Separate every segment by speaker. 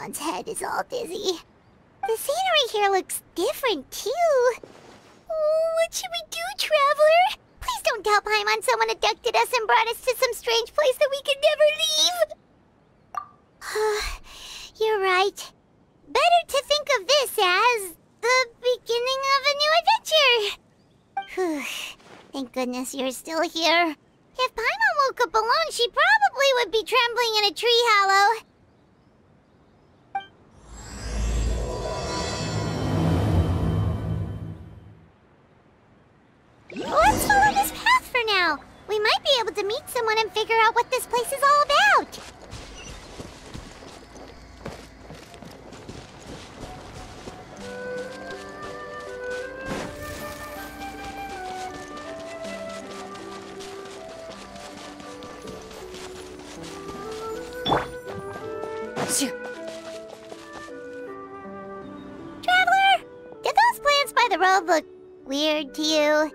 Speaker 1: Paimon's head is all dizzy. The scenery here looks different, too. Oh, what should we do, Traveler? Please don't tell Paimon someone abducted us and brought us to some strange place that we could never leave. You're right. Better to think of this as the beginning of a new adventure. Whew. Thank goodness you're still here. If Paimon woke up alone, she probably would be trembling in a tree hollow. Let's follow this path for now. We might be able to meet someone and figure out what this place is all about. Traveler, did those plants by the road look weird to you?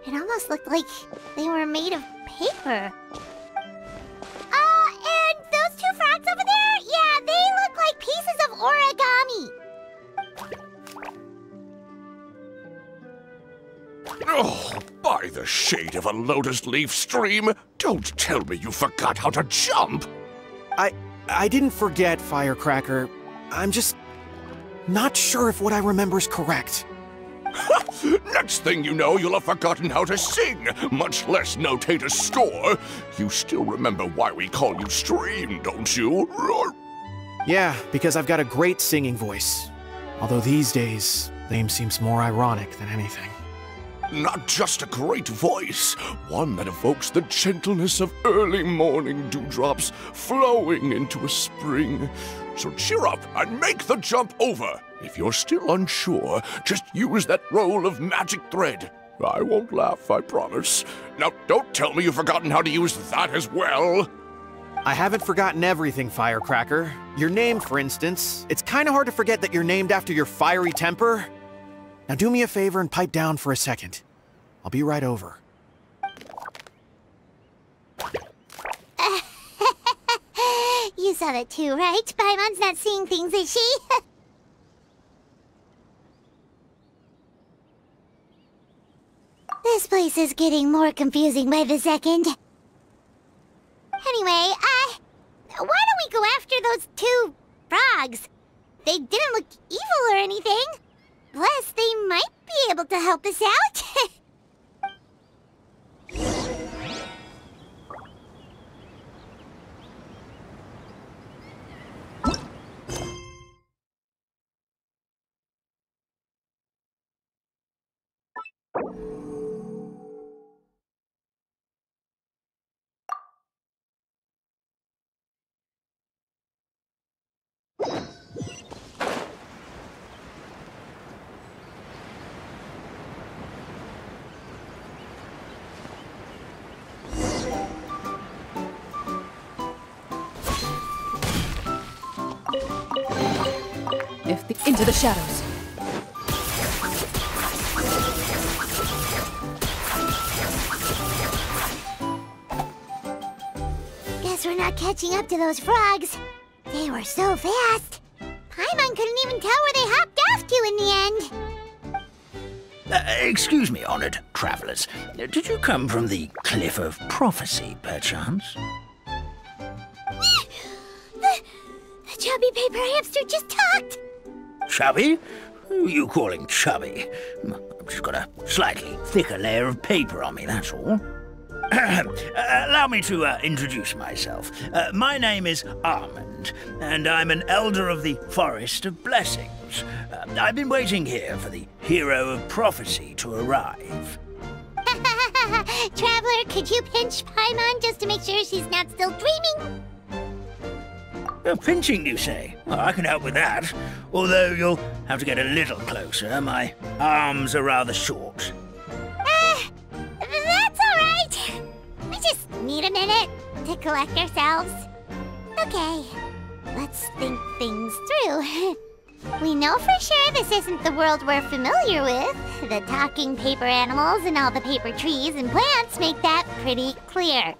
Speaker 1: It almost looked like they were made of paper. And those two frogs over there? Yeah, they look like pieces of origami.
Speaker 2: Oh, by the shade of a lotus leaf stream, don't tell me you forgot how to jump!
Speaker 3: I didn't forget, Firecracker. I'm just not sure if what I remember is correct.
Speaker 2: Next thing you know, you'll have forgotten how to sing, much less notate a score. You still remember why we call you Stream, don't you?
Speaker 3: Yeah, because I've got a great singing voice. Although these days, name seems more ironic than anything.
Speaker 2: Not just a great voice, one that evokes the gentleness of early morning dewdrops flowing into a spring. So cheer up and make the jump over. If you're still unsure, just use that roll of magic thread. I won't laugh, I promise. Now, don't tell me you've forgotten how to use that as well.
Speaker 3: I haven't forgotten everything, Firecracker. Your name, for instance. It's kind of hard to forget that you're named after your fiery temper. Now do me a favor and pipe down for a second. I'll be right over.
Speaker 1: You saw that too, right? Paimon's not seeing things, is she? This place is getting more confusing by the second. Anyway, why don't we go after those two frogs? They didn't look evil or anything. Plus, they might be able to help us out.
Speaker 4: Into the shadows.
Speaker 1: Guess we're not catching up to those frogs. They were so fast. Paimon couldn't even tell where they hopped off to in the end.
Speaker 5: Excuse me, honored travelers. Did you come from the Cliff of Prophecy, perchance?
Speaker 1: The chubby paper hamster just talked.
Speaker 5: Chubby? Who are you calling chubby? I've just got a slightly thicker layer of paper on me, that's all. Allow me to introduce myself. My name is Almond, and I'm an elder of the Forest of Blessings. I've been waiting here for the hero of prophecy to arrive.
Speaker 1: Traveler, could you pinch Paimon just to make sure she's not still dreaming?
Speaker 5: Pinching, you say? Well, I can help with that. Although you'll have to get a little closer. My arms are rather short.
Speaker 1: That's all right. We just need a minute to collect ourselves. Okay, let's think things through. We know for sure this isn't the world we're familiar with. The talking paper animals and all the paper trees and plants make that pretty clear.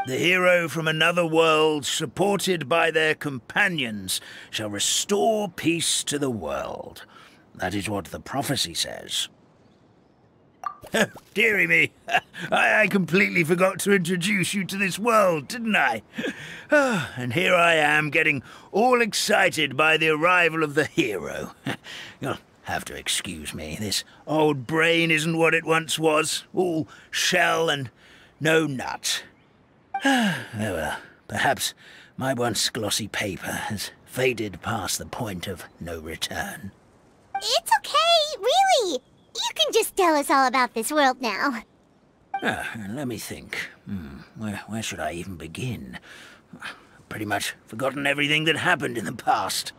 Speaker 5: The hero from another world, supported by their companions, shall restore peace to the world. That is what the prophecy says. Dearie me, I completely forgot to introduce you to this world, didn't I? And here I am, getting all excited by the arrival of the hero. You'll have to excuse me. This old brain isn't what it once was, all shell and no nut. Oh well, perhaps my once glossy paper has faded past the point of no return.
Speaker 1: It's okay, really. You can just tell us all about this world now.
Speaker 5: Let me think. Where should I even begin? Pretty much forgotten everything that happened in the past.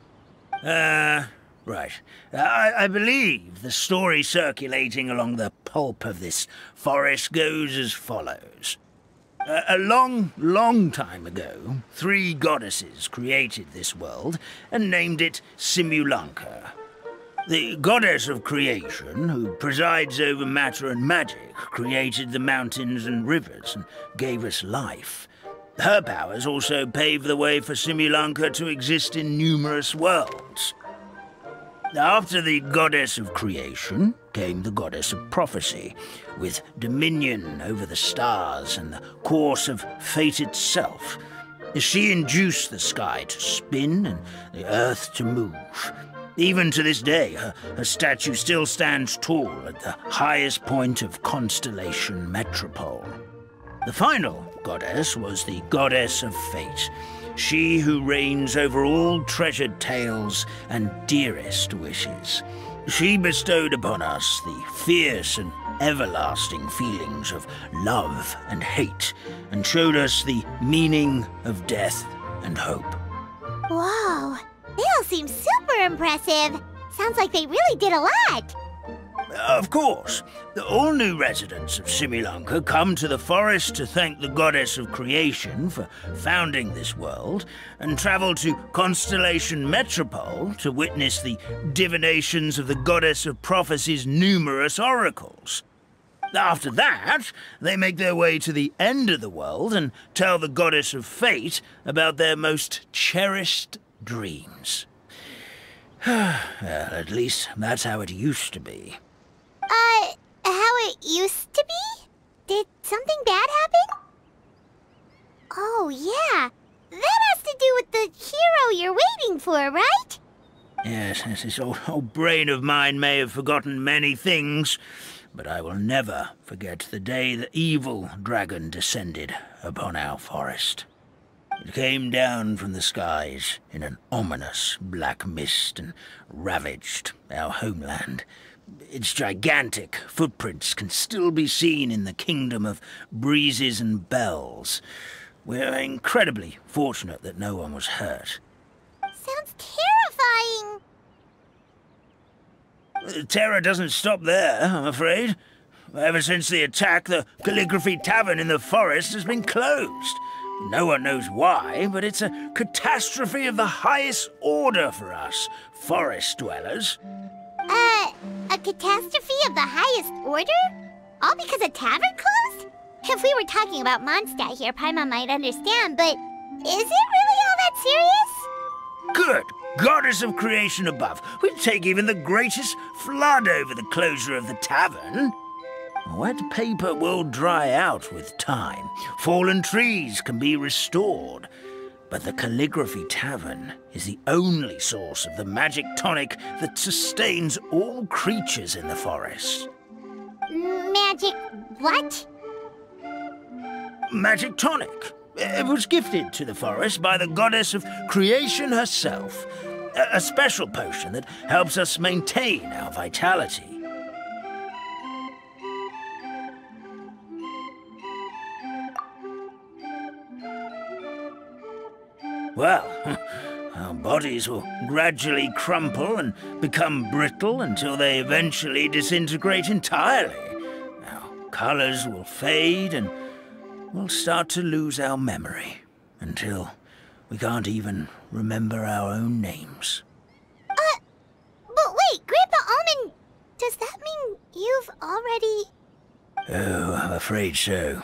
Speaker 5: Right. I believe the story circulating along the pulp of this forest goes as follows. A long time ago, 3 goddesses created this world and named it Simulanka. The goddess of creation, who presides over matter and magic, created the mountains and rivers and gave us life. Her powers also paved the way for Simulanka to exist in numerous worlds. After the goddess of creation came the goddess of prophecy, with dominion over the stars and the course of fate itself. She induced the sky to spin and the earth to move. Even to this day, her statue still stands tall at the highest point of Constellation Metropole. The final goddess was the goddess of fate, she who reigns over all treasured tales and dearest wishes. She bestowed upon us the fierce and everlasting feelings of love and hate, and showed us the meaning of death and hope.
Speaker 1: Whoa, they all seem super impressive. Sounds like they really did a lot.
Speaker 5: Of course. All new residents of Simulanka come to the forest to thank the goddess of creation for founding this world, and travel to Constellation Metropole to witness the divinations of the goddess of prophecy's numerous oracles. After that, they make their way to the end of the world and tell the goddess of fate about their most cherished dreams. Well, at least that's how it used to be.
Speaker 1: How it used to be? Did something bad happen? Oh, yeah. That has to do with the hero you're waiting for, right?
Speaker 5: Yes, this old brain of mine may have forgotten many things, but I will never forget the day the evil dragon descended upon our forest. It came down from the skies in an ominous black mist and ravaged our homeland. Its gigantic footprints can still be seen in the kingdom of breezes and bells. We're incredibly fortunate that no one was hurt.
Speaker 1: Sounds terrifying.
Speaker 5: The terror doesn't stop there, I'm afraid. Ever since the attack, the Calligraphy Tavern in the forest has been closed. No one knows why, but it's a catastrophe of the highest order for us, forest dwellers.
Speaker 1: A catastrophe of the highest order? All because a tavern closed? If we were talking about Mondstadt here, Paimon might understand, but is it really all that serious?
Speaker 5: Good goddess of creation above. We'd take even the greatest flood over the closure of the tavern. Wet paper will dry out with time. Fallen trees can be restored. But the Calligraphy Tavern is the only source of the magic tonic that sustains all creatures in the forest.
Speaker 1: Magic what?
Speaker 5: Magic tonic. It was gifted to the forest by the goddess of creation herself. A special potion that helps us maintain our vitality. Well, our bodies will gradually crumple and become brittle until they eventually disintegrate entirely. Our colors will fade and we'll start to lose our memory until we can't even remember our own names.
Speaker 1: But wait, Grandpa Almond, does that mean you've already...
Speaker 5: Oh, I'm afraid so.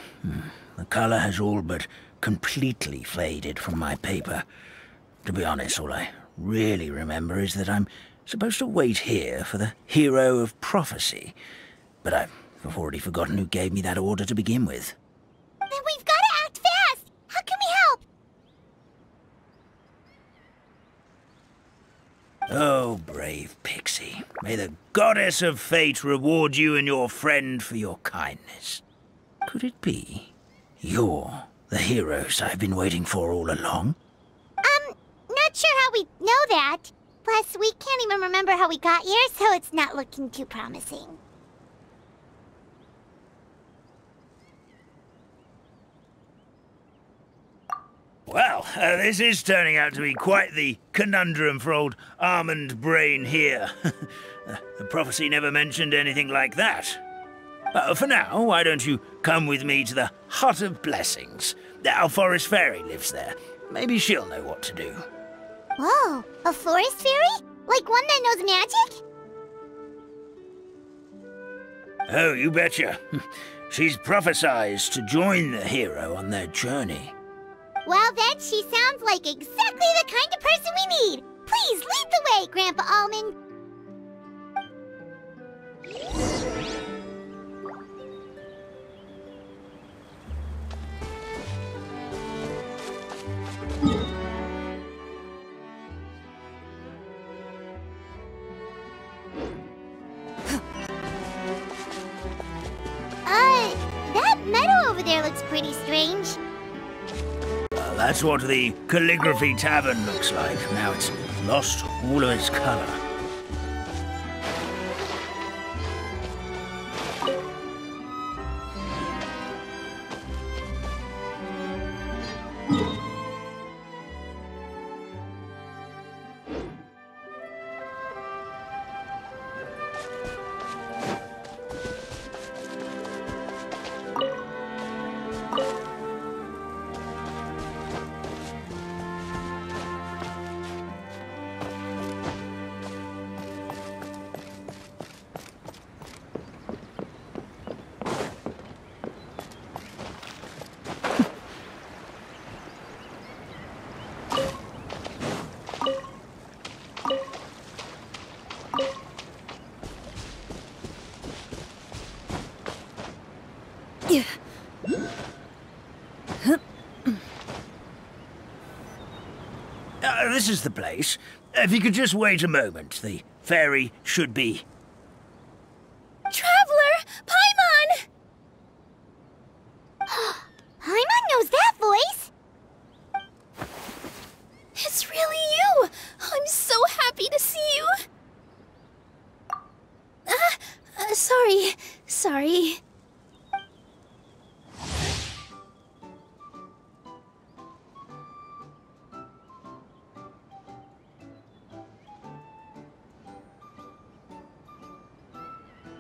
Speaker 5: The color has all but completely faded from my paper. To be honest, all I really remember is that I'm supposed to wait here for the hero of prophecy. But I've already forgotten who gave me that order to begin with.
Speaker 1: Then we've got to act fast! How can we help?
Speaker 5: Oh, brave Pixie. May the goddess of fate reward you and your friend for your kindness. Could it be you're the heroes I've been waiting for all along?
Speaker 1: Not sure how we know that. Plus, we can't even remember how we got here, so it's not looking too promising.
Speaker 5: Well, this is turning out to be quite the conundrum for old Almond Brain here. The prophecy never mentioned anything like that. For now, why don't you come with me to the Hut of Blessings? Our forest fairy lives there. Maybe she'll know what to do.
Speaker 1: Whoa, a forest fairy? Like one that knows magic?
Speaker 5: Oh, you betcha. She's prophesized to join the hero on their journey.
Speaker 1: Well then, she sounds like exactly the kind of person we need. Please lead the way, Grandpa Almond. That meadow over there looks pretty strange.
Speaker 5: That's what the Calligraphy Tavern looks like. Now it's lost all of its color. This is the place. If you could just wait a moment, the fairy should be...
Speaker 1: Traveler! Paimon! Paimon knows that voice!
Speaker 6: It's really you! I'm so happy to see you! Sorry.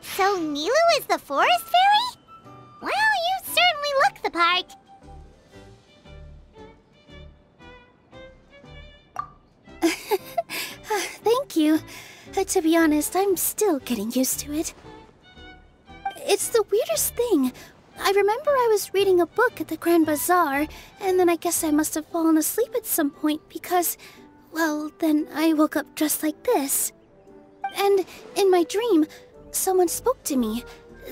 Speaker 1: So Nilu is the forest fairy? Well, you certainly look the part.
Speaker 6: Thank you. To be honest, I'm still getting used to it. It's the weirdest thing. I remember I was reading a book at the Grand Bazaar, and then I guess I must have fallen asleep at some point because, well, then I woke up just like this. And in my dream, someone spoke to me.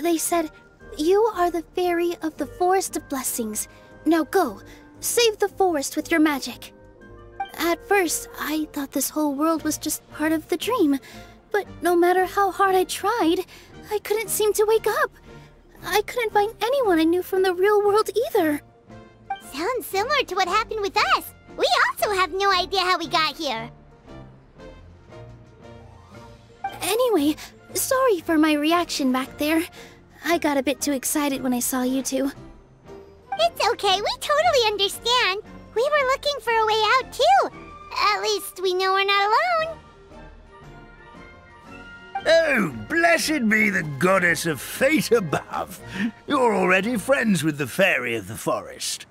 Speaker 6: They said, "You are the fairy of the Forest of Blessings. Now go, save the forest with your magic." At first, I thought this whole world was just part of the dream, but no matter how hard I tried, I couldn't seem to wake up. I couldn't find anyone I knew from the real world either.
Speaker 1: Sounds similar to what happened with us. We also have no idea how we got here.
Speaker 6: Anyway, sorry for my reaction back there. I got a bit too excited when I saw you two.
Speaker 1: It's okay, we totally understand. We were looking for a way out too. At least we know we're not alone.
Speaker 5: Oh, blessed be the goddess of fate above. You're already friends with the fairy of the forest.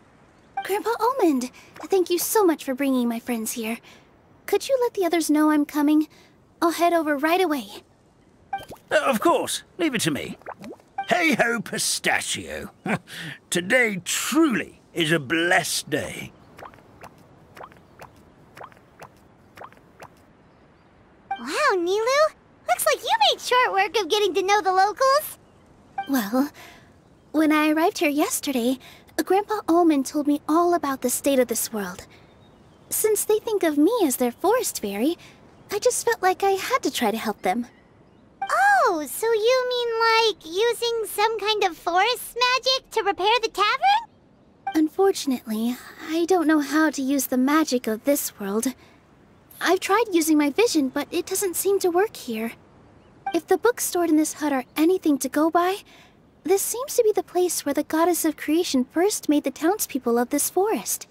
Speaker 6: Grandpa Almond, thank you so much for bringing my friends here. Could you let the others know I'm coming? I'll head over right away.
Speaker 5: Of course, leave it to me. Hey-ho, pistachio. Today truly is a blessed day.
Speaker 1: Wow, Nilu! Looks like you made short work of getting to know the locals.
Speaker 6: Well, when I arrived here yesterday, Grandpa Almond told me all about the state of this world. Since they think of me as their forest fairy, I just felt like I had to try to help them.
Speaker 1: Oh, so you mean like using some kind of forest magic to repair the tavern?
Speaker 6: Unfortunately, I don't know how to use the magic of this world. I've tried using my vision, but it doesn't seem to work here. If the books stored in this hut are anything to go by, this seems to be the place where the goddess of creation first made the townspeople of this forest.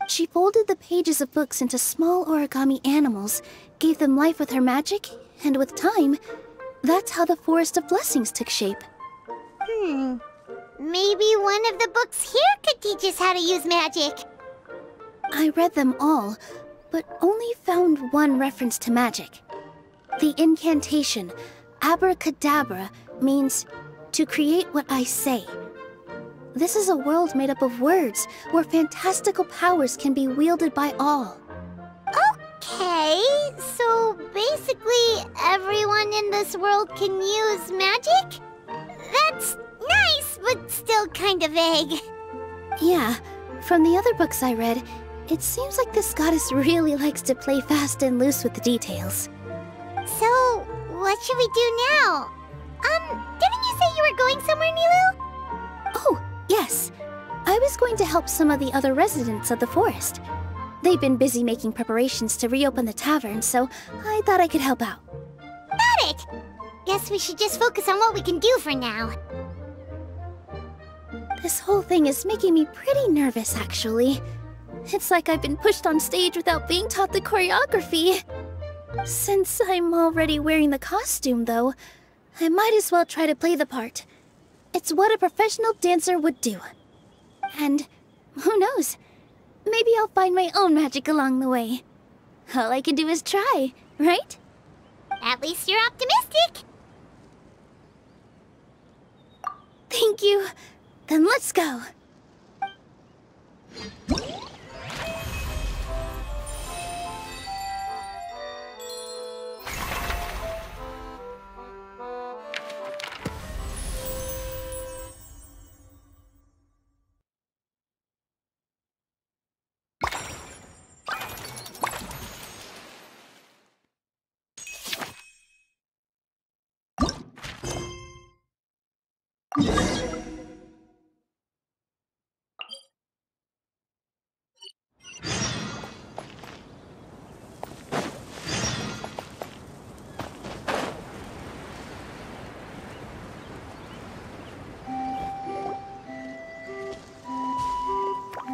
Speaker 6: She folded the pages of books into small origami animals, gave them life with her magic, and with time, that's how the Forest of Blessings took shape.
Speaker 1: Maybe one of the books here could teach us how to use magic.
Speaker 6: I read them all, but only found one reference to magic. The incantation, abracadabra, means to create what I say. This is a world made up of words, where fantastical powers can be wielded by all.
Speaker 1: Okay, so basically everyone in this world can use magic? That's nice, but still kind of vague.
Speaker 6: Yeah, from the other books I read, it seems like this goddess really likes to play fast and loose with the details.
Speaker 1: So, what should we do now? Didn't you say you were going somewhere, Nilu?
Speaker 6: Oh, yes. I was going to help some of the other residents of the forest. They've been busy making preparations to reopen the tavern, so I thought I could help out.
Speaker 1: Got it! Guess we should just focus on what we can do for now.
Speaker 6: This whole thing is making me pretty nervous, actually. It's like I've been pushed on stage without being taught the choreography. Since I'm already wearing the costume, though, I might as well try to play the part. It's what a professional dancer would do. And who knows? Maybe I'll find my own magic along the way. All I can do is try, right?
Speaker 1: At least you're optimistic.
Speaker 6: Thank you. Then let's go.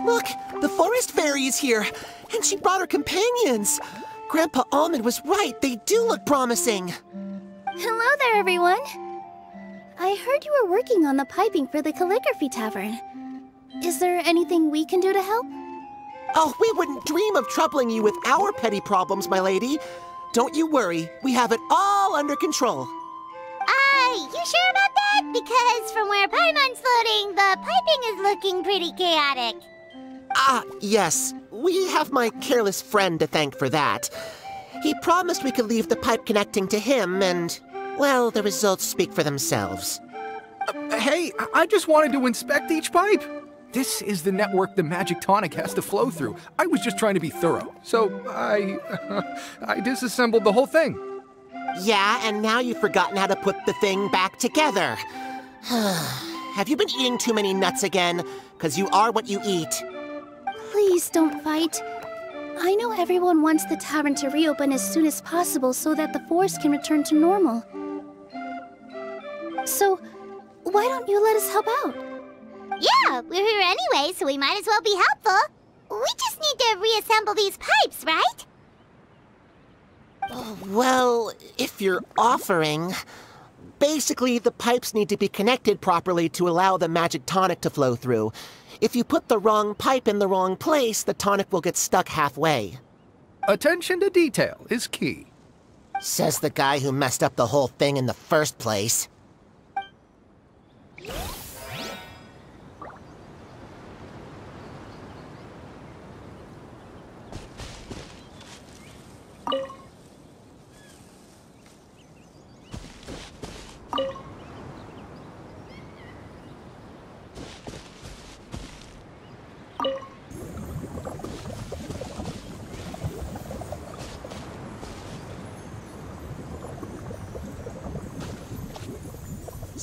Speaker 7: Look, the forest fairy is here, and she brought her companions. Grandpa Almond was right, they do look promising.
Speaker 6: Hello there, everyone. I heard you were working on the piping for the calligraphy tavern. Is there anything we can do to help?
Speaker 7: Oh, we wouldn't dream of troubling you with our petty problems, my lady. Don't you worry, we have it all under control.
Speaker 1: You sure about that? Because from where Paimon's floating, the piping is looking pretty chaotic.
Speaker 7: Ah, yes. We have my careless friend to thank for that. He promised we could leave the pipe connecting to him, and, well, the results speak for themselves.
Speaker 8: Hey, I just wanted to inspect each pipe. This is the network the magic tonic has to flow through. I was just trying to be thorough, so I disassembled the whole thing.
Speaker 7: Yeah, and now you've forgotten how to put the thing back together. Have you been eating too many nuts again? 'Cause you are what you eat.
Speaker 6: Please don't fight. I know everyone wants the tavern to reopen as soon as possible so that the forest can return to normal. So, why don't you let us help out?
Speaker 1: Yeah, we're here anyway, so we might as well be helpful. We just need to reassemble these pipes, right?
Speaker 7: Well, if you're offering... Basically, the pipes need to be connected properly to allow the magic tonic to flow through. If you put the wrong pipe in the wrong place, the tonic will get stuck halfway.
Speaker 8: Attention to detail is key.
Speaker 7: Says the guy who messed up the whole thing in the first place.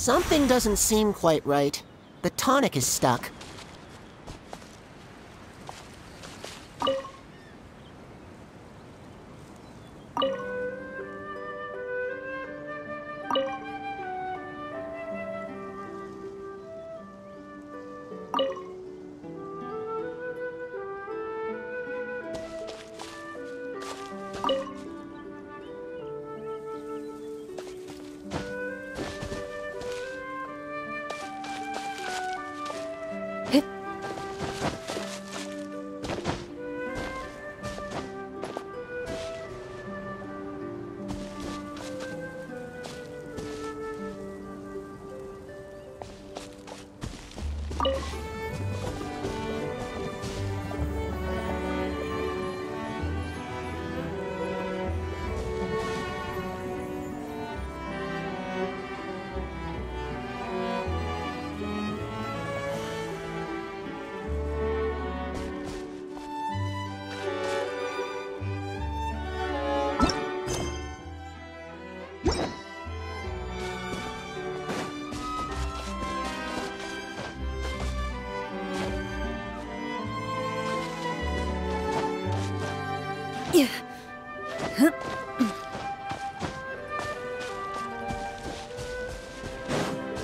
Speaker 7: Something doesn't seem quite right. The tonic is stuck.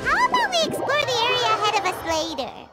Speaker 1: How about we explore the area ahead of us later?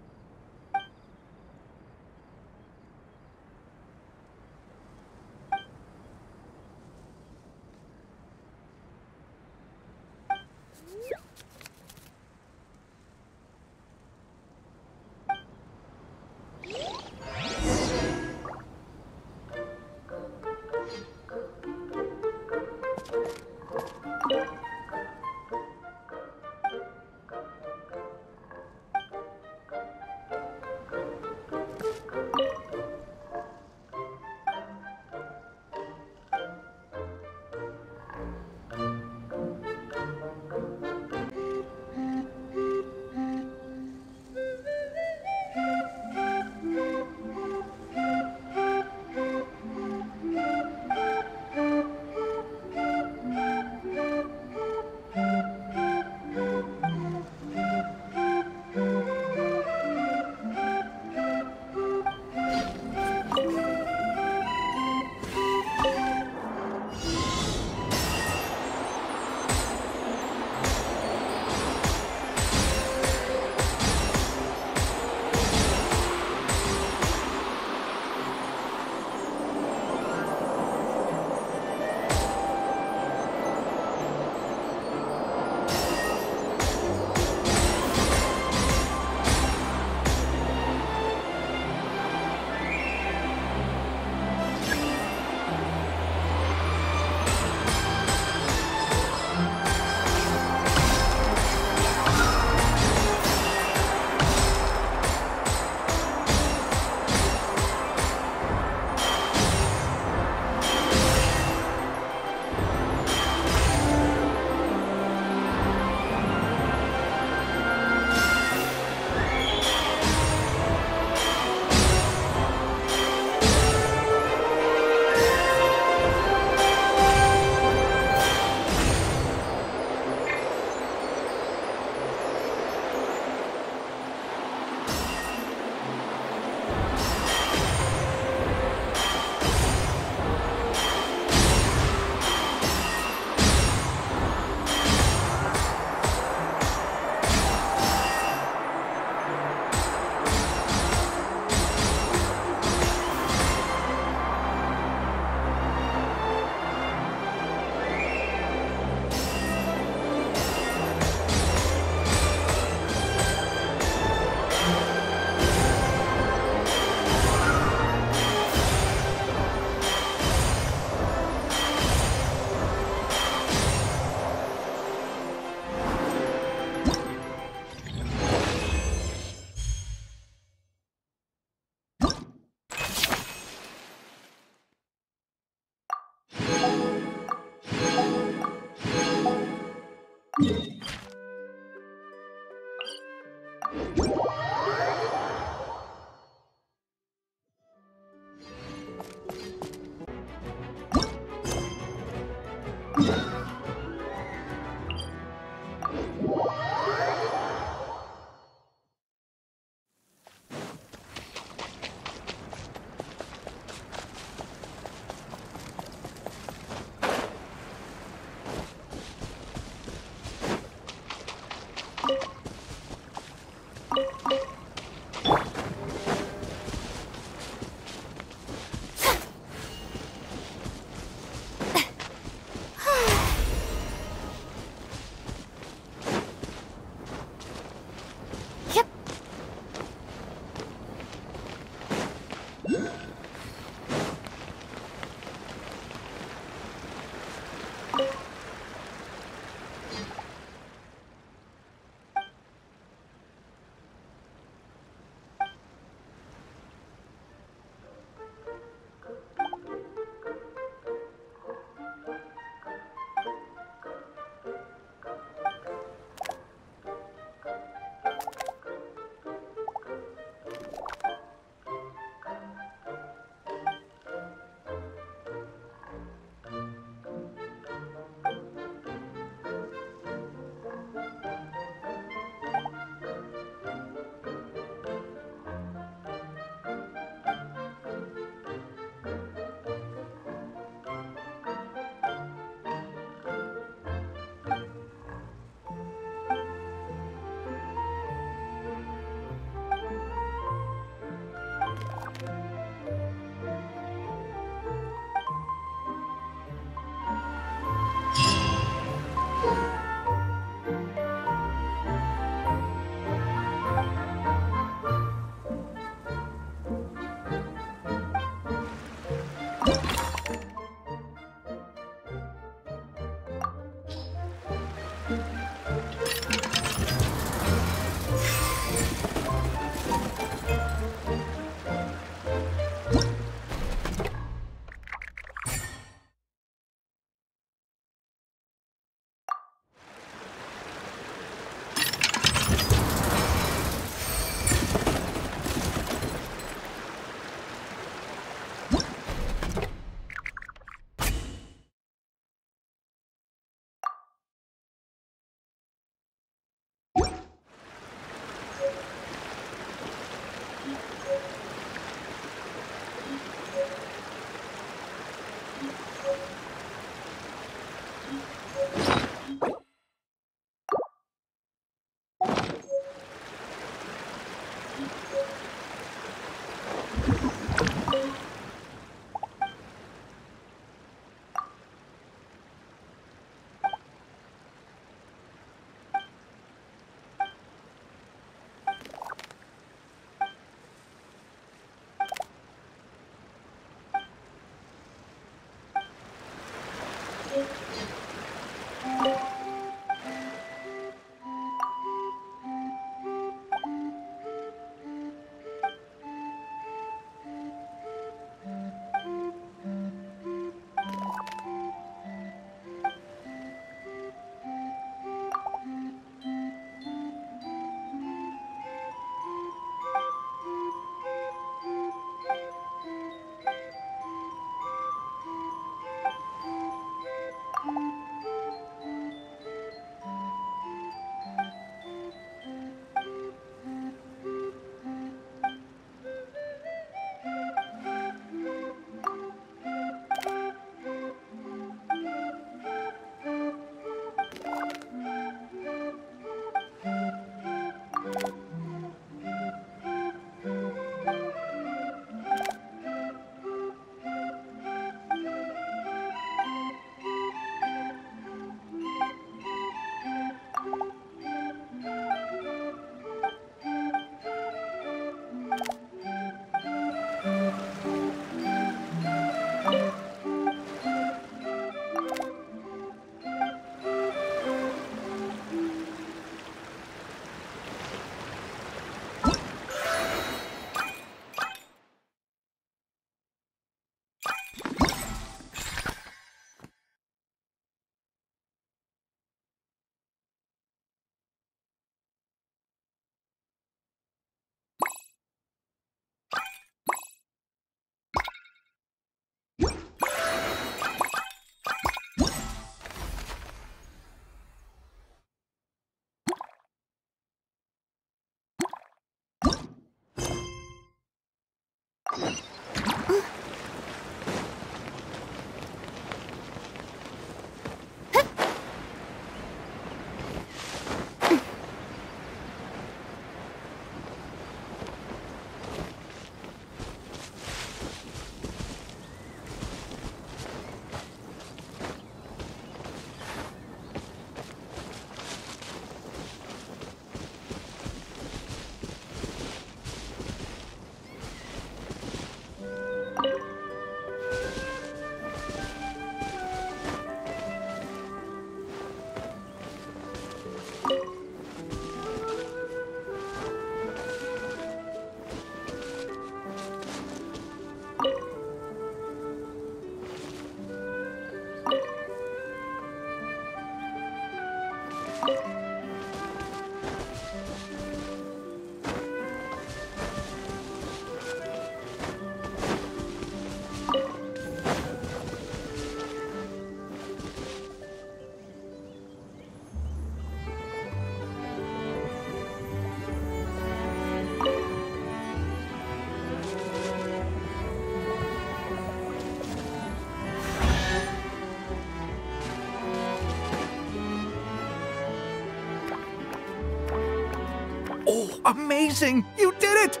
Speaker 8: Amazing! You did it!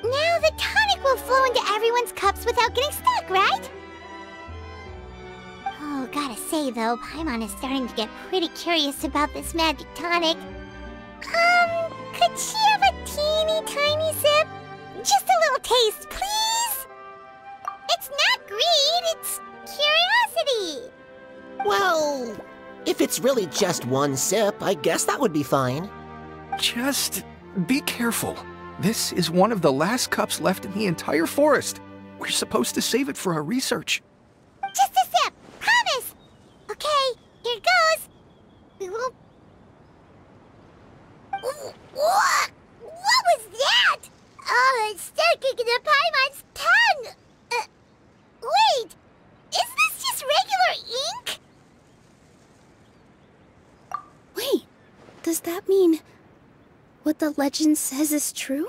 Speaker 1: Now the tonic will flow into everyone's cups without getting stuck, right? Oh, gotta say though, Paimon is starting to get pretty curious about this magic tonic. Could she have a teeny tiny sip? Just a little taste, please? It's not greed, it's curiosity.
Speaker 7: Well, if it's really just one sip, I guess that would be fine.
Speaker 8: Just be careful. This is one of the last cups left in the entire forest. We're supposed to save it for our research.
Speaker 1: Just a sip, promise. Okay, here goes. We will... What? What was that? Oh, it's sticking to Paimon's tongue. Wait, is this just regular ink?
Speaker 6: Wait, does that mean what the legend says is true?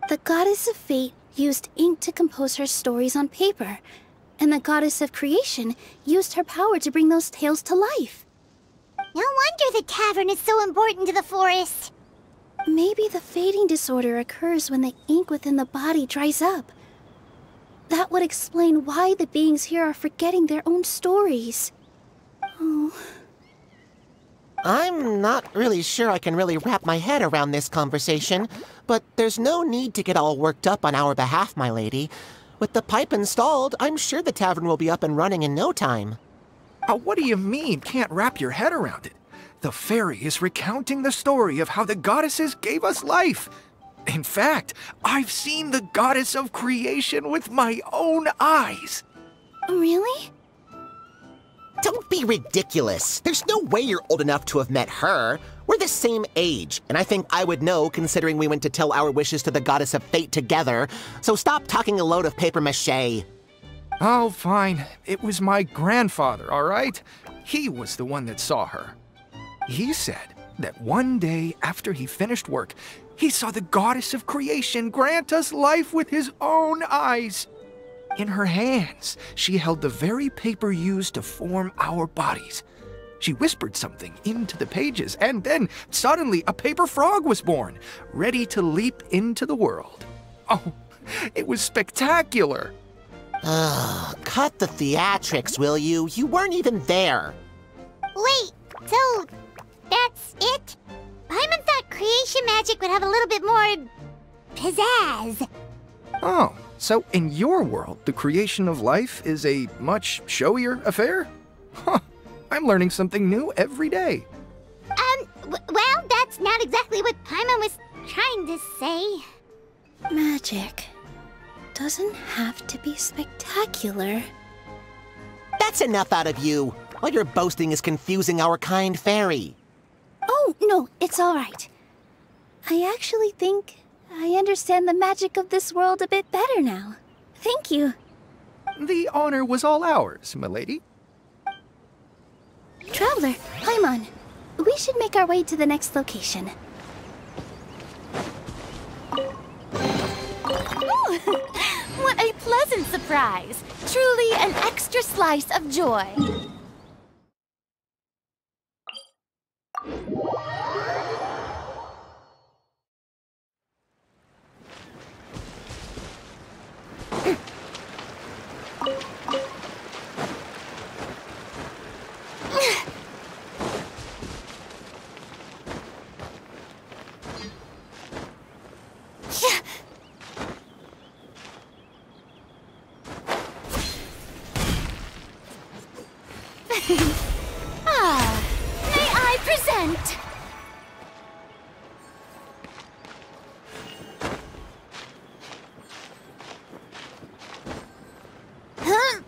Speaker 6: The goddess of fate used ink to compose her stories on paper, and the goddess of creation used her power to bring those tales to life.
Speaker 1: No wonder the tavern is so important to the forest.
Speaker 6: Maybe the fading disorder occurs when the ink within the body dries up. That would explain why the beings here are forgetting their own stories. Oh.
Speaker 7: I'm not really sure I can really wrap my head around this conversation, but there's no need to get all worked up on our behalf, my lady. With the pipe installed, I'm sure the tavern will be up and running in no time.
Speaker 8: What do you mean, can't wrap your head around it? The fairy is recounting the story of how the goddesses gave us life. In fact, I've seen the goddess of creation with my own eyes.
Speaker 6: Really?
Speaker 7: Don't be ridiculous. There's no way you're old enough to have met her. We're the same age, and I think I would know considering we went to tell our wishes to the goddess of fate together. So stop talking a load of papier-mâché.
Speaker 8: Oh, fine. It was my grandfather, all right? He was the one that saw her. He said that one day after he finished work, he saw the goddess of creation grant us life with his own eyes. In her hands, she held the very paper used to form our bodies. She whispered something into the pages, and then suddenly a paper frog was born, ready to leap into the world. Oh, it was spectacular.
Speaker 7: Cut the theatrics, will you? You weren't even there.
Speaker 1: Wait, so that's it? Paimon thought creation magic would have a little bit more pizzazz.
Speaker 8: Oh, so in your world, the creation of life is a much showier affair? Huh, I'm learning something new every day.
Speaker 1: Well, that's not exactly what Paimon was trying to say.
Speaker 6: Magic doesn't have to be spectacular.
Speaker 7: That's enough out of you. All your boasting is confusing our kind fairy.
Speaker 6: Oh, no, it's all right. I actually think I understand the magic of this world a bit better now. Thank you.
Speaker 8: The honor was all ours, milady.
Speaker 6: Traveler, Paimon, we should make our way to the next location.
Speaker 4: What a pleasant surprise! Truly an extra slice of joy. May I present?
Speaker 1: Huh?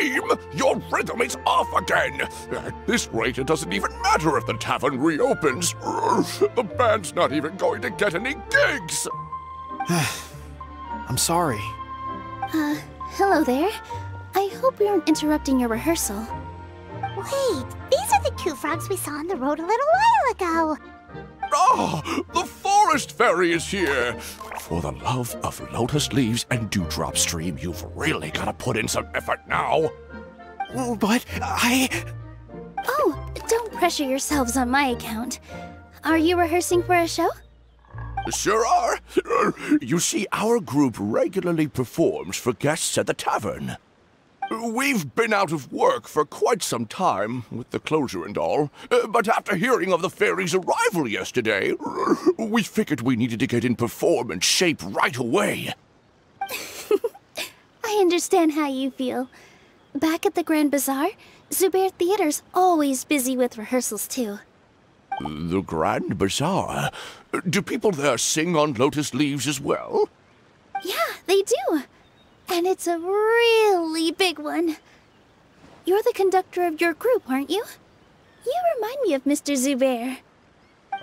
Speaker 2: Stream, your rhythm is off again. At this rate, it doesn't even matter if the tavern reopens. The band's not even going to get any gigs.
Speaker 3: I'm sorry.
Speaker 6: Hello there. I hope we aren't interrupting your rehearsal.
Speaker 1: Wait, these are the two frogs we saw on the road a little while ago.
Speaker 2: Ah, the forest fairy is here. For the love of lotus leaves and dewdrop stream, you've really got to put in some effort now.
Speaker 3: But
Speaker 6: Oh, don't pressure yourselves on my account. Are you rehearsing for a show?
Speaker 2: Sure are. You see, our group regularly performs for guests at the tavern. We've been out of work for quite some time, with the closure and all, but after hearing of the fairy's arrival yesterday, we figured we needed to get in performance shape right away.
Speaker 6: I understand how you feel. Back at the Grand Bazaar, Zubair Theater's always busy with rehearsals too.
Speaker 2: The Grand Bazaar? Do people there sing on lotus leaves as well?
Speaker 6: Yeah, they do. And it's a really big one. You're the conductor of your group, aren't you? You remind me of Mr. Zubair.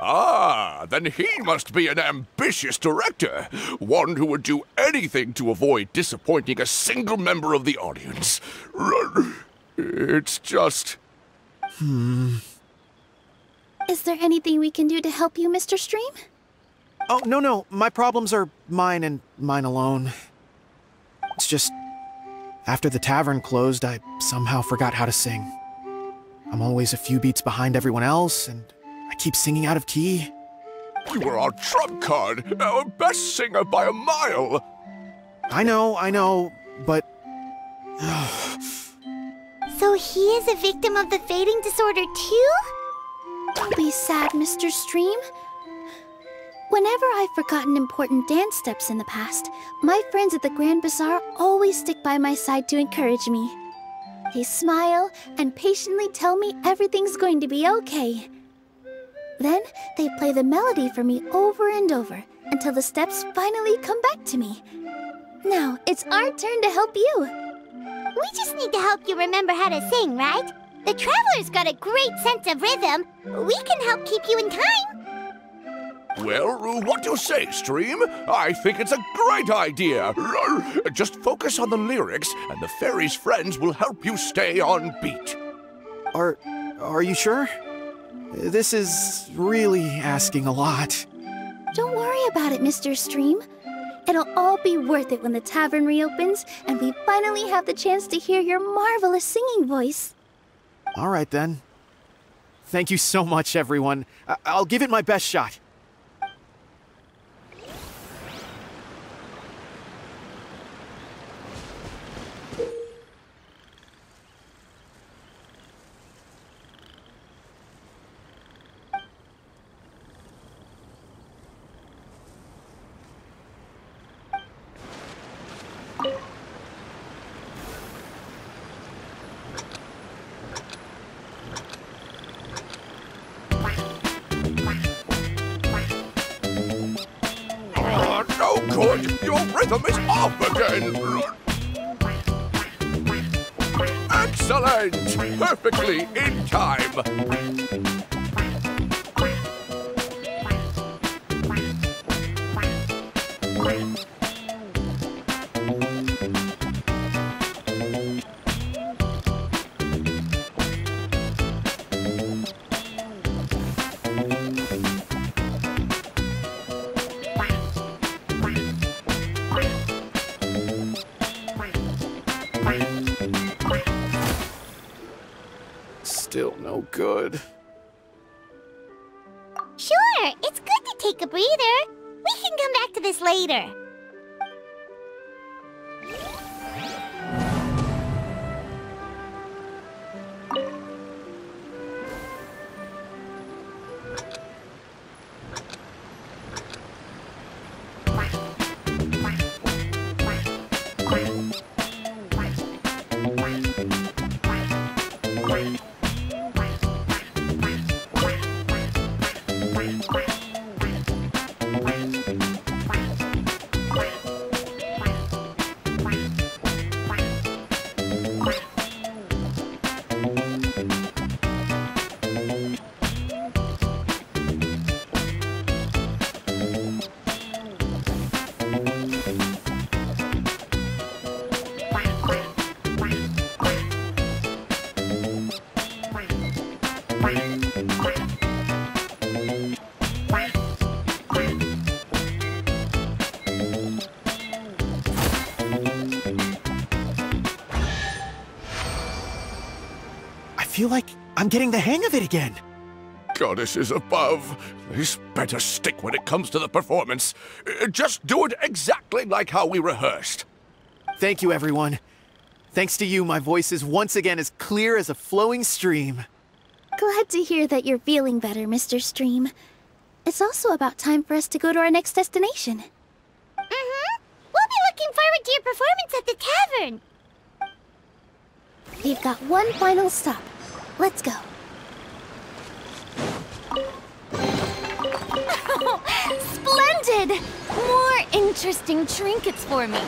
Speaker 2: Ah, then he must be an ambitious director. One who would do anything to avoid disappointing a single member of the audience. It's just...
Speaker 6: Is there anything we can do to help you, Mr. Stream?
Speaker 3: Oh, no. My problems are mine and mine alone. It's just, after the tavern closed, I somehow forgot how to sing. I'm always a few beats behind everyone else, and I keep singing out of key.
Speaker 2: You were our trump card, our best singer by a mile.
Speaker 3: I know, but...
Speaker 1: So he is a victim of the fading disorder too?
Speaker 6: Don't be sad, Mr. Stream. Whenever I've forgotten important dance steps in the past, my friends at the Grand Bazaar always stick by my side to encourage me. They smile and patiently tell me everything's going to be okay. Then they play the melody for me over and over until the steps finally come back to me. Now it's our turn to help you.
Speaker 1: We just need to help you remember how to sing, right? The Traveler's got a great sense of rhythm. We can help keep you in time.
Speaker 2: Well, what do you say, Stream? I think it's a great idea. Just focus on the lyrics, and the fairy's friends will help you stay on beat.
Speaker 3: Are you sure? This is really asking a lot.
Speaker 6: Don't worry about it, Mr. Stream. It'll all be worth it when the tavern reopens and we finally have the chance to hear your marvelous singing voice.
Speaker 3: All right, then. Thank you so much, everyone. I'll give it my best shot.
Speaker 2: No good! Your rhythm is off again! Excellent! Perfectly in time!
Speaker 3: Still no good.
Speaker 1: Sure, it's good to take a breather. We can come back to this later.
Speaker 3: feel like I'm getting the hang of it again.
Speaker 2: Goddesses above, this better stick when it comes to the performance. Just do it exactly like how we rehearsed.
Speaker 3: Thank you, everyone. Thanks to you, my voice is once again as clear as a flowing stream.
Speaker 6: Glad to hear that you're feeling better, Mr. Stream. It's also about time for us to go to our next destination.
Speaker 1: Mm-hmm. We'll be looking forward to your performance at the tavern.
Speaker 6: We've got one final stop. Let's go.
Speaker 4: Splendid! More interesting trinkets for me.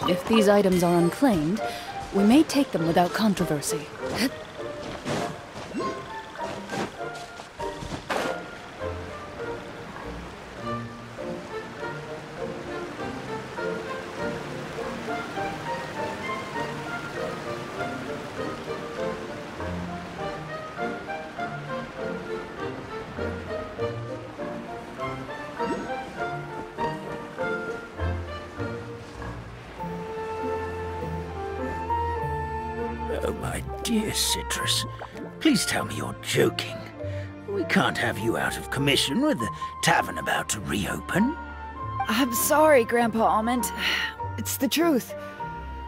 Speaker 9: If these items are unclaimed, we may take them without controversy.
Speaker 5: Oh, my dear Citrus, please tell me you're joking. We can't have you out of commission with the tavern about to reopen.
Speaker 10: I'm sorry, Grandpa Almond. It's the truth.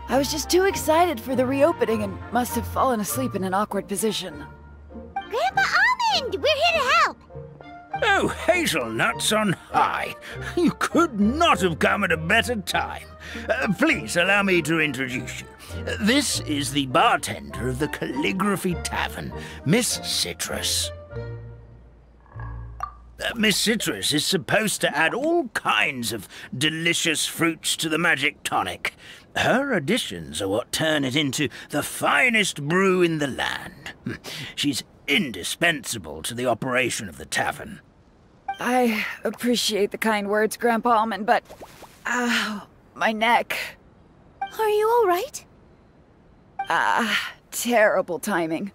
Speaker 10: I was just too excited for the reopening and must have fallen asleep in an awkward position.
Speaker 1: Grandpa Almond, we're here to help.
Speaker 5: Oh, hazelnuts on high. You could not have come at a better time. Please allow me to introduce you. This is the bartender of the Calligraphy Tavern, Miss Citrus. Miss Citrus is supposed to add all kinds of delicious fruits to the magic tonic. Her additions are what turn it into the finest brew in the land. She's indispensable to the operation of the tavern.
Speaker 10: I appreciate the kind words, Grandpa Almond, but... ow, my neck.
Speaker 6: Are you all right?
Speaker 10: Terrible timing.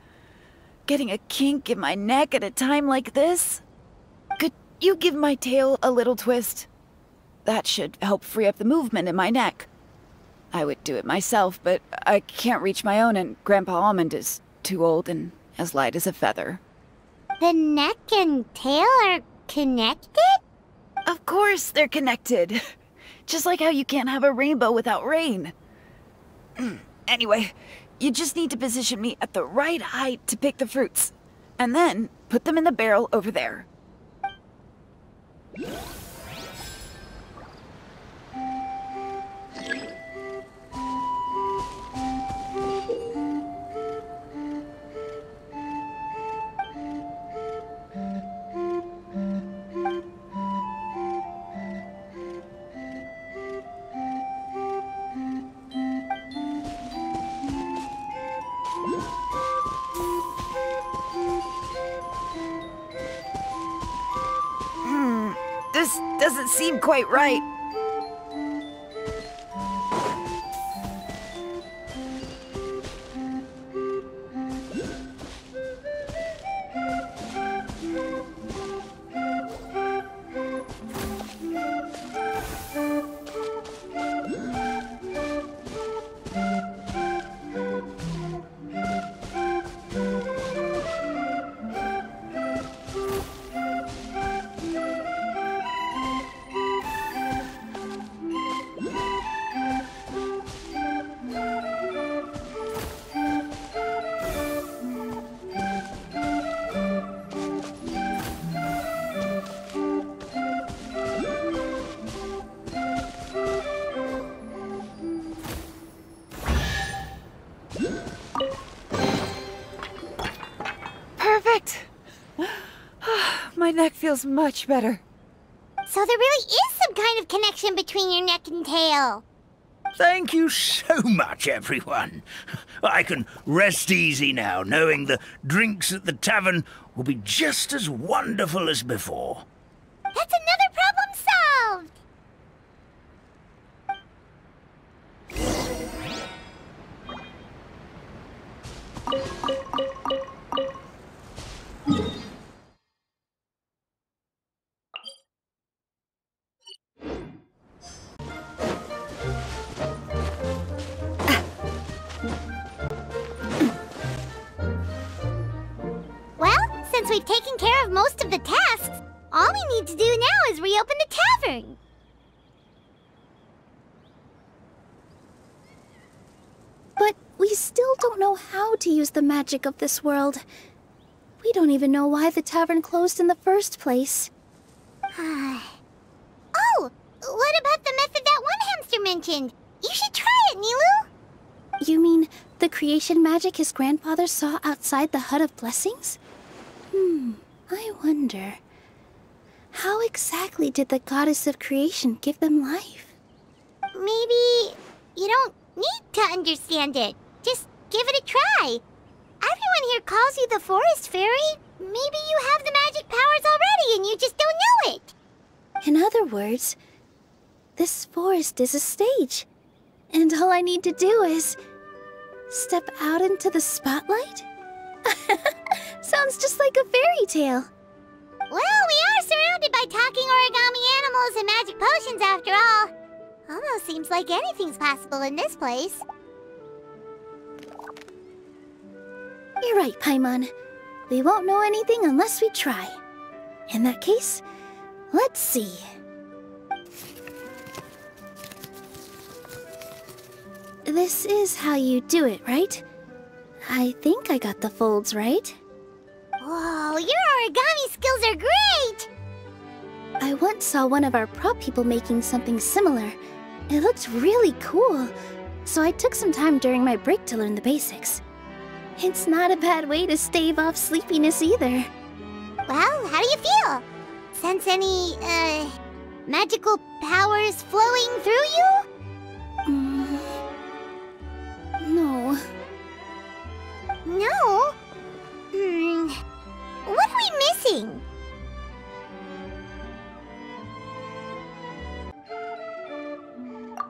Speaker 10: Getting a kink in my neck at a time like this? Could you give my tail a little twist? That should help free up the movement in my neck. I would do it myself, but I can't reach my own, and Grandpa Almond is too old and as light as a feather.
Speaker 1: The neck and tail are connected?
Speaker 10: Of course they're connected. Just like how you can't have a rainbow without rain. Anyway, you just need to position me at the right height to pick the fruits, and then put them in the barrel over there. This doesn't seem quite right. Perfect! My neck feels much better.
Speaker 1: So there really is some kind of connection between your neck and tail.
Speaker 5: Thank you so much, everyone. I can rest easy now, knowing the drinks at the tavern will be just as wonderful as before.
Speaker 1: That's another problem solved! Well, since we've taken care of most of the tasks, all we need to do now is reopen the tavern.
Speaker 6: But we still don't know how to use the magic of this world. We don't even know why the tavern closed in the first place.
Speaker 1: Oh, what about the method that one hamster mentioned? You should try it, Nilu.
Speaker 6: You mean the creation magic his grandfather saw outside the Hut of Blessings? I wonder. How exactly did the goddess of creation give them life?
Speaker 1: Maybe you don't need to understand it. Just give it a try. Everyone here calls you the Forest Fairy. Maybe you have the magic powers already and you just don't know it.
Speaker 6: In other words, this forest is a stage. And all I need to do is step out into the spotlight? Sounds just like a fairy tale.
Speaker 1: Well, we are surrounded by talking origami animals and magic potions after all. Almost seems like anything's possible in this place.
Speaker 6: You're right, Paimon. We won't know anything unless we try. In that case, let's see. This is how you do it, right? I think I got the folds right.
Speaker 1: Whoa, your origami skills are great!
Speaker 6: I once saw one of our prop people making something similar. It looked really cool, so I took some time during my break to learn the basics. It's not a bad way to stave off sleepiness either.
Speaker 1: Well, how do you feel? Sense any, magical powers flowing through you?
Speaker 6: No.
Speaker 1: No? What are we missing?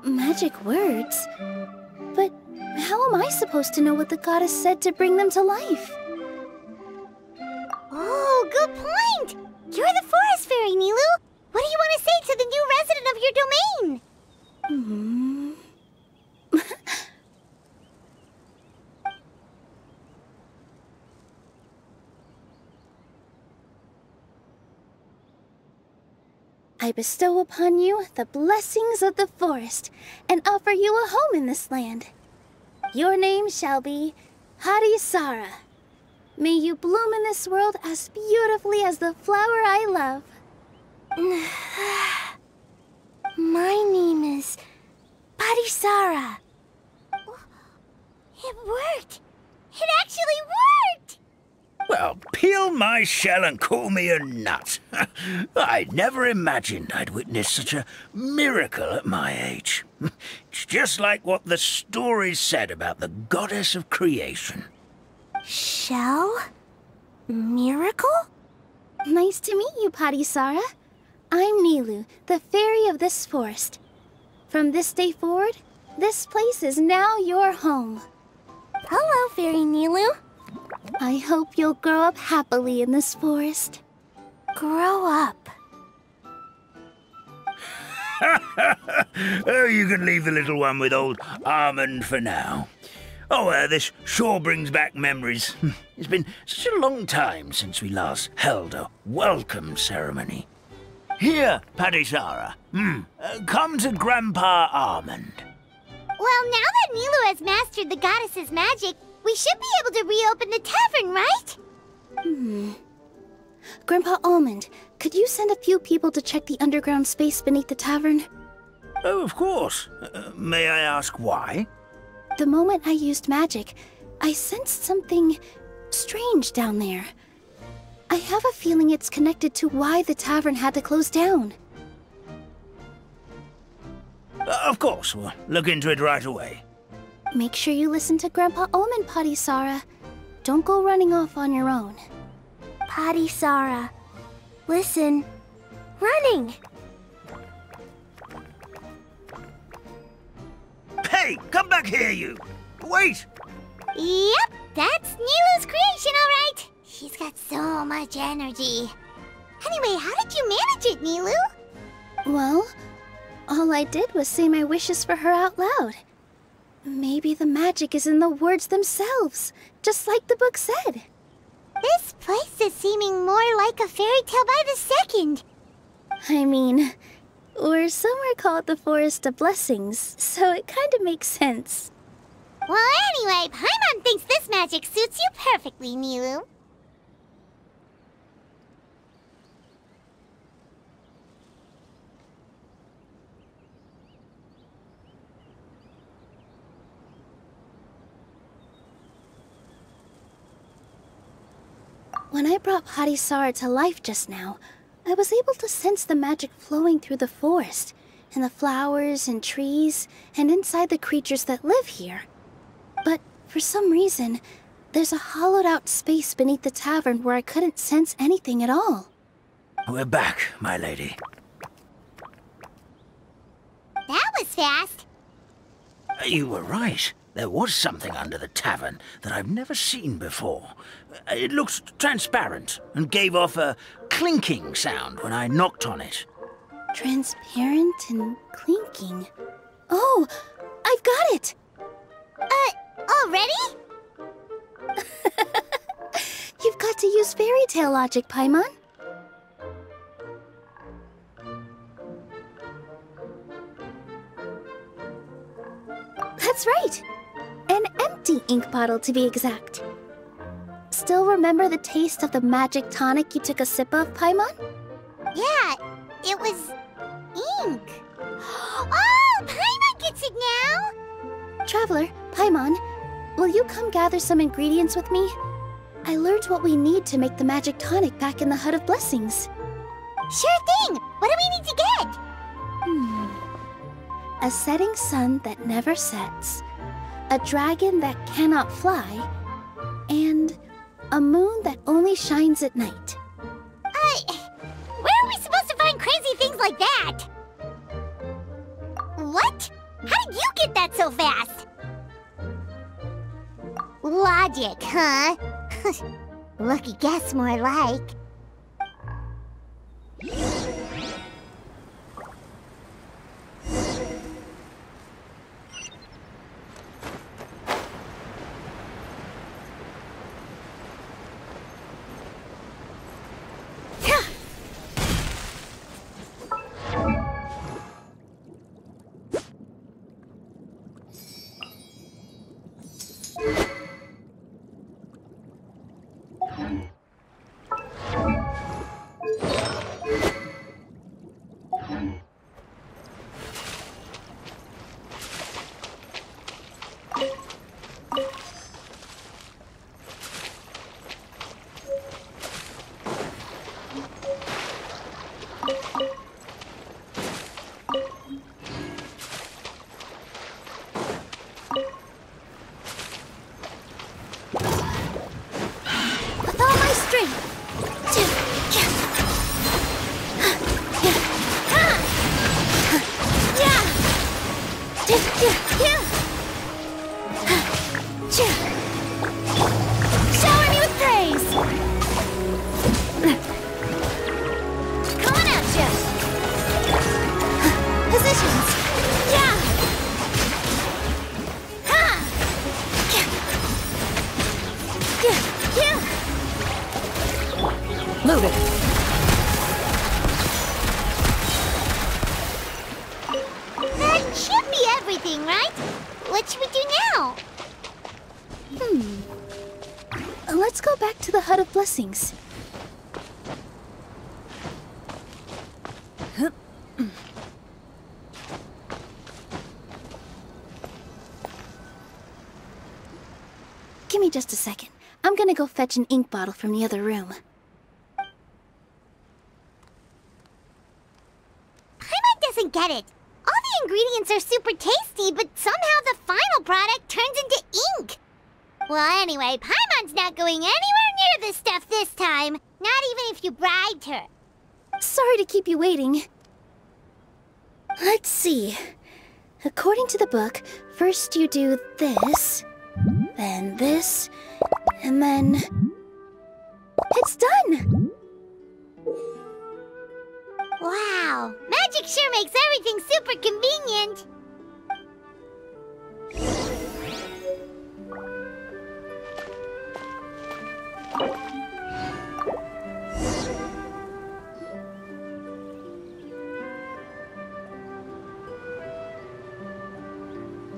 Speaker 6: Magic words? But how am I supposed to know what the goddess said to bring them to life?
Speaker 1: Oh, good point! You're the forest fairy, Nilu! What do you want to say to the new resident of your domain?
Speaker 6: I bestow upon you the blessings of the forest and offer you a home in this land. Your name shall be Harisara. May you bloom in this world as beautifully as the flower I love.
Speaker 1: My name is Parisara. It worked! It actually worked!
Speaker 5: Well, peel my shell and call me a nut. I'd never imagined I'd witness such a miracle at my age. It's just like what the stories said about the goddess of creation.
Speaker 1: Shell? Miracle?
Speaker 6: Nice to meet you, Parisara. I'm Nilu, the fairy of this forest. From this day forward, this place is now your home.
Speaker 1: Hello, Fairy Nilu.
Speaker 6: I hope you'll grow up happily in this forest.
Speaker 1: Grow up?
Speaker 5: Oh, you can leave the little one with old Almond for now. Oh, this sure brings back memories. It's been such a long time since we last held a welcome ceremony. Here, Parisara. Come to Grandpa Almond.
Speaker 1: Well, now that Nilu has mastered the goddess's magic, we should be able to reopen the tavern, right?
Speaker 6: Grandpa Almond, could you send a few people to check the underground space beneath the tavern?
Speaker 5: Oh, of course. May I ask why?
Speaker 6: The moment I used magic, I sensed something strange down there. I have a feeling it's connected to why the tavern had to close down.
Speaker 5: Of course, we'll look into it right away.
Speaker 6: Make sure you listen to Grandpa Almond, Parisara. Don't go running off on your own.
Speaker 1: Parisara, listen. Running!
Speaker 5: Hey, come back here, you! Wait!
Speaker 1: Yep, that's Nilu's creation, all right. She's got so much energy. Anyway, how did you manage it, Nilu?
Speaker 6: Well, all I did was say my wishes for her out loud. Maybe the magic is in the words themselves, just like the book said.
Speaker 1: This place is seeming more like a fairy tale by the second.
Speaker 6: I mean, we're somewhere called the Forest of Blessings, so it kind of makes sense.
Speaker 1: Well, anyway, Paimon thinks this magic suits you perfectly, Nilu.
Speaker 6: When I brought Harisara to life just now, I was able to sense the magic flowing through the forest, and the flowers and trees, and inside the creatures that live here. But for some reason, there's a hollowed-out space beneath the tavern where I couldn't sense anything at all.
Speaker 5: We're back, my lady.
Speaker 1: That was fast.
Speaker 5: You were right. There was something under the tavern that I've never seen before. It looked transparent and gave off a clinking sound when I knocked on it.
Speaker 6: Transparent and clinking. Oh, I've got it!
Speaker 1: Already?
Speaker 6: You've got to use fairy tale logic, Paimon. That's right! An empty ink bottle, to be exact. Still remember the taste of the magic tonic you took a sip of, Paimon?
Speaker 1: Yeah, it was ink. Oh, Paimon gets it now!
Speaker 6: Traveler, Paimon, will you come gather some ingredients with me? I learned what we need to make the magic tonic back in the Hut of Blessings.
Speaker 1: Sure thing! What do we need to get?
Speaker 6: A setting sun that never sets, a dragon that cannot fly, and a moon that only shines at night.
Speaker 1: Where are we supposed to find crazy things like that? What? How did you get that so fast? Logic, huh? Lucky guess, more like.
Speaker 4: Shower me with praise! Come on out, Jim! Positions! Yeah! Ha!
Speaker 9: Move it.
Speaker 1: That should be everything, right? What should we do now?
Speaker 6: Let's go back to the Hut of Blessings. Give me just a second. I'm gonna go fetch an ink bottle from the other room.
Speaker 1: Paimon doesn't get it. All the ingredients are super tasty, but somehow the final product turns into ink. Well, anyway, Paimon's not going anywhere near this stuff this time. Not even if you bribed her.
Speaker 6: Sorry to keep you waiting. Let's see. According to the book, first you do this, then this, and then... It's done!
Speaker 1: Wow, magic sure makes everything super convenient.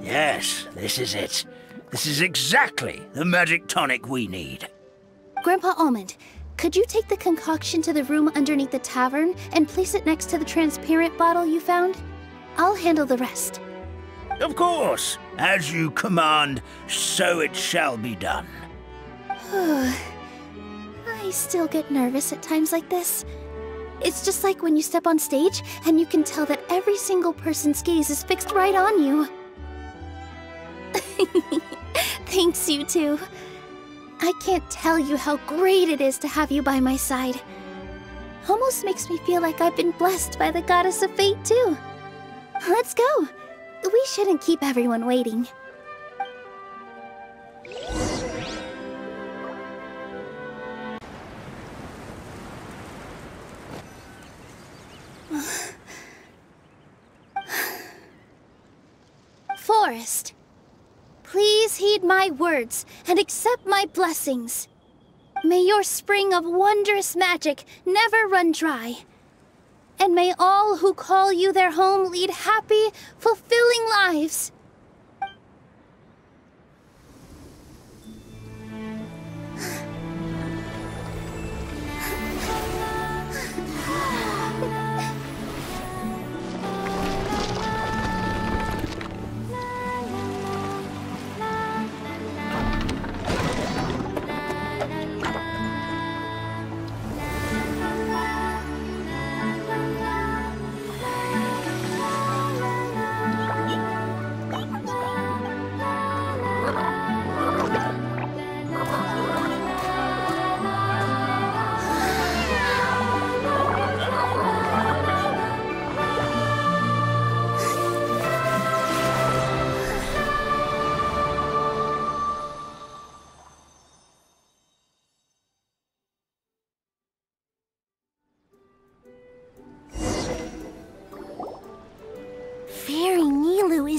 Speaker 5: Yes, this is it. This is exactly the magic tonic we need.
Speaker 6: Grandpa Almond, could you take the concoction to the room underneath the tavern and place it next to the transparent bottle you found? I'll handle the rest.
Speaker 5: Of course. As you command, so it shall be done.
Speaker 6: I still get nervous at times like this. It's just like when you step on stage and you can tell that every single person's gaze is fixed right on you. Thanks, you two. I can't tell you how great it is to have you by my side. Almost makes me feel like I've been blessed by the goddess of fate, too. Let's go. We shouldn't keep everyone waiting. Forest, please heed my words and accept my blessings. May your spring of wondrous magic never run dry. And may all who call you their home lead happy, fulfilling lives.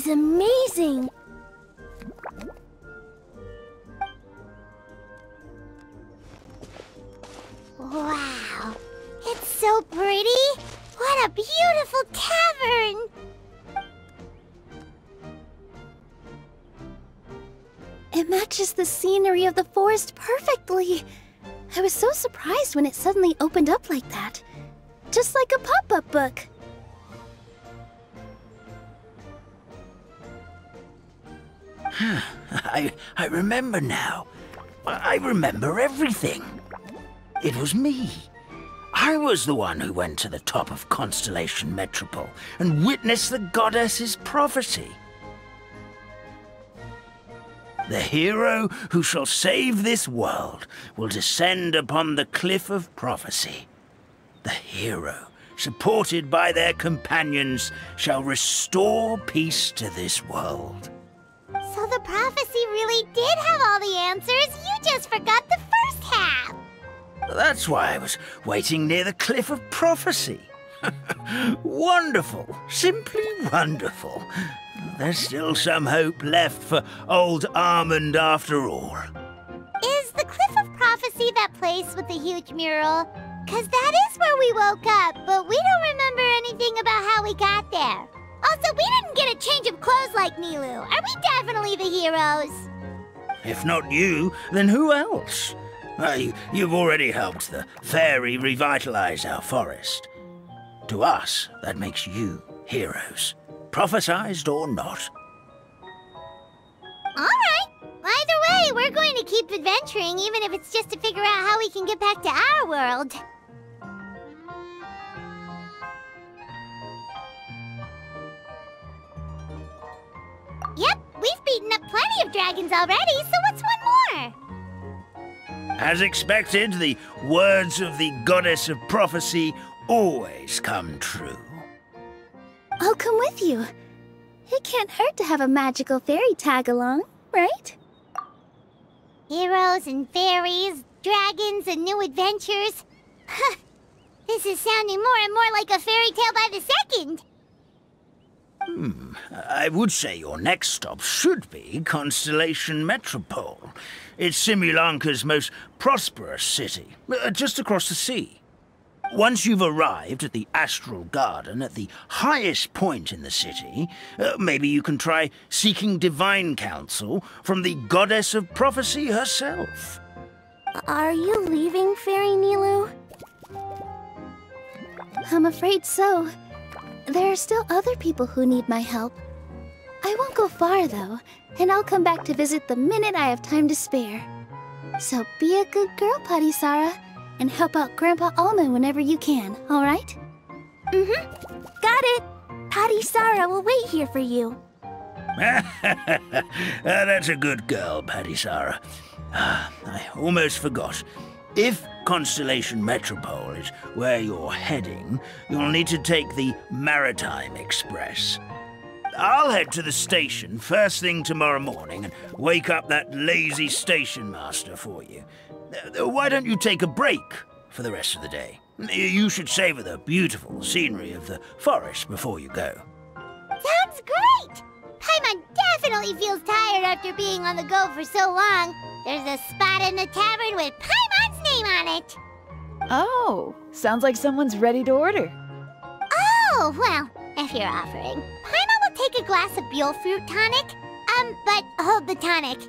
Speaker 6: amazing.
Speaker 1: Wow, it's so pretty. What a beautiful cavern.
Speaker 6: It matches the scenery of the forest perfectly. I was so surprised when it suddenly opened up like that. Just like a pop-up book.
Speaker 5: I remember now. I remember everything. It was me. I was the one who went to the top of Constellation Metropole and witnessed the goddess's prophecy. The hero who shall save this world will descend upon the cliff of prophecy. The hero, supported by their companions, shall restore peace to this world.
Speaker 1: So the prophecy really did have all the answers. You just forgot the first half.
Speaker 5: That's why I was waiting near the cliff of prophecy. Wonderful, simply wonderful. There's still some hope left for old Armand after all.
Speaker 1: Is the Cliff of Prophecy that place with the huge mural? 'Cause that is where we woke up, but we don't remember anything about how we got there. Also, we didn't get a change of clothes like Nilu. Are we definitely the heroes?
Speaker 5: If not you, then who else? You've already helped the fairy revitalize our forest. To us, that makes you heroes, prophesized or not.
Speaker 1: All right. Either way, we're going to keep adventuring, even if it's just to figure out how we can get back to our world. Yep, we've beaten up plenty of dragons already, so what's one more?
Speaker 5: As expected, the words of the goddess of prophecy always come true.
Speaker 6: I'll come with you. It can't hurt to have a magical fairy tag along, right?
Speaker 1: Heroes and fairies, dragons and new adventures. This is sounding more and more like a fairy tale by the second.
Speaker 5: I would say your next stop should be Constellation Metropole. It's Simulanka's most prosperous city, just across the sea. Once you've arrived at the Astral Garden at the highest point in the city, maybe you can try seeking divine counsel from the goddess of prophecy herself.
Speaker 6: Are you leaving, Fairy Nilu? I'm afraid so. There are still other people who need my help. I won't go far, though, and I'll come back to visit the minute I have time to spare. So be a good girl, Patisara, and help out Grandpa Alma whenever you can, all right? Mm-hmm. Got it! Patisara will wait here for you.
Speaker 5: That's a good girl, Patisara. I almost forgot. If Constellation Metropole is where you're heading, you'll need to take the Maritime Express. I'll head to the station first thing tomorrow morning and wake up that lazy station master for you. Why don't you take a break for the rest of the day? You should savor the beautiful scenery of the forest before you go.
Speaker 1: Sounds great! Paimon definitely feels tired after being on the go for so long. There's a spot in the tavern with Paimon's name on it.
Speaker 10: Oh, sounds like someone's ready to order.
Speaker 1: Oh, well, if you're offering. Paimon will take a glass of Buell fruit tonic. But hold the tonic.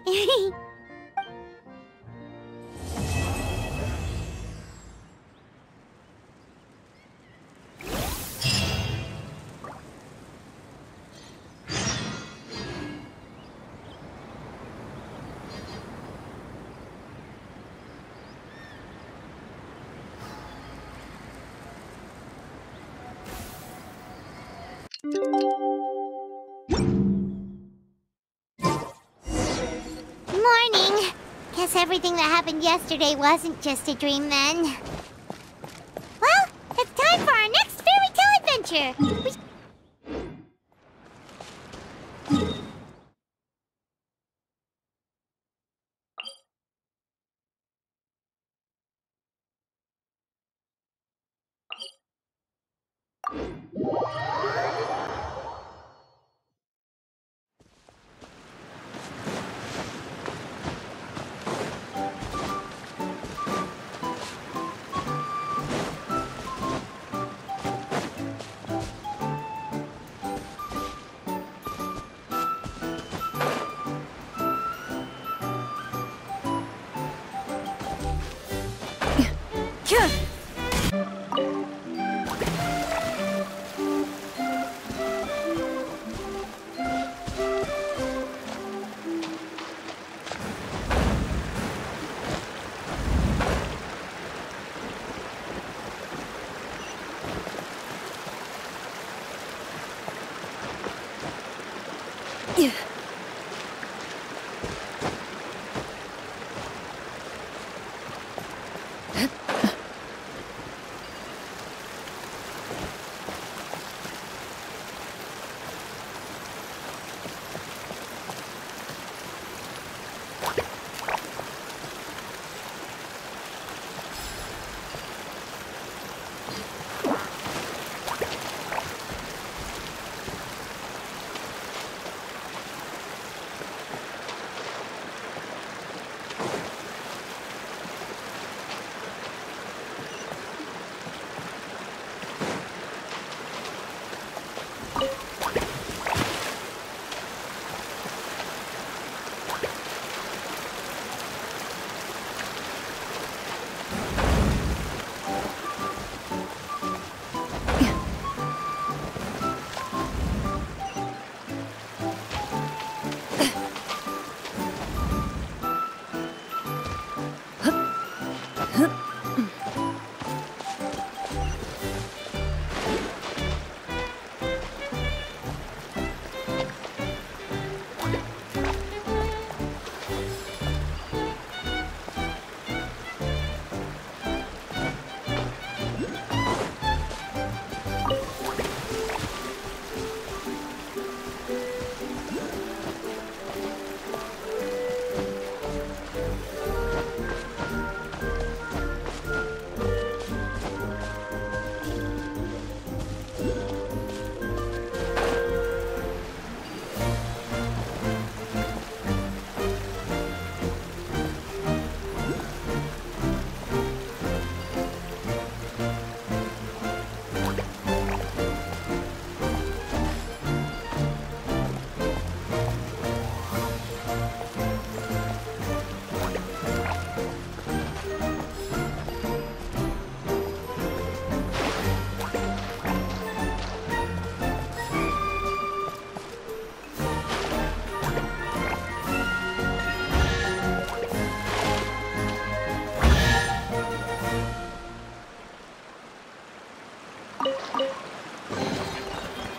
Speaker 1: Morning. Guess everything that happened yesterday wasn't just a dream then. Well, it's time for our next fairy tale adventure.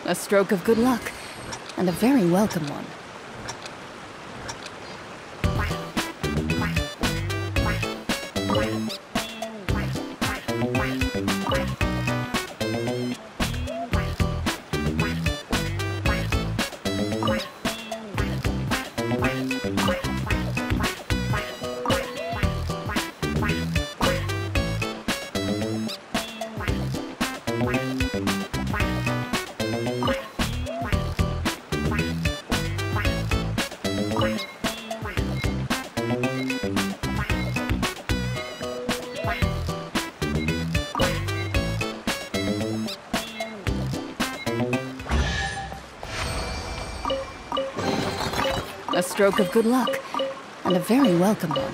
Speaker 9: A stroke of good luck, and a very welcome one. A stroke of good luck, and a very welcome one.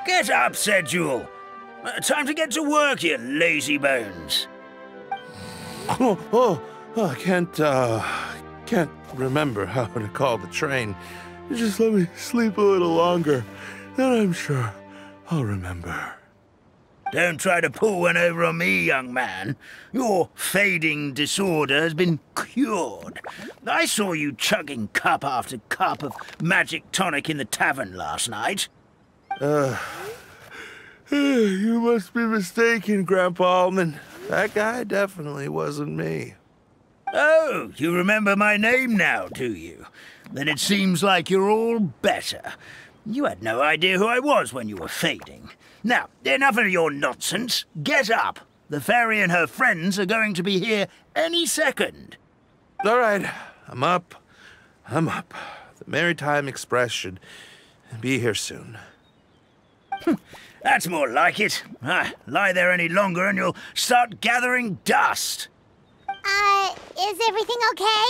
Speaker 5: Get up, said Jewel. Time to get to work, you lazy bones.
Speaker 11: I can't remember how to call the train. Just let me sleep a little longer, then I'm sure I'll remember.
Speaker 5: Don't try to pull one over on me, young man. Your fading disorder has been cured. I saw you chugging cup after cup of magic tonic in the tavern last night.
Speaker 11: You must be mistaken, Grandpa Almond. That guy definitely wasn't me.
Speaker 5: Oh, you remember my name now, do you? Then it seems like you're all better. You had no idea who I was when you were fading. Now, enough of your nonsense. Get up. The fairy and her friends are going to be here any second.
Speaker 11: All right, I'm up. The Maritime Express should be here soon.
Speaker 5: That's more like it. Lie there any longer and you'll start gathering dust.
Speaker 1: Is everything okay?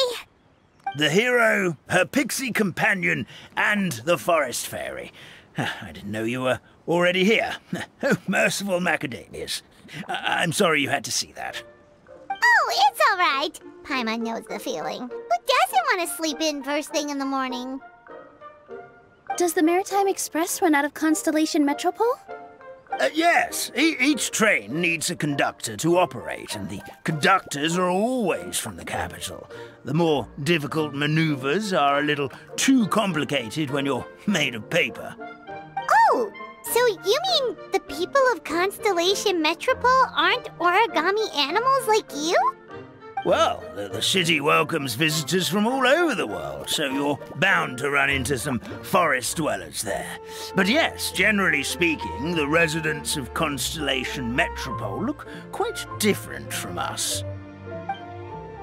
Speaker 5: The hero, her pixie companion, and the forest fairy. I didn't know you were already here. Oh, merciful macadamias. I'm sorry you had to see that.
Speaker 1: Oh, it's all right. Paimon knows the feeling. Who doesn't want to sleep in first thing in the morning?
Speaker 6: Does the Maritime Express run out of Constellation Metropole?
Speaker 5: Yes, each train needs a conductor to operate, and the conductors are always from the capital. The more difficult maneuvers are a little too complicated when you're made of paper.
Speaker 1: Oh, so you mean the people of Constellation Metropole aren't origami animals like you?
Speaker 5: Well, the city welcomes visitors from all over the world, so you're bound to run into some forest dwellers there. But yes, generally speaking, the residents of Constellation Metropole look quite different from us.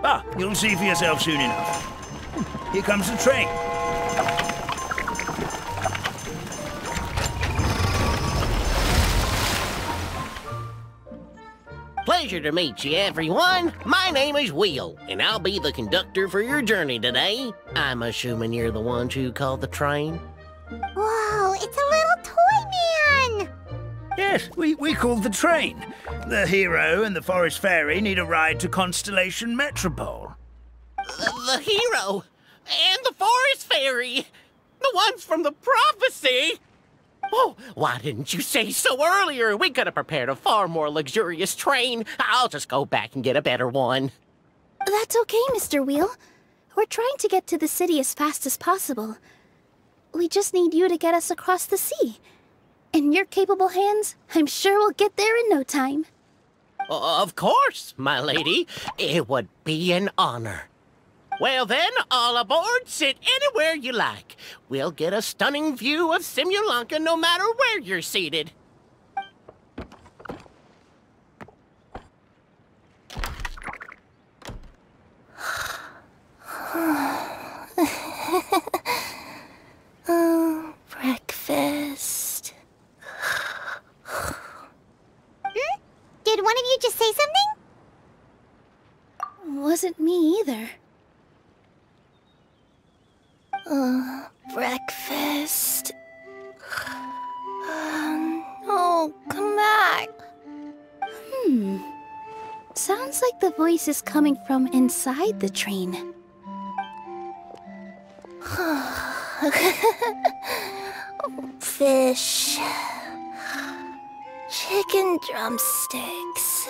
Speaker 5: Ah, you'll see for yourself soon enough. Here comes the train.
Speaker 12: Pleasure to meet you, everyone. My name is Will, and I'll be the conductor for your journey today. I'm assuming you're the ones who called the train?
Speaker 1: Whoa, it's a little toy man!
Speaker 5: Yes, we called the train. The hero and the forest fairy need a ride to Constellation Metropole.
Speaker 12: The hero and the forest fairy, the ones from the prophecy. Oh, why didn't you say so earlier? We could have prepared a far more luxurious train. I'll just go back and get a better one.
Speaker 6: That's okay, Mr. Wheel. We're trying to get to the city as fast as possible. We just need you to get us across the sea. In your capable hands, I'm sure we'll get there in no time.
Speaker 12: Of course, my lady. It would be an honor. Well then, all aboard, sit anywhere you like. We'll get a stunning view of Simulanka no matter where you're seated.
Speaker 6: Oh, breakfast.
Speaker 1: Did one of you just say something?
Speaker 6: Wasn't me either. Breakfast. Oh, come back. Sounds like the voice is coming from inside the train. Fish. Chicken drumsticks.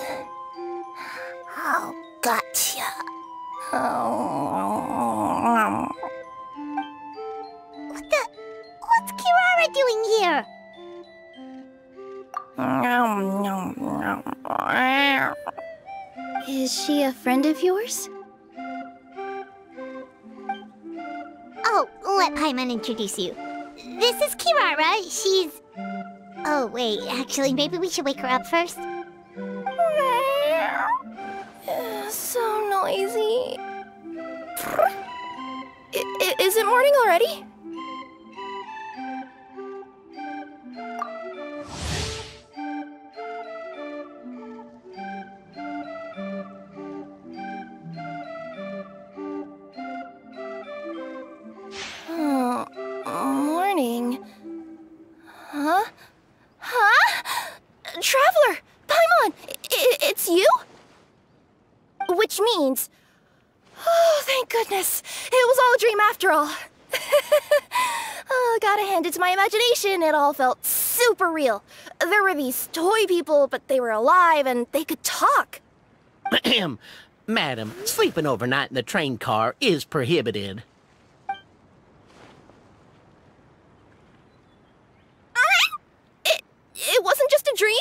Speaker 6: Oh, gotcha. Oh.
Speaker 1: What's Kirara doing here?
Speaker 6: Is she a friend of yours?
Speaker 1: Oh, let Paimon introduce you. This is Kirara. She's... Oh, wait. Actually, maybe we should wake her up first.
Speaker 6: So noisy. Is it morning already? Morning. Huh? Traveler! Paimon! It's you? Which means... Oh, thank goodness. It was all a dream after all. Oh, gotta hand it to my imagination. It all felt super real. There were these toy people, but they were alive and they could talk.
Speaker 12: Madam, sleeping overnight in the train car is prohibited.
Speaker 6: It wasn't just a dream?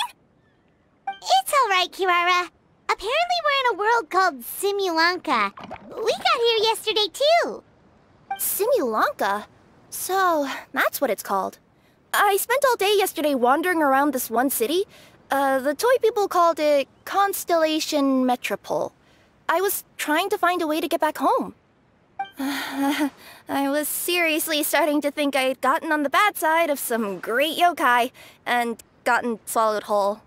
Speaker 1: It's all right, Kirara. Apparently we're in a world called Simulanka. We got here yesterday, too.
Speaker 6: Simulanka? So, that's what it's called. I spent all day yesterday wandering around this one city. The toy people called it Constellation Metropole. I was trying to find a way to get back home. I was seriously starting to think I had gotten on the bad side of some great yokai and gotten swallowed whole.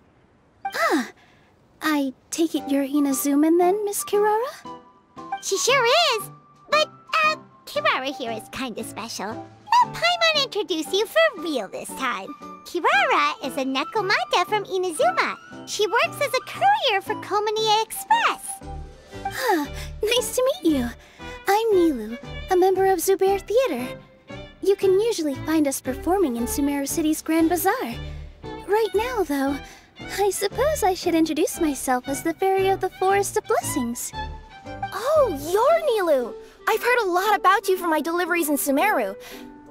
Speaker 6: I take it you're Inazuman then, Miss Kirara?
Speaker 1: She sure is. But, Kirara here is kinda special. Let Paimon introduce you for real this time. Kirara is a Nekomata from Inazuma. She works as a courier for Komanie Express.
Speaker 6: Nice to meet you. I'm Nilu, a member of Zubair Theater. You can usually find us performing in Sumeru City's Grand Bazaar. Right now, though, I suppose I should introduce myself as the Fairy of the Forest of Blessings.
Speaker 13: Oh, you're Nilu! I've heard a lot about you from my deliveries in Sumeru.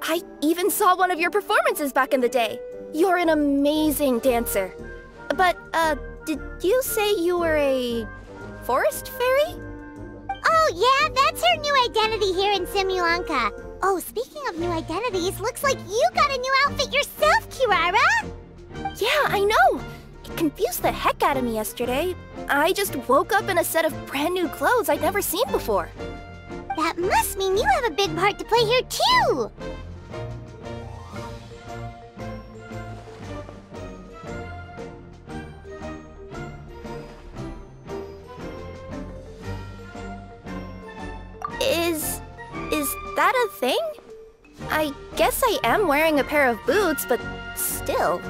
Speaker 13: I even saw one of your performances back in the day. You're an amazing dancer. But, did you say you were a forest fairy?
Speaker 1: Oh yeah, that's her new identity here in Simulanka. Oh, speaking of new identities, looks like you got a new outfit yourself, Kirara!
Speaker 13: Yeah, I know! It confused the heck out of me yesterday. I just woke up in a set of brand new clothes I'd never seen before.
Speaker 1: That must mean you have a big part to play here, too!
Speaker 13: Is that a thing? I guess I am wearing a pair of boots, but still.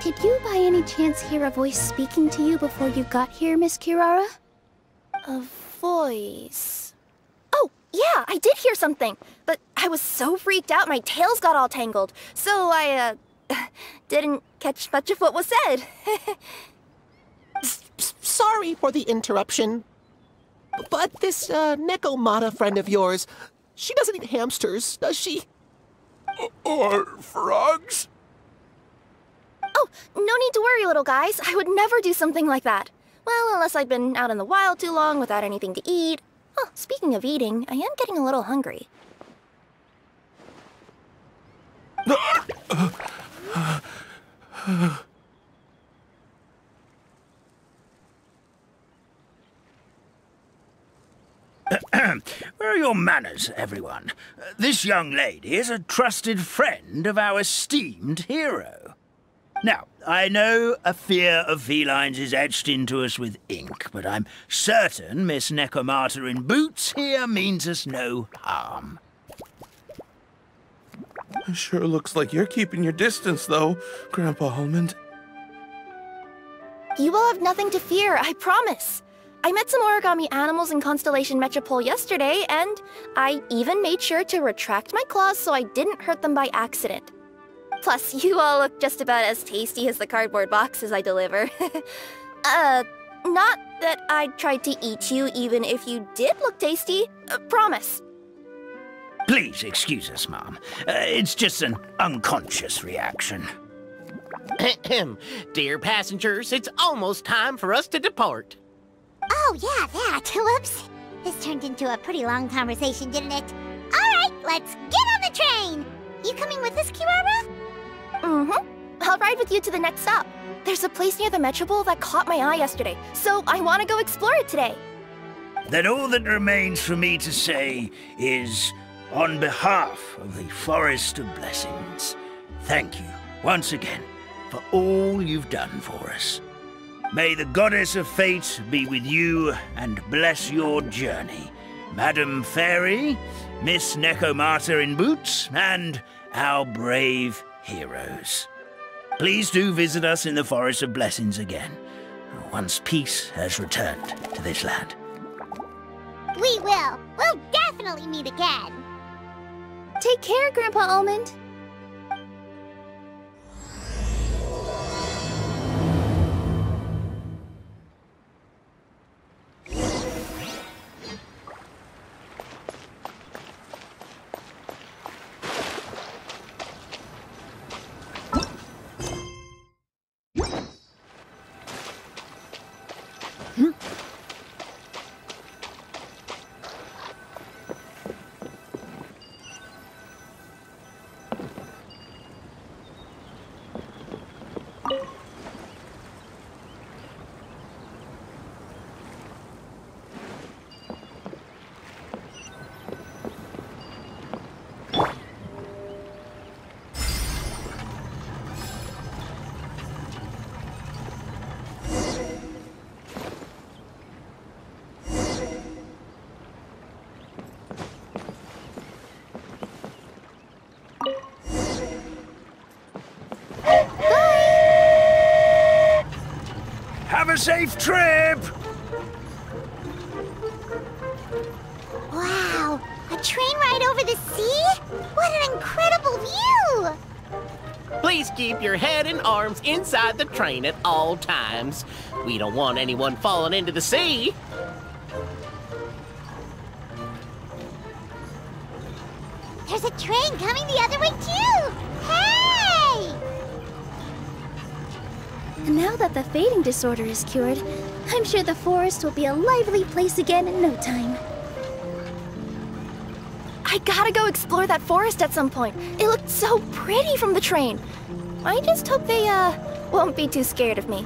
Speaker 6: Did you by any chance hear a voice speaking to you before you got here, Miss Kirara?
Speaker 13: A voice... Oh, yeah, I did hear something, but I was so freaked out my tails got all tangled, so I, didn't catch much of what was said.
Speaker 7: Sorry for the interruption. But this, Nekomata friend of yours, she doesn't eat hamsters, does she?
Speaker 2: Or frogs?
Speaker 13: Oh, no need to worry, little guys. I would never do something like that. Well, unless I've been out in the wild too long without anything to eat. Oh, speaking of eating, I am getting a little hungry.
Speaker 5: Where are your manners, everyone? This young lady is a trusted friend of our esteemed hero. Now, I know a fear of felines is etched into us with ink, but I'm certain Miss Nekomata in boots here means us no harm.
Speaker 11: It sure looks like you're keeping your distance, though, Grandpa Almond.
Speaker 13: You will have nothing to fear, I promise. I met some origami animals in Constellation Metropole yesterday, and I even made sure to retract my claws so I didn't hurt them by accident. Plus, you all look just about as tasty as the cardboard boxes I deliver. Not that I tried to eat you even if you did look tasty. Promise.
Speaker 5: Please excuse us, Mom. It's just an unconscious reaction.
Speaker 12: Dear passengers, it's almost time for us to depart.
Speaker 1: Oh, yeah, that. Whoops. This turned into a pretty long conversation, didn't it? All right, let's get on the train. You coming with us, Kirara?
Speaker 13: Mm-hmm. I'll ride with you to the next stop. There's a place near the Metropole that caught my eye yesterday, so I want to go explore it today.
Speaker 5: Then all that remains for me to say is, on behalf of the Forest of Blessings, thank you once again for all you've done for us. May the Goddess of Fate be with you and bless your journey, Madam Fairy, Miss Nekomata in boots, and our brave heroes. Please do visit us in the Forest of Blessings again, once peace has returned to this land.
Speaker 1: We will. We'll definitely meet again.
Speaker 6: Take care, Grandpa Almond.
Speaker 5: a safe trip!
Speaker 1: Wow, a train ride over the sea? What an incredible view!
Speaker 12: Please keep your head and arms inside the train at all times. We don't want anyone falling into the sea.
Speaker 1: There's a train coming the other way too! Hey!
Speaker 6: Now that the fading disorder is cured, I'm sure the forest will be a lively place again in no time.
Speaker 13: I gotta go explore that forest at some point. It looked so pretty from the train. I just hope they, won't be too scared of me.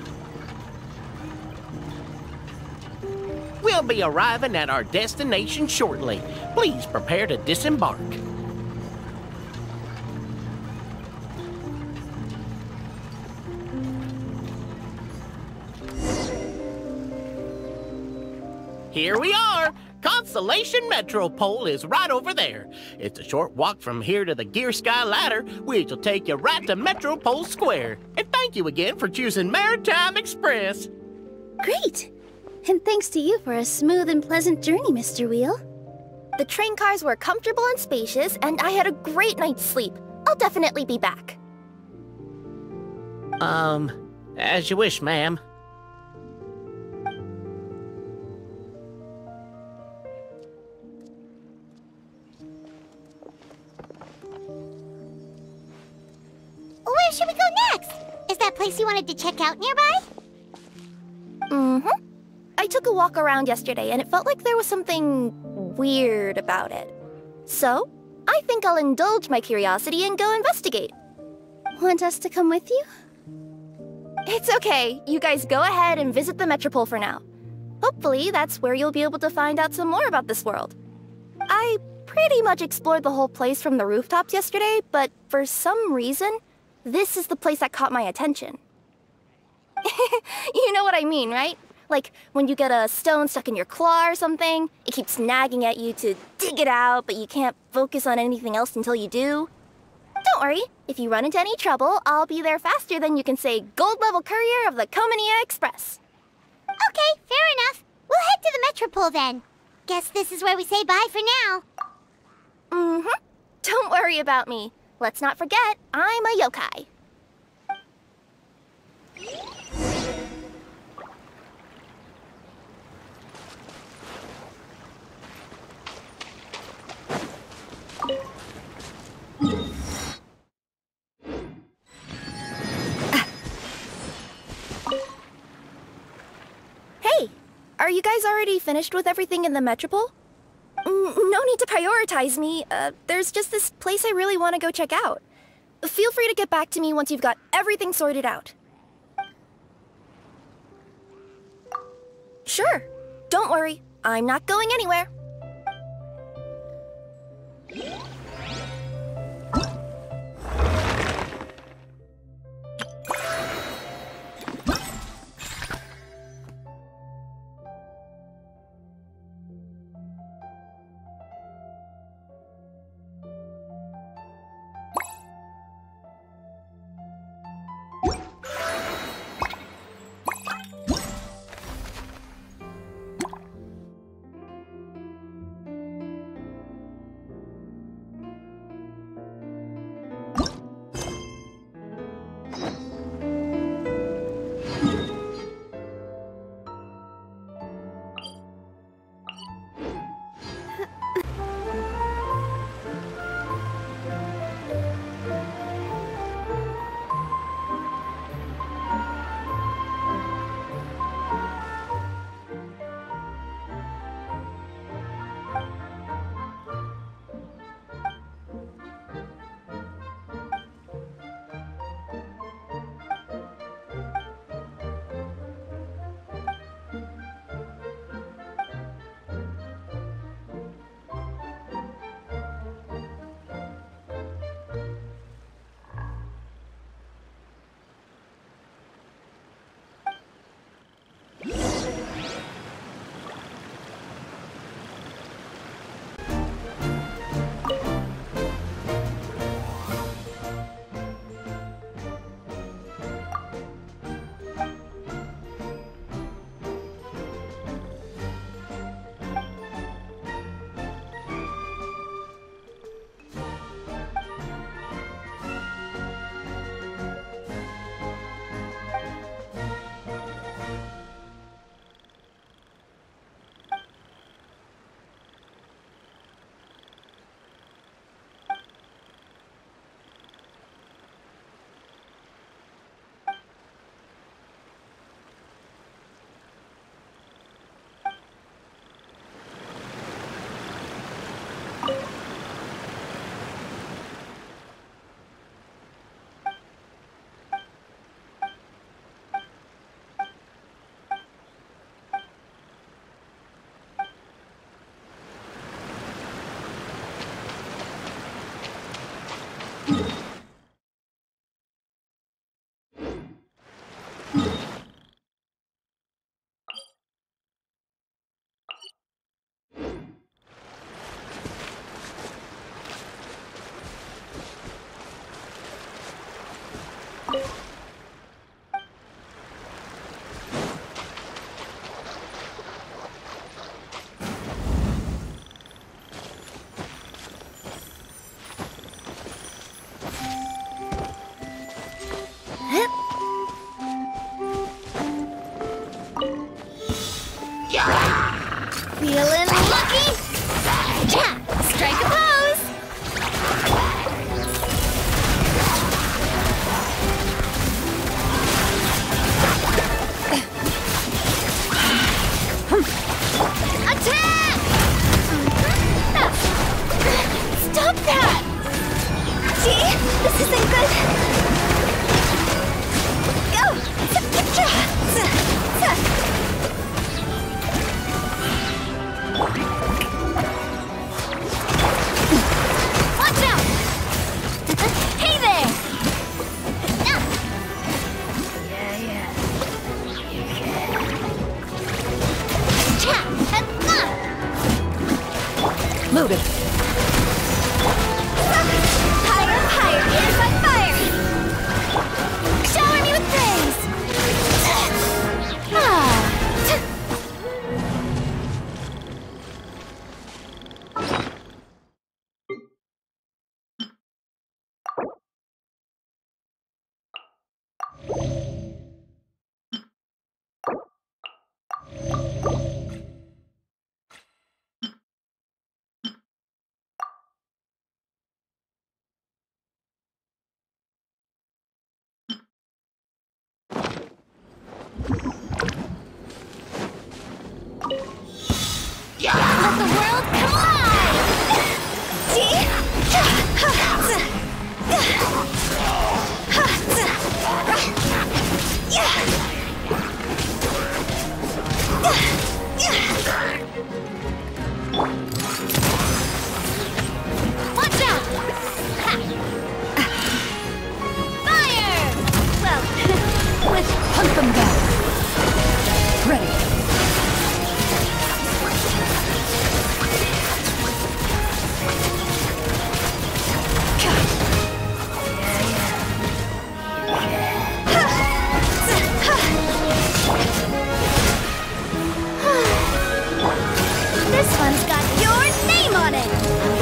Speaker 12: We'll be arriving at our destination shortly. Please prepare to disembark. Here we are! Constellation Metropole is right over there. It's a short walk from here to the Gear Sky Ladder, which will take you right to Metropole Square. And thank you again for choosing Maritime Express.
Speaker 6: Great! And thanks to you for a smooth and pleasant journey, Mr. Wheel.
Speaker 13: The train cars were comfortable and spacious, and I had a great night's sleep. I'll definitely be back.
Speaker 12: As you wish, ma'am.
Speaker 1: Where should we go next? Is that place you wanted to check out nearby?
Speaker 13: Mm-hmm. I took a walk around yesterday, and it felt like there was something weird about it. So, I think I'll indulge my curiosity and go investigate.
Speaker 6: Want us to come with you?
Speaker 13: It's okay. You guys go ahead and visit the Metropole for now. Hopefully, that's where you'll be able to find out some more about this world. I pretty much explored the whole place from the rooftops yesterday, but for some reason, this is the place that caught my attention. You know what I mean, right? Like, when you get a stone stuck in your claw or something, it keeps nagging at you to dig it out, but you can't focus on anything else until you do. Don't worry, if you run into any trouble, I'll be there faster than you can say gold-level courier of the Comania Express.
Speaker 1: Okay, fair enough. We'll head to the Metropole then. Guess this is where we say bye for now.
Speaker 13: Mm-hmm. Don't worry about me. Let's not forget, I'm a yokai. Hey, are you guys already finished with everything in the Metropole? No need to prioritize me. There's just this place I really want to go check out. Feel free to get back to me once you've got everything sorted out. Sure. Don't worry. I'm not going anywhere.
Speaker 1: Feeling lucky? Yeah, strike a pose! Attack! Stop that! See? This isn't good. Watch out! Hey there!
Speaker 9: Loaded.
Speaker 1: Higher, higher, here's my fire! Shower me with praise! Let the world come alive! See? Watch out! Fire! Well,
Speaker 9: Let's hunt them down. Ready.
Speaker 1: this one's got your name on it!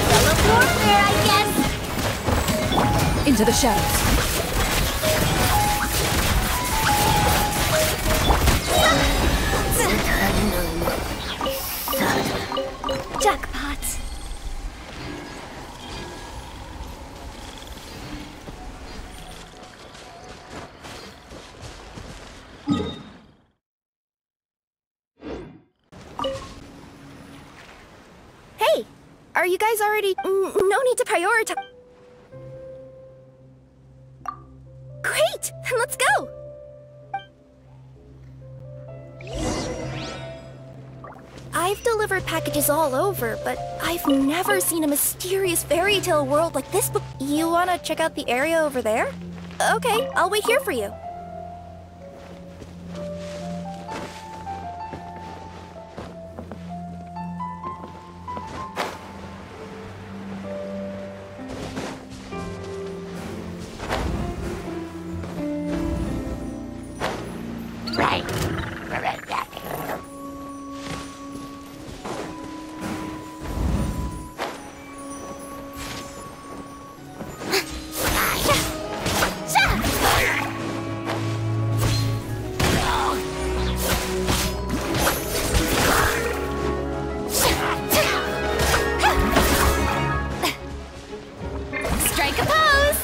Speaker 1: Fellow warfare, I guess!
Speaker 9: Into the shadows.
Speaker 1: Jackpot!
Speaker 13: Hey! Are you guys already... No need to prioritize... Great! Then let's go! I've delivered packages all over, but I've never seen a mysterious fairy tale world like this before. You wanna check out the area over there? Okay, I'll wait here for you.
Speaker 1: Strike a pose!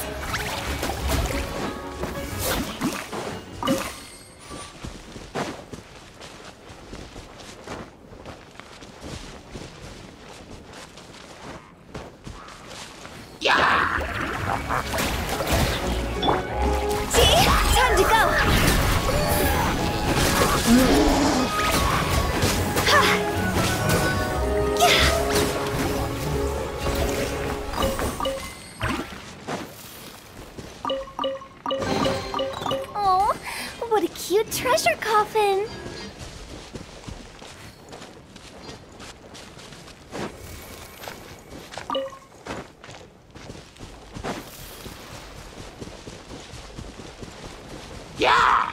Speaker 13: What a cute treasure coffin!
Speaker 12: Yeah!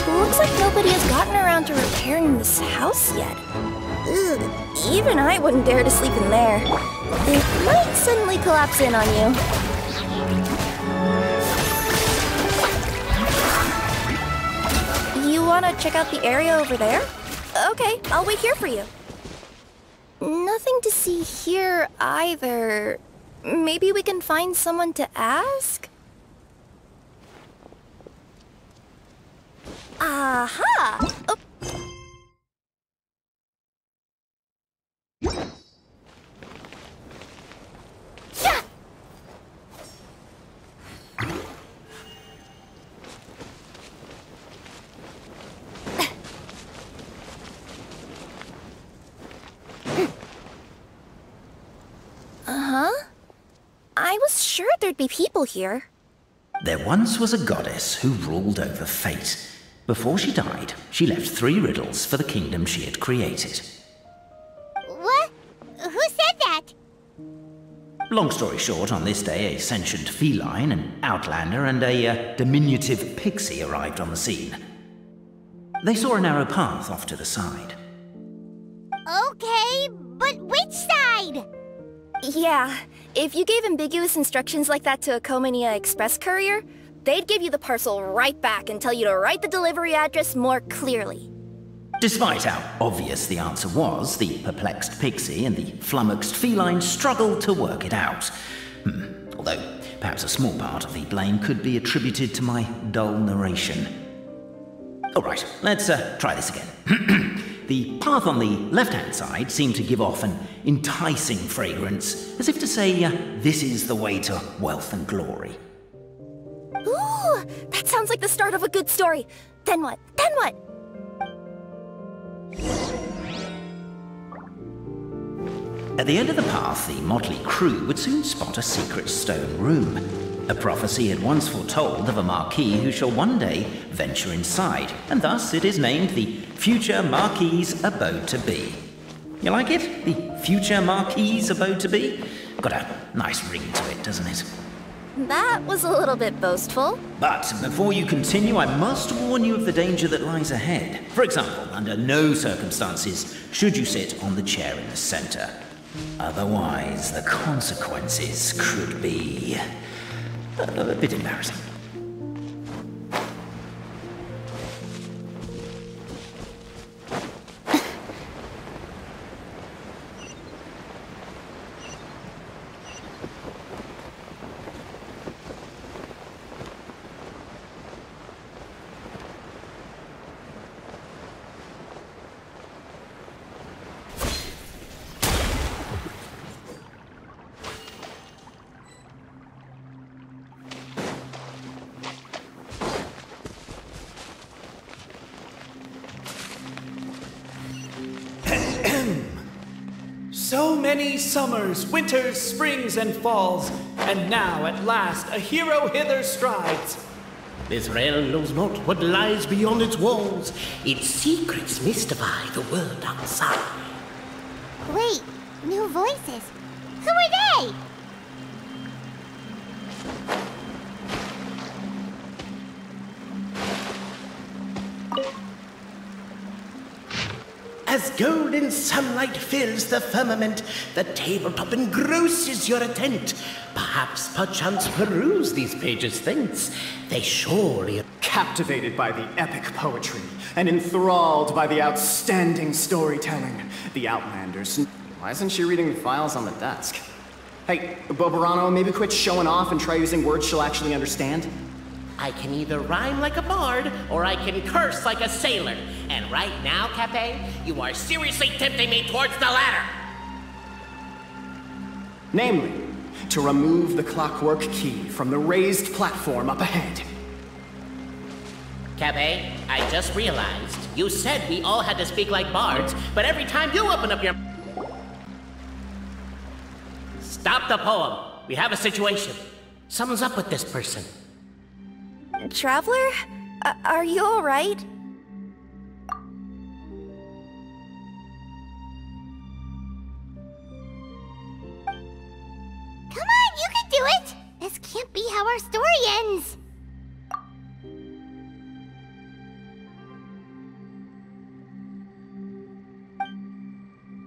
Speaker 13: Looks like nobody has gotten around to repairing this house yet. Ugh, even I wouldn't dare to sleep in there. It might suddenly collapse in on you. You wanna check out the area over there? Okay, I'll wait here for you. Nothing to see here either. Maybe we can find someone to ask? Aha! Oh. Yeah! Uh-huh. I was sure there'd be people here.
Speaker 5: There once was a goddess who ruled over fate. Before she died, she left 3 riddles for the kingdom she had created.
Speaker 1: What? Who said that?
Speaker 5: Long story short, on this day, a sentient feline, an outlander, and a diminutive pixie arrived on the scene. They saw a narrow path off to the side.
Speaker 1: Okay, but which side?
Speaker 13: Yeah, if you gave ambiguous instructions like that to a Comania Express courier, they'd give you the parcel right back and tell you to write the delivery address more clearly.
Speaker 5: Despite how obvious the answer was, the perplexed pixie and the flummoxed feline struggled to work it out. Although, perhaps a small part of the blame could be attributed to my dull narration. Alright, let's try this again. The path on the left-hand side seemed to give off an enticing fragrance, as if to say, this is the way to wealth and glory.
Speaker 13: Ooh, that sounds like the start of a good story. Then what? Then what?
Speaker 5: At the end of the path, the motley crew would soon spot a secret stone room. A prophecy had once foretold of a Marquis who shall one day venture inside, and thus it is named the Future Marquis's Abode to Be. You like it? The Future Marquis's Abode to Be? Got a nice ring to it, doesn't it?
Speaker 13: That was a little bit boastful.
Speaker 5: But before you continue, I must warn you of the danger that lies ahead. For example, under no circumstances should you sit on the chair in the center. Otherwise, the consequences could be a bit embarrassing.
Speaker 14: So many summers, winters, springs, and falls, and now at last a hero hither strides.
Speaker 12: This realm knows not what lies beyond its walls. Its secrets mystify the world outside.
Speaker 1: Wait, new voices. Who are they?
Speaker 12: As golden sunlight fills the firmament, the tabletop engrosses your intent. Perhaps, perchance, peruse these pages thence. They surely are
Speaker 14: captivated by the epic poetry and enthralled by the outstanding storytelling. The Outlanders.
Speaker 15: Why isn't she reading the files on the desk? Hey, Bobarano, maybe quit showing off and try using words she'll actually understand?
Speaker 12: I can either rhyme like a bard, or I can curse like a sailor. And right now, Cape, you are seriously tempting me towards the latter.
Speaker 15: Namely, to remove the clockwork key from the raised platform up ahead.
Speaker 12: Cape, I just realized you said we all had to speak like bards, but every time you open up your... Stop the poem. We have a situation. Someone's up with this person.
Speaker 13: Traveler? Are you alright?
Speaker 1: Come on, you can do it! This can't be how our story ends!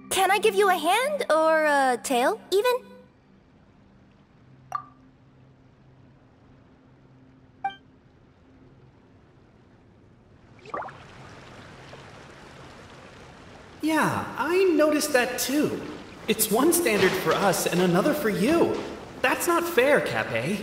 Speaker 13: Can I give you a hand, or a tail, even?
Speaker 14: Yeah, I noticed that too. It's one standard for us and another for you. That's not fair, Cape.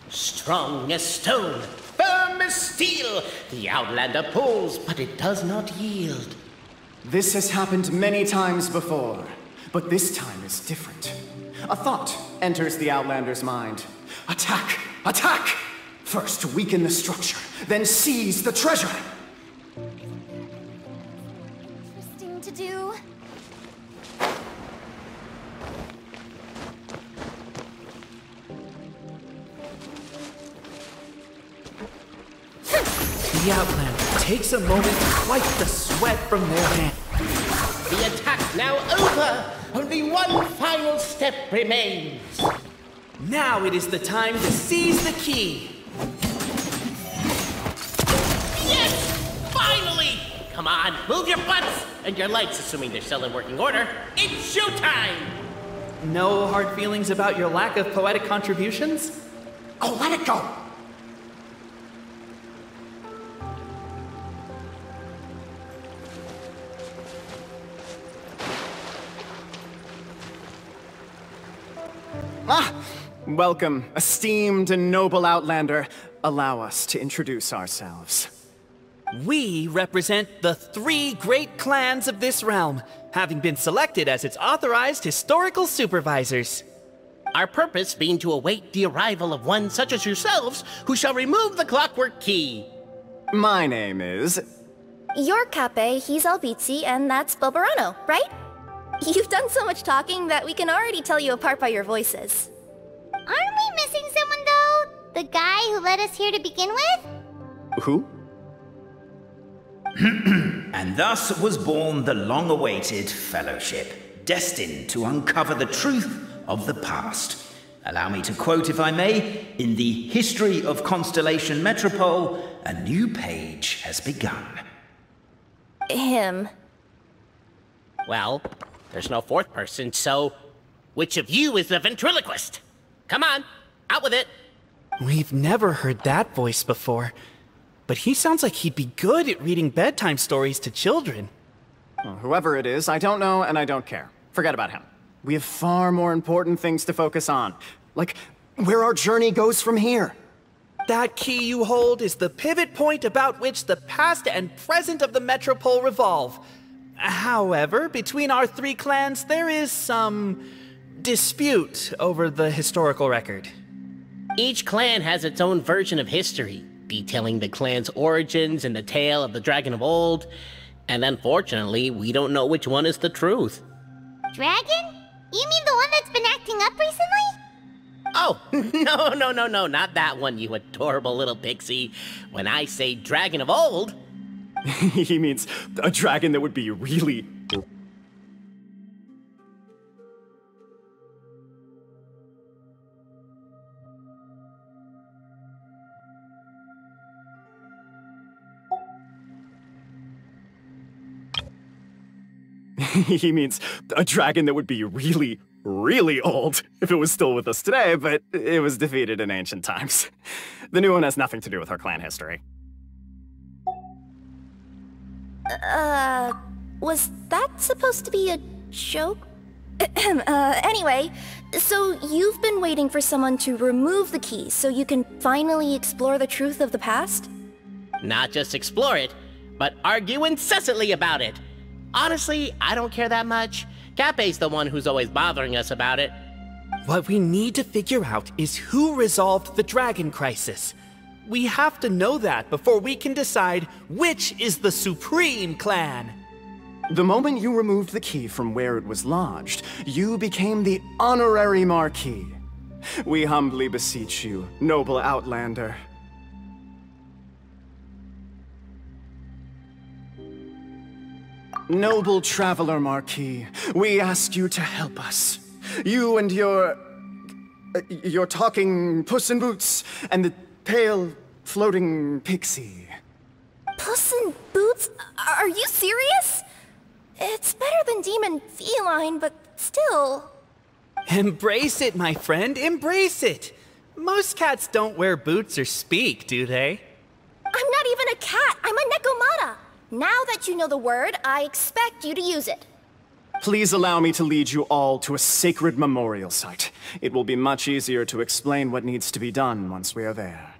Speaker 12: Strong as stone, firm as steel. The Outlander pulls, but it does not yield.
Speaker 15: This has happened many times before, but this time is different. A thought enters the Outlander's mind. Attack! Attack! First weaken the structure, then seize the treasure!
Speaker 13: Interesting to do.
Speaker 14: The Outlander takes a moment to wipe the sweat from their hands.
Speaker 12: The attack's now over. Only one final step remains.
Speaker 14: Now it is the time to seize the key.
Speaker 12: Yes! Finally! Come on, move your butts! And your lights, assuming they're still in working order. It's showtime!
Speaker 14: No hard feelings about your lack of poetic contributions?
Speaker 15: Oh, let it go! Ah! Welcome, esteemed and noble Outlander. Allow us to introduce ourselves.
Speaker 14: We represent the 3 great clans of this realm, having been selected as its authorized historical supervisors.
Speaker 12: Our purpose being to await the arrival of one such as yourselves, who shall remove the clockwork key.
Speaker 15: My name is...
Speaker 13: You're Cape, he's Albizzi, and that's Bobarano, right? You've done so much talking that we can already tell you apart by your voices.
Speaker 1: Aren't we missing someone, though? The guy who led us here to begin with?
Speaker 15: Who?
Speaker 16: And thus was born the long-awaited Fellowship, destined to uncover the truth of the past. Allow me to quote, if I may, in the history of Constellation Metropole, a new page has begun.
Speaker 13: Him.
Speaker 12: Well, there's no fourth person, so which of you is the ventriloquist? Come on, out with it.
Speaker 14: We've never heard that voice before, but he sounds like he'd be good at reading bedtime stories to children.
Speaker 15: Well, whoever it is, I don't know and I don't care. Forget about him. We have far more important things to focus on, like where our journey goes from here.
Speaker 14: That key you hold is the pivot point about which the past and present of the Metropole revolve. However, between our 3 clans, there is some dispute over the historical record.
Speaker 12: Each clan has its own version of history, detailing the clan's origins and the tale of the dragon of old, and unfortunately, we don't know which one is the truth.
Speaker 1: Dragon? You mean the one that's been acting up recently?
Speaker 12: Oh, no, not that one, you adorable little pixie. When I say dragon of old...
Speaker 15: He means a dragon that would be really... He means a dragon that would be really, really old if it was still with us today, but it was defeated in ancient times. The new one has nothing to do with our clan history.
Speaker 13: Was that supposed to be a joke? Anyway, so you've been waiting for someone to remove the key so you can finally explore the truth of the past?
Speaker 12: Not just explore it, but argue incessantly about it. Honestly, I don't care that much. Cape's the one who's always bothering us about it.
Speaker 14: What we need to figure out is who resolved the dragon crisis. We have to know that before we can decide which is the supreme clan.
Speaker 15: The moment you removed the key from where it was lodged, you became the honorary Marquis. We humbly beseech you, noble Outlander. Noble Traveler Marquis, we ask you to help us. You and your talking Puss in Boots and the pale floating pixie.
Speaker 13: Puss in Boots? Are you serious? It's better than demon feline, but still.
Speaker 14: Embrace it, my friend, embrace it. Most cats don't wear boots or speak, do they?
Speaker 13: I'm not even a cat, I'm a Nekomata. Now that you know the word, I expect you to use it.
Speaker 15: Please allow me to lead you all to a sacred memorial site. It will be much easier to explain what needs to be done once we are there.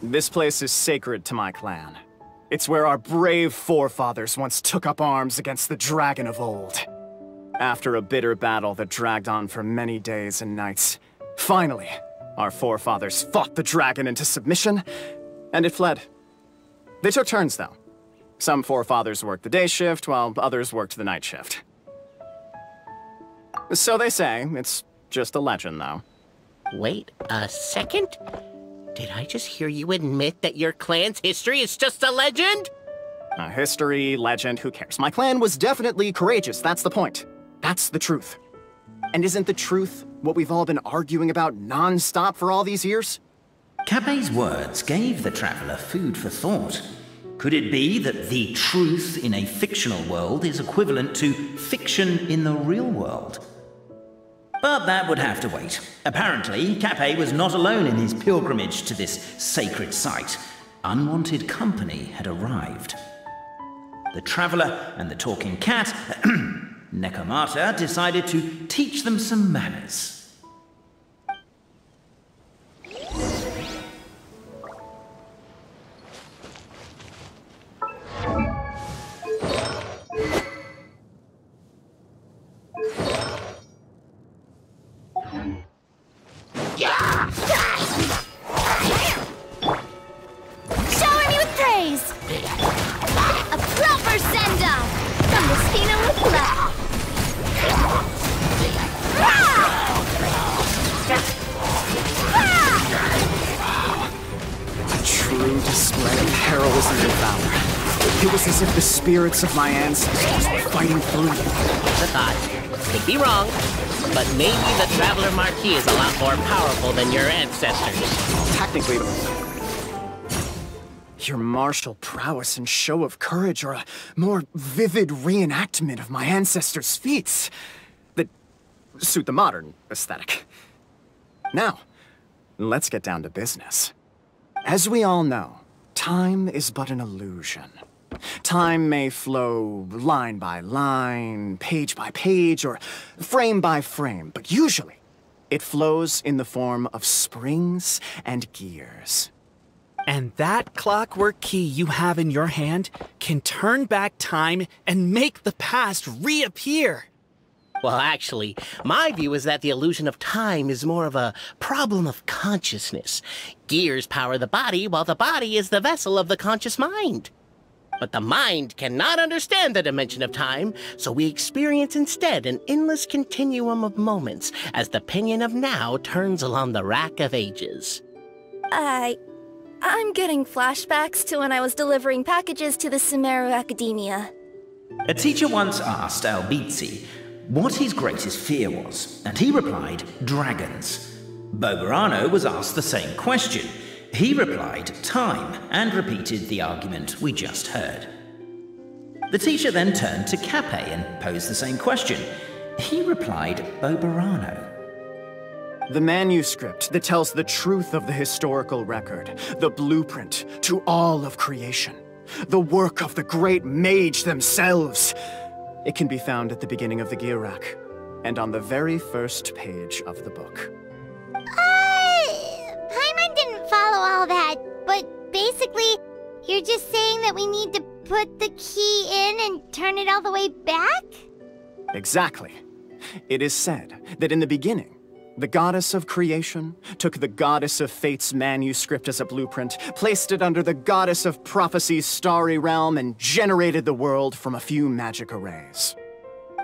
Speaker 15: This place is sacred to my clan. It's where our brave forefathers once took up arms against the dragon of old. After a bitter battle that dragged on for many days and nights, finally, our forefathers fought the dragon into submission, and it fled. They took turns, though. Some forefathers worked the day shift, while others worked the night shift. So they say. It's just a legend, though.
Speaker 12: Wait a second? Did I just hear you admit that your clan's history is just a legend?
Speaker 15: History, legend, who cares? My clan was definitely courageous, that's the point. That's the truth. And isn't the truth what we've all been arguing about non-stop for all these years?
Speaker 16: Cape's words gave the traveler food for thought. Could it be that the truth in a fictional world is equivalent to fiction in the real world? But that would have to wait. Apparently, Cape was not alone in his pilgrimage to this sacred site. Unwanted company had arrived. The traveler and the talking cat, Nekomata, decided to teach them some manners.
Speaker 4: Shower me with praise! A proper send-off from the Spina with love!
Speaker 15: A true display of heroism and valor. It was as if the spirits of my ancestors were fighting through me.
Speaker 12: The thought. Could be wrong, but maybe the Traveler Marquis is a lot more powerful than your ancestors.
Speaker 15: Technically, your martial prowess and show of courage are a more vivid reenactment of my ancestors' feats that suit the modern aesthetic. Now, let's get down to business. As we all know, time is but an illusion. Time may flow line by line, page by page, or frame by frame, but usually it flows in the form of springs and gears.
Speaker 14: And that clockwork key you have in your hand can turn back time and make the past reappear.
Speaker 12: Well, actually, my view is that the illusion of time is more of a problem of consciousness. Gears power the body, while the body is the vessel of the conscious mind. But the mind cannot understand the dimension of time, so we experience instead an endless continuum of moments as the pinion of now turns along the rack of ages.
Speaker 13: I'm getting flashbacks to when I was delivering packages to the Sumeru Academia.
Speaker 16: A teacher once asked Albizzi what his greatest fear was, and he replied, dragons. Bogarano was asked the same question, He replied, time, and repeated the argument we just heard. The teacher then turned to Cape and posed the same question. He replied, Bobarano.
Speaker 15: The manuscript that tells the truth of the historical record, the blueprint to all of creation, the work of the great mage themselves. It can be found at the beginning of the Girak, and on the very first page of the book.
Speaker 1: Paimon didn't follow all that, but basically, you're just saying that we need to put the key in and turn it all the way back?
Speaker 15: Exactly. It is said that in the beginning, the goddess of creation took the goddess of fate's manuscript as a blueprint, placed it under the goddess of prophecy's starry realm, and generated the world from a few magic arrays.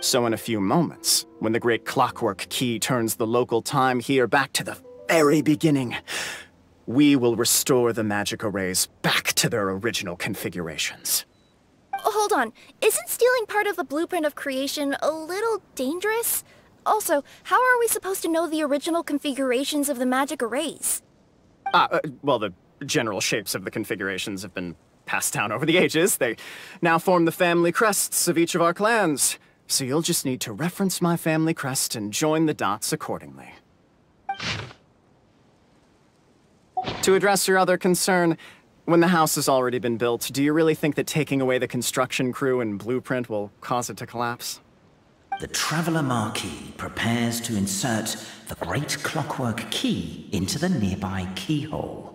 Speaker 15: So in a few moments, when the great clockwork key turns the local time here back to the very beginning, we will restore the magic arrays back to their original configurations.
Speaker 13: Hold on, isn't stealing part of the blueprint of creation a little dangerous? Also, how are we supposed to know the original configurations of the magic arrays?
Speaker 15: Well, the general shapes of the configurations have been passed down over the ages. They now form the family crests of each of our clans. So you'll just need to reference my family crest and join the dots accordingly. To address your other concern, when the house has already been built, do you really think that taking away the construction crew and blueprint will cause it to collapse?
Speaker 16: The Traveler Marquis prepares to insert the great clockwork key into the nearby keyhole.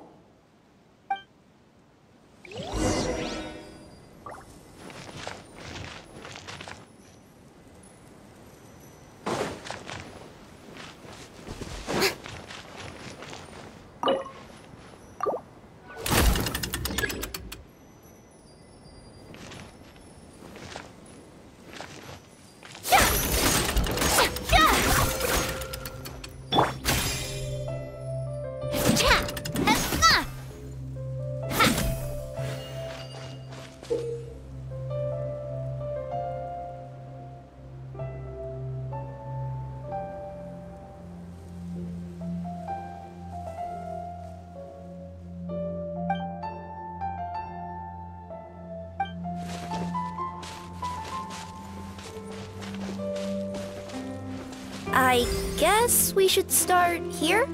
Speaker 13: I guess we should start here?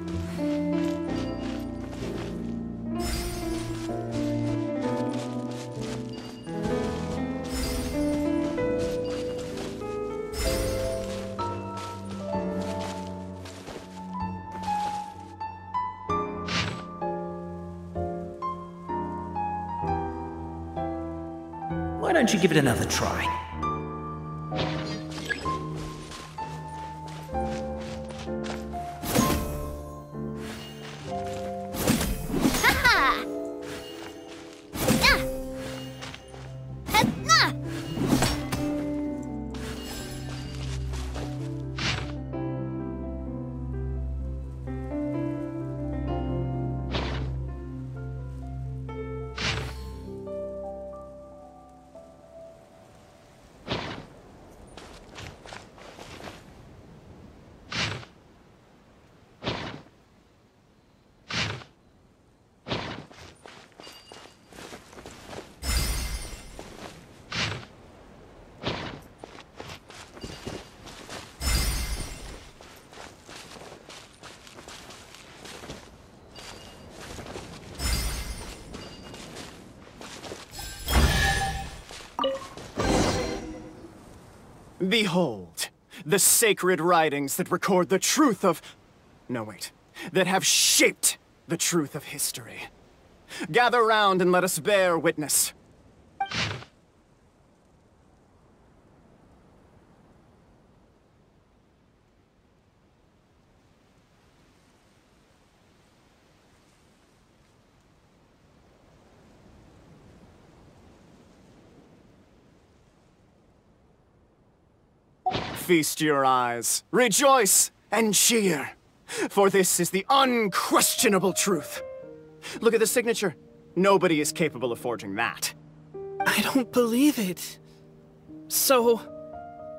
Speaker 16: Why don't you give it another try?
Speaker 15: Behold, the sacred writings that record the truth of... No, wait. That have shaped the truth of history. Gather round and let us bear witness. Feast your eyes, rejoice, and cheer, for this is the unquestionable truth. Look at the signature. Nobody is capable of forging that.
Speaker 14: I don't believe it. So,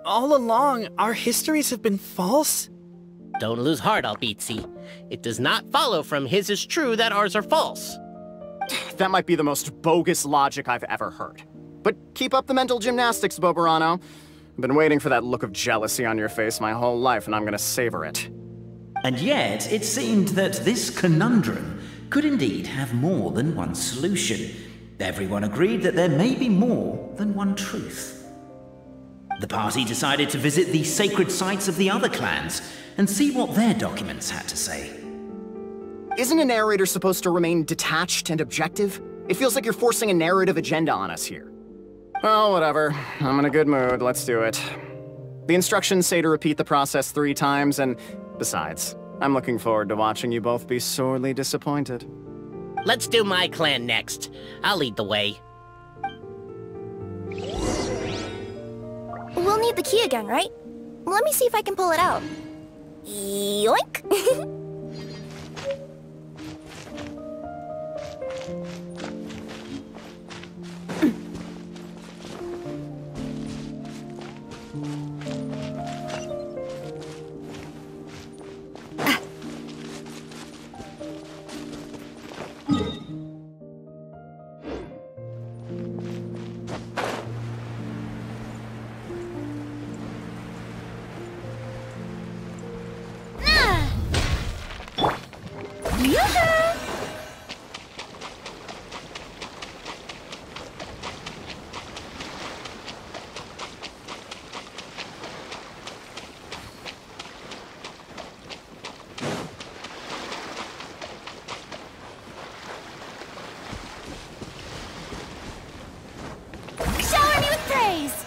Speaker 14: all along, our histories have been false?
Speaker 12: Don't lose heart, Albizzi. It does not follow from his is true that ours are false.
Speaker 17: That might be the most bogus logic I've ever heard. But keep up the mental gymnastics, Boberano. I've been waiting for that look of jealousy on your face my whole life, and I'm gonna savor it.
Speaker 16: And yet, it seemed that this conundrum could indeed have more than one solution. Everyone agreed that there may be more than one truth. The party decided to visit the sacred sites of the other clans and see what their documents had to say.
Speaker 17: Isn't a narrator supposed to remain detached and objective? It feels like you're forcing a narrative agenda on us here. Well, whatever. I'm in a good mood. Let's do it. The instructions say to repeat the process 3 times, and besides, I'm looking forward to watching you both be sorely disappointed.
Speaker 12: Let's do my clan next. I'll lead the way.
Speaker 13: We'll need the key again, right? Let me see if I can pull it out. Yoink!
Speaker 4: Shower me with praise!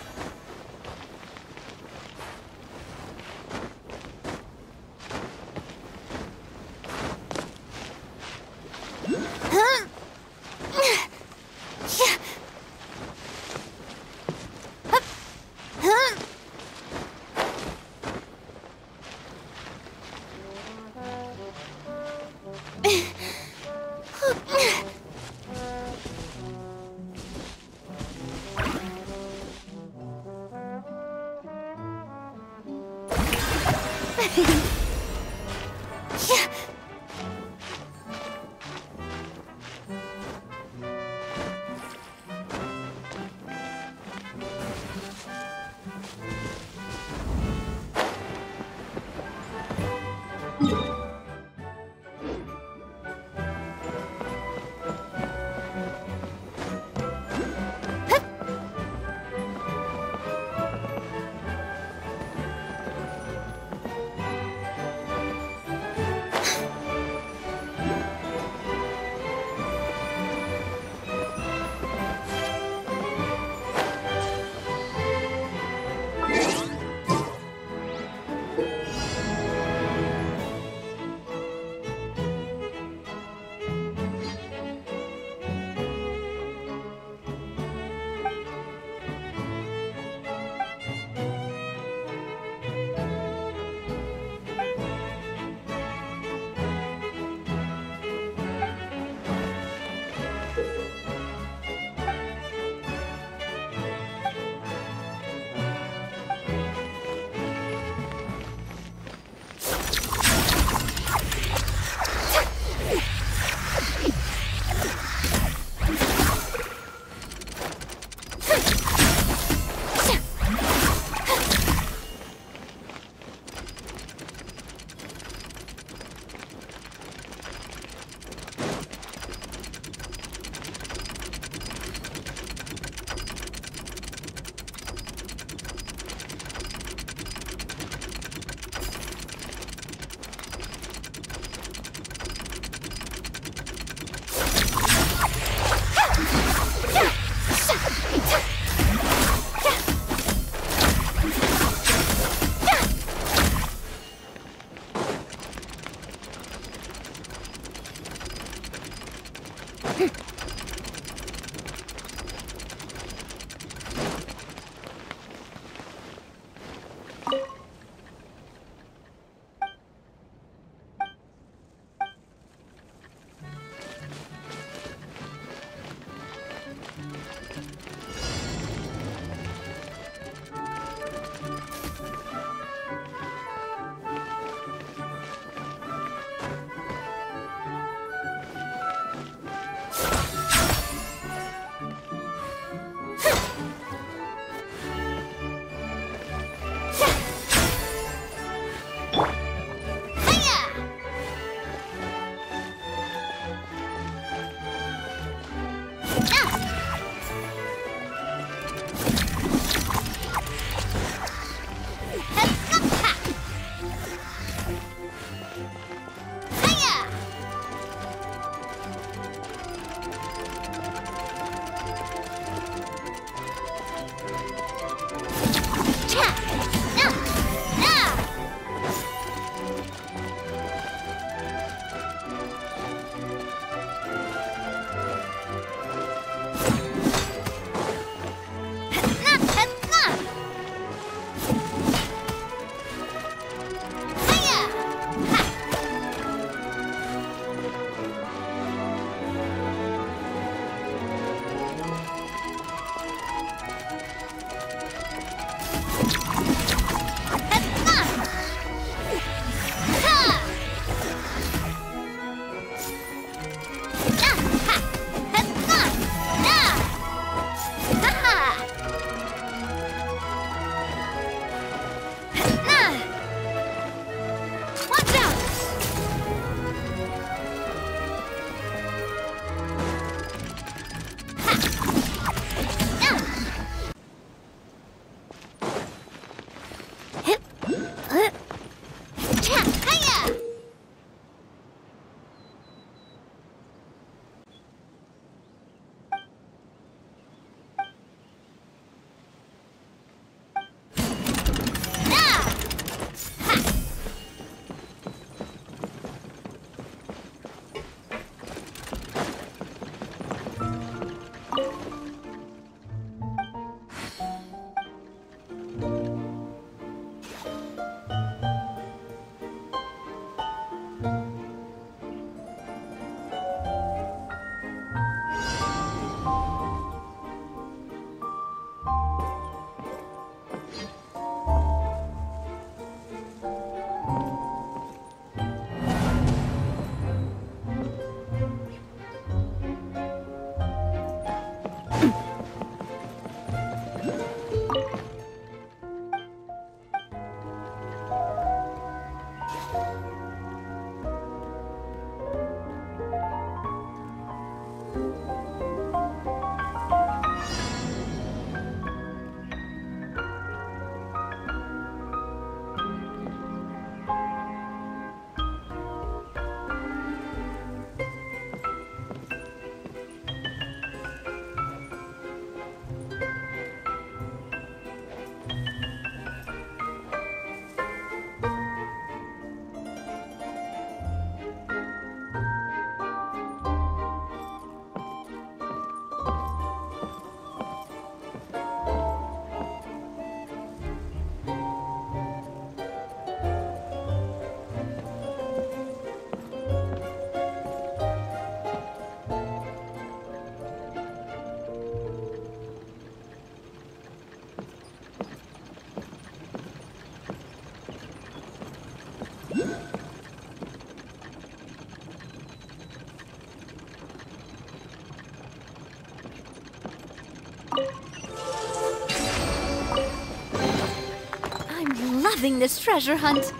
Speaker 6: this treasure hunt.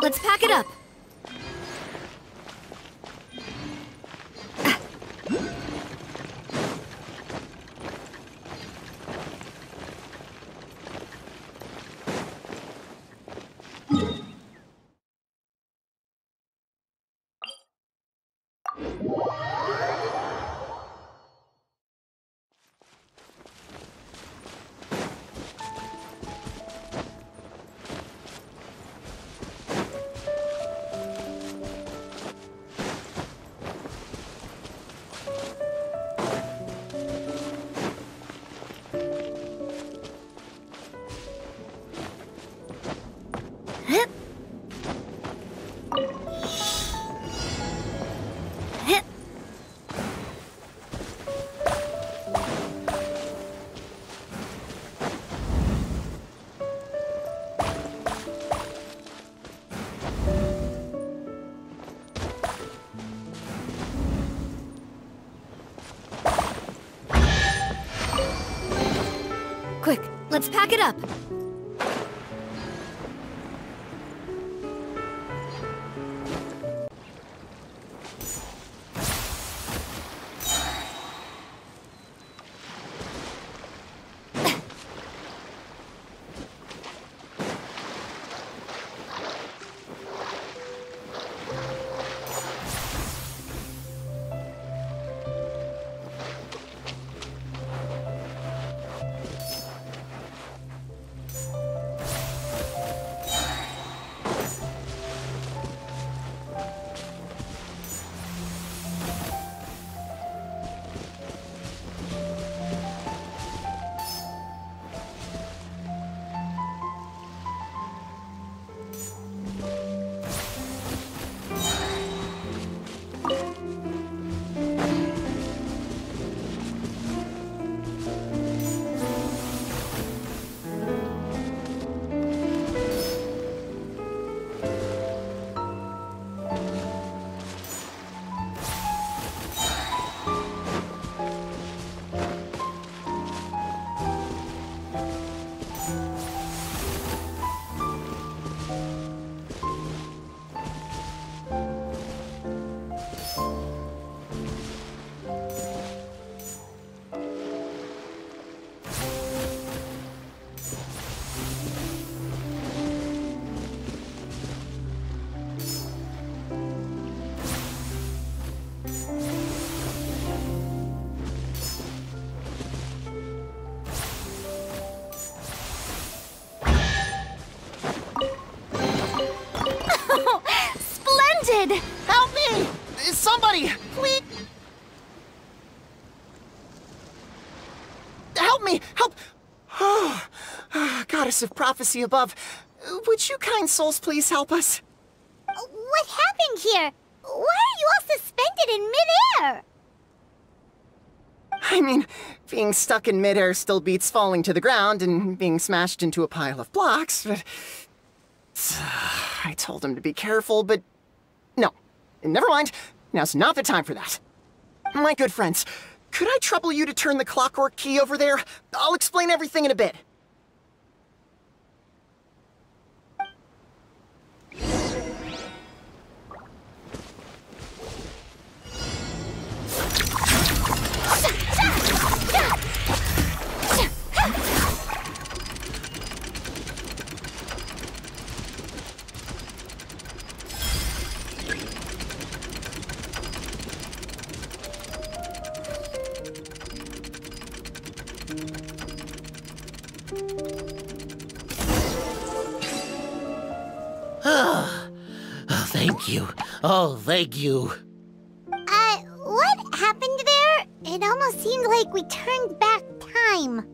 Speaker 6: Let's pack it up. Quick, let's pack it up.
Speaker 7: Help me! Somebody! Please! Help me! Help! Oh, Goddess of prophecy above, would you kind souls please help us?
Speaker 1: What happened here? Why are you all suspended in midair?
Speaker 7: I mean, being stuck in midair still beats falling to the ground and being smashed into a pile of blocks, but... I told him to be careful, but... No. Never mind. Now's not the time for that. My good friends, could I trouble you to turn the clockwork key over there? I'll explain everything in a bit.
Speaker 12: Oh, thank you. Oh, thank you.
Speaker 1: What happened there? It almost seemed like we turned back time.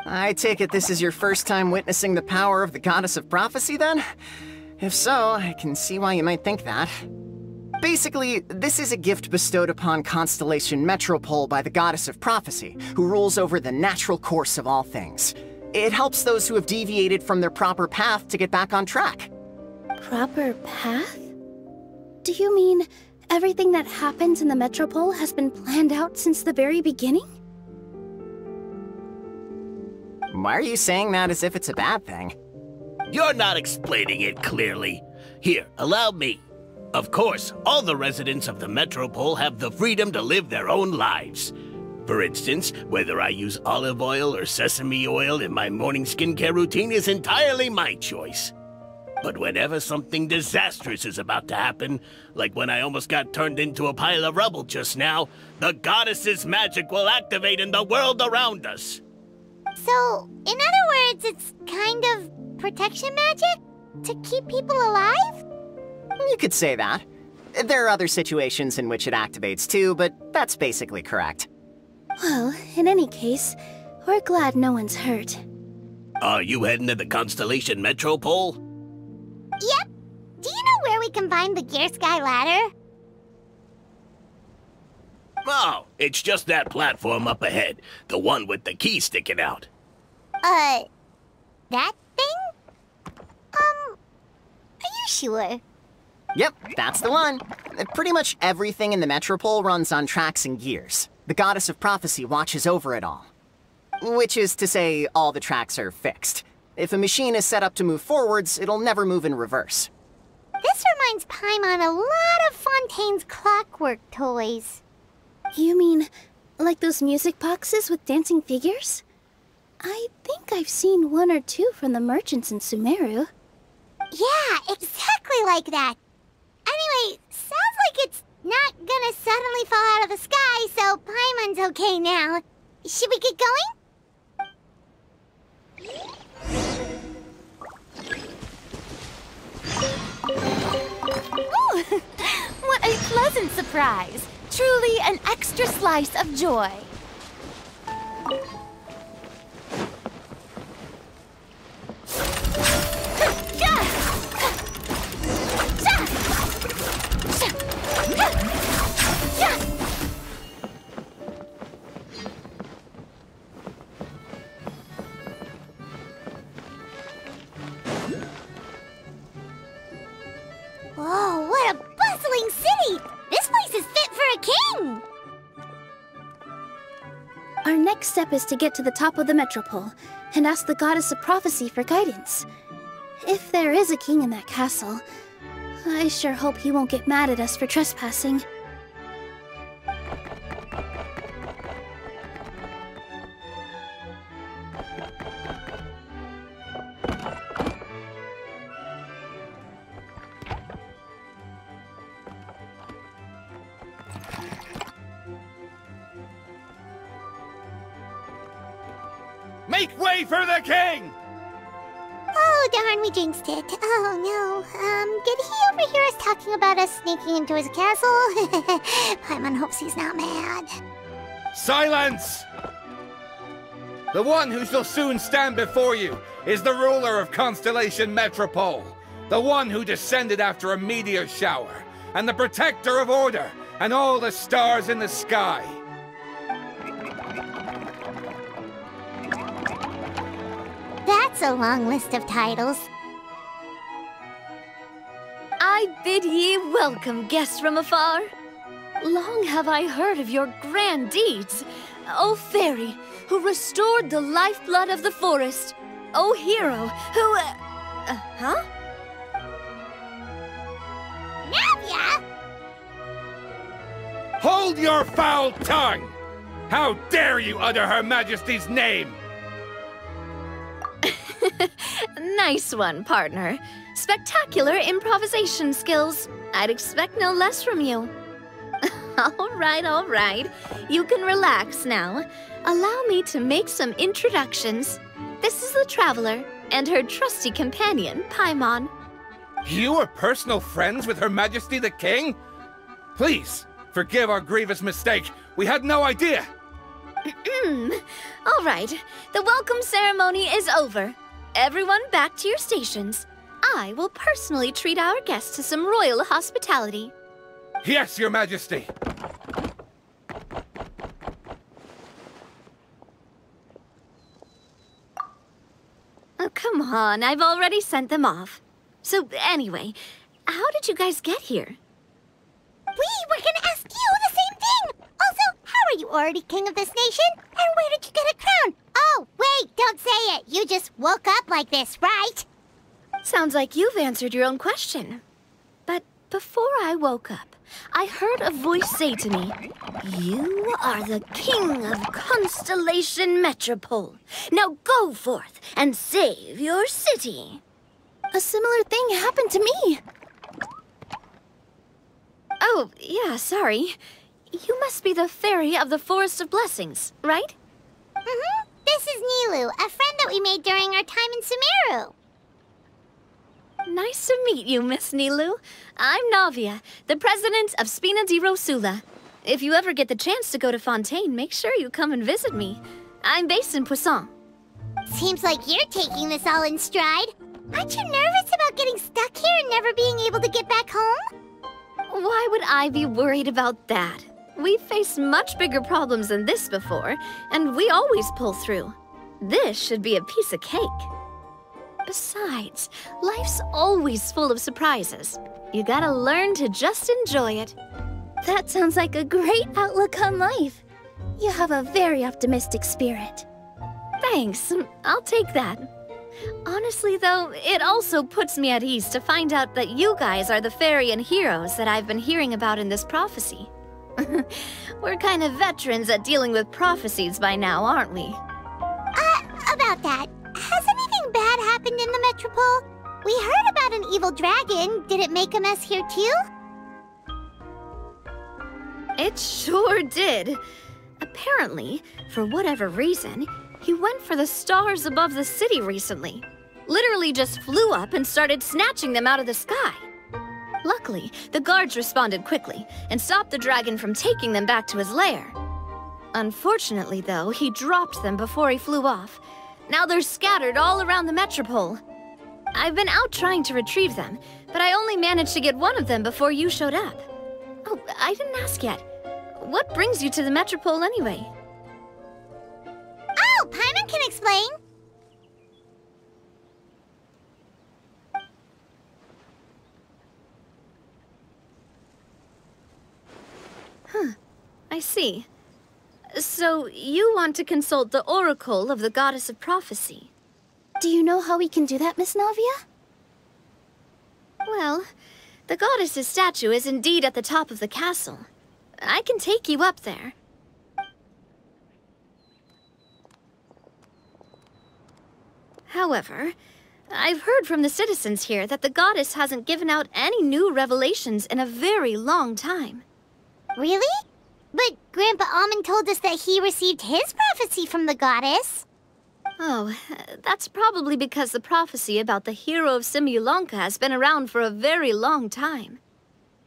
Speaker 17: I take it this is your first time witnessing the power of the Goddess of Prophecy, then? If so, I can see why you might think that. Basically, this is a gift bestowed upon Constellation Metropole by the Goddess of Prophecy, who rules over the natural course of all things. It helps those who have deviated from their proper path to get back on track.
Speaker 6: Proper path? Do you mean everything that happens in the Metropole has been planned out since the very beginning?
Speaker 17: Why are you saying that as if it's a bad thing?
Speaker 12: You're not explaining it clearly. Here, allow me. Of course, all the residents of the Metropole have the freedom to live their own lives. For instance, whether I use olive oil or sesame oil in my morning skincare routine is entirely my choice. But whenever something disastrous is about to happen, like when I almost got turned into a pile of rubble just now, the goddess's magic will activate in the world around us.
Speaker 1: So, in other words, it's kind of protection magic? To keep people alive?
Speaker 17: You could say that. There are other situations in which it activates too, but that's basically correct.
Speaker 6: Well, in any case, we're glad no one's hurt.
Speaker 12: Are you heading to the Constellation Metropole?
Speaker 1: Yep. Do you know where we can find the Gear Sky ladder?
Speaker 12: Oh, it's just that platform up ahead. The one with the key sticking out.
Speaker 1: That thing? Are you sure?
Speaker 17: Yep, that's the one. Pretty much everything in the Metropole runs on tracks and gears. The Goddess of Prophecy watches over it all. Which is to say, all the tracks are fixed. If a machine is set up to move forwards, it'll never move in reverse.
Speaker 1: This reminds Paimon a lot of Fontaine's clockwork toys.
Speaker 6: You mean, like those music boxes with dancing figures? I think I've seen one or two from the merchants in Sumeru.
Speaker 1: Yeah, exactly like that. Anyway, sounds like it's not gonna suddenly fall out of the sky, so Paimon's okay now. Should we get going?
Speaker 4: Ooh, what a pleasant surprise! Truly an extra slice of joy.
Speaker 1: Whoa, what a bustling city! This place is fit for a king!
Speaker 6: Our next step is to get to the top of the Metropole and ask the Goddess of Prophecy for guidance. If there is a king in that castle, I sure hope he won't get mad at us for trespassing.
Speaker 18: Make way for the king!
Speaker 1: Oh, darn, we jinxed it. Oh, no. Did he overhear us talking about us sneaking into his castle? Paimon hopes he's not mad.
Speaker 18: Silence! The one who shall soon stand before you is the ruler of Constellation Metropole, the one who descended after a meteor shower, and the protector of order and all the stars in the sky.
Speaker 1: That's a long list of titles.
Speaker 4: I bid ye welcome, guests from afar. Long have I heard of your grand deeds. O fairy, who restored the lifeblood of the forest. O hero, who... huh?
Speaker 1: Navia!
Speaker 18: Hold your foul tongue! How dare you utter Her Majesty's name!
Speaker 4: Nice one, partner. Spectacular improvisation skills. I'd expect no less from you. All right. You can relax now. Allow me to make some introductions. This is the Traveler and her trusty companion, Paimon.
Speaker 18: You are personal friends with Her Majesty the King? Please, forgive our grievous mistake. We had no idea.
Speaker 4: All right, the welcome ceremony is over. Everyone back to your stations. I will personally treat our guests to some royal hospitality.
Speaker 18: Yes, Your Majesty.
Speaker 4: Oh, come on, I've already sent them off. So anyway, how did you guys get here?
Speaker 1: We were gonna ask you the same thing! Also, how are you already king of this nation? And where did you get a crown? Oh, wait, don't say it. You just woke up like this, right?
Speaker 4: Sounds like you've answered your own question. But before I woke up, I heard a voice say to me, "You are the king of Constellation Metropole. Now go forth and save your city."
Speaker 6: A similar thing happened to me.
Speaker 4: Oh, yeah, sorry. You must be the fairy of the Forest of Blessings, right?
Speaker 1: Mm-hmm. This is Nilu, a friend that we made during our time in Sumeru.
Speaker 4: Nice to meet you, Miss Nilu. I'm Navia, the president of Spina di Rosula. If you ever get the chance to go to Fontaine, make sure you come and visit me. I'm based in Poisson.
Speaker 1: Seems like you're taking this all in stride. Aren't you nervous about getting stuck here and never being able to get back home?
Speaker 4: Why would I be worried about that? We've faced much bigger problems than this before, and we always pull through. This should be a piece of cake. Besides, life's always full of surprises. You gotta learn to just enjoy it.
Speaker 6: That sounds like a great outlook on life. You have a very optimistic spirit.
Speaker 4: Thanks, I'll take that. Honestly, though, it also puts me at ease to find out that you guys are the fairy and heroes that I've been hearing about in this prophecy. We're kind of veterans at dealing with prophecies by now, aren't we?
Speaker 1: About that, has anything bad happened in the Metropole? We heard about an evil dragon. Did it make a mess here too?
Speaker 4: It sure did. Apparently, for whatever reason, he went for the stars above the city recently. Literally just flew up and started snatching them out of the sky. Luckily, the guards responded quickly and stopped the dragon from taking them back to his lair. Unfortunately, though, he dropped them before he flew off. Now they're scattered all around the Metropole. I've been out trying to retrieve them, but I only managed to get one of them before you showed up. Oh, I didn't ask yet. What brings you to the Metropole anyway?
Speaker 1: Oh, Paimon can explain.
Speaker 4: Huh, I see. So, you want to consult the Oracle of the Goddess of Prophecy.
Speaker 6: Do you know how we can do that, Miss Navia?
Speaker 4: Well, the goddess's statue is indeed at the top of the castle. I can take you up there. However, I've heard from the citizens here that the goddess hasn't given out any new revelations in a very long time.
Speaker 1: Really? But Grandpa Almond told us that he received his prophecy from the goddess.
Speaker 4: Oh, that's probably because the prophecy about the hero of Simulanka has been around for a very long time.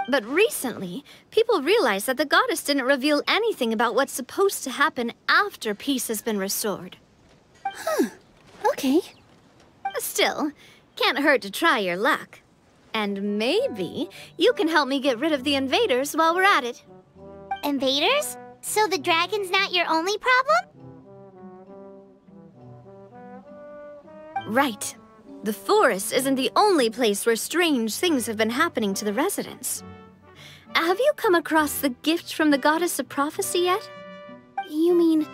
Speaker 4: But recently, people realized that the goddess didn't reveal anything about what's supposed to happen after peace has been restored.
Speaker 6: Huh. Okay.
Speaker 4: Still, can't hurt to try your luck. And maybe you can help me get rid of the invaders while we're at it.
Speaker 1: Invaders? So the dragon's not your only problem?
Speaker 4: Right. The forest isn't the only place where strange things have been happening to the residents. Have you come across the gift from the Goddess of Prophecy yet?
Speaker 6: You mean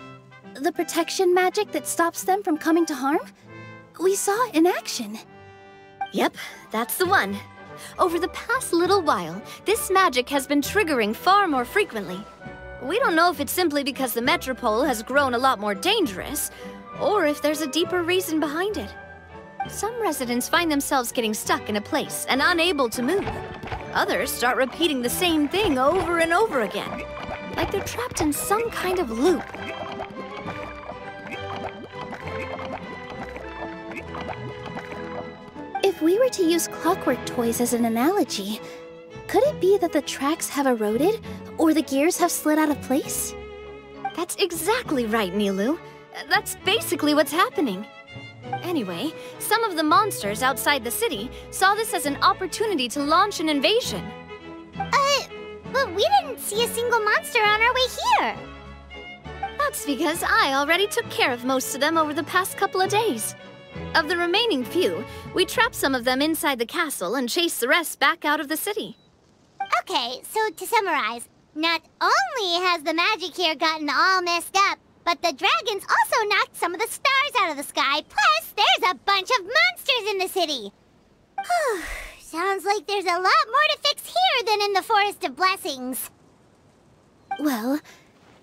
Speaker 6: the protection magic that stops them from coming to harm? We saw it in action.
Speaker 4: Yep, that's the one. Over the past little while, this magic has been triggering far more frequently. We don't know if it's simply because the Metropole has grown a lot more dangerous, or if there's a deeper reason behind it. Some residents find themselves getting stuck in a place and unable to move. Others start repeating the same thing over and over again, like they're trapped in some kind of loop.
Speaker 6: If we were to use clockwork toys as an analogy, could it be that the tracks have eroded, or the gears have slid out of place?
Speaker 4: That's exactly right, Nilu. That's basically what's happening. Anyway, some of the monsters outside the city saw this as an opportunity to launch an invasion.
Speaker 1: But we didn't see a single monster on our way here.
Speaker 4: That's because I already took care of most of them over the past couple of days. Of the remaining few, we trapped some of them inside the castle and chased the rest back out of the city.
Speaker 1: Okay, so to summarize, not only has the magic here gotten all messed up, but the dragons also knocked some of the stars out of the sky, plus there's a bunch of monsters in the city. Sounds like there's a lot more to fix here than in the Forest of Blessings.
Speaker 6: Well,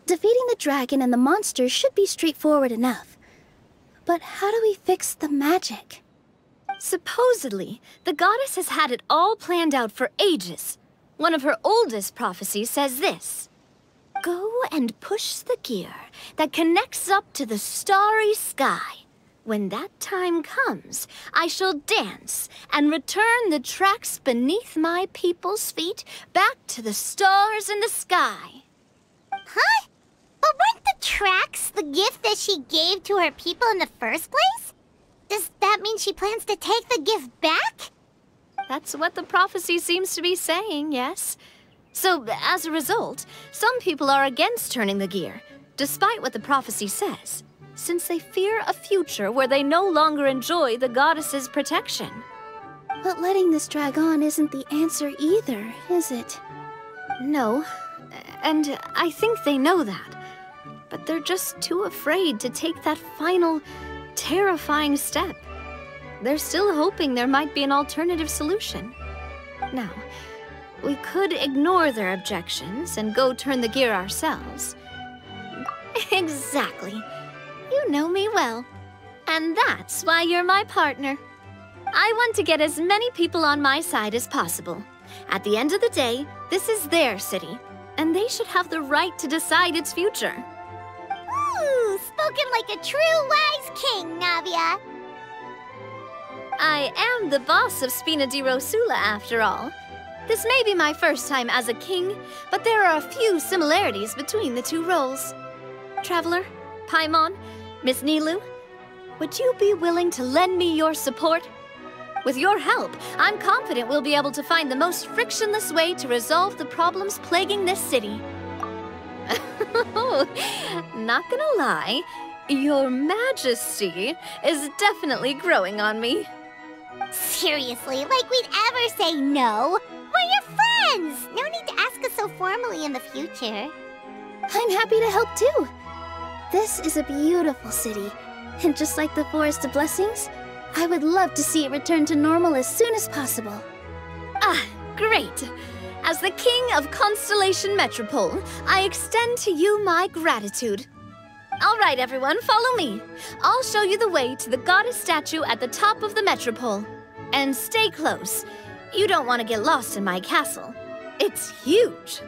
Speaker 6: defeating the dragon and the monsters should be straightforward enough. But how do we fix the magic?
Speaker 4: Supposedly, the goddess has had it all planned out for ages. One of her oldest prophecies says this: "Go and push the gear that connects up to the starry sky. When that time comes, I shall dance and return the tracks beneath my people's feet back to the stars in the sky."
Speaker 1: Huh? But weren't the tracks the gift that she gave to her people in the first place? Does that mean she plans to take the gift back?
Speaker 4: That's what the prophecy seems to be saying, yes. So, as a result, some people are against turning the gear, despite what the prophecy says, since they fear a future where they no longer enjoy the goddess's protection.
Speaker 6: But letting this drag on isn't the answer either, is it?
Speaker 4: No, and I think they know that. But they're just too afraid to take that final, terrifying step. They're still hoping there might be an alternative solution. Now, we could ignore their objections and go turn the gear ourselves. Exactly. You know me well. And that's why you're my partner. I want to get as many people on my side as possible. At the end of the day, this is their city, and they should have the right to decide its future.
Speaker 1: Ooh, spoken like a true wise king, Navia.
Speaker 4: I am the boss of Spina di Rosula, after all. This may be my first time as a king, but there are a few similarities between the two roles. Traveler, Paimon, Miss Nilu, would you be willing to lend me your support? With your help, I'm confident we'll be able to find the most frictionless way to resolve the problems plaguing this city. Not gonna lie, Your Majesty is definitely growing on me.
Speaker 1: Seriously, like we'd ever say no. We're your friends! No need to ask us so formally in the future.
Speaker 6: I'm happy to help too. This is a beautiful city, and just like the Forest of Blessings, I would love to see it return to normal as soon as possible.
Speaker 4: Ah, great! As the King of Constellation Metropole, I extend to you my gratitude. All right, everyone, follow me. I'll show you the way to the goddess statue at the top of the Metropole. And stay close. You don't want to get lost in my castle. It's huge.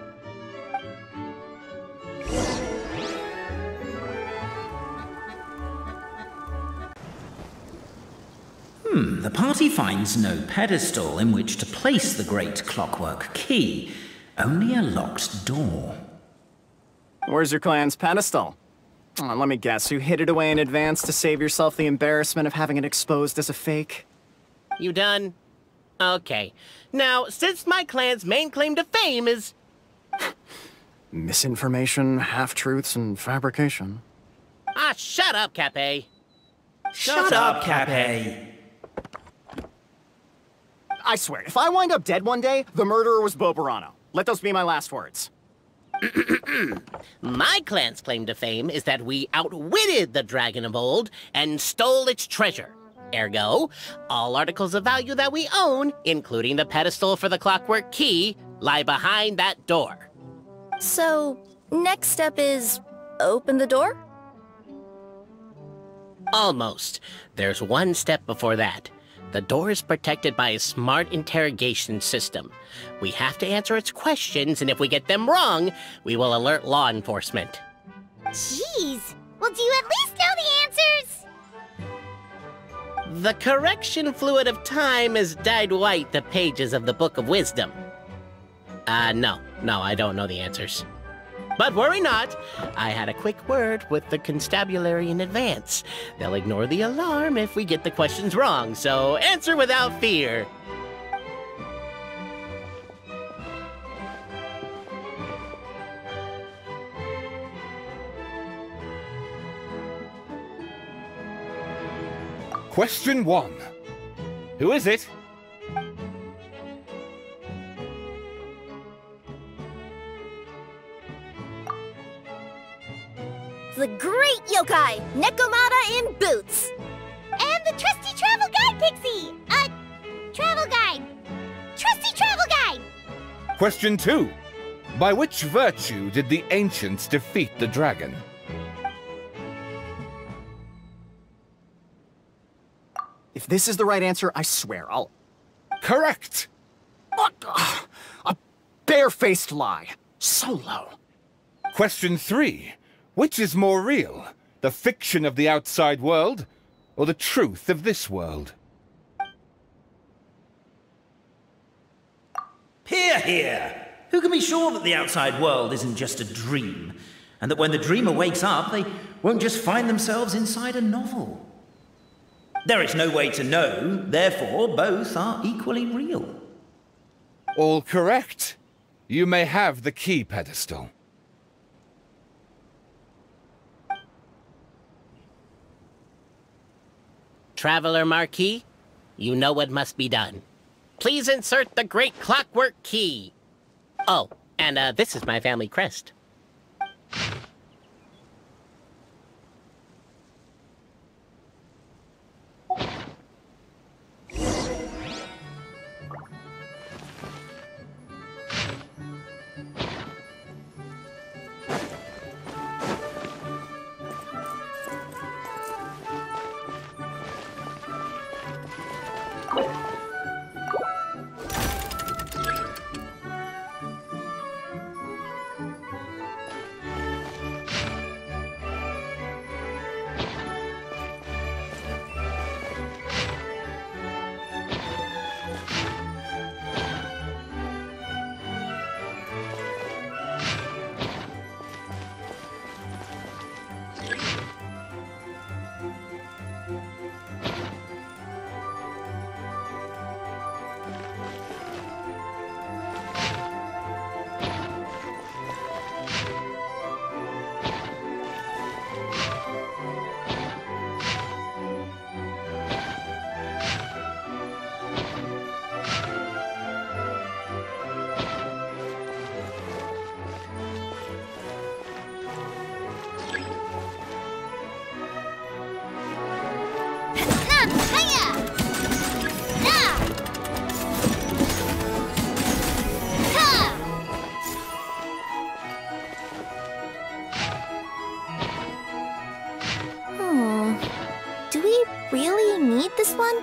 Speaker 16: The party finds no pedestal in which to place the great clockwork key, only a locked door.
Speaker 17: Where's your clan's pedestal? Oh, let me guess, you hid it away in advance to save yourself the embarrassment of having it exposed as a fake?
Speaker 12: You done? Okay. Now, since my clan's main claim to fame is...
Speaker 17: Misinformation, half-truths, and fabrication.
Speaker 12: Ah, shut up, Cape.
Speaker 16: Shut up, Cape.
Speaker 17: I swear, if I wind up dead one day, the murderer was Bobarano. Let those be my last words.
Speaker 12: My clan's claim to fame is that we outwitted the dragon of old and stole its treasure. Ergo, all articles of value that we own, including the pedestal for the clockwork key, lie behind that door.
Speaker 13: So, next step is open the door?
Speaker 12: Almost. There's one step before that. The door is protected by a smart interrogation system. We have to answer its questions, and if we get them wrong, we will alert law enforcement.
Speaker 1: Jeez. Well, do you at least know the answers?
Speaker 12: The correction fluid of time has dyed white the pages of the Book of Wisdom. No, I don't know the answers. But worry not, I had a quick word with the constabulary in advance. They'll ignore the alarm if we get the questions wrong, so answer without fear.
Speaker 18: Question 1. Who is it?
Speaker 13: The great yokai, Nekomata in boots.
Speaker 1: And the trusty travel guide, Pixie! Travel guide. Trusty travel guide!
Speaker 18: Question 2. By which virtue did the ancients defeat the dragon?
Speaker 17: If this is the right answer, I swear I'll...
Speaker 18: Correct!
Speaker 17: A barefaced lie. So low.
Speaker 18: Question 3. Which is more real? The fiction of the outside world, or the truth of this world?
Speaker 16: Hear, hear! Who can be sure that the outside world isn't just a dream, and that when the dreamer wakes up, they won't just find themselves inside a novel? There is no way to know, therefore both are equally real.
Speaker 18: All correct. You may have the key pedestal.
Speaker 12: Traveler Marquis, you know what must be done. Please insert the great clockwork key. Oh, and this is my family crest.
Speaker 13: Do we really need this one?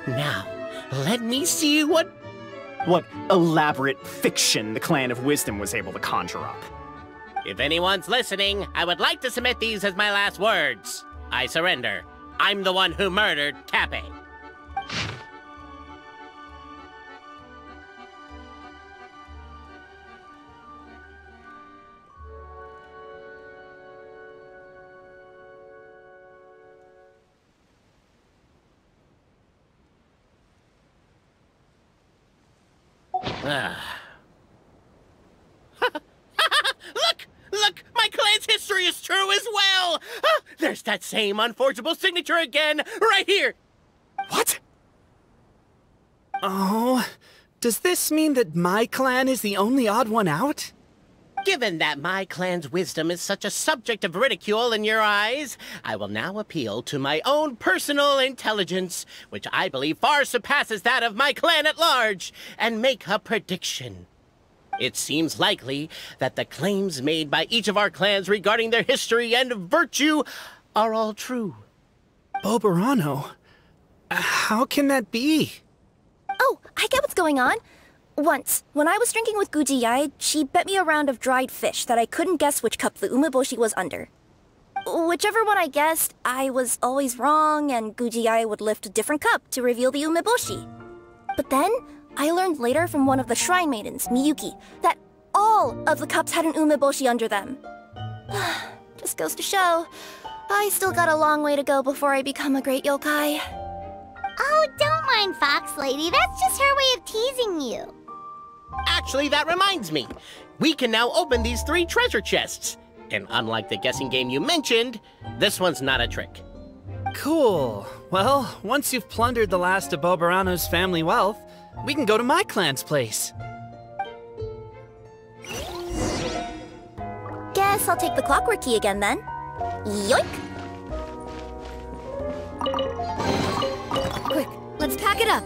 Speaker 12: Now, let me see what
Speaker 17: elaborate fiction the Clan of Wisdom was able to conjure up.
Speaker 12: If anyone's listening, I would like to submit these as my last words. I surrender. I'm the one who murdered Cappe. Look! My clan's history is true as well! There's that same unforgeable signature again, right here!
Speaker 17: What?
Speaker 14: Oh, does this mean that my clan is the only odd one out?
Speaker 12: Given that my clan's wisdom is such a subject of ridicule in your eyes, I will now appeal to my own personal intelligence, which I believe far surpasses that of my clan at large, and make a prediction. It seems likely that the claims made by each of our clans regarding their history and virtue are all true.
Speaker 14: Boberano? How can that be?
Speaker 13: Oh, I get what's going on. Once, when I was drinking with Gujiyai, she bet me a round of dried fish that I couldn't guess which cup the umeboshi was under. Whichever one I guessed, I was always wrong, and Gujiyai would lift a different cup to reveal the umeboshi. But then, I learned later from one of the shrine maidens, Miyuki, that all of the cups had an umeboshi under them. Just goes to show, I still got a long way to go before I become a great yokai.
Speaker 1: Oh, don't mind Fox Lady. That's just her way of teasing you.
Speaker 12: Actually, that reminds me. We can now open these 3 treasure chests. And unlike the guessing game you mentioned, this one's not a trick.
Speaker 14: Cool. Well, once you've plundered the last of Boberano's family wealth, we can go to my clan's place.
Speaker 13: Guess I'll take the clockwork key again then. Yoink!
Speaker 4: Quick, let's pack it up.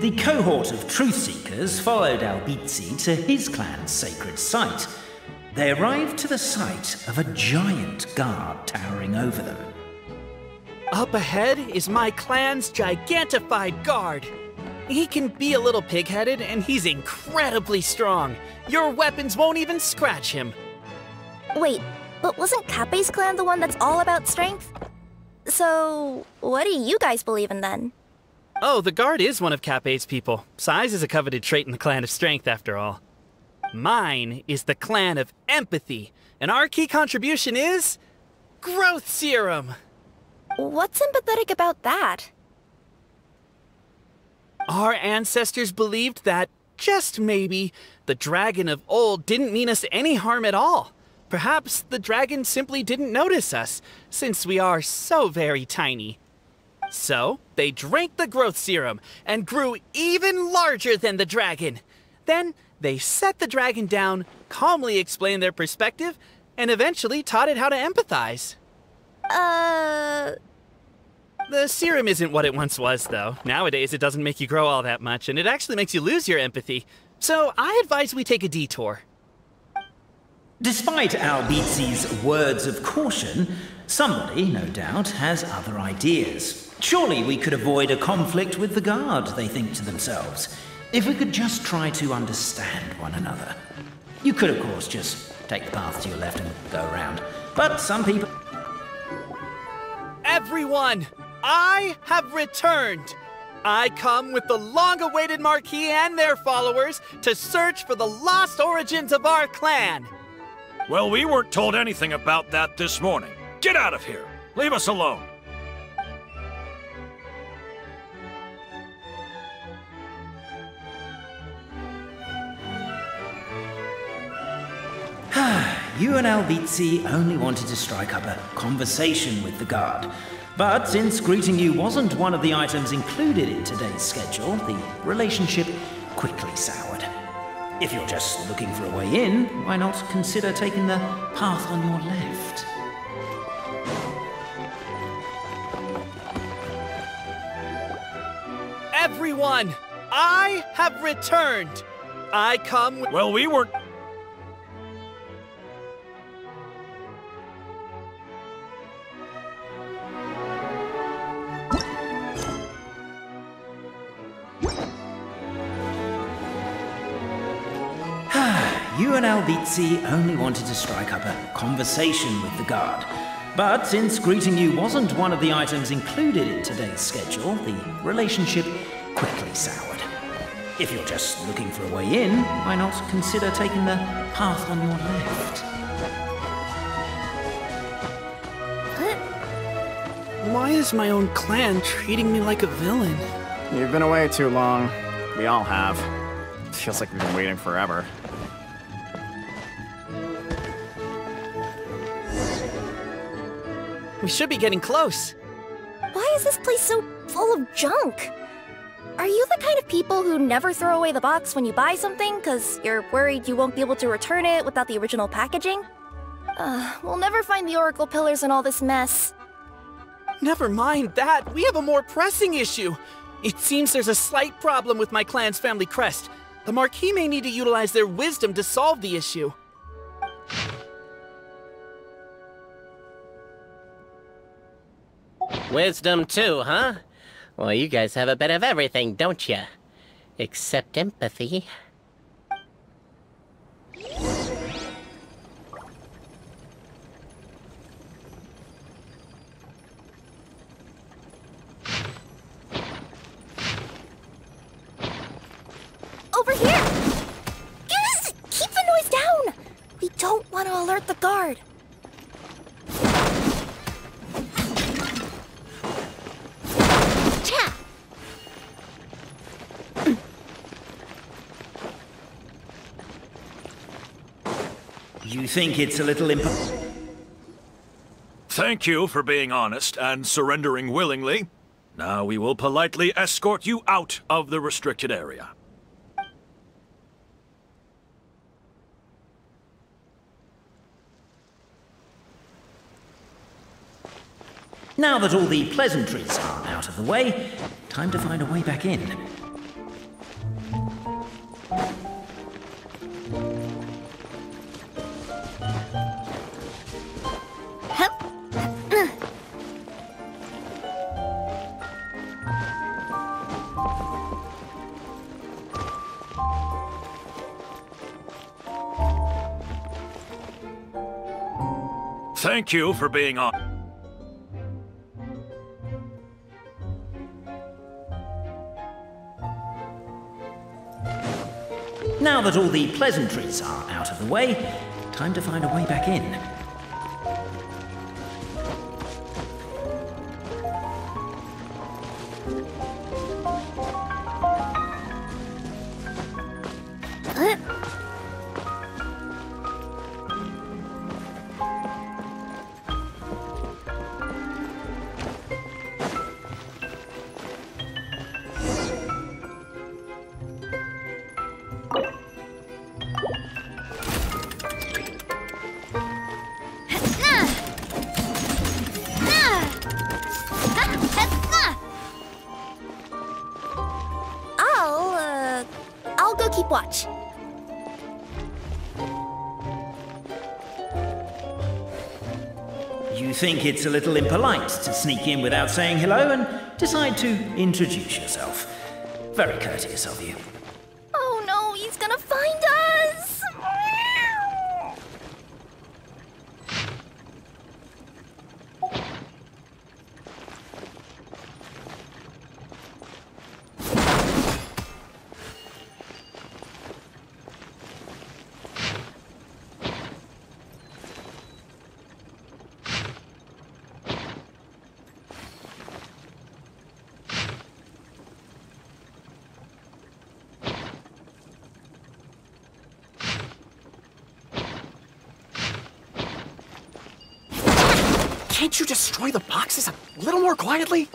Speaker 16: The cohort of truth-seekers followed Albizzi to his clan's sacred site. They arrived to the site of a giant guard towering over them.
Speaker 14: Up ahead is my clan's gigantified guard. He can be a little pig-headed, and he's incredibly strong. Your weapons won't even scratch him.
Speaker 13: Wait, but wasn't Kappei's clan the one that's all about strength? So, what do you guys believe in then?
Speaker 14: Oh, the guard is one of Kappei's people. Size is a coveted trait in the clan of strength, after all. Mine is the clan of empathy, and our key contribution is growth serum.
Speaker 13: What's empathetic about that?
Speaker 14: Our ancestors believed that, just maybe, the dragon of old didn't mean us any harm at all. Perhaps the dragon simply didn't notice us, since we are so very tiny. So, they drank the growth serum and grew even larger than the dragon. Then, they set the dragon down, calmly explained their perspective, and eventually taught it how to empathize. The serum isn't what it once was, though. Nowadays, it doesn't make you grow all that much, and it actually makes you lose your empathy. So, I advise we take a detour.
Speaker 16: Despite Albizzi's words of caution, somebody, no doubt, has other ideas. Surely we could avoid a conflict with the guard, they think to themselves, if we could just try to understand one another. You could, of course, just take the path to your left and go around. But some people...
Speaker 14: Everyone, I have returned. I come with the long-awaited Marquis and their followers to search for the lost origins of our clan.
Speaker 19: Well, we weren't told anything about that this morning. Get out of here. Leave us alone.
Speaker 16: You and Albizzi only wanted to strike up a conversation with the guard. But since greeting you wasn't one of the items included in today's schedule, the relationship quickly soured. If you're just looking for a way in, why not consider taking the path on your left?
Speaker 14: Everyone, I have returned. I come with...
Speaker 19: Well, we weren't...
Speaker 16: You and Albizzi only wanted to strike up a conversation with the guard. But since greeting you wasn't one of the items included in today's schedule, the relationship quickly soured. If you're just looking for a way in, why not consider taking the path on your left?
Speaker 14: Why is my own clan treating me like a villain?
Speaker 17: You've been away too long. We all have. Feels like we've been waiting forever.
Speaker 14: We should be getting close.
Speaker 13: Why is this place so full of junk? Are you the kind of people who never throw away the box when you buy something because you're worried you won't be able to return it without the original packaging? We'll never find the Oracle Pillars in all this mess.
Speaker 14: Never mind that. We have a more pressing issue. It seems there's a slight problem with my clan's family crest. The Marquis may need to utilize their wisdom to solve the issue.
Speaker 12: Wisdom too, huh? Well, you guys have a bit of everything, don't you? Except empathy.
Speaker 13: Over here! Keep the noise down! We don't want to alert the guard.
Speaker 16: You think it's a little
Speaker 19: Thank you for being honest and surrendering willingly. Now we will politely escort you out of the restricted area.
Speaker 16: Now that all the pleasantries are out of the way, time to find a way back in.
Speaker 19: Thank you for being honest.
Speaker 16: Now that all the pleasantries are out of the way, time to find a way back in.
Speaker 13: I'll go keep watch.
Speaker 16: You think it's a little impolite to sneak in without saying hello and decide to introduce yourself. Very courteous of you.
Speaker 13: Oh no, he's gonna find us!
Speaker 7: Can't you destroy the boxes a little more quietly?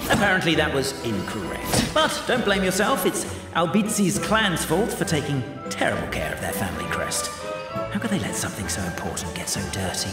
Speaker 16: Apparently that was incorrect. But don't blame yourself, it's Albizi's clan's fault for taking terrible care of their family crest. How could they let something so important get so dirty?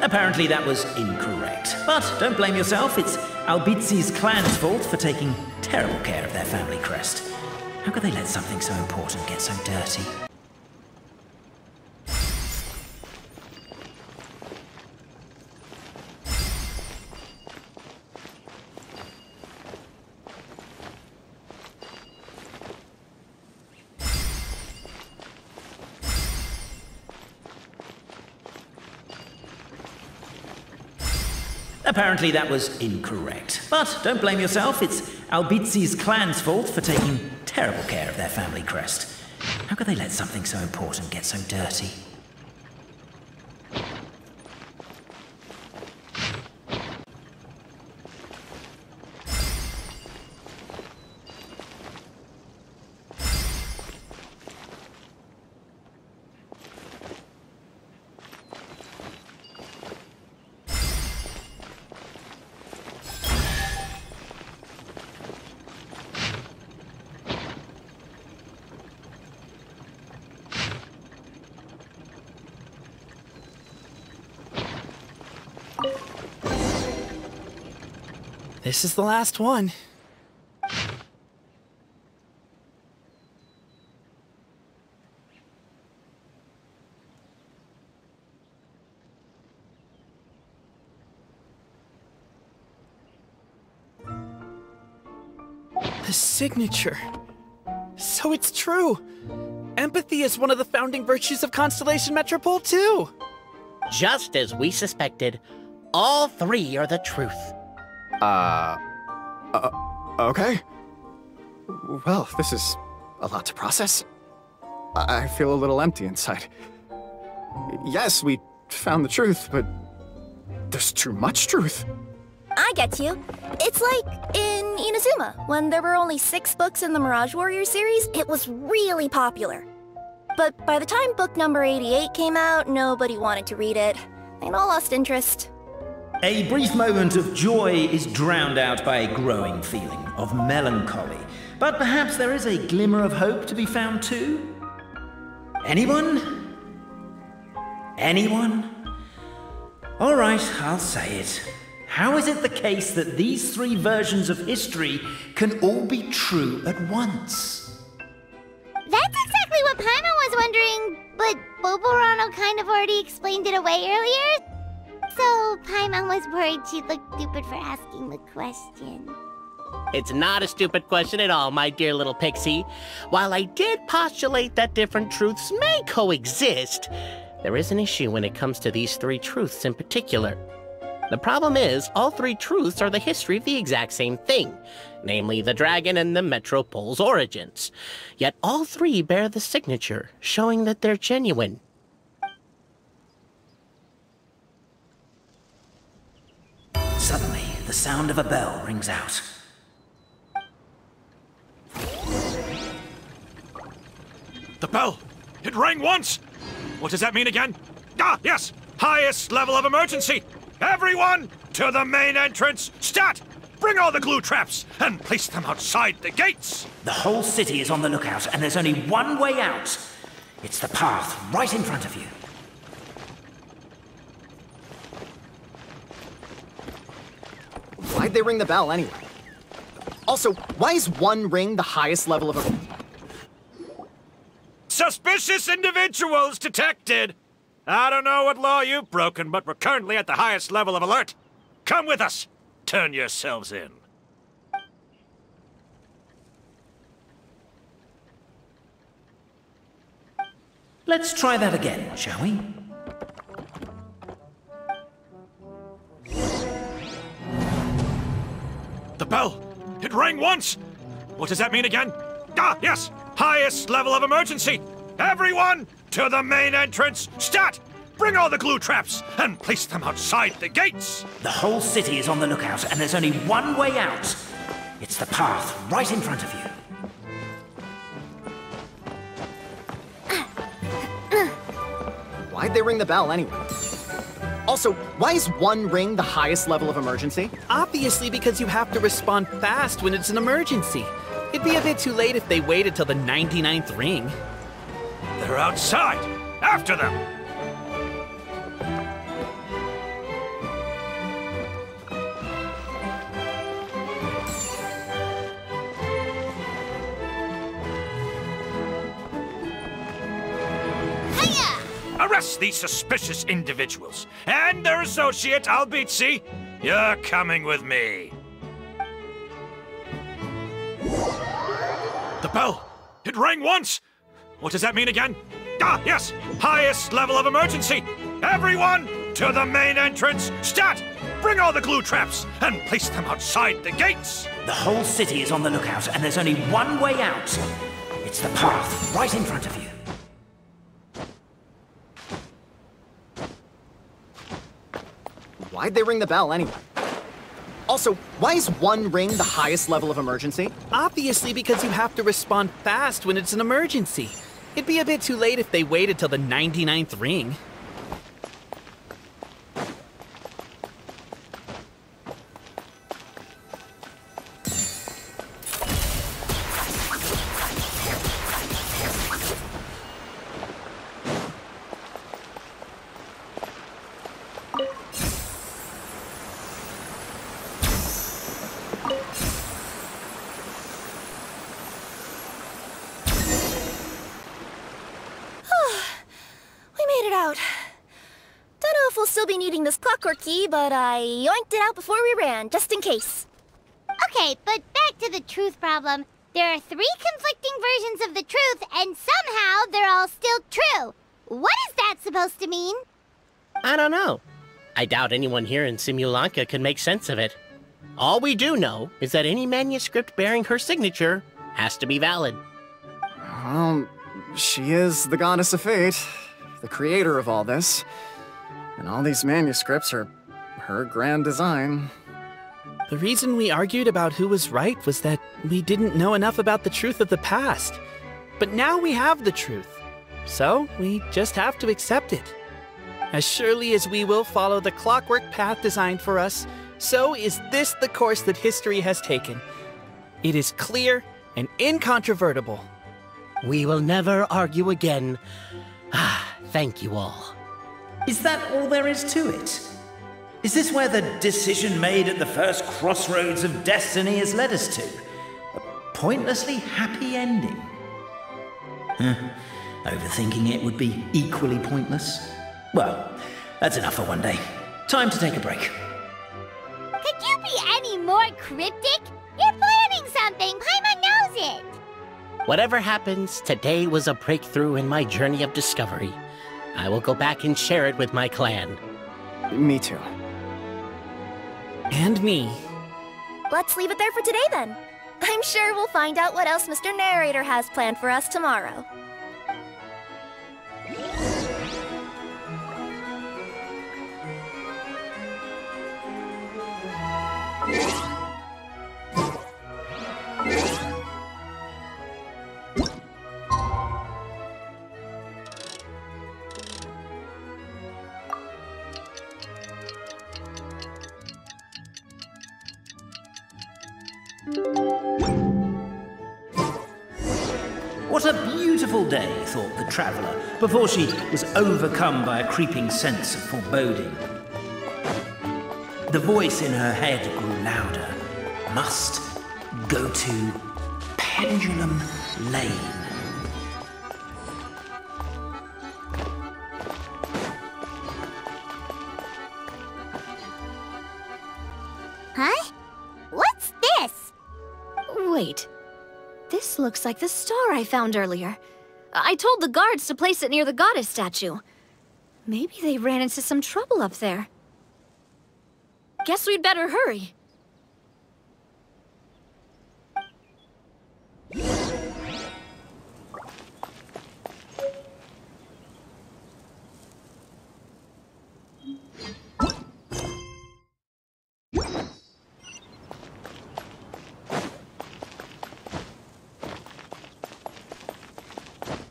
Speaker 16: Apparently that was incorrect. But don't blame yourself, it's Albizi's clan's fault for taking terrible care of their family crest. How could they let something so important get so dirty? Apparently that was incorrect. But don't blame yourself, it's Albizi's clan's fault for taking terrible care of their family crest. How could they let something so important get so dirty?
Speaker 14: This is the last one. The signature. So it's true. Empathy is one of the founding virtues of Constellation Metropole, too.
Speaker 12: Just as we suspected, all three are the truth.
Speaker 17: Okay. Well, this is a lot to process. I feel a little empty inside. Yes, we found the truth, but there's too much truth.
Speaker 13: I get you. It's like in Inazuma, when there were only 6 books in the Mirage Warrior series, it was really popular. But by the time book number 88 came out, nobody wanted to read it. They'd all lost interest.
Speaker 16: A brief moment of joy is drowned out by a growing feeling of melancholy. But perhaps there is a glimmer of hope to be found too? Anyone? Anyone? All right, I'll say it. How is it the case that these 3 versions of history can all be true at once?
Speaker 1: That's exactly what Paimon was wondering, but Boborano kind of already explained it away earlier. So Paimon was worried she'd look stupid for asking the question.
Speaker 12: It's not a stupid question at all, my dear little pixie. While I did postulate that different truths may coexist, there is an issue when it comes to these 3 truths in particular. The problem is, all 3 truths are the history of the exact same thing, namely the dragon and the Metropole's origins. Yet all 3 bear the signature, showing that they're genuine.
Speaker 16: Suddenly, the sound of a bell rings out.
Speaker 19: The bell! It rang once! What does that mean again? Ah, yes! Highest level of emergency! Everyone, to the main entrance! Stat! Bring all the glue traps and place them outside the gates!
Speaker 16: The whole city is on the lookout, and there's only one way out. It's the path right in front of you.
Speaker 17: Why'd they ring the bell anyway? Also, why is 1 ring the highest level of
Speaker 19: Suspicious individuals detected! I don't know what law you've broken, but we're currently at the highest level of alert. Come with us. Turn yourselves in.
Speaker 16: Let's try that again, shall we?
Speaker 19: The bell! It rang once! What does that mean again? Ah, yes! Highest level of emergency! Everyone, to the main entrance! Stat! Bring all the glue traps and place them outside the gates!
Speaker 16: The whole city is on the lookout, and there's only one way out. It's the path right in front of you.
Speaker 17: Why'd they ring the bell anyway? Also, why is 1 ring the highest level of emergency?
Speaker 14: Obviously because you have to respond fast when it's an emergency. It'd be a bit too late if they waited till the 99th ring.
Speaker 19: They're outside! After them! Arrest these suspicious individuals. And their associate, Albizzi. You're coming with me. The bell! It rang once! What does that mean again? Ah, yes! Highest level of emergency! Everyone, to the main entrance! Stat! Bring all the glue traps and place them outside the gates!
Speaker 16: The whole city is on the lookout, and there's only one way out. It's the path right in front of you.
Speaker 17: Why'd they ring the bell anyway? Also, why is one ring the highest level of emergency?
Speaker 14: Obviously because you have to respond fast when it's an emergency. It'd be a bit too late if they waited till the 99th ring.
Speaker 13: This clockwork key, but I yoinked it out before we ran, just in case.
Speaker 1: Okay, but back to the truth problem. There are 3 conflicting versions of the truth, and somehow they're all still true. What is that supposed to mean?
Speaker 12: I don't know. I doubt anyone here in Simulanka can make sense of it. All we do know is that any manuscript bearing her signature has to be valid.
Speaker 17: Well, she is the goddess of fate, the creator of all this. And all these manuscripts are her grand design.
Speaker 14: The reason we argued about who was right was that we didn't know enough about the truth of the past. But now we have the truth. So we just have to accept it. As surely as we will follow the clockwork path designed for us, so is this the course that history has taken. It is clear and incontrovertible.
Speaker 12: We will never argue again. Thank you all.
Speaker 16: Is that all there is to it? Is this where the decision made at the first crossroads of destiny has led us to? A pointlessly happy ending? Overthinking it would be equally pointless. Well, that's enough for one day. Time to take a break.
Speaker 1: Could you be any more cryptic? You're planning something. Paimon knows it.
Speaker 12: Whatever happens, today was a breakthrough in my journey of discovery. I will go back and share it with my clan.
Speaker 17: Me too.
Speaker 14: And me.
Speaker 13: Let's leave it there for today then. I'm sure we'll find out what else Mr. Narrator has planned for us tomorrow.
Speaker 16: What a beautiful day, thought the traveller, before she was overcome by a creeping sense of foreboding. The voice in her head grew louder. Must go to Pendulum Lane.
Speaker 1: Huh? What's this?
Speaker 4: Wait. This looks like the star I found earlier. I told the guards to place it near the goddess statue. Maybe they ran into some trouble up there. Guess we'd better hurry.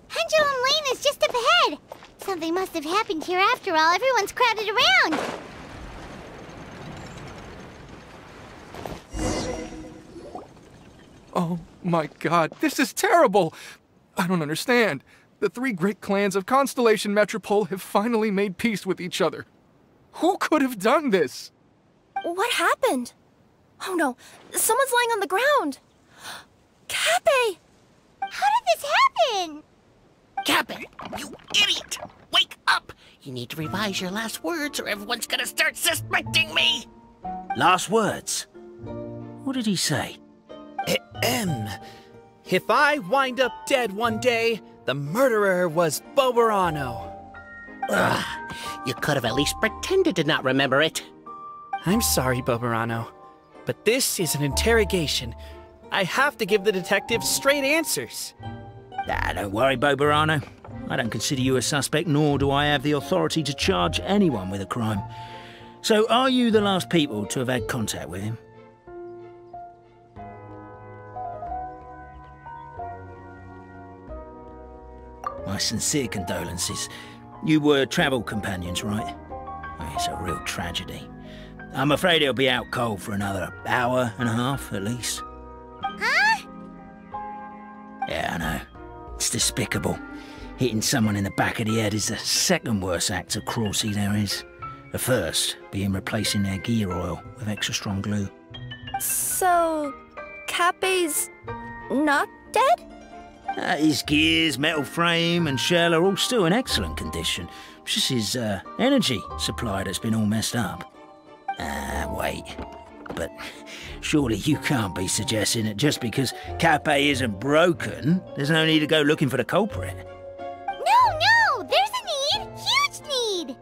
Speaker 1: Pendulum Lane is just up ahead. Something must have happened here after all. Everyone's crowded around.
Speaker 8: Oh my god, this is terrible! I don't understand. The 3 great clans of Constellation Metropole have finally made peace with each other. Who could have done this?
Speaker 13: What happened? Oh no, someone's lying on the ground. Cappe!
Speaker 1: How did this happen?
Speaker 12: Cappe, you idiot! Wake up! You need to revise your last words or everyone's gonna start suspecting me!
Speaker 5: Last words? What did he say?
Speaker 14: If I wind up dead one day, the murderer was Boberano.
Speaker 12: Ugh, you could have at least pretended to not remember it.
Speaker 14: I'm sorry, Boberano, but this is an interrogation. I have to give the detective straight answers.
Speaker 5: Don't worry, Boberano. I don't consider you a suspect, nor do I have the authority to charge anyone with a crime. So, are you the last people to have had contact with him? My sincere condolences. You were travel companions, right? It's a real tragedy. I'm afraid he'll be out cold for another hour and a half, at least.
Speaker 1: Huh?
Speaker 5: Yeah, I know. It's despicable. Hitting someone in the back of the head is the second worst act of cruelty there is. The first being replacing their gear oil with extra strong glue.
Speaker 13: So, Cape's not dead?
Speaker 5: His gears, metal frame and shell are all still in excellent condition. It's just his energy supply that's been all messed up. Wait. But surely you can't be suggesting that just because Cape isn't broken, there's no need to go looking for the culprit.
Speaker 1: No! There's a need! Huge need!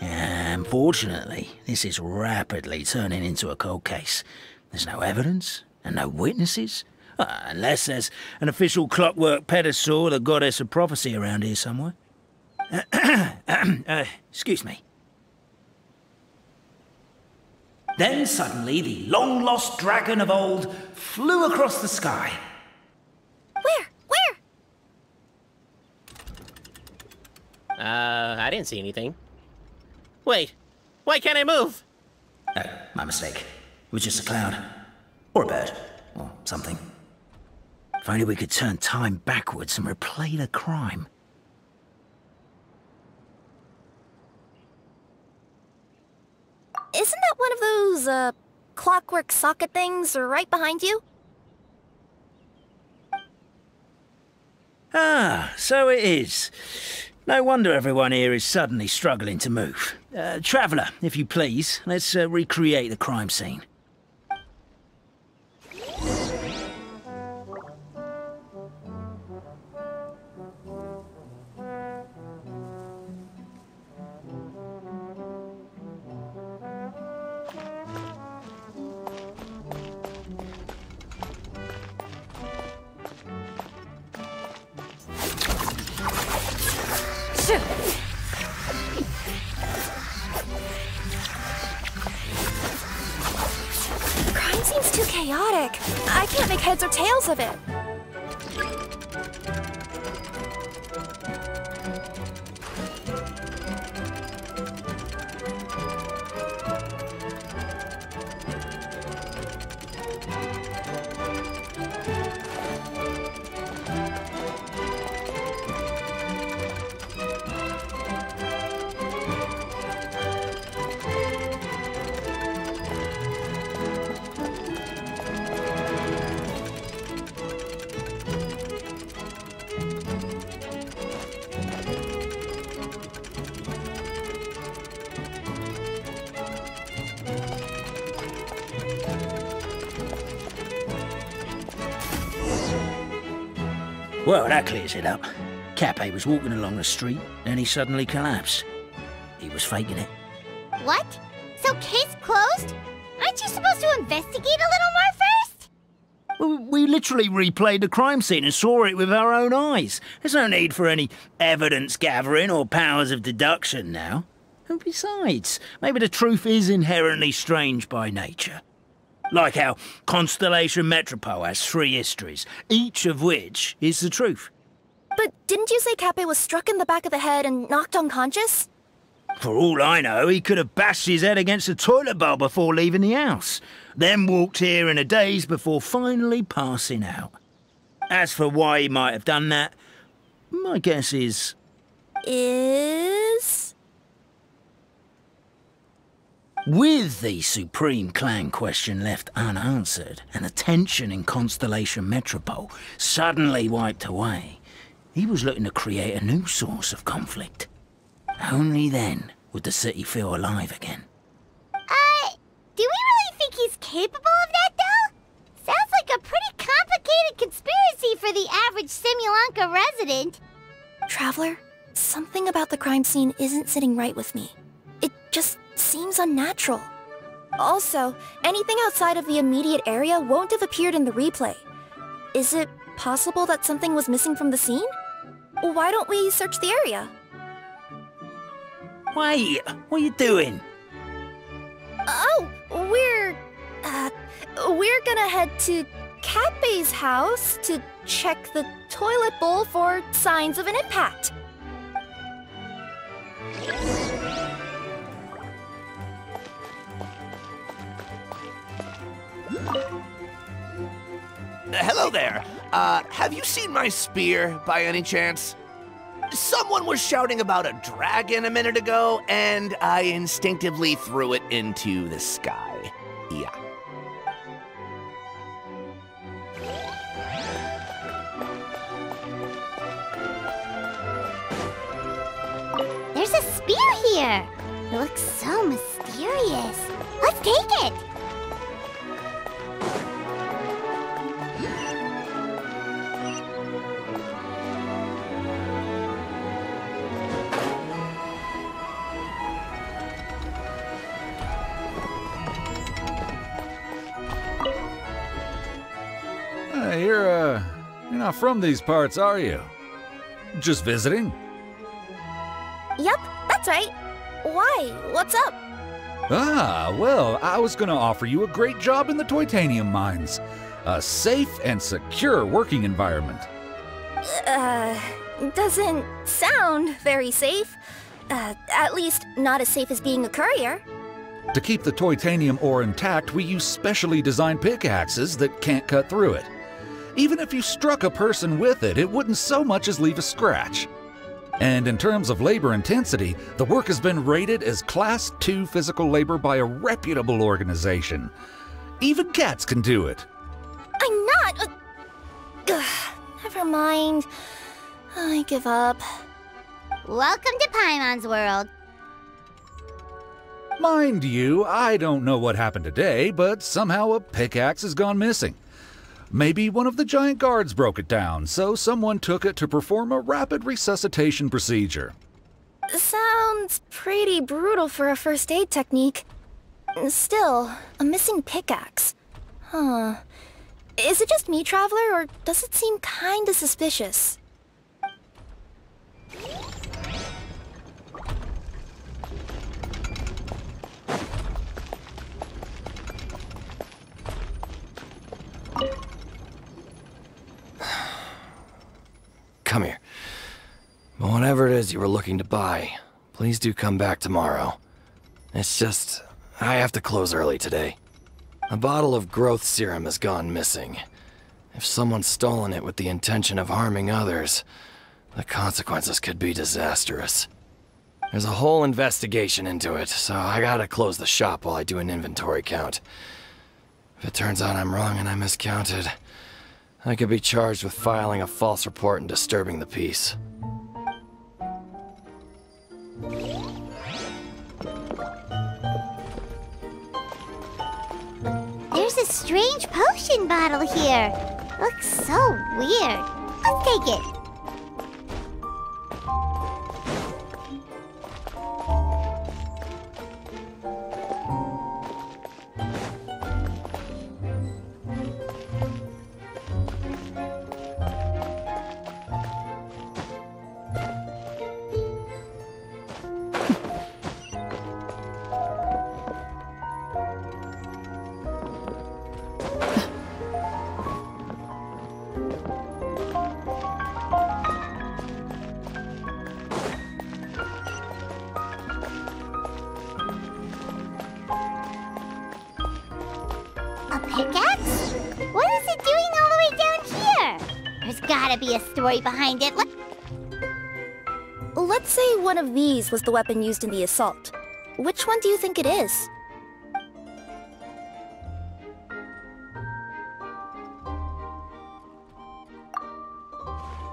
Speaker 5: Unfortunately, this is rapidly turning into a cold case. There's no evidence and no witnesses. Unless there's an official clockwork pedestal, the goddess of prophecy around here somewhere. Excuse me. Then suddenly the long-lost dragon of old flew across the sky.
Speaker 13: Where?
Speaker 12: I didn't see anything. Wait, why can't I move?
Speaker 5: Oh, my mistake. It was just a cloud. Or a bird. Or something. If only we could turn time backwards and replay the crime.
Speaker 13: Isn't that one of those, clockwork socket things right behind you?
Speaker 5: So it is. No wonder everyone here is suddenly struggling to move. Traveller, if you please, let's recreate the crime scene.
Speaker 13: Crime seems too chaotic. I can't make heads or tails of it. Well, that clears it up. Cape was walking along the street, then he suddenly collapsed. He was faking it.
Speaker 1: What? So case closed? Aren't you supposed to investigate a little more first?
Speaker 5: Well, we literally replayed the crime scene and saw it with our own eyes. There's no need for any evidence gathering or powers of deduction now. And besides, maybe the truth is inherently strange by nature. Like how Constellation Metropole has 3 histories, each of which is the truth.
Speaker 13: But didn't you say Cape was struck in the back of the head and knocked unconscious?
Speaker 5: For all I know, he could have bashed his head against a toilet bowl before leaving the house, then walked here in a daze before finally passing out. As for why he might have done that, my guess is... With the Supreme Clan question left unanswered and the tension in Constellation Metropole suddenly wiped away, he was looking to create a new source of conflict. Only then would the city feel alive again.
Speaker 1: Do we really think he's capable of that, though? Sounds like a pretty complicated conspiracy for the average Simulanka resident.
Speaker 13: Traveler, something about the crime scene isn't sitting right with me. It just seems unnatural. Also, anything outside of the immediate area won't have appeared in the replay. Is it possible that something was missing from the scene? Why don't we search the area?
Speaker 5: Wait, what are you doing?
Speaker 13: Oh, we're gonna head to Katbei's house to check the toilet bowl for signs of an impact.
Speaker 2: Hello there. Have you seen my spear by any chance? Someone was shouting about a dragon a minute ago, and I instinctively threw it into the sky. Yeah.
Speaker 1: There's a spear here. It looks so mysterious. Let's take it.
Speaker 20: You're not from these parts, are you? Just visiting?
Speaker 13: Yep, that's right. Why? What's up?
Speaker 20: Ah, well, I was gonna offer you a great job in the Titanium mines. A safe and secure working environment.
Speaker 13: Doesn't sound very safe. At least not as safe as being a courier.
Speaker 20: To keep the titanium ore intact, we use specially designed pickaxes that can't cut through it. Even if you struck a person with it, it wouldn't so much as leave a scratch. And in terms of labor intensity, the work has been rated as Class 2 physical labor by a reputable organization. Even cats can do it.
Speaker 13: I'm not never mind. I give up.
Speaker 1: Welcome to Paimon's world.
Speaker 20: Mind you, I don't know what happened today, but somehow a pickaxe has gone missing. Maybe one of the giant guards broke it down, so someone took it to perform a rapid resuscitation procedure.
Speaker 13: Sounds pretty brutal for a first aid technique. Still, a missing pickaxe. Huh. Is it just me, Traveler, or does it seem kinda suspicious?
Speaker 21: Come here. Whatever it is you were looking to buy, please do come back tomorrow. It's just, I have to close early today. A bottle of growth serum has gone missing. If someone's stolen it with the intention of harming others, the consequences could be disastrous. There's a whole investigation into it, so I gotta close the shop while I do an inventory count. If it turns out I'm wrong and I miscounted, I could be charged with filing a false report and disturbing the peace.
Speaker 1: There's a strange potion bottle here. Looks so weird. Let's take it. Pickaxe? What is it doing all the way down here? There's gotta be a story behind it.
Speaker 13: Let's say one of these was the weapon used in the assault. Which one do you think it is?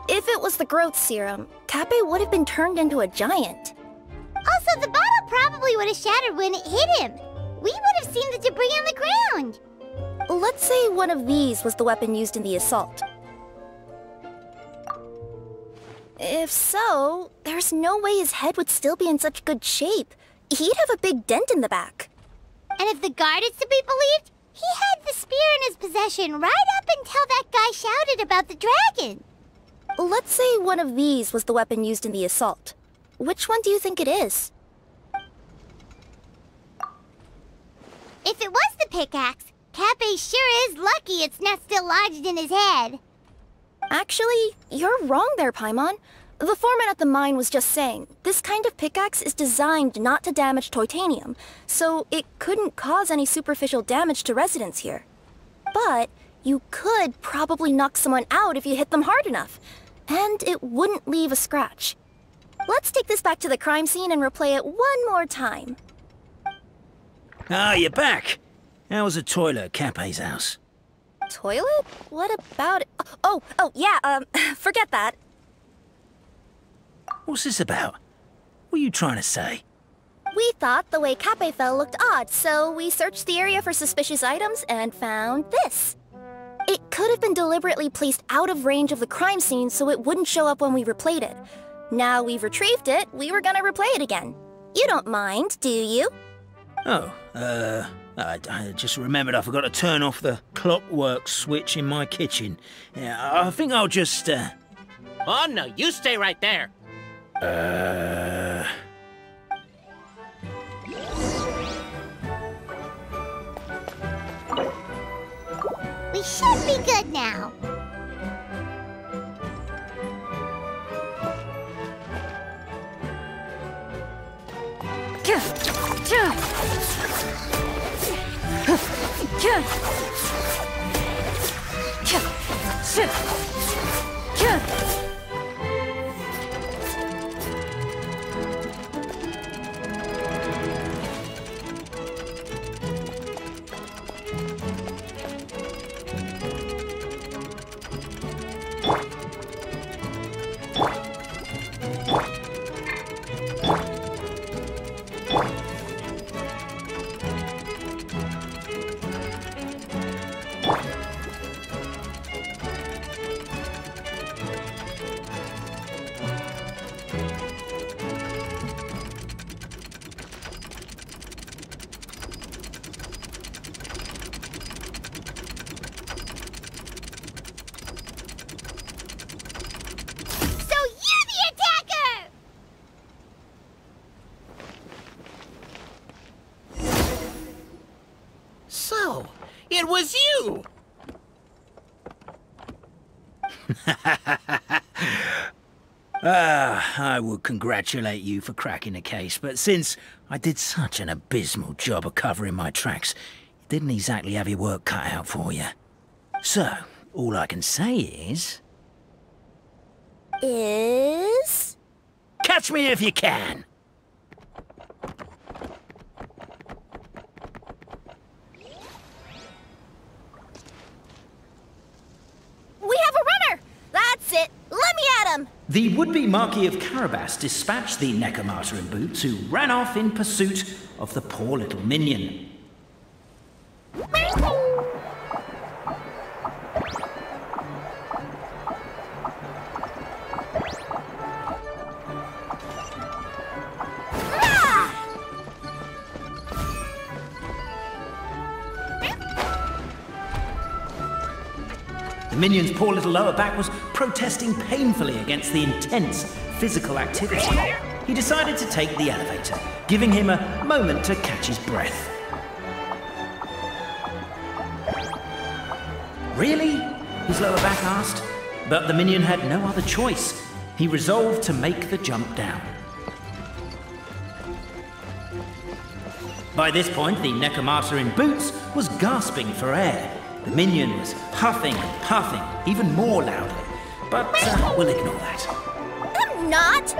Speaker 13: If it was the growth serum, Kappei would have been turned into a giant.
Speaker 1: Also, the bottle probably would have shattered when it hit him. We would have seen the debris on the ground.
Speaker 13: Let's say one of these was the weapon used in the assault. If so, there's no way his head would still be in such good shape. He'd have a big dent in the back.
Speaker 1: And if the guard is to be believed, he had the spear in his possession right up until that guy shouted about the dragon.
Speaker 13: Let's say one of these was the weapon used in the assault. Which one do you think it is?
Speaker 1: If it was the pickaxe, Cappe sure is lucky it's not still lodged in his head.
Speaker 13: Actually, you're wrong there, Paimon. The foreman at the mine was just saying, this kind of pickaxe is designed not to damage titanium, so it couldn't cause any superficial damage to residents here. But you could probably knock someone out if you hit them hard enough, and it wouldn't leave a scratch. Let's take this back to the crime scene and replay it one more time.
Speaker 5: Ah, you're back. How was the toilet at Cappe's house?
Speaker 13: Toilet? What about it? Oh, yeah, forget that.
Speaker 5: What's this about? What are you trying to say?
Speaker 13: We thought the way Cappe fell looked odd, so we searched the area for suspicious items and found this. It could have been deliberately placed out of range of the crime scene so it wouldn't show up when we replayed it. Now we've retrieved it, we were gonna replay it again. You don't mind, do you?
Speaker 5: Oh, I just remembered I forgot to turn off the clockwork switch in my kitchen. Yeah, I think I'll just,
Speaker 12: Oh, no, you stay right there.
Speaker 1: We should be good now.
Speaker 12: So, it was you!
Speaker 5: I would congratulate you for cracking the case, but since I did such an abysmal job of covering my tracks, it didn't exactly have your work cut out for you. So, all I can say is... Catch me if you can!
Speaker 13: We have a runner! That's it! Let me at him!
Speaker 16: The would-be Marquis of Carabas dispatched the Necromancer in boots, who ran off in pursuit of the poor little minion. The minion's poor little lower back was protesting painfully against the intense physical activity. He decided to take the elevator, giving him a moment to catch his breath. Really? His lower back asked. But the minion had no other choice. He resolved to make the jump down. By this point, the Necromancer in boots was gasping for air. The minion was huffing and puffing, even more loudly. But we'll ignore that.
Speaker 13: I'm not!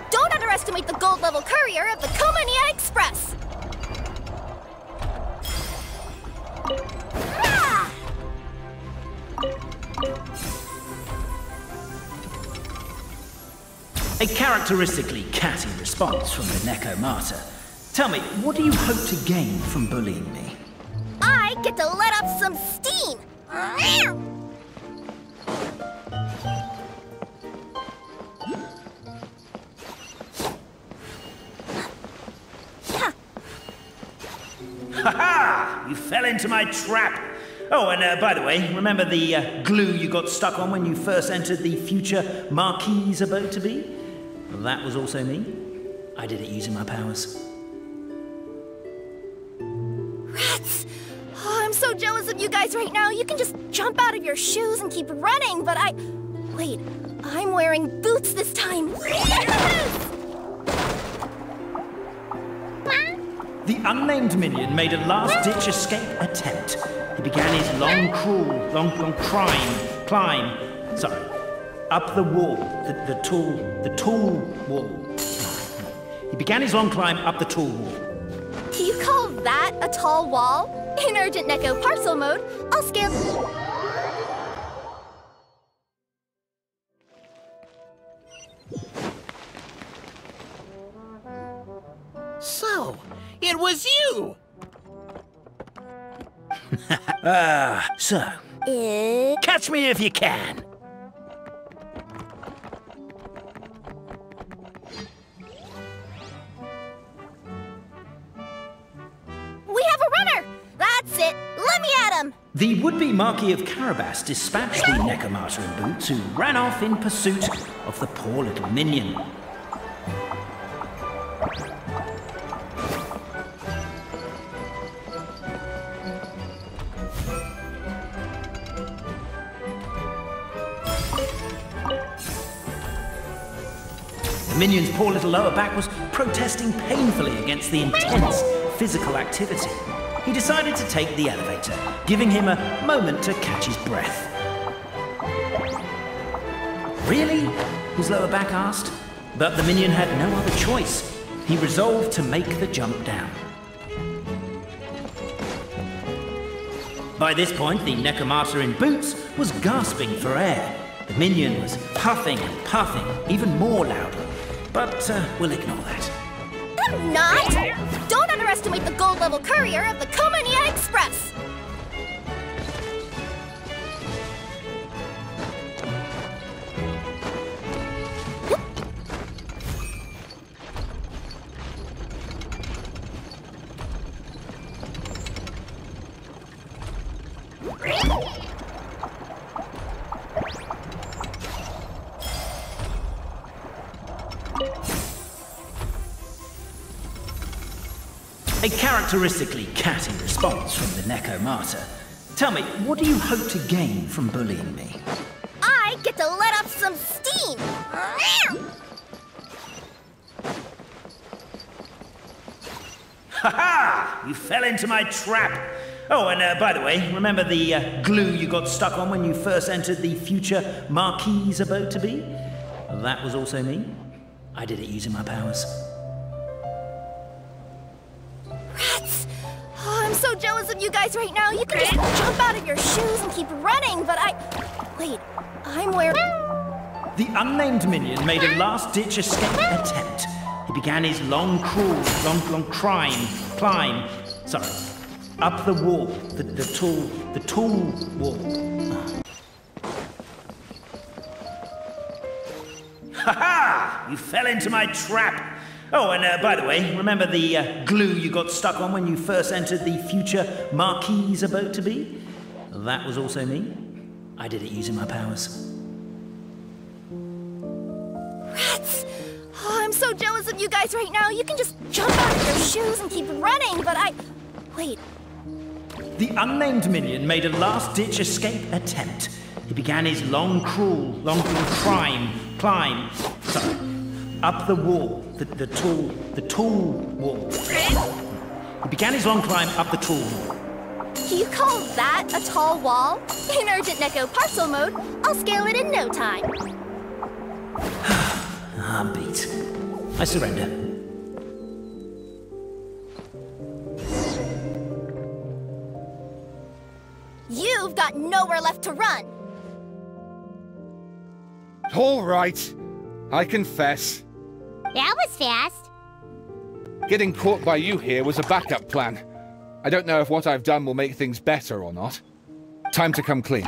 Speaker 13: Don't underestimate the gold-level courier of the Komania Express!
Speaker 16: A characteristically catty response from the Necomata. Tell me, what do you hope to gain from bullying me?
Speaker 13: I get to let off some steam!
Speaker 16: Ha-ha! You fell into my trap! Oh, and by the way, remember the glue you got stuck on when you first entered the future Marquis's abode to be? Well, that was also me. I did it using my powers.
Speaker 13: Rats! Oh, I'm so jealous of you guys right now. You can just jump out of your shoes and keep running, but Wait, I'm wearing boots this time.
Speaker 16: The unnamed minion made a last-ditch escape attempt. He began his long climb, up the wall, the tall wall. He began his long climb up the tall wall.
Speaker 13: Do you call that a tall wall? In urgent Neko parcel mode, I'll scale...
Speaker 12: So, it was you!
Speaker 16: Catch me if you can.
Speaker 13: We have a runner! That's it! Let me at him!
Speaker 16: The would-be Marquis of Carabas dispatched the Necomata in boots, who ran off in pursuit of the poor little minion. The minion's poor little lower back was protesting painfully against the intense physical activity. He decided to take the elevator, giving him a moment to catch his breath. Really? His lower back asked. But the minion had no other choice. He resolved to make the jump down. By this point, the Necomata in boots was gasping for air. The minion was puffing and puffing, even more loudly. But we'll ignore that.
Speaker 13: I'm not! Don't underestimate the gold-level courier of the Komania Express!
Speaker 16: A characteristically catty response from the Necomata. Tell me, what do you hope to gain from bullying me?
Speaker 13: I get to let off some steam!
Speaker 16: Ha-ha! You fell into my trap! Oh, and by the way, remember the glue you got stuck on when you first entered the future Marquis's abode to be? Well, that was also me. I did it using my powers.
Speaker 13: Rats! Oh, I'm so jealous of you guys right now. You can just jump out of your shoes and keep running, but Wait, I'm wearing...
Speaker 16: The unnamed minion made a last-ditch escape attempt. He began his long climb, up the wall, the tall wall. Ha-ha! You fell into my trap! Oh, and by the way, remember the glue you got stuck on when you first entered the future Marquis's abode to be? Well, that was also me. I did it using my powers.
Speaker 13: Rats! Oh, I'm so jealous of you guys right now. You can just jump out of your shoes and keep running, but Wait.
Speaker 16: The unnamed minion made a last-ditch escape attempt. He began his long climb, up the wall, the tall wall. He began his long climb up the tall wall.
Speaker 13: Do you call that a tall wall? In urgent Neko parcel mode, I'll scale it in no time.
Speaker 16: I'm beat. I surrender.
Speaker 13: You've got nowhere left to run.
Speaker 18: All right. I confess,
Speaker 1: That was fast.
Speaker 18: getting caught by you here was a backup plan. I don't know if what I've done will make things better or not. Time to come clean.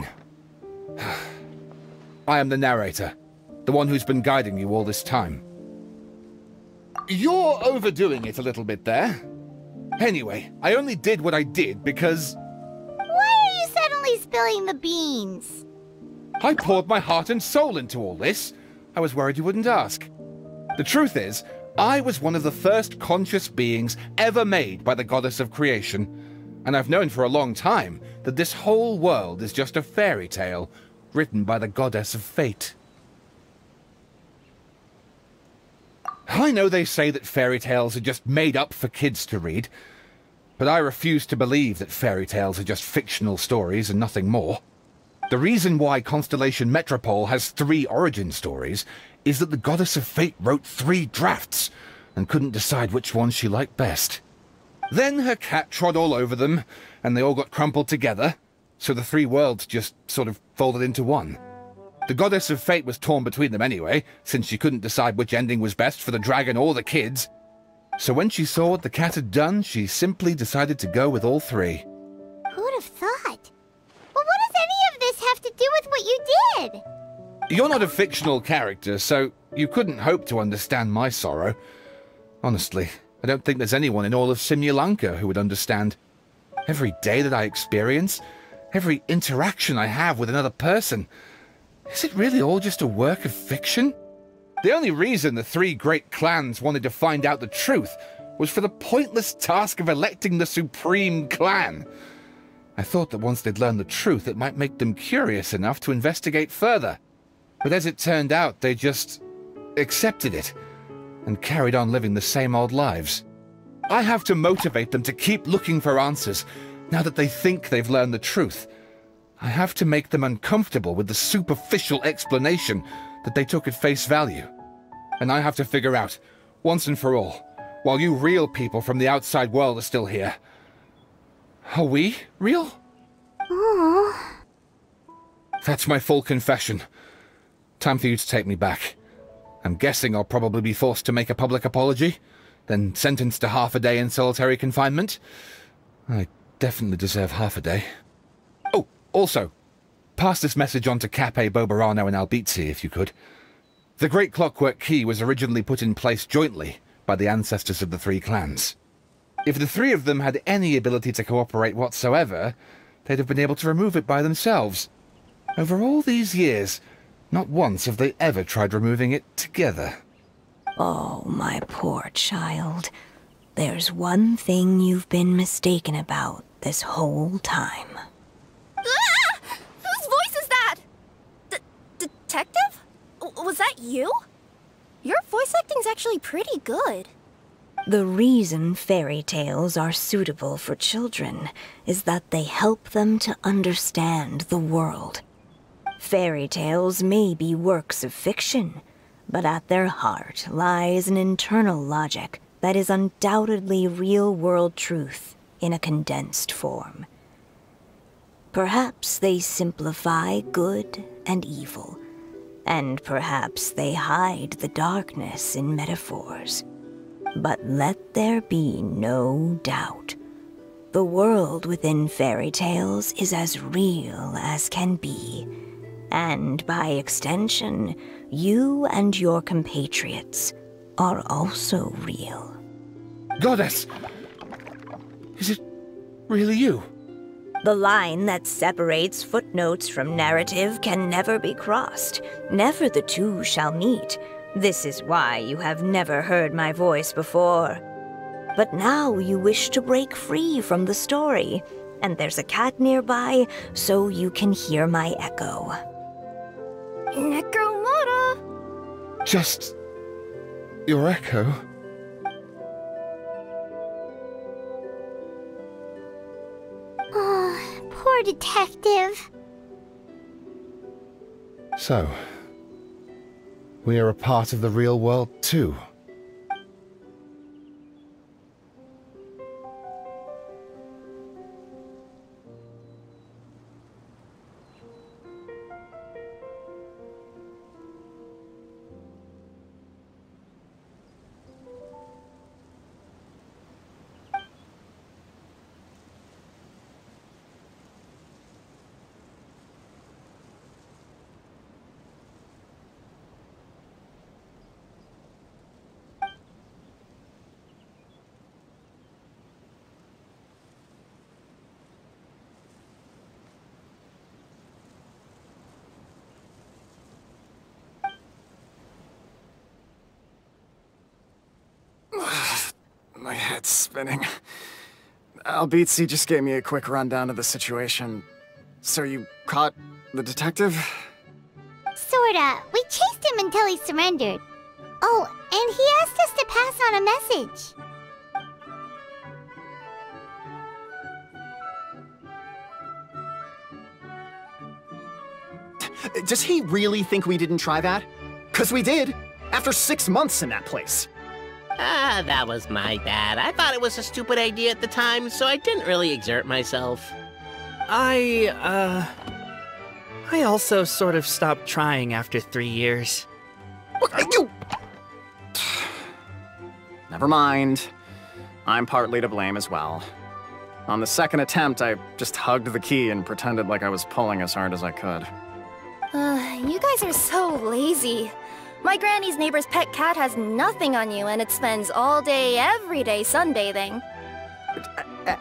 Speaker 18: I am the narrator, the one who's been guiding you all this time. You're overdoing it a little bit there. Anyway, I only did what I did because
Speaker 1: Why are you suddenly spilling the beans?
Speaker 18: I poured my heart and soul into all this. I was worried you wouldn't ask. The truth is, I was one of the first conscious beings ever made by the goddess of creation, and I've known for a long time that this whole world is just a fairy tale written by the goddess of fate. I know they say that fairy tales are just made up for kids to read, but I refuse to believe that fairy tales are just fictional stories and nothing more. The reason why Constellation Metropole has 3 origin stories is that the Goddess of Fate wrote 3 drafts and couldn't decide which one she liked best. Then her cat trod all over them, and they all got crumpled together, so the 3 worlds just sort of folded into one. The Goddess of Fate was torn between them anyway, since she couldn't decide which ending was best for the dragon or the kids. So when she saw what the cat had done, she simply decided to go with all 3.
Speaker 1: Who'd have thought? But what does any of this have to do with what you did?
Speaker 18: You're not a fictional character, so you couldn't hope to understand my sorrow. Honestly, I don't think there's anyone in all of Simulanka who would understand. Every day that I experience, every interaction I have with another person, is it really all just a work of fiction? The only reason the 3 great clans wanted to find out the truth was for the pointless task of electing the supreme clan. I thought that once they'd learned the truth, it might make them curious enough to investigate further. But as it turned out, they just accepted it and carried on living the same old lives. I have to motivate them to keep looking for answers now that they think they've learned the truth. I have to make them uncomfortable with the superficial explanation that they took at face value. And I have to figure out, once and for all, while you real people from the outside world are still here, are we real?
Speaker 1: Aww.
Speaker 18: That's my full confession. Time for you to take me back. I'm guessing I'll probably be forced to make a public apology, then sentenced to half a day in solitary confinement. I definitely deserve half a day. Oh, also, pass this message on to Cape, Bobarano, and Albizzi, if you could. The Great Clockwork Key was originally put in place jointly by the ancestors of the 3 clans. If the 3 of them had any ability to cooperate whatsoever, they'd have been able to remove it by themselves. Over all these years, not once have they ever tried removing it together.
Speaker 3: Oh, my poor child. There's one thing you've been mistaken about this whole time.
Speaker 13: Ah! Whose voice is that? Detective? Was that you? Your voice acting's actually pretty good.
Speaker 3: The reason fairy tales are suitable for children is that they help them to understand the world. Fairy tales may be works of fiction, but at their heart lies an internal logic that is undoubtedly real-world truth in a condensed form. Perhaps they simplify good and evil, and perhaps they hide the darkness in metaphors. But let there be no doubt. The world within fairy tales is as real as can be, and by extension, you and your compatriots are also real.
Speaker 18: Goddess! Is it really you?
Speaker 3: The line that separates footnotes from narrative can never be crossed. Never the two shall meet. This is why you have never heard my voice before. But now you wish to break free from the story, and there's a cat nearby, so you can hear my echo.
Speaker 13: Necromora!
Speaker 18: Just your echo?
Speaker 1: Oh, poor detective.
Speaker 18: So, we are a part of the real world too.
Speaker 15: head's spinning. Albizzi just gave me a quick rundown of the situation. So you caught the detective?
Speaker 1: Sorta. We chased him until he surrendered. Oh, and he asked us to pass on a message.
Speaker 17: Does he really think we didn't try that? 'Cause we did, after 6 months in that place.
Speaker 12: Ah, that was my bad. I thought it was a stupid idea at the time, so I didn't really exert myself.
Speaker 14: I also sort of stopped trying after 3 years.
Speaker 17: You... Never mind. I'm partly to blame as well. On the second attempt, I just hugged the key and pretended like I was pulling as hard as I could.
Speaker 13: You guys are so lazy. My granny's neighbor's pet cat has nothing on you, and it spends all day, every day sunbathing.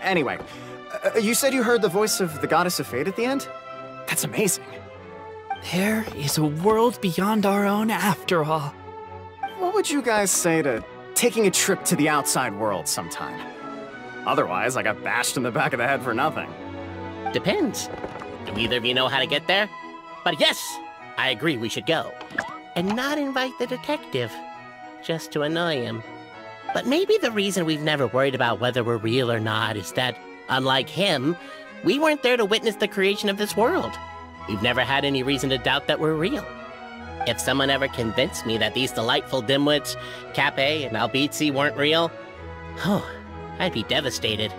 Speaker 17: Anyway, you said you heard the voice of the goddess of fate at the end? That's amazing.
Speaker 14: There is a world beyond our own after all.
Speaker 17: What would you guys say to taking a trip to the outside world sometime? Otherwise, I got bashed in the back of the head for nothing.
Speaker 12: Depends. Do either of you know how to get there? But yes, I agree we should go. And not invite the detective, just to annoy him. But maybe the reason we've never worried about whether we're real or not is that, unlike him, we weren't there to witness the creation of this world. We've never had any reason to doubt that we're real. If someone ever convinced me that these delightful dimwits, Cape and Albizzi, weren't real, oh, I'd be devastated.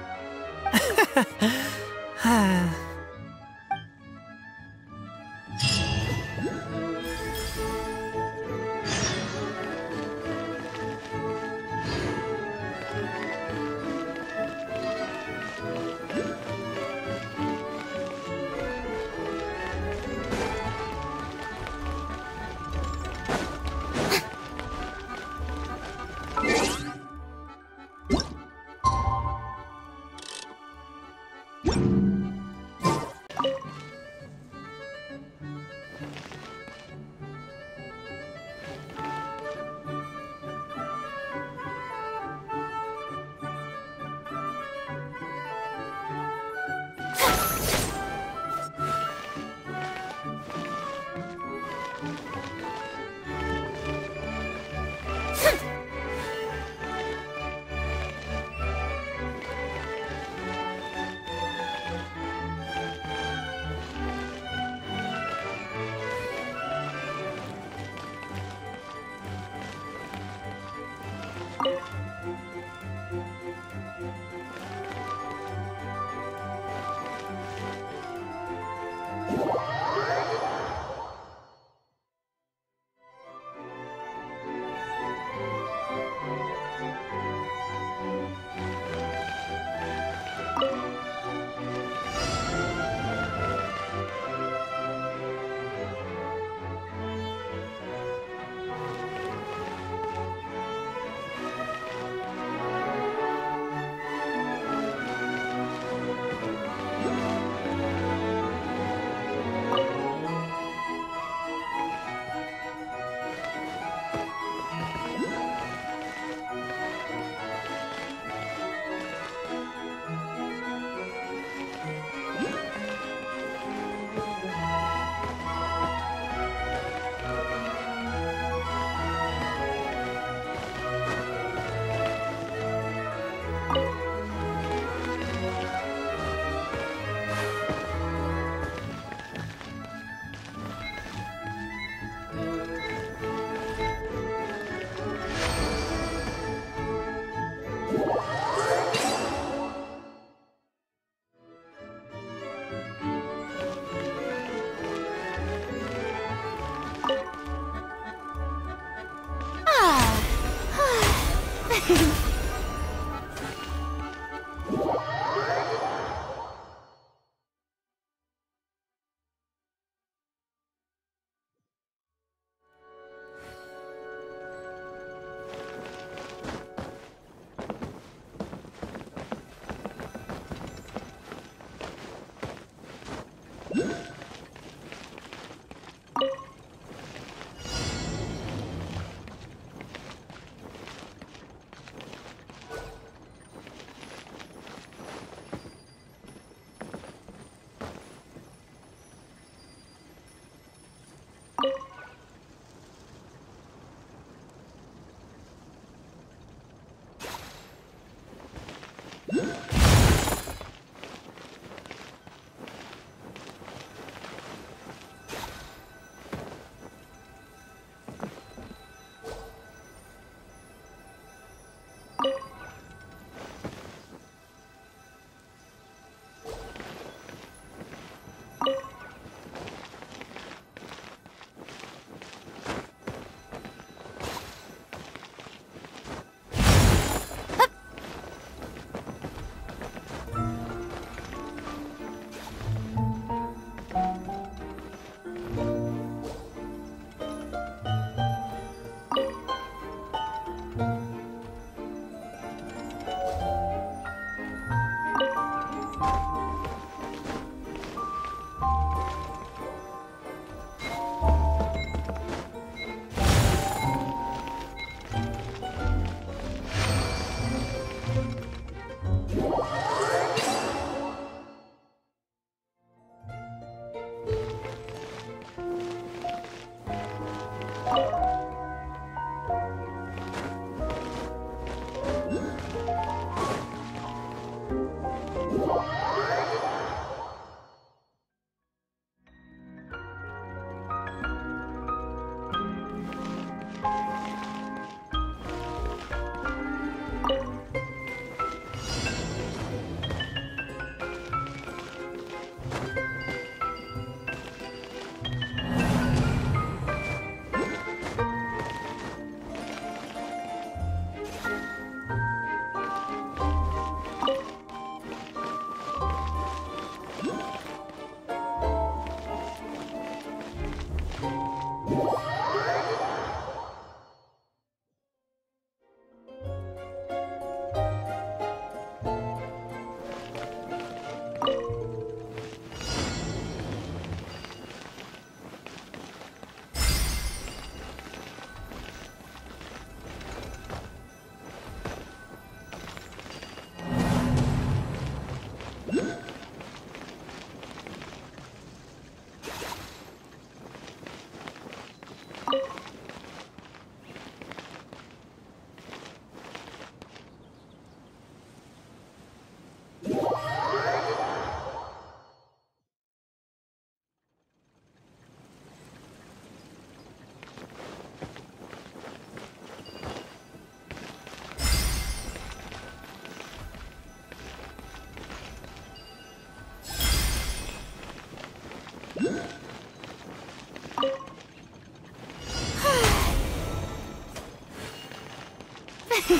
Speaker 1: Ah.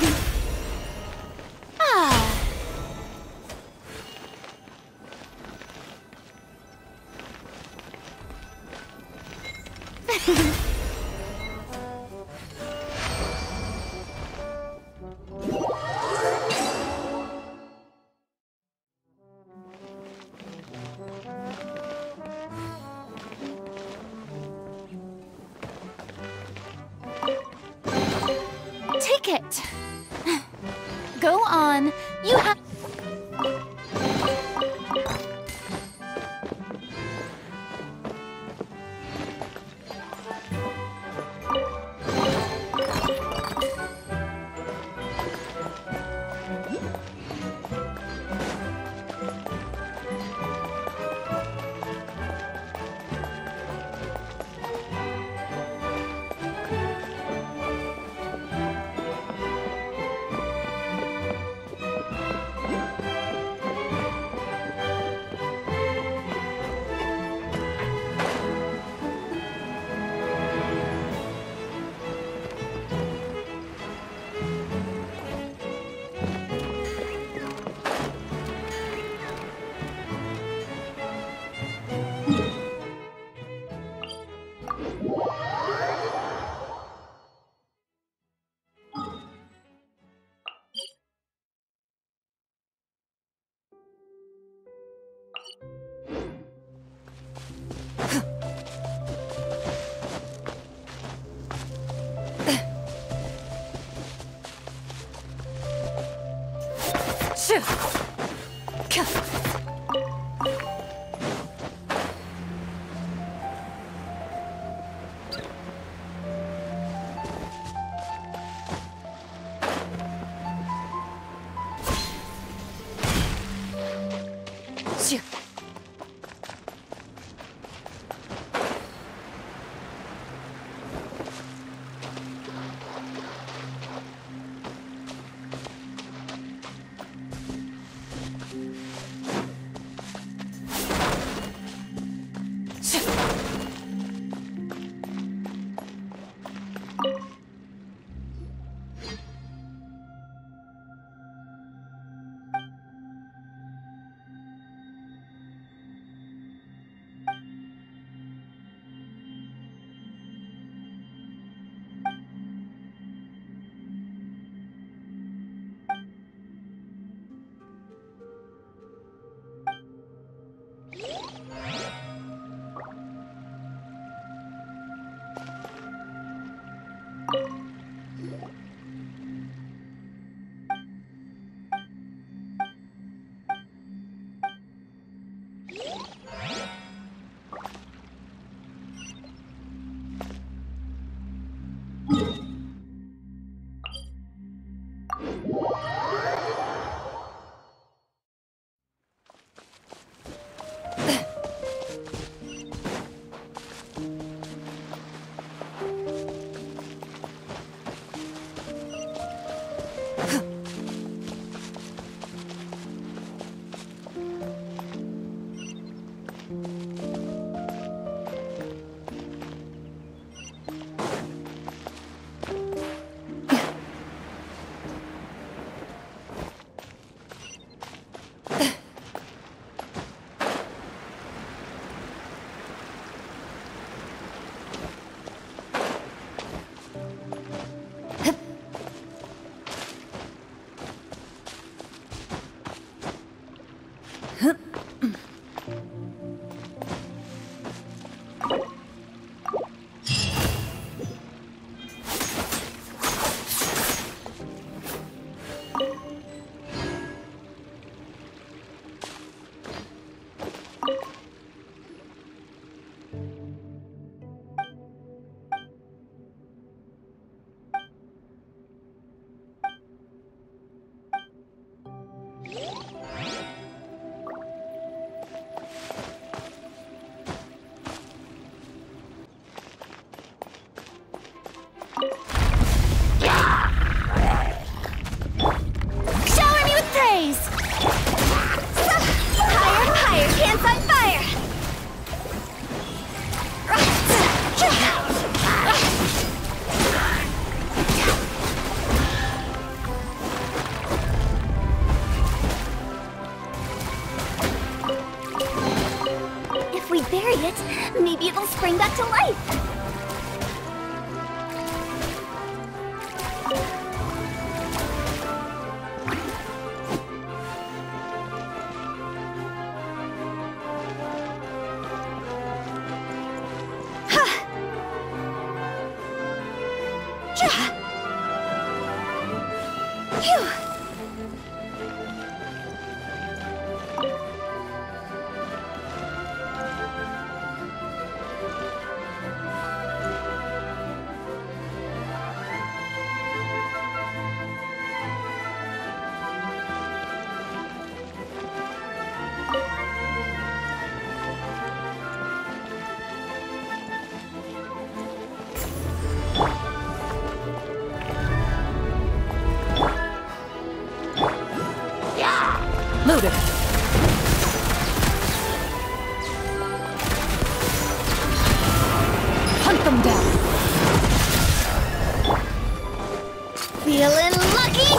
Speaker 6: Ticket! Go on. You have...
Speaker 13: If we bury it, maybe it'll spring back to life.
Speaker 9: Loaded. Hunt them down.
Speaker 1: Feeling lucky?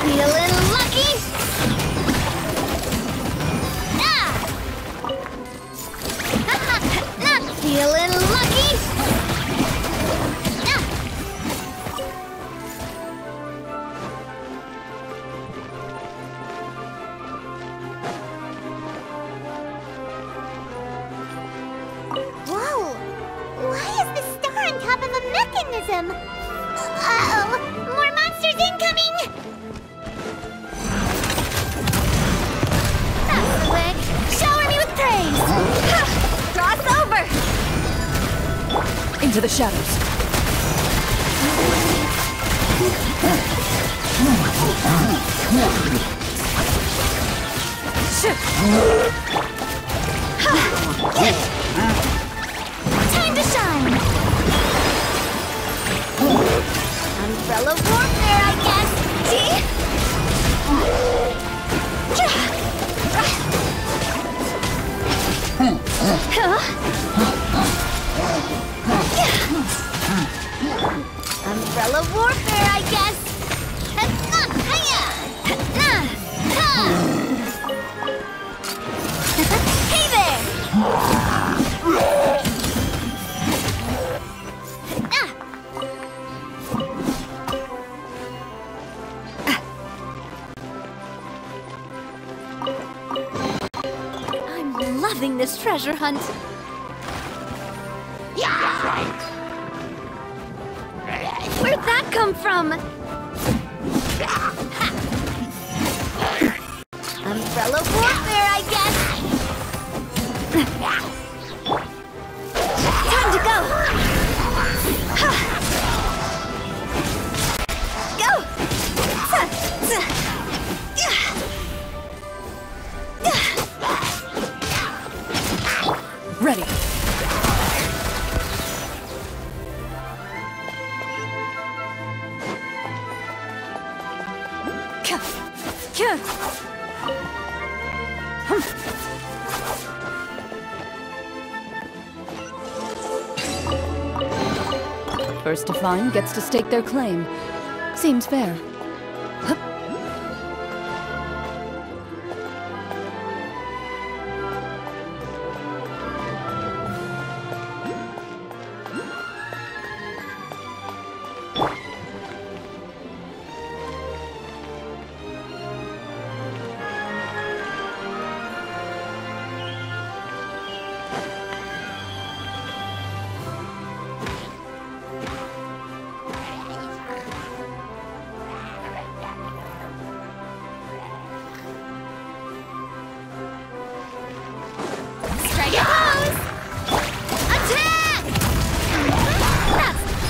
Speaker 1: Feeling lucky? Feeling lucky? Whoa! Why is the star on top of a mechanism? Uh-oh! More monsters incoming! That's the way! Shower me with praise! Cross over!
Speaker 9: Into the shadows. Shit!
Speaker 1: Time to shine! Umbrella warfare, I guess! Umbrella warfare, I guess! Hey there!
Speaker 4: I'm loving this treasure hunt.
Speaker 1: Yeah! Right.
Speaker 4: Where'd that come from?
Speaker 1: Umbrella warfare, I guess!
Speaker 4: Time to go!
Speaker 9: Go! Ready. First to find gets to stake their claim. Seems fair.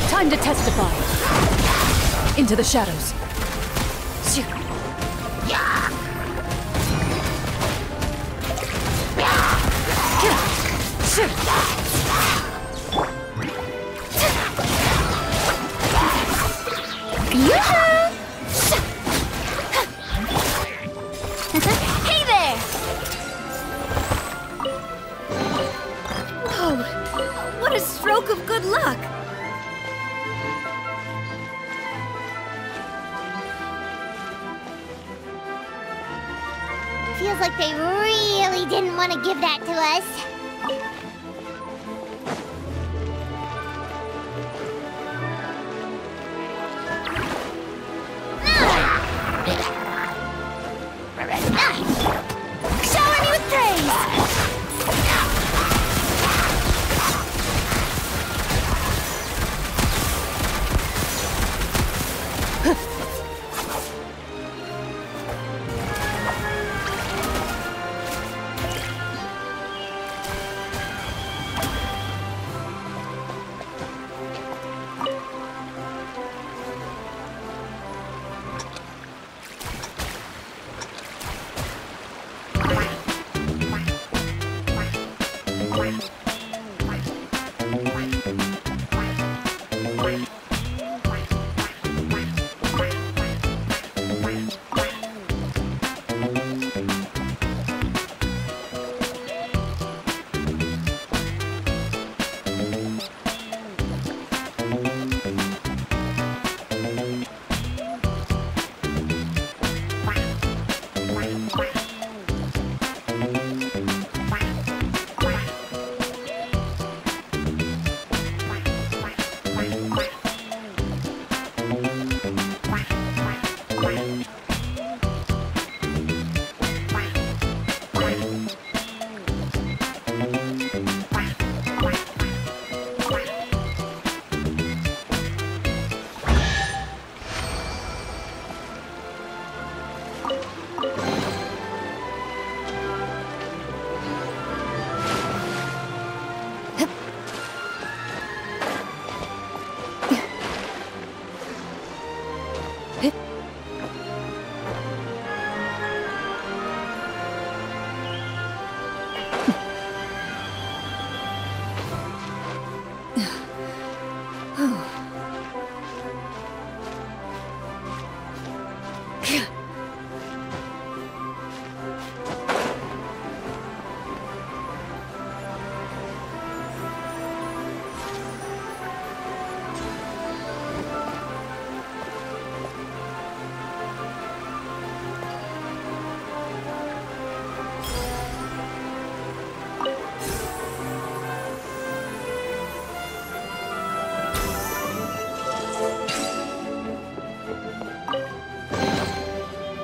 Speaker 9: Time to testify. Into the shadows.
Speaker 1: Hey there!
Speaker 4: What a stroke of good luck!
Speaker 1: Feels like they really didn't want to give that to us.
Speaker 4: Shower me with praise!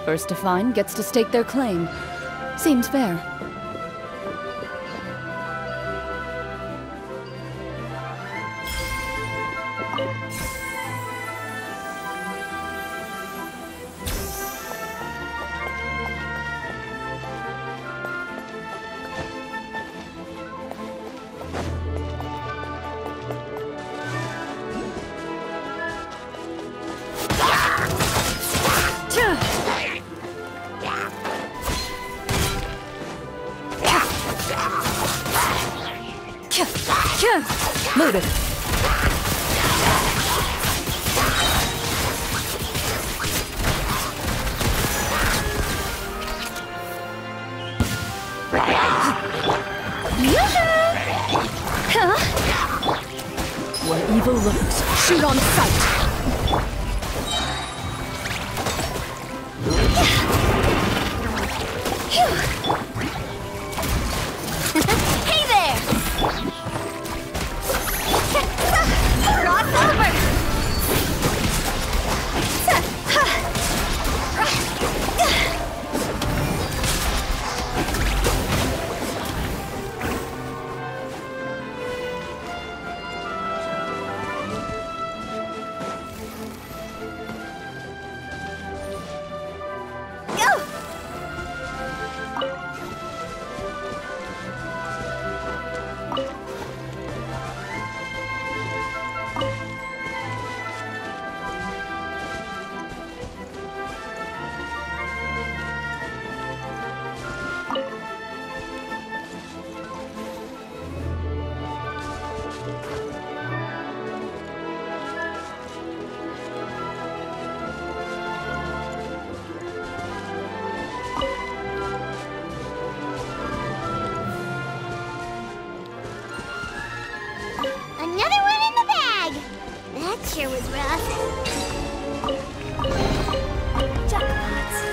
Speaker 9: First to find gets to stake their claim. Seems fair. Loaded.
Speaker 4: Huh?
Speaker 9: Where evil lurks, shoot on sight.
Speaker 4: Hey there! Cross over!
Speaker 1: adventure was rough.
Speaker 6: Jackpots.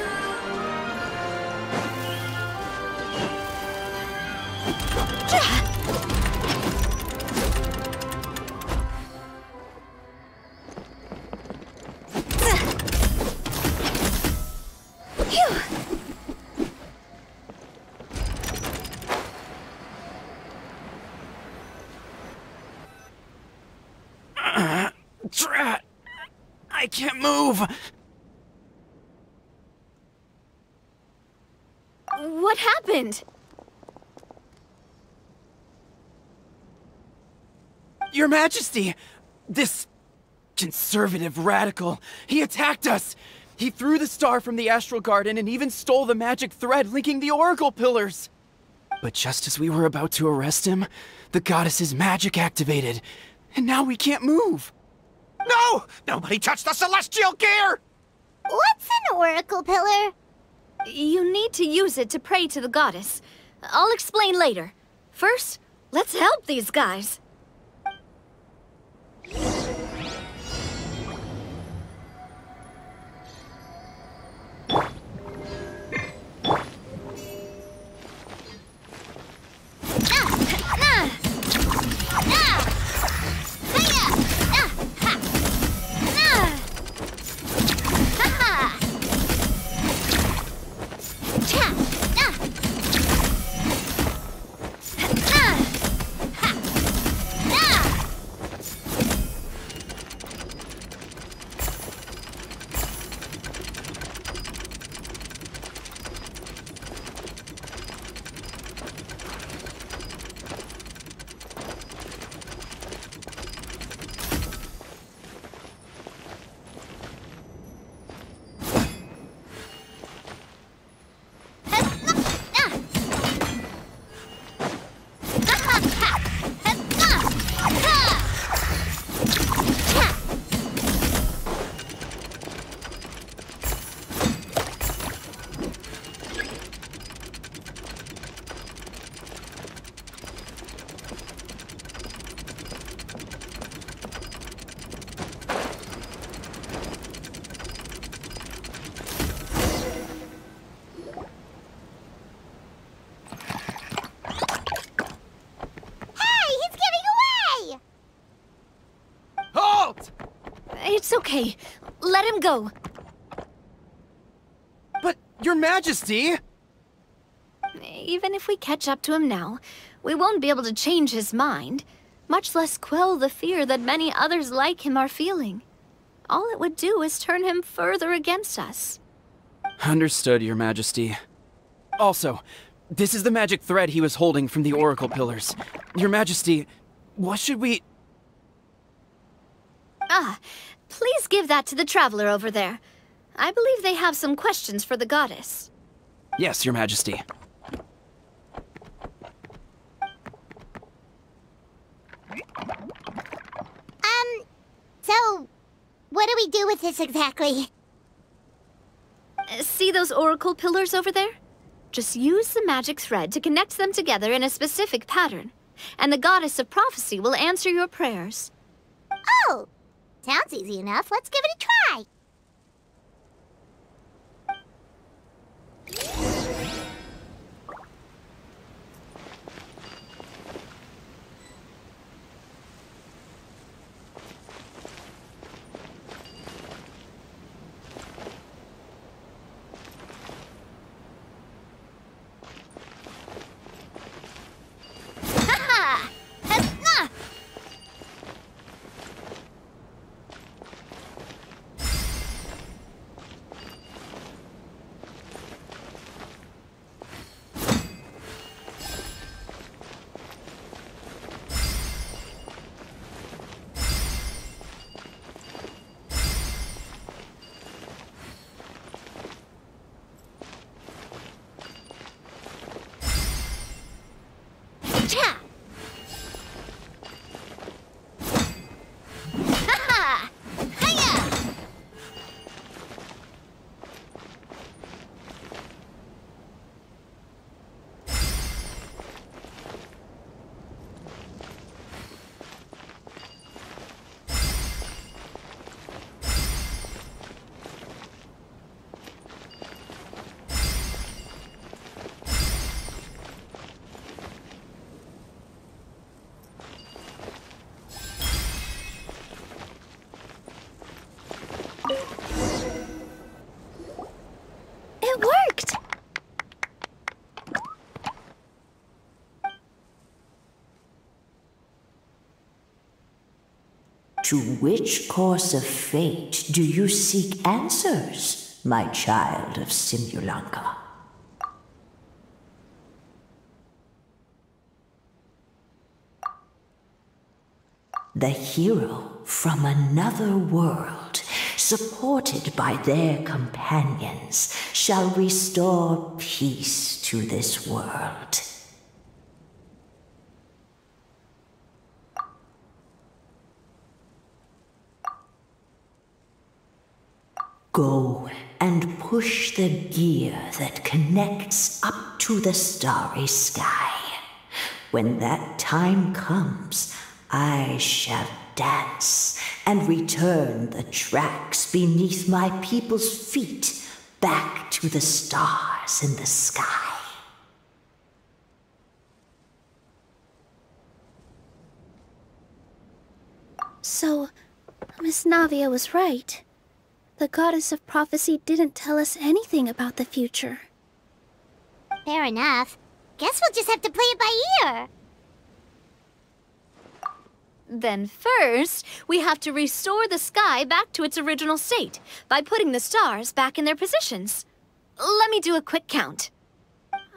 Speaker 14: Drat! I can't move!
Speaker 4: What happened?
Speaker 14: Your Majesty! This conservative radical, he attacked us! He threw the star from the Astral Garden and even stole the magic thread linking the Oracle Pillars! But just as we were about to arrest him, the goddess's magic activated, and now we can't move!
Speaker 19: No! Nobody touched the celestial gear!
Speaker 1: What's an oracle pillar?
Speaker 4: You need to use it to pray to the goddess. I'll explain later. First, let's help these guys. It's okay. Let him go.
Speaker 14: But, Your Majesty!
Speaker 4: Even if we catch up to him now, we won't be able to change his mind, much less quell the fear that many others like him are feeling. All it would do is turn him further against us.
Speaker 14: Understood, Your Majesty. Also, this is the magic thread he was holding from the Oracle Pillars. Your Majesty, what should we...
Speaker 4: Ah, please give that to the traveler over there. I believe they have some questions for the goddess.
Speaker 14: Yes, Your Majesty.
Speaker 1: So, what do we do with this exactly?
Speaker 4: See those oracle pillars over there? Just use the magic thread to connect them together in a specific pattern, and the goddess of prophecy will answer your prayers.
Speaker 1: Oh! Sounds easy enough. Let's give it a try.
Speaker 10: To which course of fate do you seek answers, my child of Simulanka? The hero from another world, supported by their companions, shall restore peace to this world. Go and push the gear that connects up to the starry sky. When that time comes, I shall dance and return the tracks beneath my people's feet back to the stars in the sky.
Speaker 6: So, Miss Navia was right. The goddess of prophecy didn't tell us anything about the future.
Speaker 1: Fair enough. Guess we'll just have to play it by ear.
Speaker 4: Then first, we have to restore the sky back to its original state by putting the stars back in their positions. Let me do a quick count.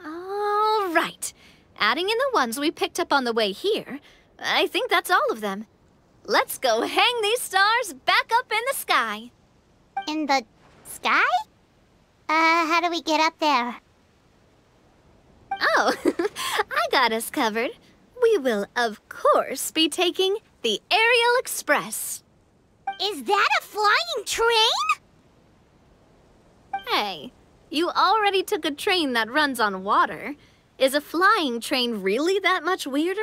Speaker 4: All right. Adding in the ones we picked up on the way here, I think that's all of them. Let's go hang these stars back up in the sky.
Speaker 1: In the sky? How do we get up there?
Speaker 4: Oh, I got us covered. We will, of course, be taking the Aerial Express.
Speaker 1: Is that a flying train?
Speaker 4: Hey, you already took a train that runs on water. Is a flying train really that much weirder?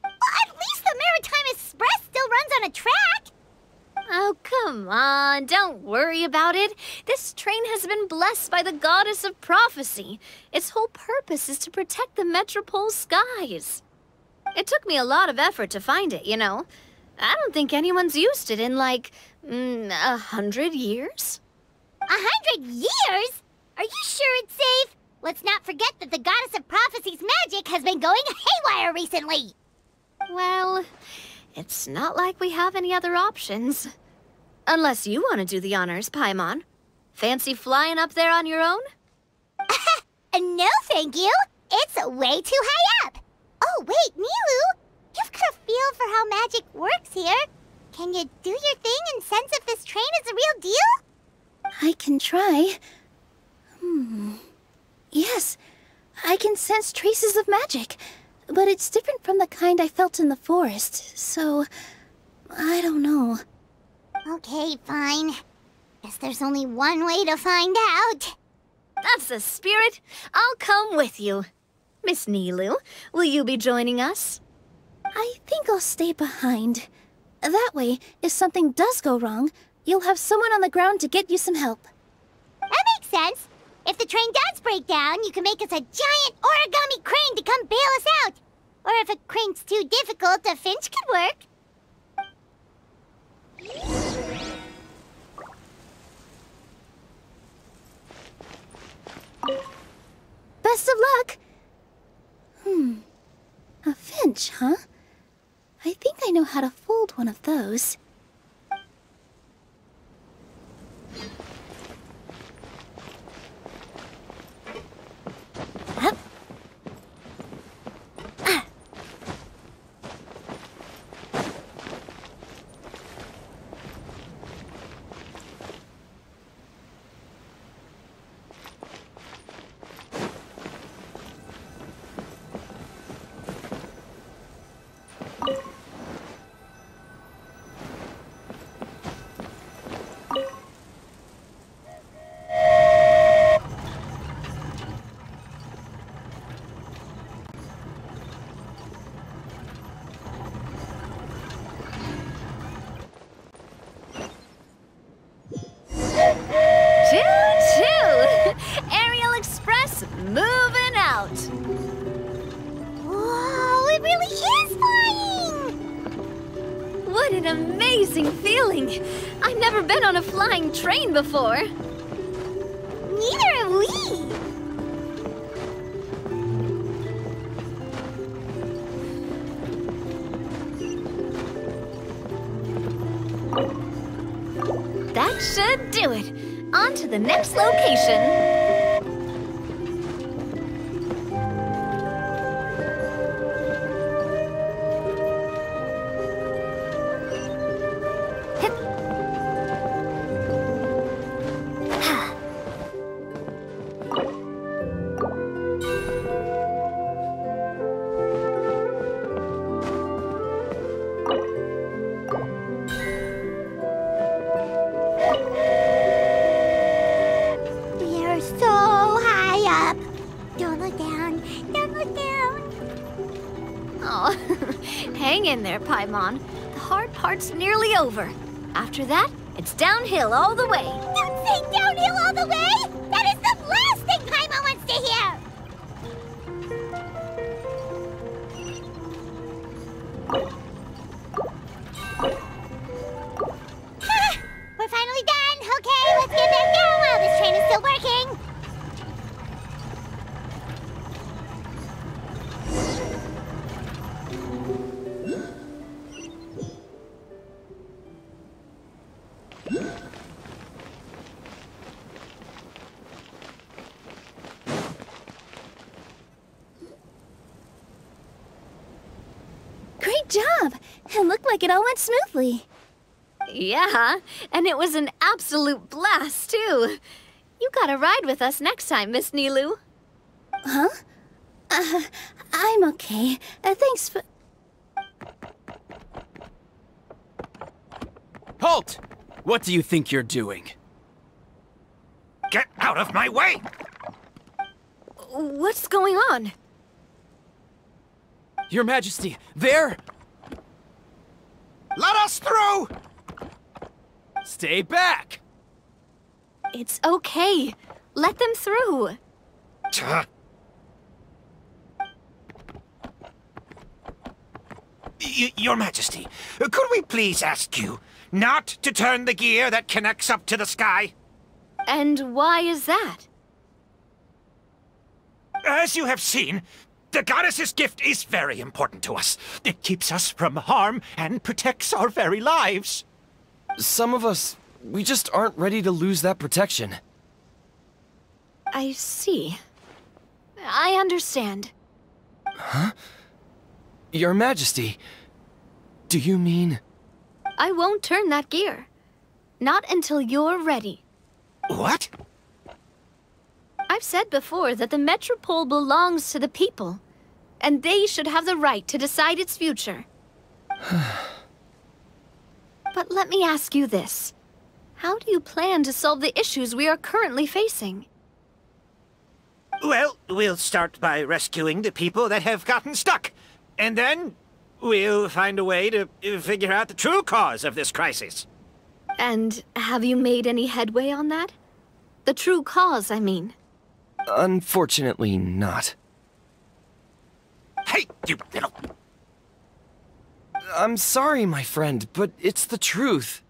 Speaker 1: Well, at least the Maritime Express still runs on a track.
Speaker 4: Oh, come on, don't worry about it. This train has been blessed by the goddess of prophecy. Its whole purpose is to protect the Metropole's skies. It took me a lot of effort to find it, you know. I don't think anyone's used it in, like, 100 years.
Speaker 1: 100 years? Are you sure it's safe? Let's not forget that the goddess of prophecy's magic has been going haywire recently.
Speaker 4: Well, it's not like we have any other options. Unless you want to do the honors, Paimon. Fancy flying up there on your own?
Speaker 1: No, thank you. It's way too high up. Oh, wait, Nilu! You've got a feel for how magic works here. Can you do your thing and sense if this train is the real deal?
Speaker 6: I can try. Yes, I can sense traces of magic. But it's different from the kind I felt in the forest, so I don't know.
Speaker 1: Okay, fine. Guess there's only one way to find out.
Speaker 4: That's the spirit. I'll come with you. Miss Nilu, will you be joining us?
Speaker 6: I think I'll stay behind. That way, if something does go wrong, you'll have someone on the ground to get you some help.
Speaker 1: That makes sense. If the train does break down, you can make us a giant origami crane to come bail us out. Or if a crane's too difficult, a finch could work.
Speaker 6: Best of luck! A finch, huh? I think I know how to fold one of those. Up.
Speaker 4: Choo-choo! Aerial Express moving out.
Speaker 1: Whoa, it really is flying!
Speaker 4: What an amazing feeling! I've never been on a flying train before.
Speaker 1: Neither have we!
Speaker 4: That should do it. On to the next location.
Speaker 1: We're so high up. Don't look down. Don't look down.
Speaker 4: Oh, hang in there, Paimon. The hard part's nearly over. After that, it's downhill all the way.
Speaker 1: Don't say downhill all the way! That is the last thing Paimon wants to hear! We're finally done! Okay, let's get back down while this train is still working!
Speaker 6: Great job! It looked like it all went smoothly.
Speaker 4: Yeah, and it was an absolute blast, too. You gotta ride with us next time, Miss Nilu.
Speaker 6: Huh? I'm okay. Thanks for...
Speaker 11: Halt! What do you think you're doing?
Speaker 19: Get out of my way!
Speaker 4: What's going on?
Speaker 11: Your Majesty, there!
Speaker 19: Let us through!
Speaker 11: Stay back!
Speaker 4: It's okay. Let them through.
Speaker 19: Your Majesty, could we please ask you not to turn the gear that connects up to the sky?
Speaker 4: And why is that?
Speaker 19: As you have seen, the goddess's gift is very important to us. It keeps us from harm and protects our very lives.
Speaker 21: Some of us, we just aren't ready to lose that protection.
Speaker 4: I see. I understand.
Speaker 21: Huh? Your Majesty, do you mean...
Speaker 4: I won't turn that gear. Not until you're ready.
Speaker 19: What?
Speaker 4: I've said before that the Metropole belongs to the people, and they should have the right to decide its future. But let me ask you this. How do you plan to solve the issues we are currently facing?
Speaker 19: Well, we'll start by rescuing the people that have gotten stuck. And then we'll find a way to figure out the true cause of this crisis.
Speaker 4: And have you made any headway on that? The true cause, I mean.
Speaker 21: Unfortunately not.
Speaker 19: Hey, you little...
Speaker 21: I'm sorry, my friend, but it's the truth.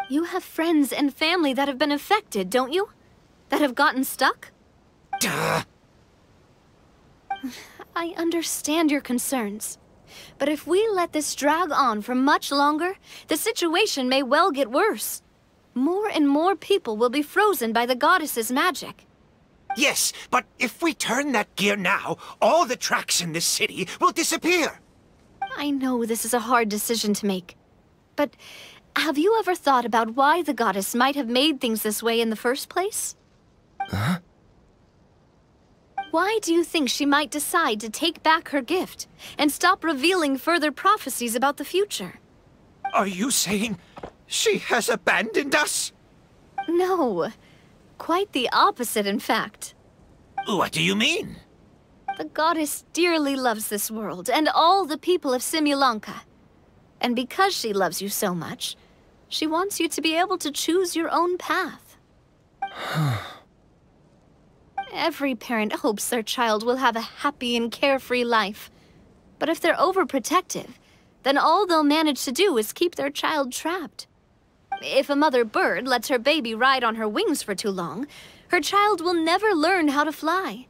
Speaker 4: You have friends and family that have been affected, don't you? That have gotten stuck?
Speaker 19: Duh.
Speaker 4: I understand your concerns. But if we let this drag on for much longer, the situation may well get worse. More and more people will be frozen by the goddess's magic.
Speaker 19: Yes, but if we turn that gear now, all the tracks in this city will disappear.
Speaker 4: I know this is a hard decision to make. But have you ever thought about why the goddess might have made things this way in the first place?
Speaker 21: Huh?
Speaker 4: Why do you think she might decide to take back her gift and stop revealing further prophecies about the future?
Speaker 19: Are you saying she has abandoned us?
Speaker 4: No. Quite the opposite, in fact.
Speaker 19: What do you mean?
Speaker 4: The goddess dearly loves this world and all the people of Simulanka. And because she loves you so much, she wants you to be able to choose your own path. Every parent hopes their child will have a happy and carefree life. But if they're overprotective, then all they'll manage to do is keep their child trapped. If a mother bird lets her baby ride on her wings for too long, her child will never learn how to fly.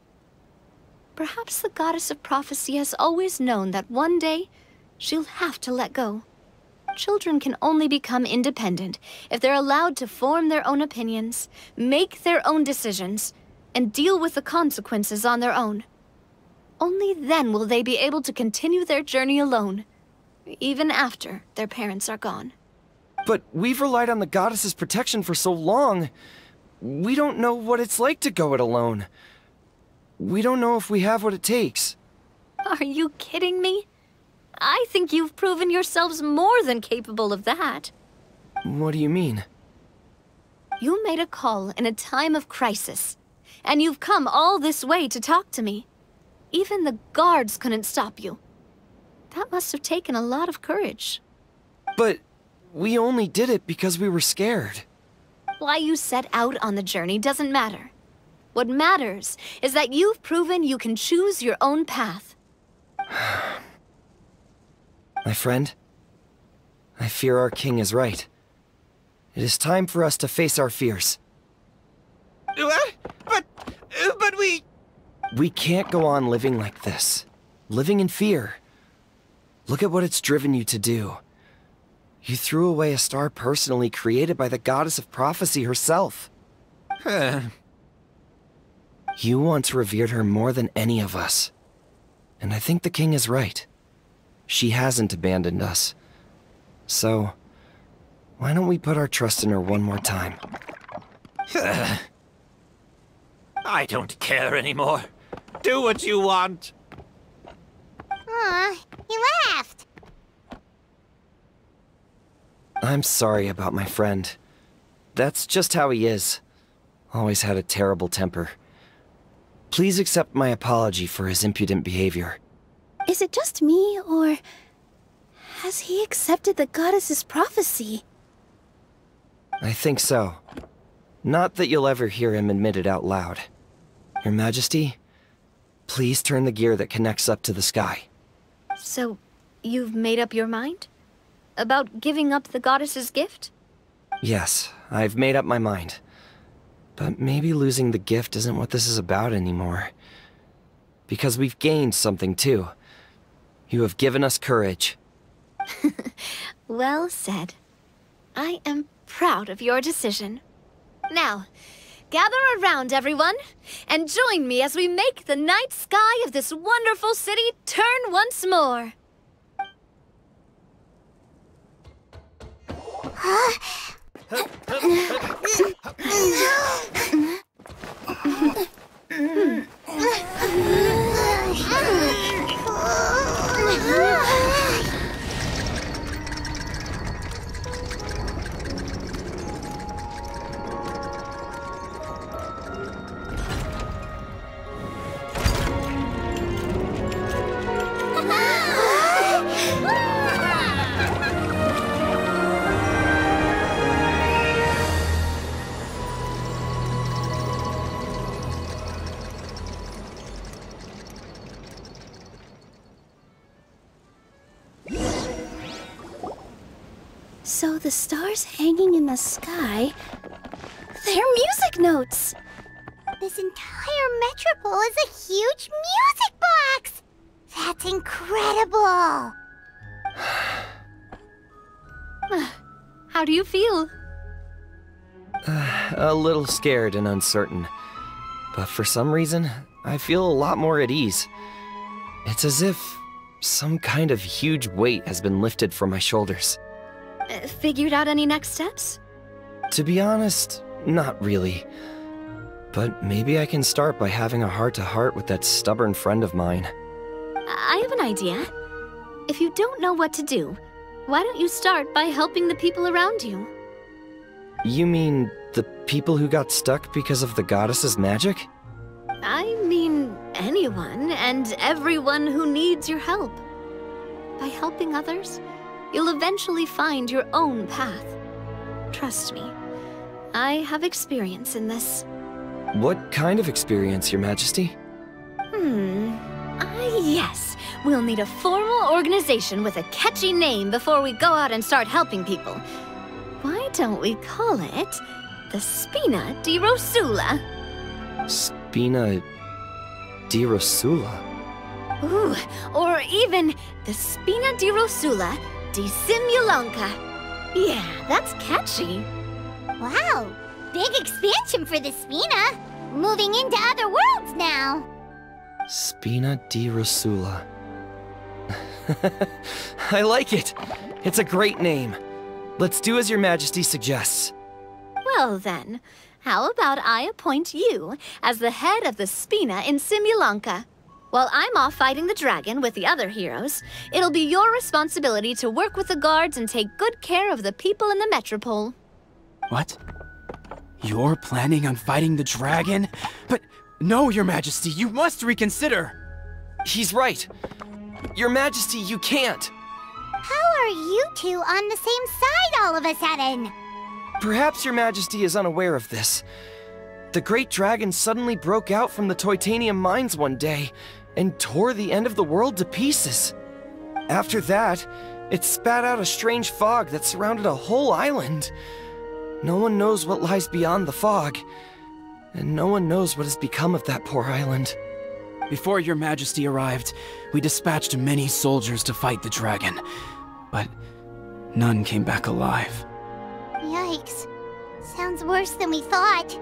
Speaker 4: Perhaps the goddess of prophecy has always known that one day she'll have to let go. Children can only become independent if they're allowed to form their own opinions, make their own decisions, and deal with the consequences on their own. Only then will they be able to continue their journey alone, even after their parents are gone.
Speaker 7: But we've relied on the goddess's protection for so long. We don't know what it's like to go it alone. We don't know if we have what it takes.
Speaker 4: Are you kidding me? I think you've proven yourselves more than capable of that.
Speaker 7: What do you mean?
Speaker 4: You made a call in a time of crisis, and you've come all this way to talk to me. Even the guards couldn't stop you. That must have taken a lot of courage.
Speaker 7: But we only did it because we were scared.
Speaker 4: Why you set out on the journey doesn't matter. What matters is that you've proven you can choose your own path.
Speaker 7: My friend, I fear our king is right. It is time for us to face our fears.
Speaker 11: But we...
Speaker 7: We can't go on living like this. Living in fear. Look at what it's driven you to do. You threw away a star personally created by the goddess of prophecy herself. You once revered her more than any of us. And I think the king is right. She hasn't abandoned us. So, why don't we put our trust in her one more time?
Speaker 11: I don't care anymore. Do what you want.
Speaker 1: Aw, he laughed.
Speaker 7: I'm sorry about my friend. That's just how he is. Always had a terrible temper. Please accept my apology for his impudent behavior.
Speaker 6: Is it just me, or has he accepted the goddess's prophecy?
Speaker 7: I think so. Not that you'll ever hear him admit it out loud. Your Majesty, please turn the gear that connects up to the sky.
Speaker 4: So, you've made up your mind? About giving up the goddess's gift?
Speaker 7: Yes, I've made up my mind. But maybe losing the gift isn't what this is about anymore. Because we've gained something too. You have given us courage.
Speaker 4: Well said. I am proud of your decision. Now, gather around, everyone, and join me as we make the night sky of this wonderful city turn once more.
Speaker 6: So the stars hanging in the sky, they're music notes!
Speaker 1: This entire metropole is a huge music box! That's incredible!
Speaker 4: How do you feel?
Speaker 7: A little scared and uncertain. But for some reason, I feel a lot more at ease. It's as if some kind of huge weight has been lifted from my shoulders.
Speaker 4: Figured out any next steps?
Speaker 7: To be honest, not really. But maybe I can start by having a heart-to-heart with that stubborn friend of mine.
Speaker 4: I have an idea. If you don't know what to do, why don't you start by helping the people around you?
Speaker 7: You mean the people who got stuck because of the goddess's magic?
Speaker 4: I mean anyone and everyone who needs your help. By helping others, you'll eventually find your own path. Trust me, I have experience in this.
Speaker 7: What kind of experience, Your Majesty?
Speaker 4: Yes. We'll need a formal organization with a catchy name before we go out and start helping people. Why don't we call it the Spina di Rosula?
Speaker 7: Spina di Rosula?
Speaker 4: Ooh, or even the Spina di Rosula Majesty Simulanka. Yeah, that's catchy.
Speaker 1: Wow, big expansion for the Spina. Moving into other worlds now.
Speaker 7: Spina di Rosula. I like it. It's a great name. Let's do as your majesty suggests.
Speaker 4: Well then, how about I appoint you as the head of the Spina in Simulanka? While I'm off fighting the dragon with the other heroes, it'll be your responsibility to work with the guards and take good care of the people in the metropole.
Speaker 8: What? You're planning on fighting the dragon? But no, your majesty, you must reconsider.
Speaker 7: He's right. Your majesty, you can't.
Speaker 1: How are you two on the same side all of a sudden?
Speaker 7: Perhaps your majesty is unaware of this. The great dragon suddenly broke out from the Titanium mines one day and tore the end of the world to pieces. After that, it spat out a strange fog that surrounded a whole island. No one knows what lies beyond the fog, and no one knows what has become of that poor island.
Speaker 8: Before your majesty arrived, we dispatched many soldiers to fight the dragon, but none came back alive.
Speaker 1: Yikes. Sounds worse than we thought.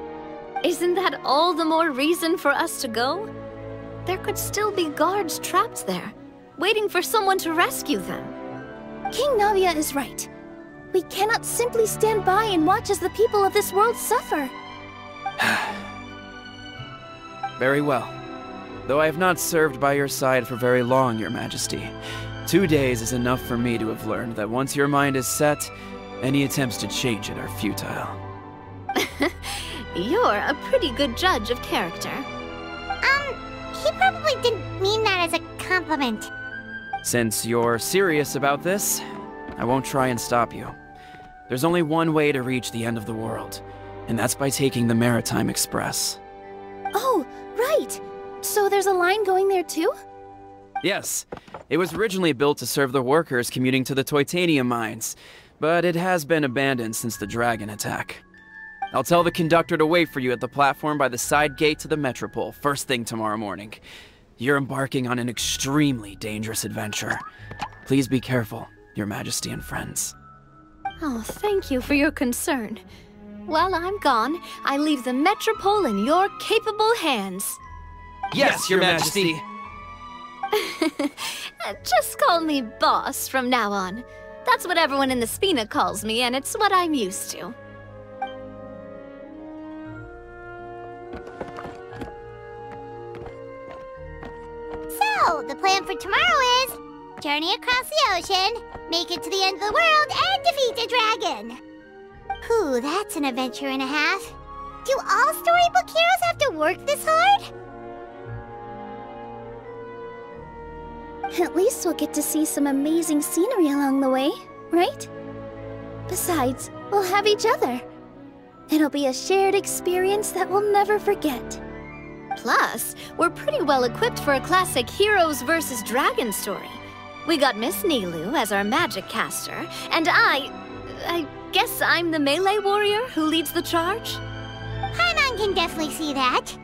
Speaker 4: Isn't that all the more reason for us to go? There could still be guards trapped there, waiting for someone to rescue them.
Speaker 6: King Navia is right. We cannot simply stand by and watch as the people of this world suffer.
Speaker 8: Very well. Though I have not served by your side for very long, your majesty. 2 days is enough for me to have learned that once your mind is set, any attempts to change it are futile.
Speaker 4: You're a pretty good judge of character.
Speaker 1: He probably didn't mean that as a compliment.
Speaker 8: Since you're serious about this, I won't try and stop you. There's only one way to reach the end of the world, and that's by taking the Maritime Express.
Speaker 6: Oh, right! So there's a line going there too?
Speaker 8: Yes, it was originally built to serve the workers commuting to the Titanium mines, but it has been abandoned since the dragon attack. I'll tell the conductor to wait for you at the platform by the side gate to the Metropole first thing tomorrow morning. You're embarking on an extremely dangerous adventure. Please be careful, Your Majesty and friends.
Speaker 4: Oh, thank you for your concern. While I'm gone, I leave the Metropole in your capable hands.
Speaker 7: Yes, Your Majesty.
Speaker 4: Just call me boss from now on. That's what everyone in the Spina calls me, and it's what I'm used to.
Speaker 1: So, the plan for tomorrow is journey across the ocean, make it to the end of the world, and defeat a dragon. Whew, that's an adventure and a half. Do all storybook heroes have to work this hard?
Speaker 6: At least we'll get to see some amazing scenery along the way, right? Besides, we'll have each other. It'll be a shared experience that we'll never forget.
Speaker 4: Plus, we're pretty well equipped for a classic heroes versus dragon story. We got Miss Nilou as our magic caster, and I guess I'm the melee warrior who leads the charge?
Speaker 1: Paimon can definitely see that.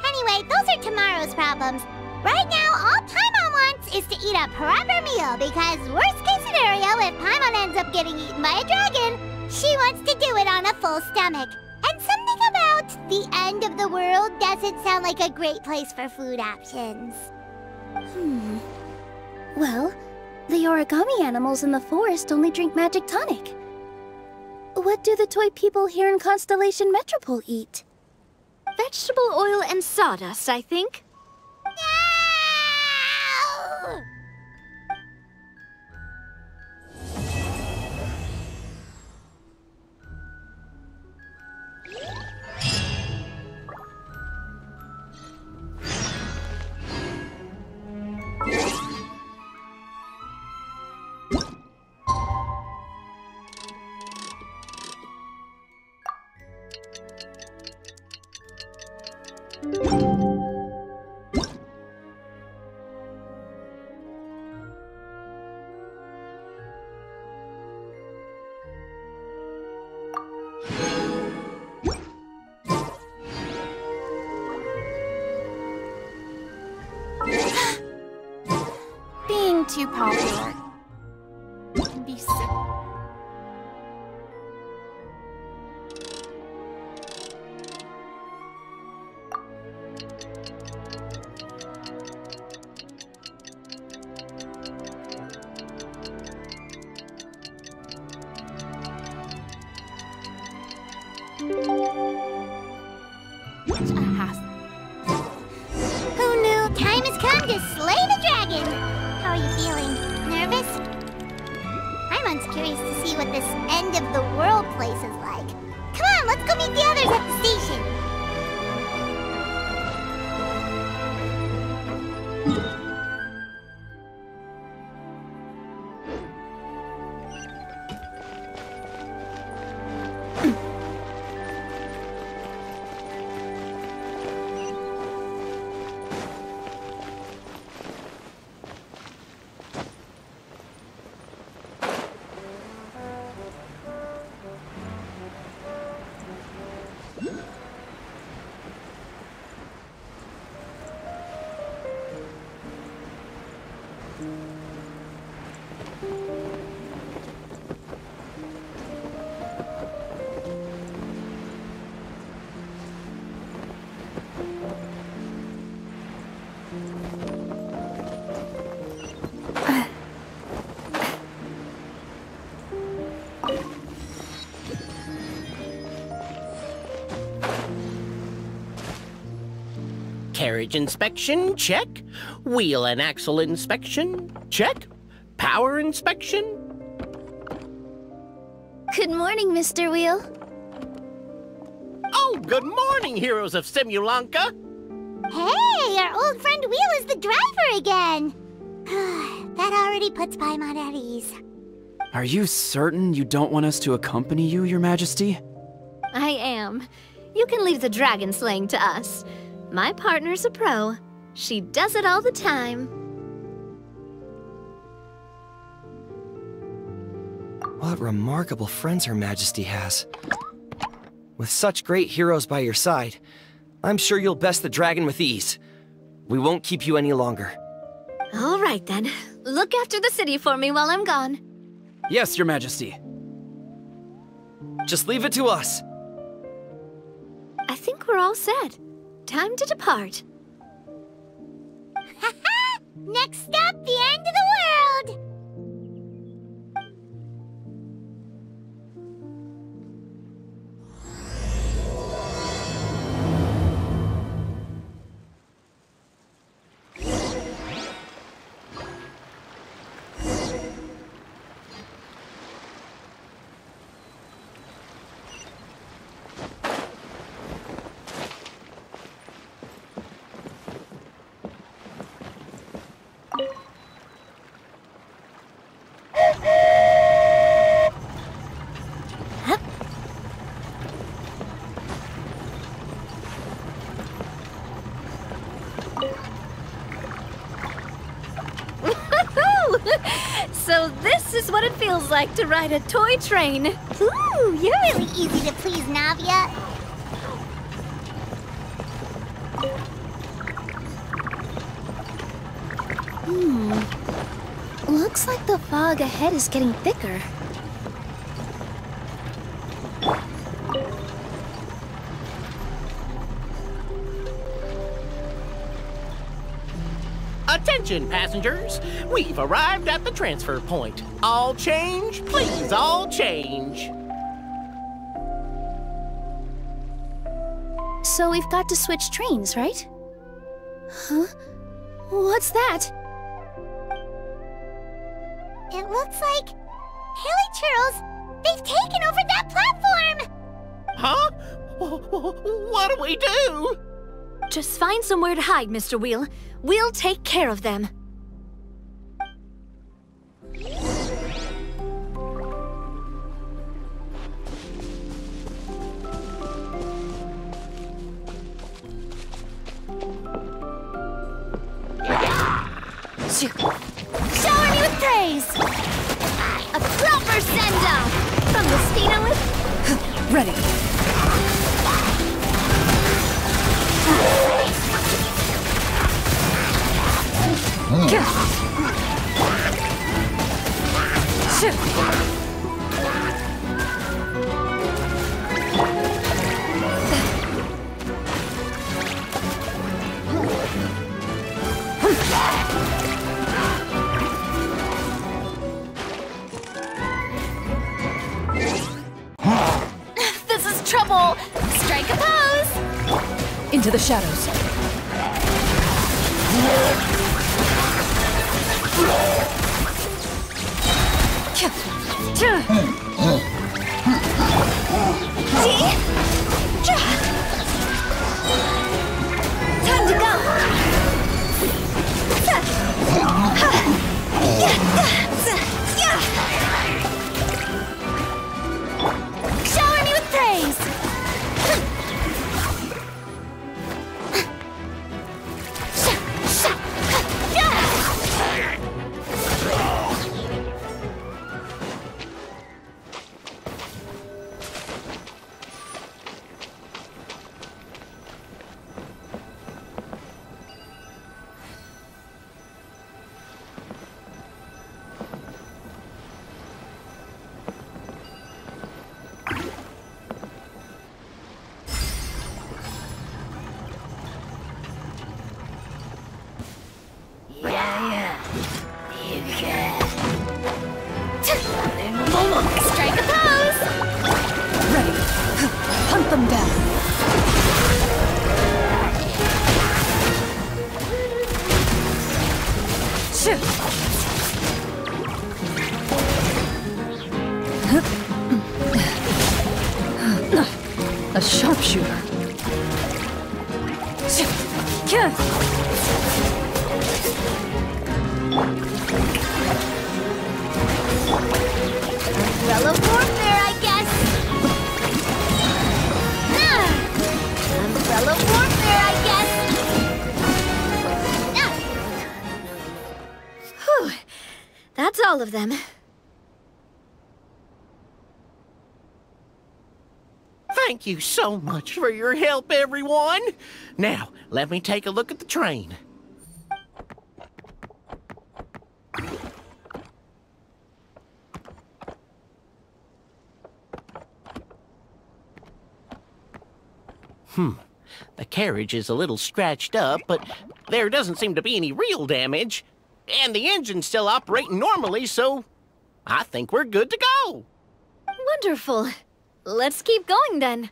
Speaker 1: Anyway, those are tomorrow's problems. Right now, all Paimon wants is to eat a proper meal, because worst case scenario, if Paimon ends up getting eaten by a dragon, she wants to do it on a full stomach. And something about the end of the world doesn't sound like a great place for food options.
Speaker 6: Well, the origami animals in the forest only drink magic tonic. What do the toy people here in Constellation Metropole eat?
Speaker 4: Vegetable oil and sawdust, I think.
Speaker 22: Being too popular.
Speaker 6: can be so...
Speaker 1: Who knew time has come to slay the dragon? How are you feeling? Nervous? I'm curious to see what this end of the world place is like. Come on, let's go meet the others at the station.
Speaker 12: Carriage inspection, check. Wheel and axle inspection, check. Power inspection.
Speaker 6: Good morning, Mr. Wheel.
Speaker 12: Oh, good morning, heroes of Simulanka.
Speaker 1: Hey, our old friend Wheel is the driver again. That already puts Paimon at ease.
Speaker 8: Are you certain you don't want us to accompany you, Your Majesty?
Speaker 4: I am. You can leave the dragon slaying to us. My partner's a pro. She does it all the time.
Speaker 7: What remarkable friends Her Majesty has. With such great heroes by your side, I'm sure you'll best the dragon with ease. We won't keep you any longer.
Speaker 4: All right then. Look after the city for me while I'm gone.
Speaker 8: Yes, Your Majesty.
Speaker 7: Just leave it to us.
Speaker 4: I think we're all set. Time to depart.
Speaker 1: Next stop, the end of the world!
Speaker 4: So this is what it feels like to ride a toy train.
Speaker 1: Ooh, you're really easy to please, Navia.
Speaker 6: Looks like the fog ahead is getting thicker.
Speaker 12: Attention, passengers. We've arrived at the transfer point. All change, please, all change.
Speaker 6: So we've got to switch trains, right? Huh? What's that?
Speaker 1: It looks like... Haley Churls, they've taken over that platform!
Speaker 12: Huh? What do we do?
Speaker 4: Just find somewhere to hide, Mr. Wheel. We'll take care of them.
Speaker 1: Shower me with praise!
Speaker 4: A proper send-off! From the Stina with...
Speaker 9: Ready.
Speaker 4: This is trouble! Strike a pose!
Speaker 9: Into the shadows.
Speaker 4: Time to go! Shower me with praise! Strike a pose!
Speaker 9: Ready. Hunt them down. A sharpshooter.
Speaker 1: Umbrella warfare, I guess. Umbrella warfare, I guess.
Speaker 4: Whew. That's all of them.
Speaker 12: Thank you so much for your help, everyone. Now, let me take a look at the train. The carriage is a little scratched up, but there doesn't seem to be any real damage. And the engine's still operating normally, so I think we're good to go.
Speaker 4: Wonderful. Let's keep going then.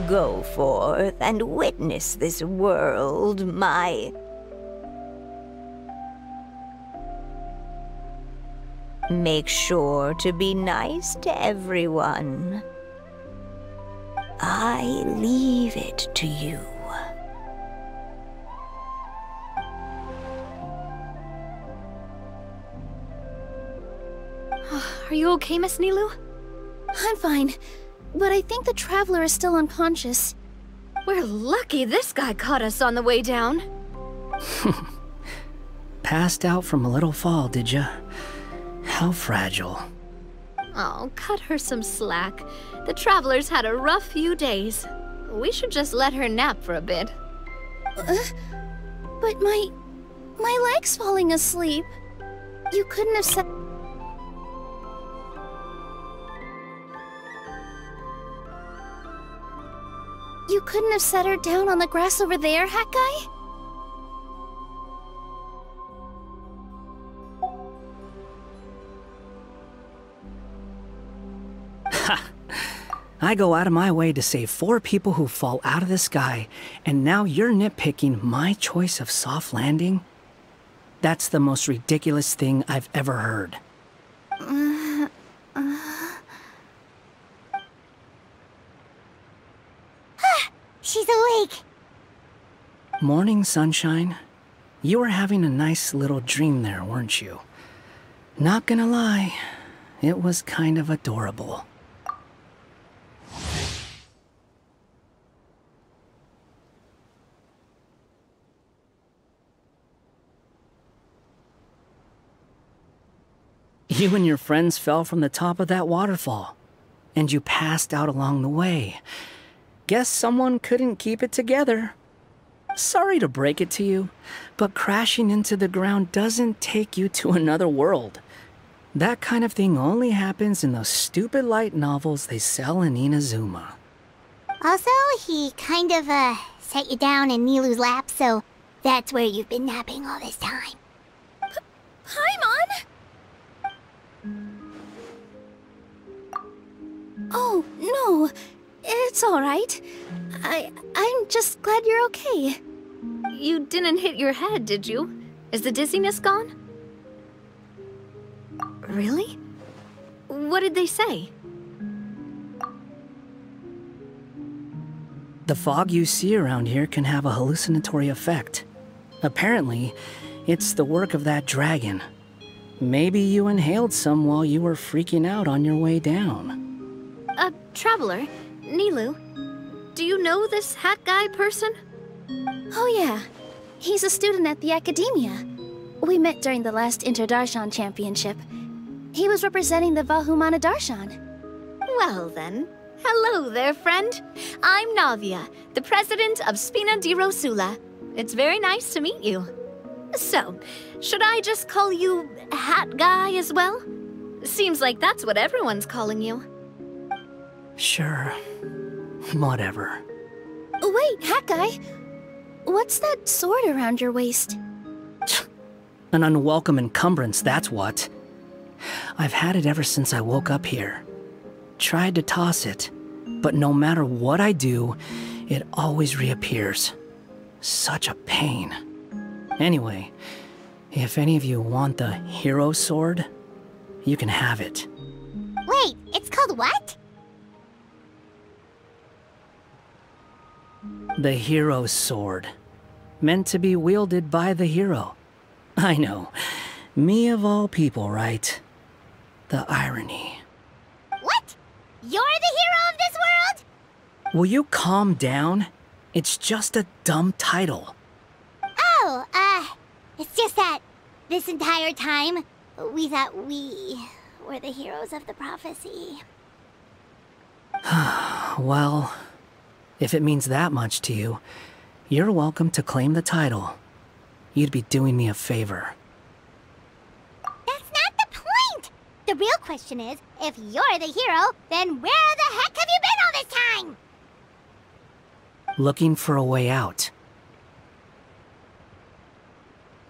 Speaker 3: Go forth and witness this world, my... Make sure to be nice to everyone. I leave it to you.
Speaker 4: Are you okay, Miss Nilu?
Speaker 6: I'm fine, but I think the Traveler is still unconscious.
Speaker 4: We're lucky this guy caught us on the way down.
Speaker 2: Passed out from a little fall, did ya? How fragile.
Speaker 4: Oh, cut her some slack. The Traveler's had a rough few days. We should just let her nap for a bit.
Speaker 6: But my leg's falling asleep. You couldn't have said... You You couldn't have set her down on the grass over there, Hat Guy?
Speaker 2: I go out of my way to save 4 people who fall out of the sky, and now you're nitpicking my choice of soft landing? That's the most ridiculous thing I've ever heard.
Speaker 1: She's awake.
Speaker 2: Morning, sunshine. You were having a nice little dream there, weren't you? Not gonna lie, it was kind of adorable. You and your friends fell from the top of that waterfall, and you passed out along the way. Guess someone couldn't keep it together. Sorry to break it to you, but crashing into the ground doesn't take you to another world. That kind of thing only happens in those stupid light novels they sell in Inazuma.
Speaker 1: Also, he kind of, set you down in Nilu's lap, so that's where you've been napping all this time.
Speaker 6: Paimon! Oh, no. It's alright. I'm just glad you're okay.
Speaker 4: You didn't hit your head, did you? Is the dizziness gone? Really? What did they say?
Speaker 2: The fog you see around here can have a hallucinatory effect. Apparently, it's the work of that dragon. Maybe you inhaled some while you were freaking out on your way down.
Speaker 4: Traveler, Nilu, do you know this Hat Guy person?
Speaker 6: Oh yeah, he's a student at the Academia. We met during the last Inter-Darshan Championship. He was representing the Vahumana Darshan.
Speaker 4: Well then, hello there, friend. I'm Navia, the president of Spina di Rosula. It's very nice to meet you. So, should I just call you Hat Guy as well? Seems like that's what everyone's calling you.
Speaker 2: Sure. Whatever.
Speaker 6: Wait, Hat Guy. What's that sword around your waist?
Speaker 2: An unwelcome encumbrance, that's what. I've had it ever since I woke up here. Tried to toss it, but no matter what I do, it always reappears. Such a pain. Anyway, if any of you want the hero sword, you can have it.
Speaker 1: Wait, it's called what?
Speaker 2: The hero's sword. Meant to be wielded by the hero. I know. Me of all people, right? The irony.
Speaker 1: What? You're the hero of this world?
Speaker 2: Will you calm down? It's just a dumb title.
Speaker 1: Oh, it's just that this entire time, we thought we were the heroes of the prophecy.
Speaker 2: Well, if it means that much to you, you're welcome to claim the title. You'd be doing me a favor.
Speaker 1: That's not the point! The real question is, if you're the hero, then where the heck have you been all this time?
Speaker 2: Looking for a way out.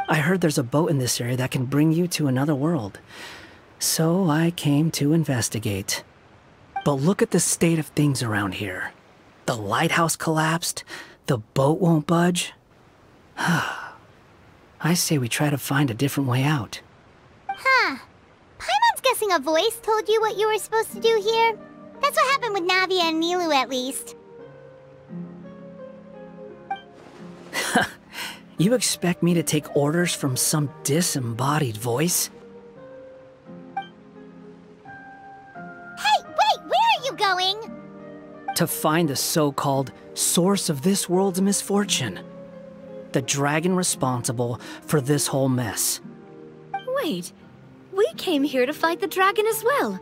Speaker 2: I heard there's a boat in this area that can bring you to another world. So I came to investigate. But look at the state of things around here. The lighthouse collapsed, the boat won't budge. I say we try to find a different way out.
Speaker 1: Huh. Paimon's guessing a voice told you what you were supposed to do here. That's what happened with Navia and Nilu, at least.
Speaker 2: You expect me to take orders from some disembodied voice?
Speaker 1: Hey, wait, where are you going?
Speaker 2: To find the so-called source of this world's misfortune. The dragon responsible for this whole mess.
Speaker 4: Wait, we came here to fight the dragon as well.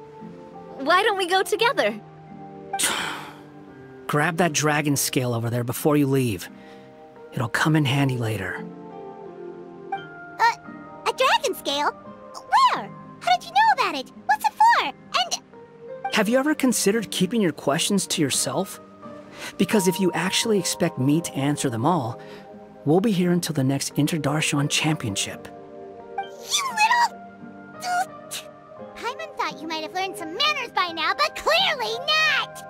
Speaker 4: Why don't we go together?
Speaker 2: Grab that dragon scale over there before you leave. It'll come in handy later.
Speaker 1: A dragon scale? Where? How did you know about it? What's it for? And...
Speaker 2: Have you ever considered keeping your questions to yourself? Because if you actually expect me to answer them all, we'll be here until the next Interdarshan Championship.
Speaker 1: You little... Paimon thought you might have learned some manners by now, but clearly not!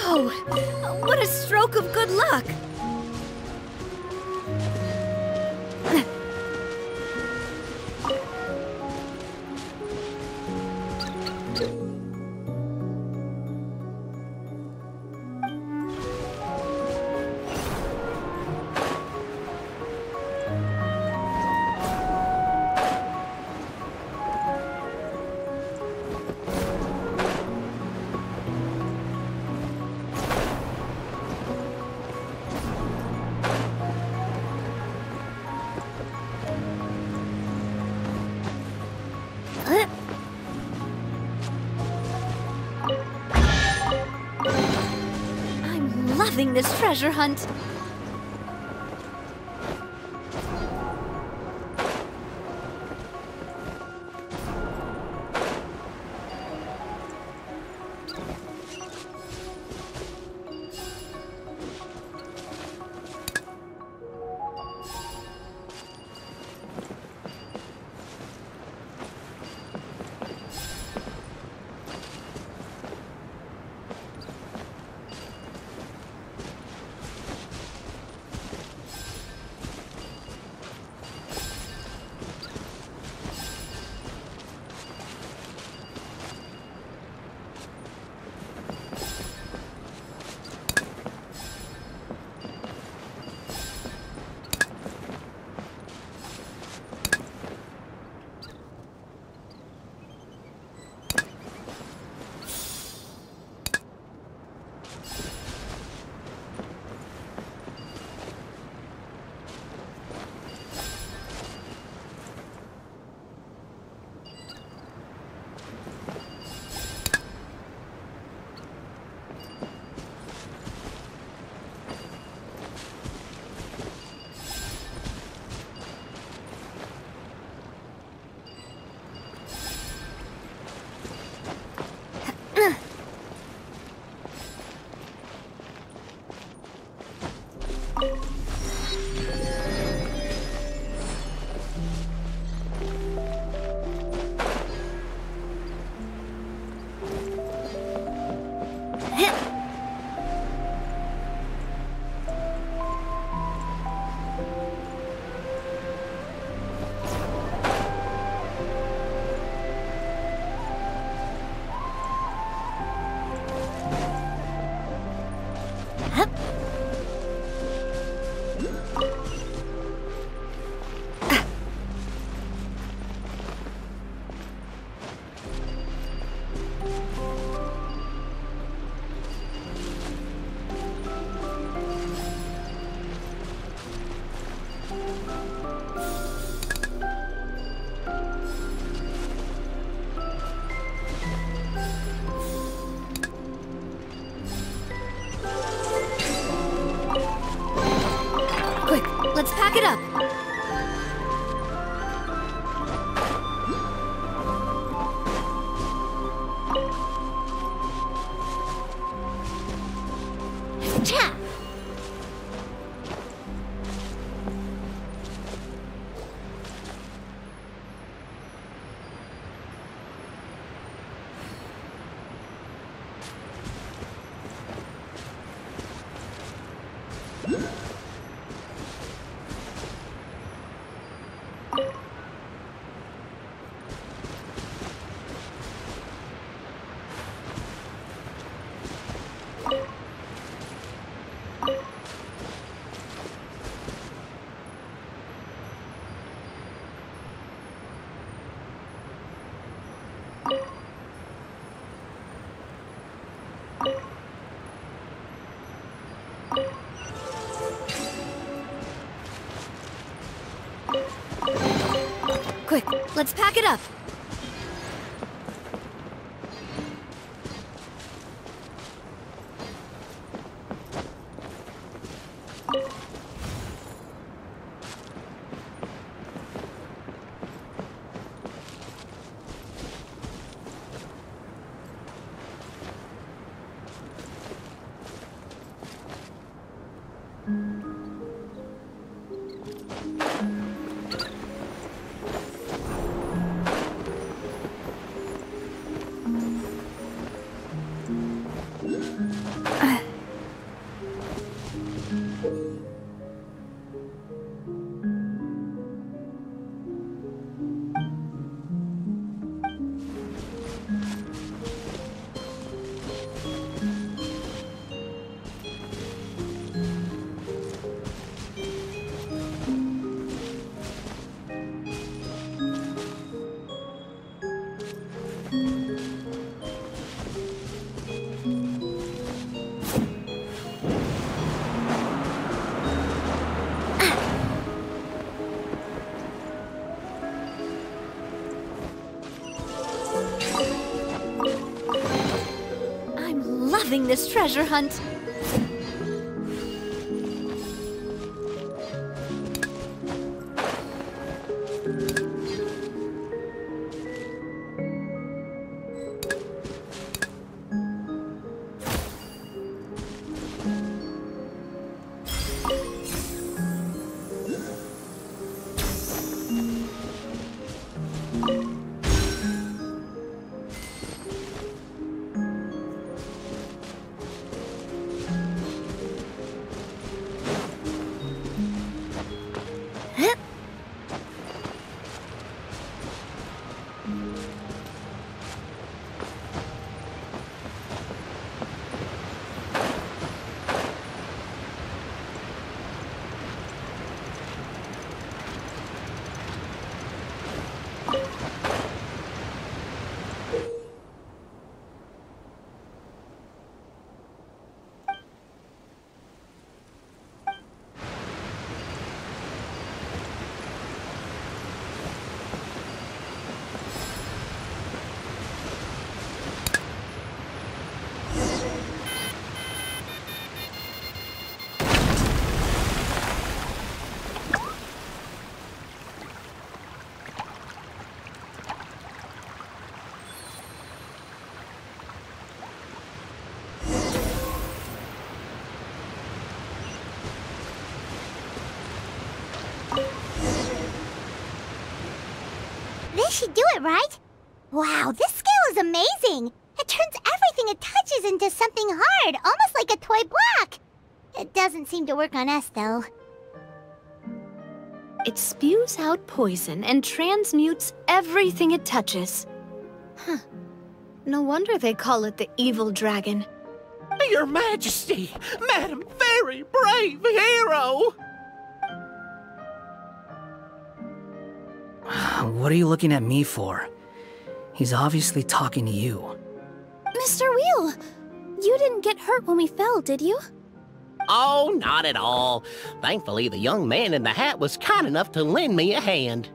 Speaker 4: Whoa! What a stroke of good luck! I'm loving this treasure hunt. Quick, let's pack it up. Loving this treasure hunt.
Speaker 1: This should do it, right? Wow, this scale is amazing! It turns everything it touches into something hard, almost like a toy block! It doesn't seem to work on us, though.
Speaker 4: It spews out poison and transmutes everything it touches. Huh. No wonder they call it the evil dragon.
Speaker 12: Your Majesty! Madam Fairy, brave hero!
Speaker 2: What are you looking at me for? He's obviously talking to you.
Speaker 6: Mr. Wheel! You didn't get hurt when we fell, did you?
Speaker 12: Oh, not at all. Thankfully, the young man in the hat was kind enough to lend me a hand.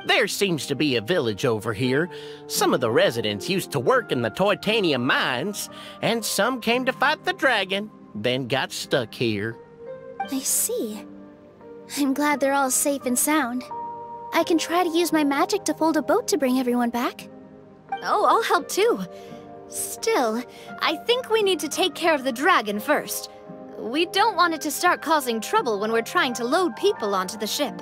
Speaker 12: There seems to be a village over here. Some of the residents used to work in the titanium mines, and some came to fight the dragon, then got stuck here.
Speaker 6: I see. I'm glad they're all safe and sound. I can try to use my magic to fold a boat to bring everyone back.
Speaker 4: Oh, I'll help too. Still, I think we need to take care of the dragon first. We don't want it to start causing trouble when we're trying to load people onto the ship.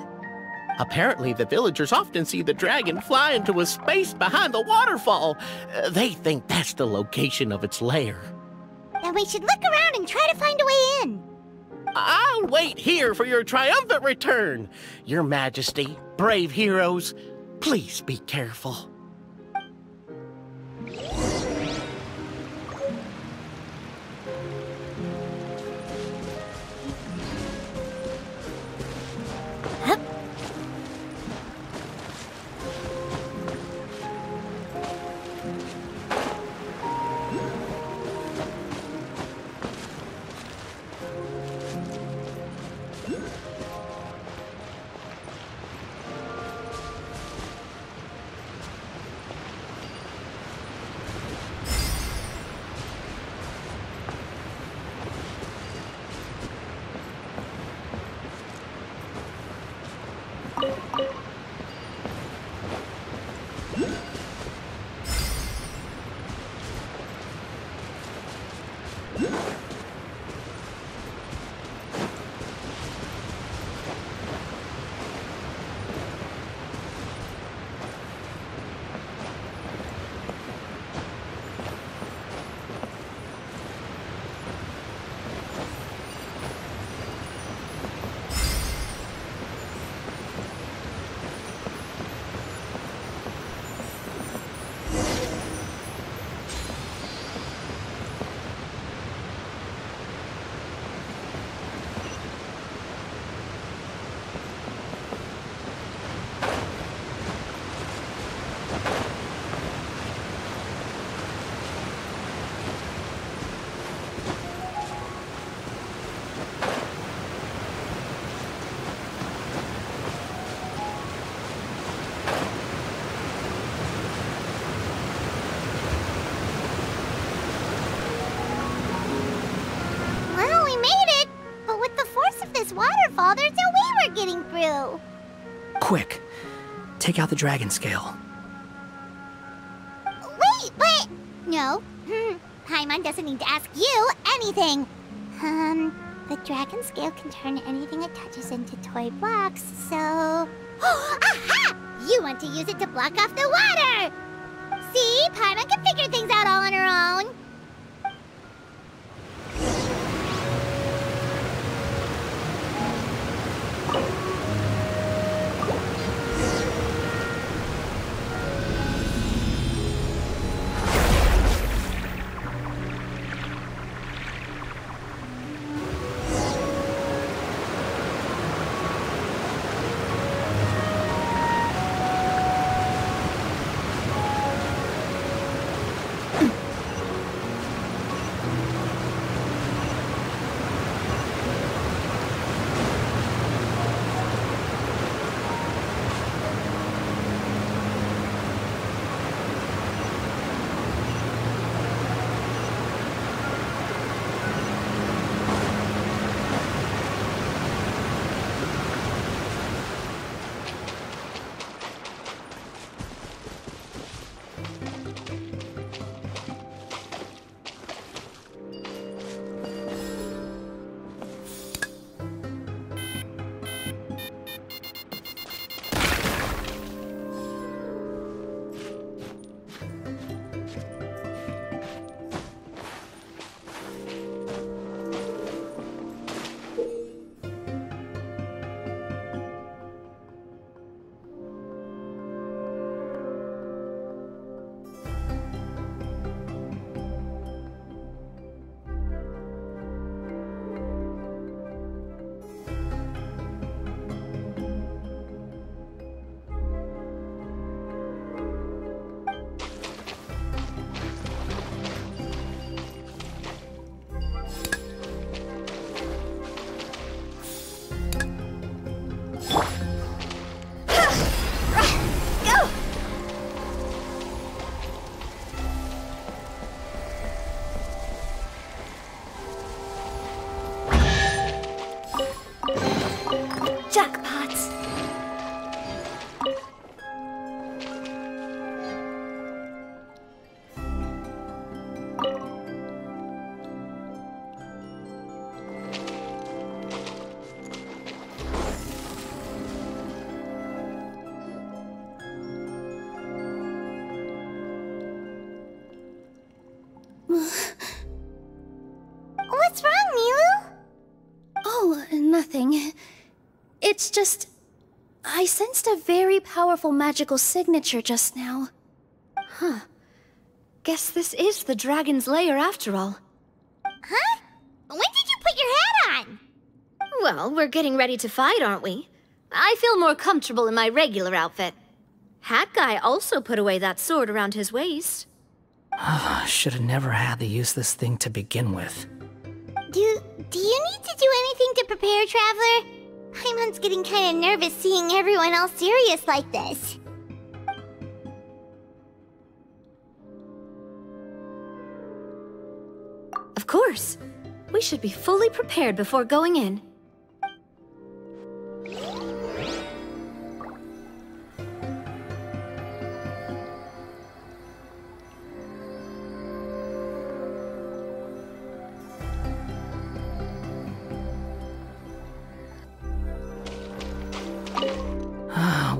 Speaker 12: Apparently, the villagers often see the dragon fly into a space behind the waterfall. They think that's the location of its lair.
Speaker 1: Then we should look around and try to find a way in.
Speaker 12: I'll wait here for your triumphant return. Your Majesty, brave heroes, please be careful.
Speaker 1: Well, we made it! But with the force of this waterfall, there's no way we're getting through!
Speaker 2: Quick, take out the dragon scale.
Speaker 1: Wait, but... No. Paimon doesn't need to ask you anything. The dragon scale can turn anything it touches into toy blocks, so... Aha! You want to use it to block off the water! See? Paimon can figure things out all on her own. What's wrong, Milu?
Speaker 6: Oh, nothing. It's just... I sensed a very powerful magical signature just now.
Speaker 4: Huh. Guess this is the dragon's lair after all.
Speaker 1: Huh? When did you put your hat on?
Speaker 4: Well, we're getting ready to fight, aren't we? I feel more comfortable in my regular outfit. Hat Guy also put away that sword around his waist.
Speaker 2: Should have never had to use this thing to begin with.
Speaker 1: Do you need to do anything to prepare, Traveler? Paimon's getting kind of nervous seeing everyone else serious like this.
Speaker 4: Of course. We should be fully prepared before going in.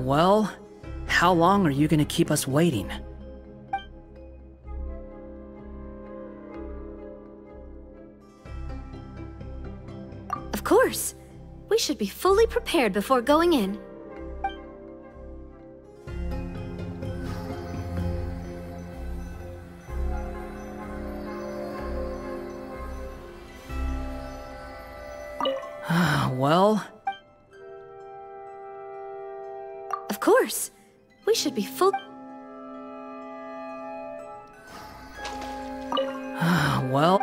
Speaker 2: Well, how long are you gonna keep us waiting?
Speaker 4: Of course. We should be fully prepared before going in.
Speaker 2: Well...
Speaker 4: Of course. We should be full...
Speaker 2: well...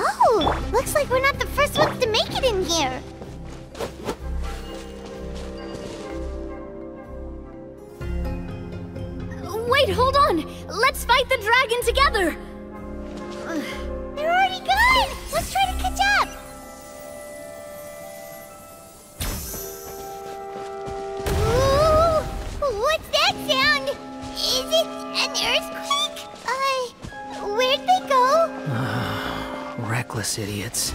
Speaker 1: Oh, looks like we're not the first ones to make it in here.
Speaker 4: Wait, hold on! Let's fight the dragon together!
Speaker 1: They're already gone! Let's try to catch up! Ooh, what's that sound? Is it an earthquake? Where'd they go?
Speaker 2: Reckless idiots.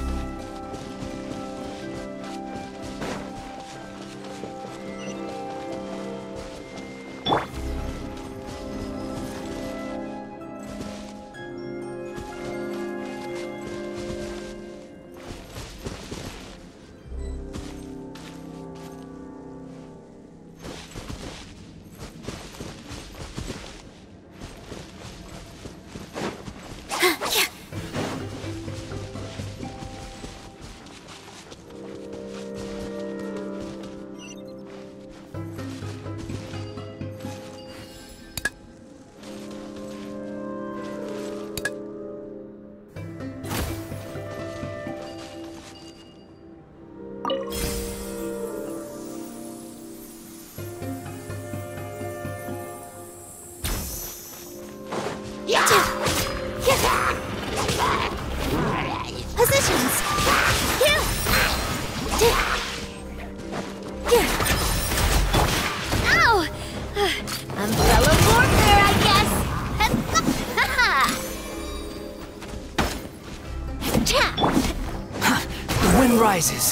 Speaker 1: Positions!
Speaker 4: Ow! Umbrella warfare, I guess!
Speaker 2: The wind rises.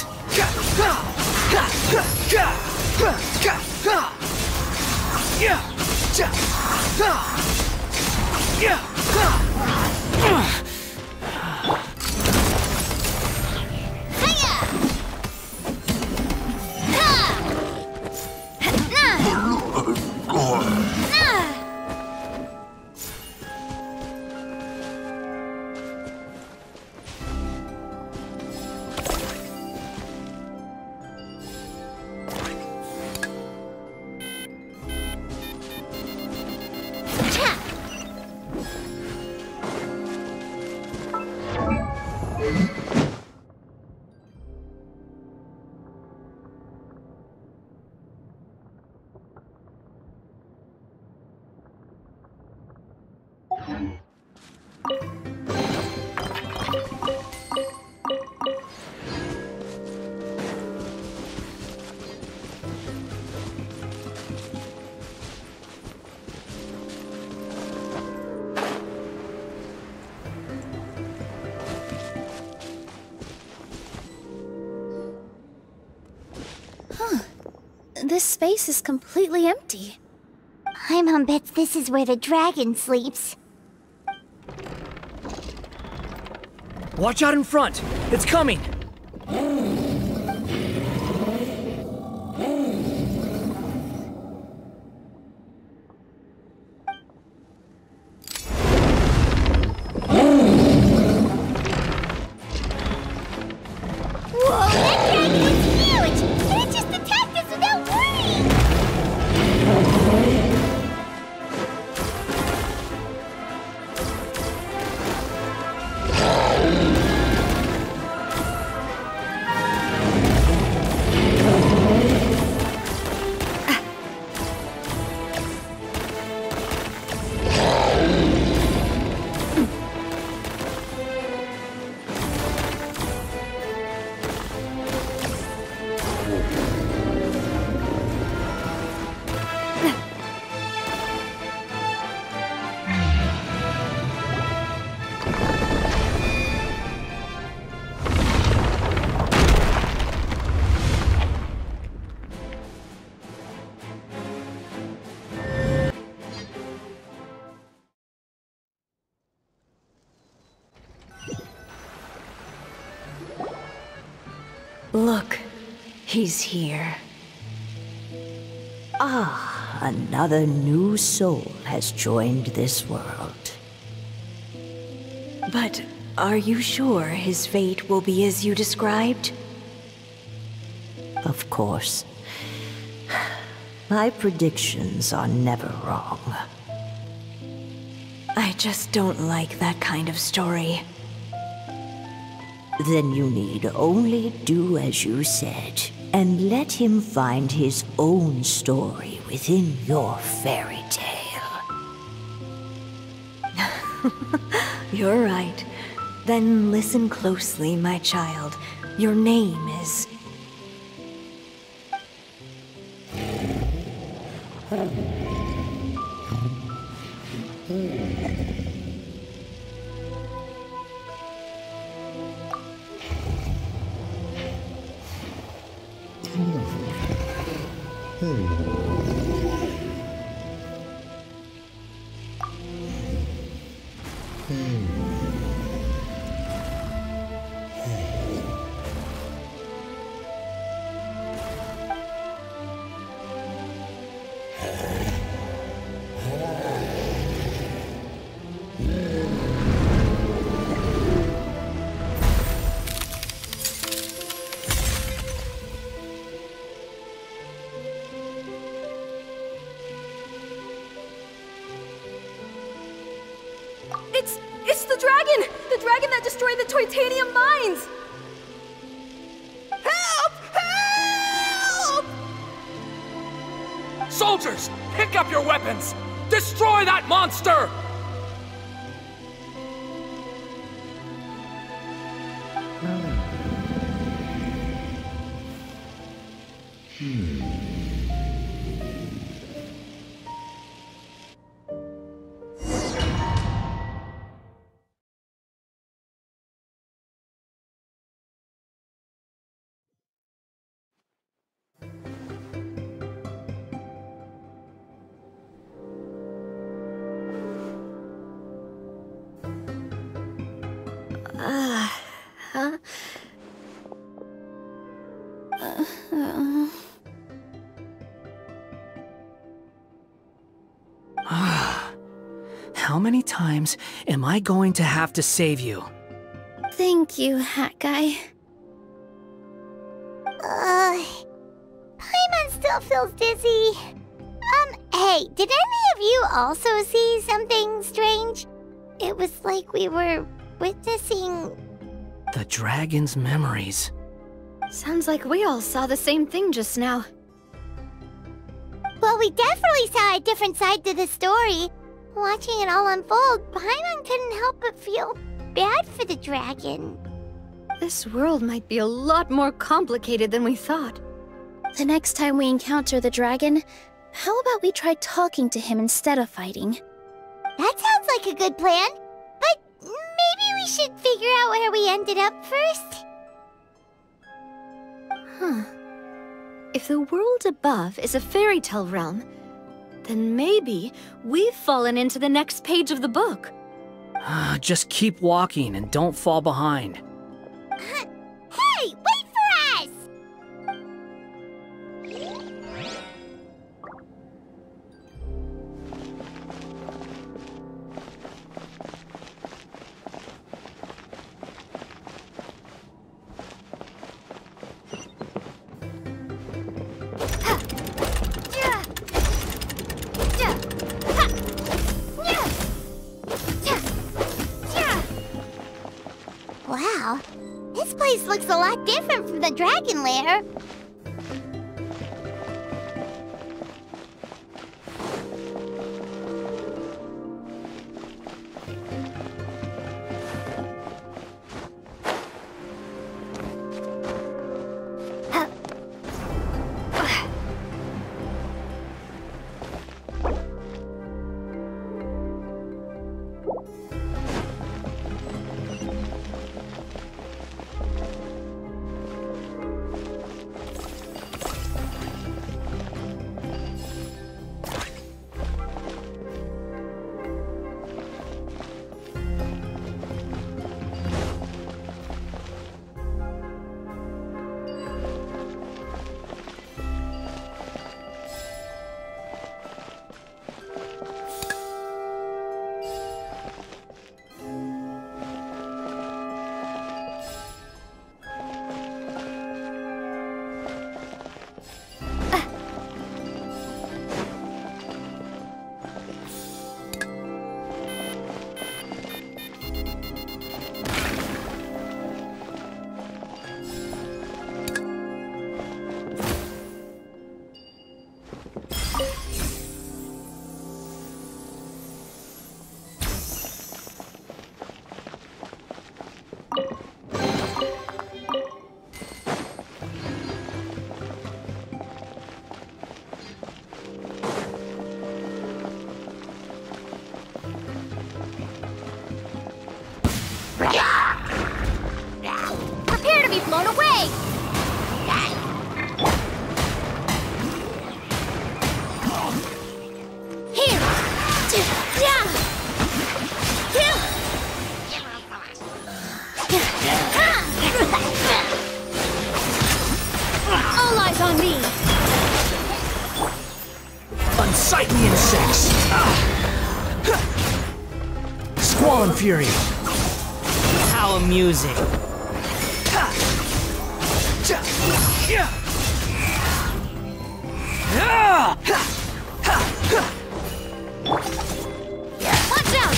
Speaker 6: This space is completely empty.
Speaker 1: Paimon bets this is where the dragon sleeps.
Speaker 2: Watch out in front! It's coming!
Speaker 10: Look, he's here. Ah, another new soul has joined this world. But are you sure his fate will be as you described? Of course. My predictions are never wrong. I just don't like that kind of story. Then you need only do as you said, and let him find his own story within your fairy tale. You're right. Then listen closely, my child. Your name is...
Speaker 13: It's the dragon! The dragon that destroyed the Titanium mines! Help! Help!
Speaker 20: Soldiers, pick up your weapons! Destroy that monster!
Speaker 2: How many times am I going to have to save you?
Speaker 6: Thank you, Hat Guy.
Speaker 1: Paimon still feels dizzy. Hey, did any of you also see something strange? It was like we were witnessing...
Speaker 2: The dragon's memories.
Speaker 4: Sounds like we all saw the same thing just now.
Speaker 1: Well, we definitely saw a different side to the story. Watching it all unfold, Paimon couldn't help but feel bad for the dragon.
Speaker 4: This world might be a lot more complicated than we thought.
Speaker 6: The next time we encounter the dragon, how about we try talking to him instead of fighting?
Speaker 1: That sounds like a good plan. But maybe we should figure out where we ended up first?
Speaker 4: Huh. If the world above is a fairy tale realm, then maybe we've fallen into the next page of the book.
Speaker 2: Just keep walking and don't fall behind.
Speaker 1: Hey, wait for us! Wow, this place looks a lot different from the dragon lair.
Speaker 4: All eyes on me!
Speaker 2: Unsightly insects! Squall and Fury! How amusing!
Speaker 4: Watch out!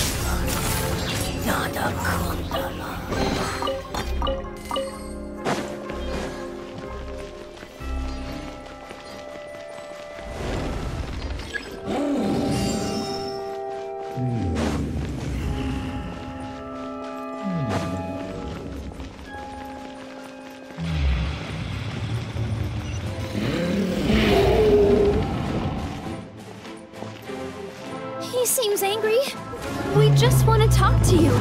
Speaker 4: He seems angry. We just want to talk to you.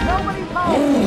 Speaker 5: Nobody's home!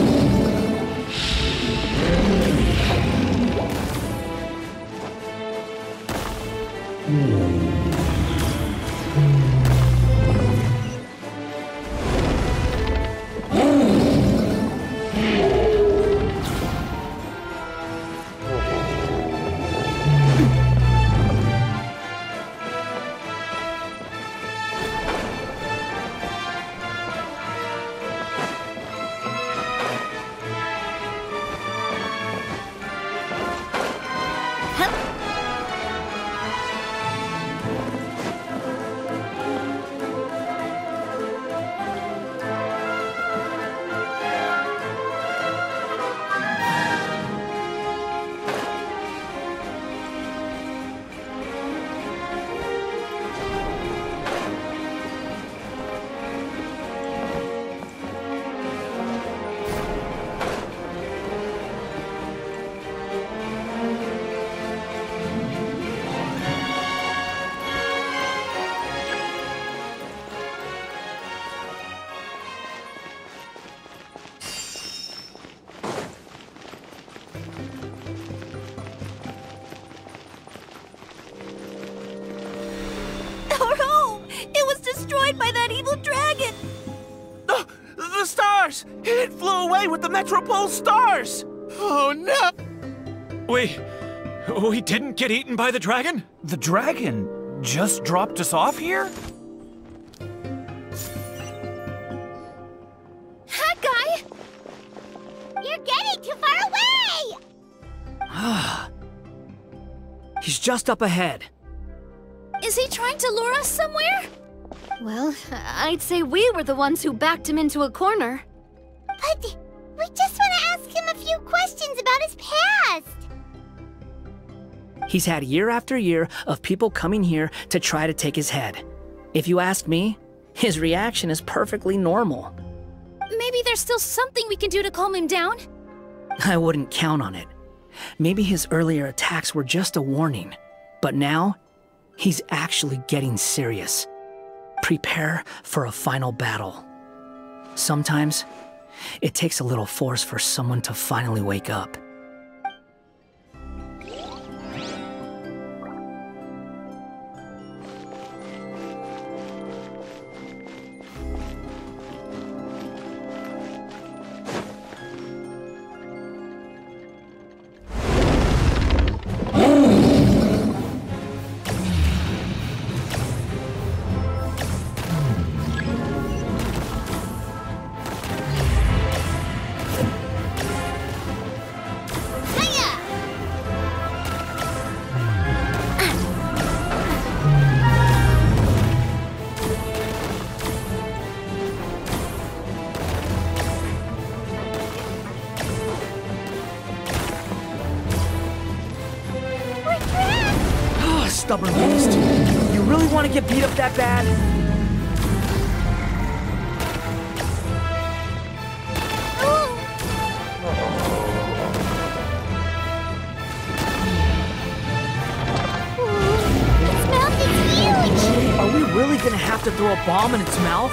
Speaker 5: Destroyed by that evil dragon! The stars! It flew away with the Metropole stars! Oh no!
Speaker 19: We didn't get eaten by the dragon?
Speaker 22: The dragon just dropped us off here?
Speaker 1: Hat guy! You're getting too far away!
Speaker 2: He's just up ahead.
Speaker 4: Is he trying to lure us somewhere? Well, I'd say we were the ones who backed him into a corner.
Speaker 1: But we just want to ask him a few questions about his past.
Speaker 2: He's had year after year of people coming here to try to take his head. If you ask me, his reaction is perfectly normal.
Speaker 4: Maybe there's still something we can do to calm him down?
Speaker 2: I wouldn't count on it. Maybe his earlier attacks were just a warning. But now, he's actually getting serious. Prepare for a final battle. Sometimes, it takes a little force for someone to finally wake up. Stubborn beast. You really want to get beat up that bad?
Speaker 1: Its mouth is huge!
Speaker 2: Are we really gonna have to throw a bomb in its mouth?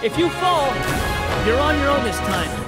Speaker 2: If you fall, you're on your own this time.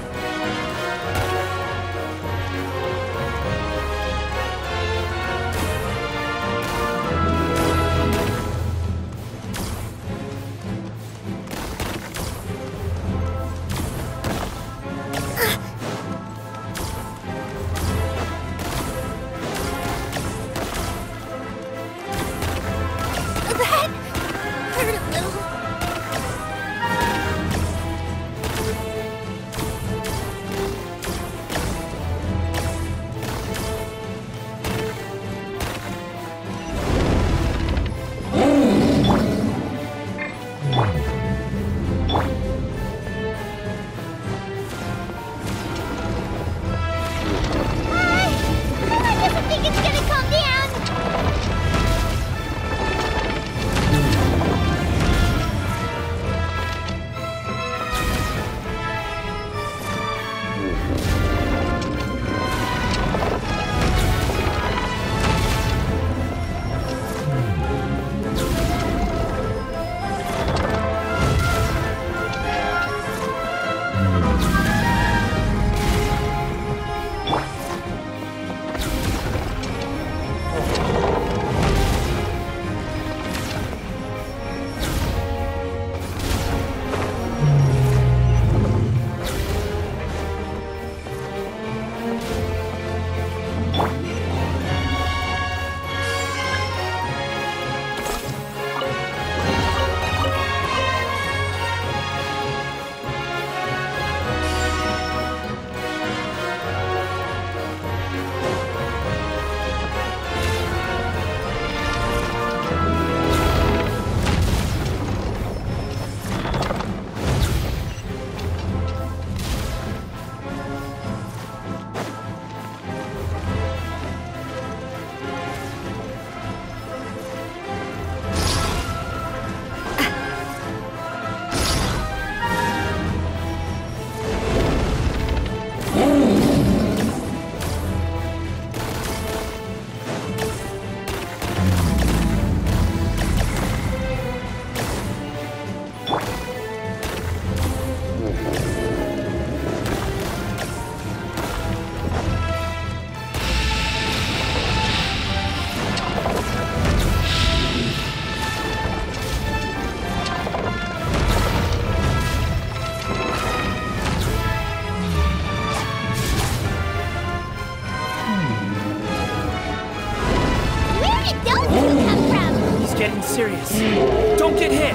Speaker 2: Serious. Don't get hit!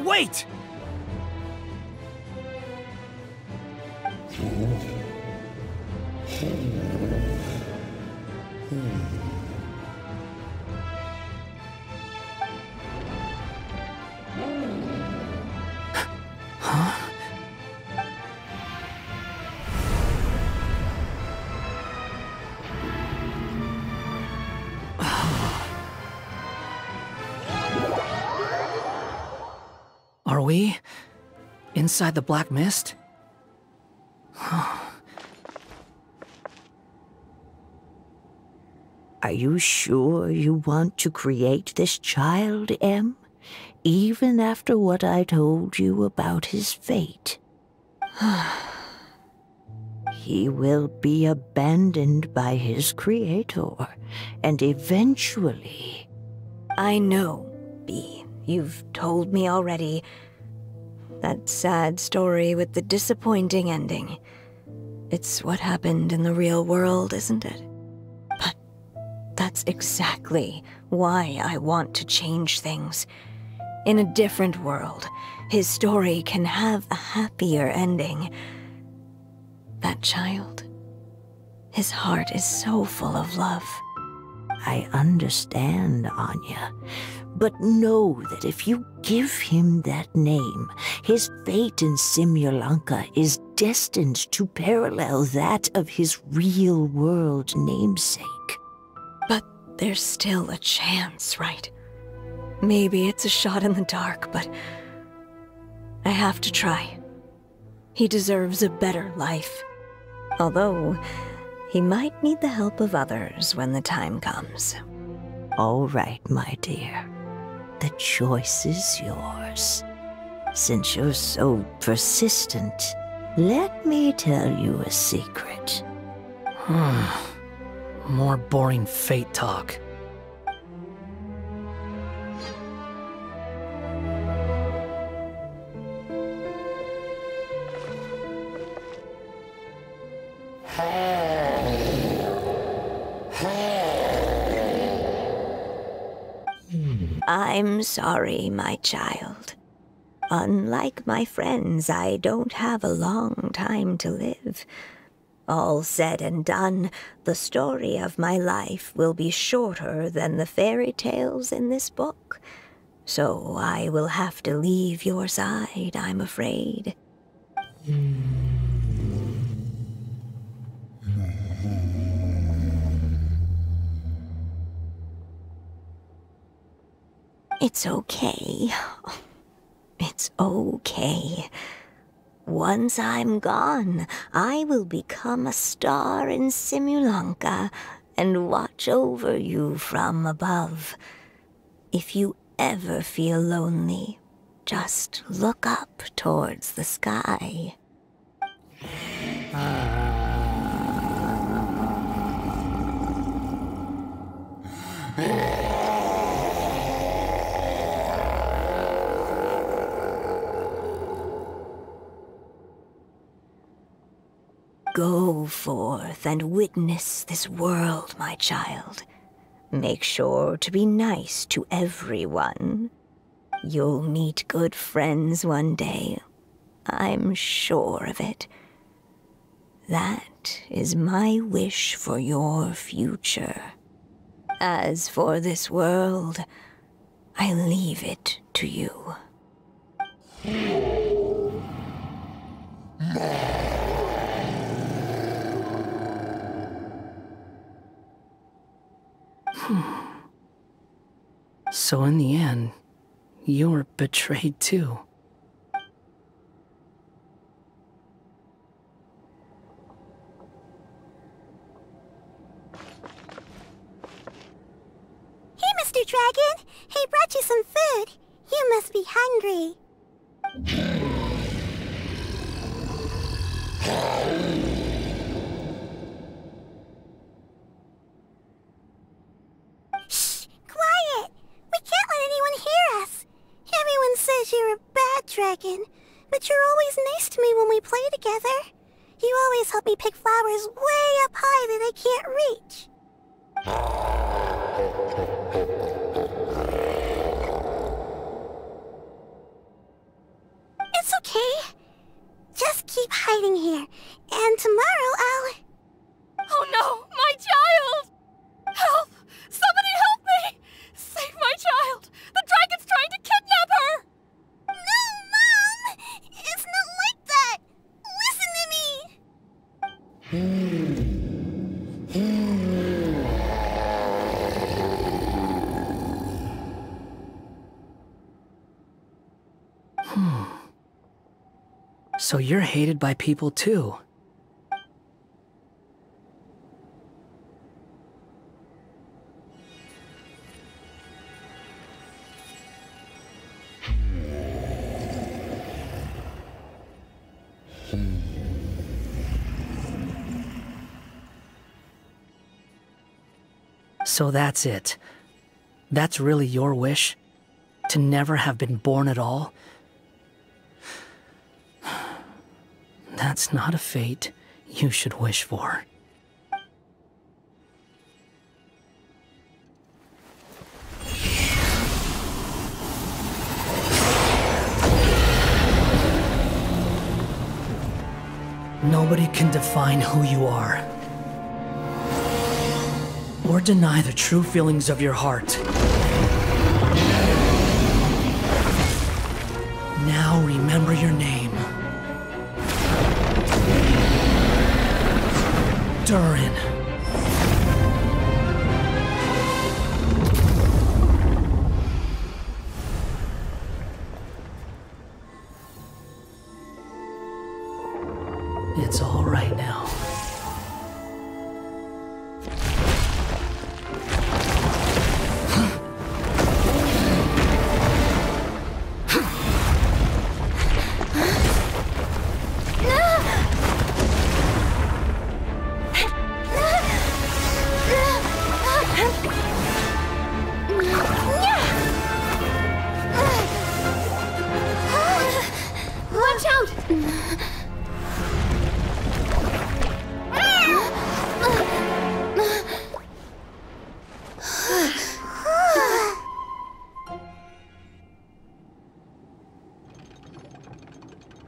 Speaker 2: Wait! Are we inside the black mist?
Speaker 10: Are you sure you want to create this child, Em? Even after what I told you about his fate? he will be abandoned by his creator, and eventually...
Speaker 3: I know, Bee. You've told me already. That sad story with the disappointing ending. It's what happened in the real world, isn't it? But that's exactly why I want to change things. In a different world, his story can have a happier ending. That child, his heart is so full of love.
Speaker 10: I understand, Anya, but know that if you give him that name, his fate in Simulanka is destined to parallel that of his real-world namesake.
Speaker 3: But there's still a chance, right? Maybe it's a shot in the dark, but I have to try. He deserves a better life. Although, he might need the help of others when the time comes.
Speaker 10: All right, my dear. The choice is yours. Since you're so persistent, let me tell you a secret.
Speaker 2: More boring fate talk.
Speaker 3: I'm sorry, my child. Unlike my friends, I don't have a long time to live. All said and done, the story of my life will be shorter than the fairy tales in this book. So I will have to leave your side, I'm afraid. It's okay. It's okay. Once I'm gone, I will become a star in Simulanka and watch over you from above. If you ever feel lonely, just look up towards the sky. Go forth and witness this world, my child. Make sure to be nice to everyone. You'll meet good friends one day. I'm sure of it. That is my wish for your future. As for this world, I leave it to you.
Speaker 2: So in the end, you were betrayed too.
Speaker 1: Hey, Mr. Dragon! I brought you some food. You must be hungry. Shh! Quiet! We can't let anyone hear us. Everyone says you're a bad dragon, but you're always nice to me when we play together. You always help me pick flowers way up high that I can't reach. It's okay. Just keep hiding here, and tomorrow I'll...
Speaker 4: Oh no, my child! Help! Somebody help me! Save my child! The dragon's trying to kidnap her!
Speaker 1: No, Mom! It's not like that! Listen to me!
Speaker 2: So you're hated by people too. So that's it. That's really your wish? To never have been born at all? That's not a fate you should wish for. Nobody can define who you are, or deny the true feelings of your heart. Now remember your name. Durin. It's all right now.
Speaker 4: Watch out!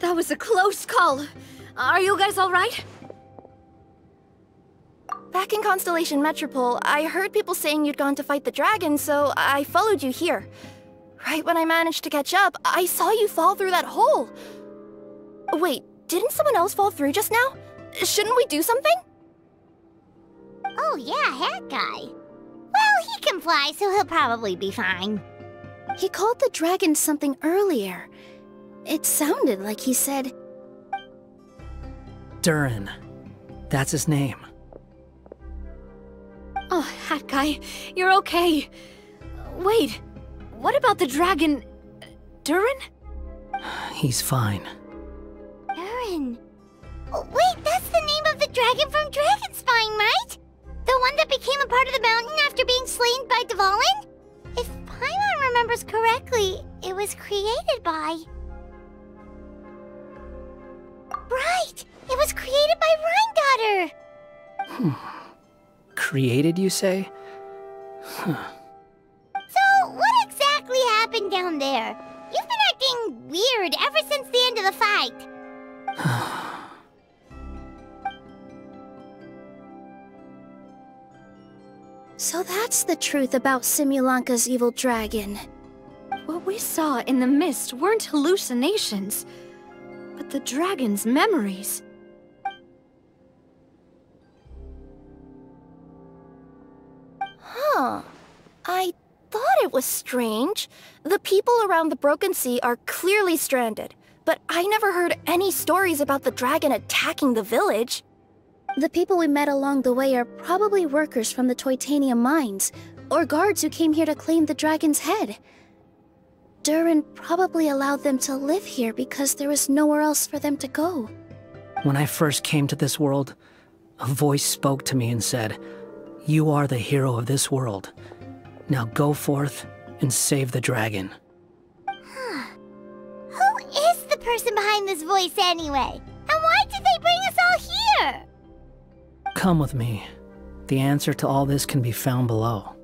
Speaker 4: That was a close call. Are you guys all right?
Speaker 13: Back in Constellation Metropole, I heard people saying you'd gone to fight the dragon, so I followed you here. Right when I managed to catch up, I saw you fall through that hole. Wait, didn't someone else fall through just now? Shouldn't we do something?
Speaker 1: Oh yeah, Hat Guy. Well, he can fly, so he'll probably be fine.
Speaker 6: He called the dragon something earlier. It sounded like he said...
Speaker 2: Durin. That's his name.
Speaker 4: Oh, Hat Guy, you're okay. Wait, what about the dragon... Durin?
Speaker 2: He's fine.
Speaker 1: Durin. Oh, wait, that's the name of the dragon from Dragonspine, right? The one that became a part of the mountain after being slain by Dvalin? If Paimon remembers correctly, it was created by... Right! It was created by Rhine Daughter!
Speaker 2: Created, you say? Huh.
Speaker 1: So, what exactly happened down there? You've been acting weird ever since the end of the fight.
Speaker 6: So that's the truth about Simulanka's evil dragon.
Speaker 4: What we saw in the mist weren't hallucinations, but the dragon's memories.
Speaker 13: Huh. I thought it was strange. The people around the Broken Sea are clearly stranded, but I never heard any stories about the dragon attacking the village.
Speaker 6: The people we met along the way are probably workers from the Toitania mines, or guards who came here to claim the dragon's head. Durin probably allowed them to live here because there was nowhere else for them to go.
Speaker 2: When I first came to this world, a voice spoke to me and said, "You are the hero of this world. Now go forth and save the dragon."
Speaker 1: Who is the person behind this voice anyway? And why did they bring us all here?
Speaker 2: Come with me. The answer to all this can be found below.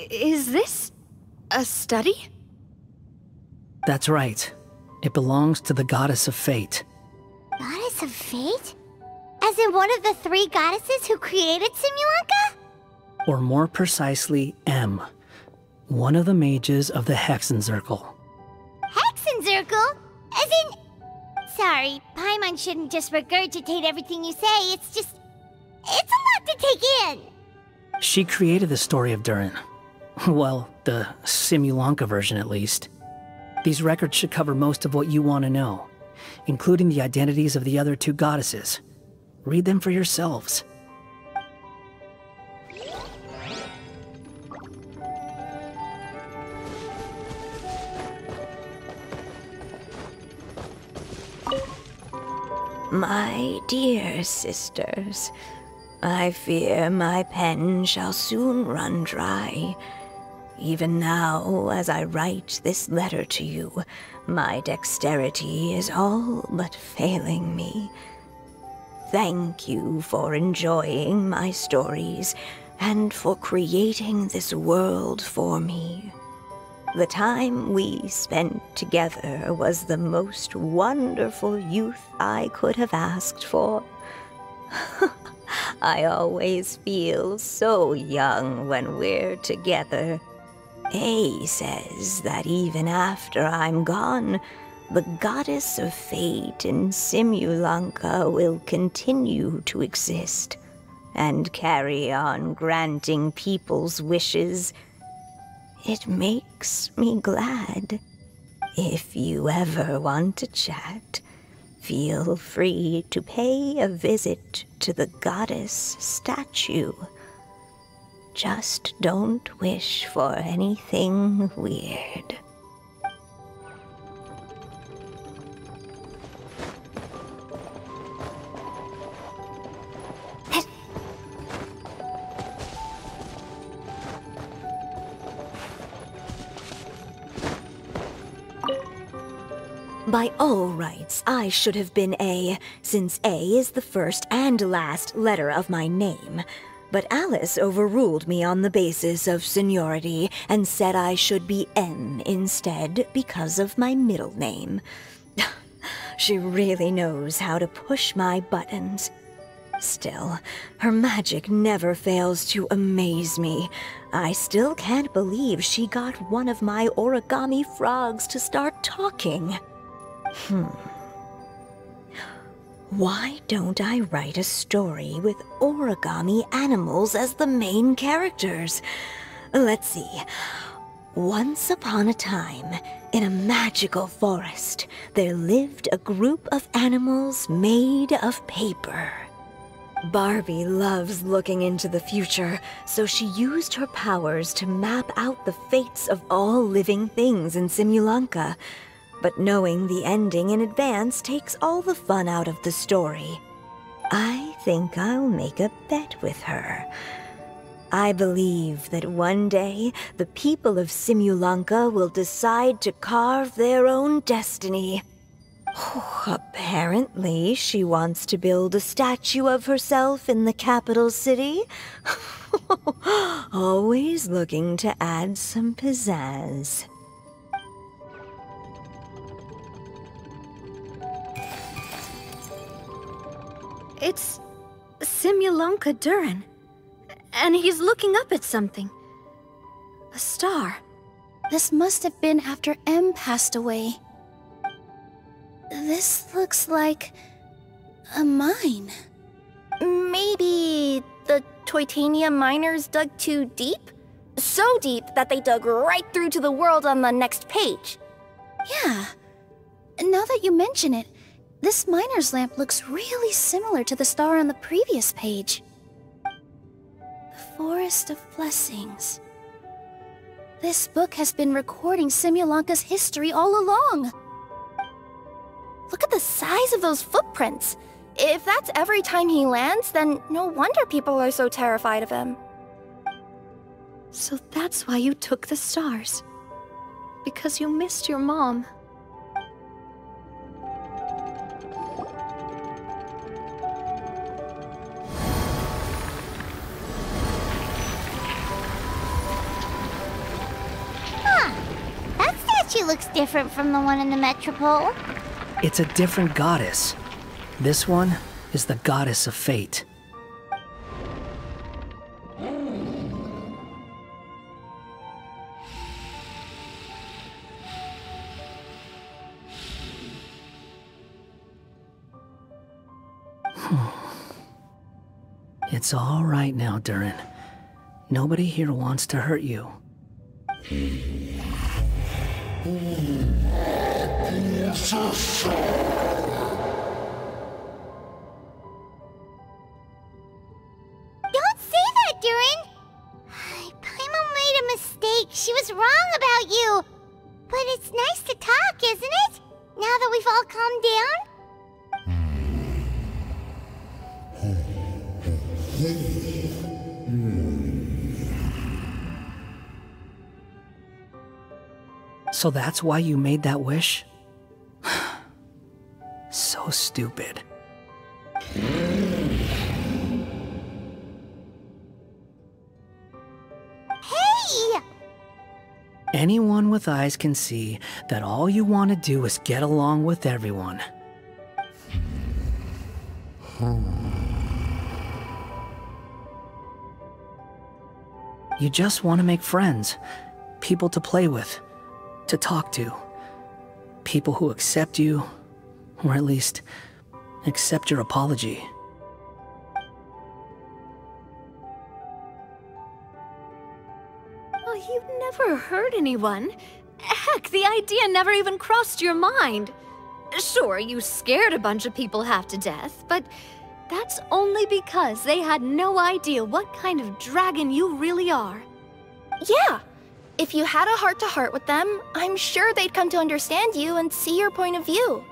Speaker 4: Is this a study?
Speaker 2: That's right. It belongs to the Goddess of Fate.
Speaker 1: Goddess of Fate? As in one of the three goddesses who created Simulanka?
Speaker 2: Or more precisely, M. One of the mages of the Hexenzirkel.
Speaker 1: Hexenzirkel? As in... Sorry, Paimon shouldn't just regurgitate everything you say, it's just... It's a lot to take in!
Speaker 2: She created the story of Durin. Well, the Simulanka version at least. These records should cover most of what you want to know, including the identities of the other two goddesses. Read them for yourselves.
Speaker 3: My dear sisters, I fear my pen shall soon run dry. Even now, as I write this letter to you, my dexterity is all but failing me. Thank you for enjoying my stories and for creating this world for me. The time we spent together was the most wonderful youth I could have asked for. I always feel so young when we're together. A says that even after I'm gone, the goddess of fate in Simulanka will continue to exist and carry on granting people's wishes. It makes me glad. If you ever want to chat, feel free to pay a visit to the goddess statue. Just don't wish for anything weird. By all rights, I should have been A, since A is the first and last letter of my name. But Alice overruled me on the basis of seniority and said I should be M instead because of my middle name. She really knows how to push my buttons. Still, her magic never fails to amaze me. I still can't believe she got one of my origami frogs to start talking. Why don't I write a story with origami animals as the main characters? Let's see. Once upon a time, in a magical forest, there lived a group of animals made of paper. Barbie loves looking into the future, so she used her powers to map out the fates of all living things in Simulanka. But knowing the ending in advance takes all the fun out of the story. I think I'll make a bet with her. I believe that one day, the people of Simulanka will decide to carve their own destiny. Apparently, she wants to build a statue of herself in the capital city. Always looking to add some pizzazz.
Speaker 4: It's Simulanka Durin. And he's looking up at something. A star.
Speaker 6: This must have been after M passed away. This looks like a mine.
Speaker 13: Maybe the Toitania miners dug too deep? So deep that they dug right through to the world on the next page.
Speaker 6: Yeah. Now that you mention it, this miner's lamp looks really similar to the star on the previous page. The Forest of Blessings. This book has been recording Simulanka's history all along.
Speaker 13: Look at the size of those footprints. If that's every time he lands, then no wonder people are so terrified of him.
Speaker 4: So that's why you took the stars. Because you missed your mom.
Speaker 1: She looks different from the one in the Metropole.
Speaker 2: It's a different goddess. This one is the goddess of fate. It's all right now, Durin. Nobody here wants to hurt you.
Speaker 1: She was wrong about you. But it's nice to talk, isn't it? Now that we've all calmed
Speaker 2: Hmm. So that's why you made that wish? So stupid.
Speaker 1: Hey!
Speaker 2: Anyone with eyes can see that all you want to do is get along with everyone. You just want to make friends, people to play with, to talk to, people who accept you, or at least accept your apology.
Speaker 4: Oh, you never hurt anyone. Heck, the idea never even crossed your mind. Sure, you scared a bunch of people half to death, but that's only because they had no idea what kind of dragon you really are.
Speaker 13: Yeah. If you had a heart-to-heart with them, I'm sure they'd come to understand you and see your point of view.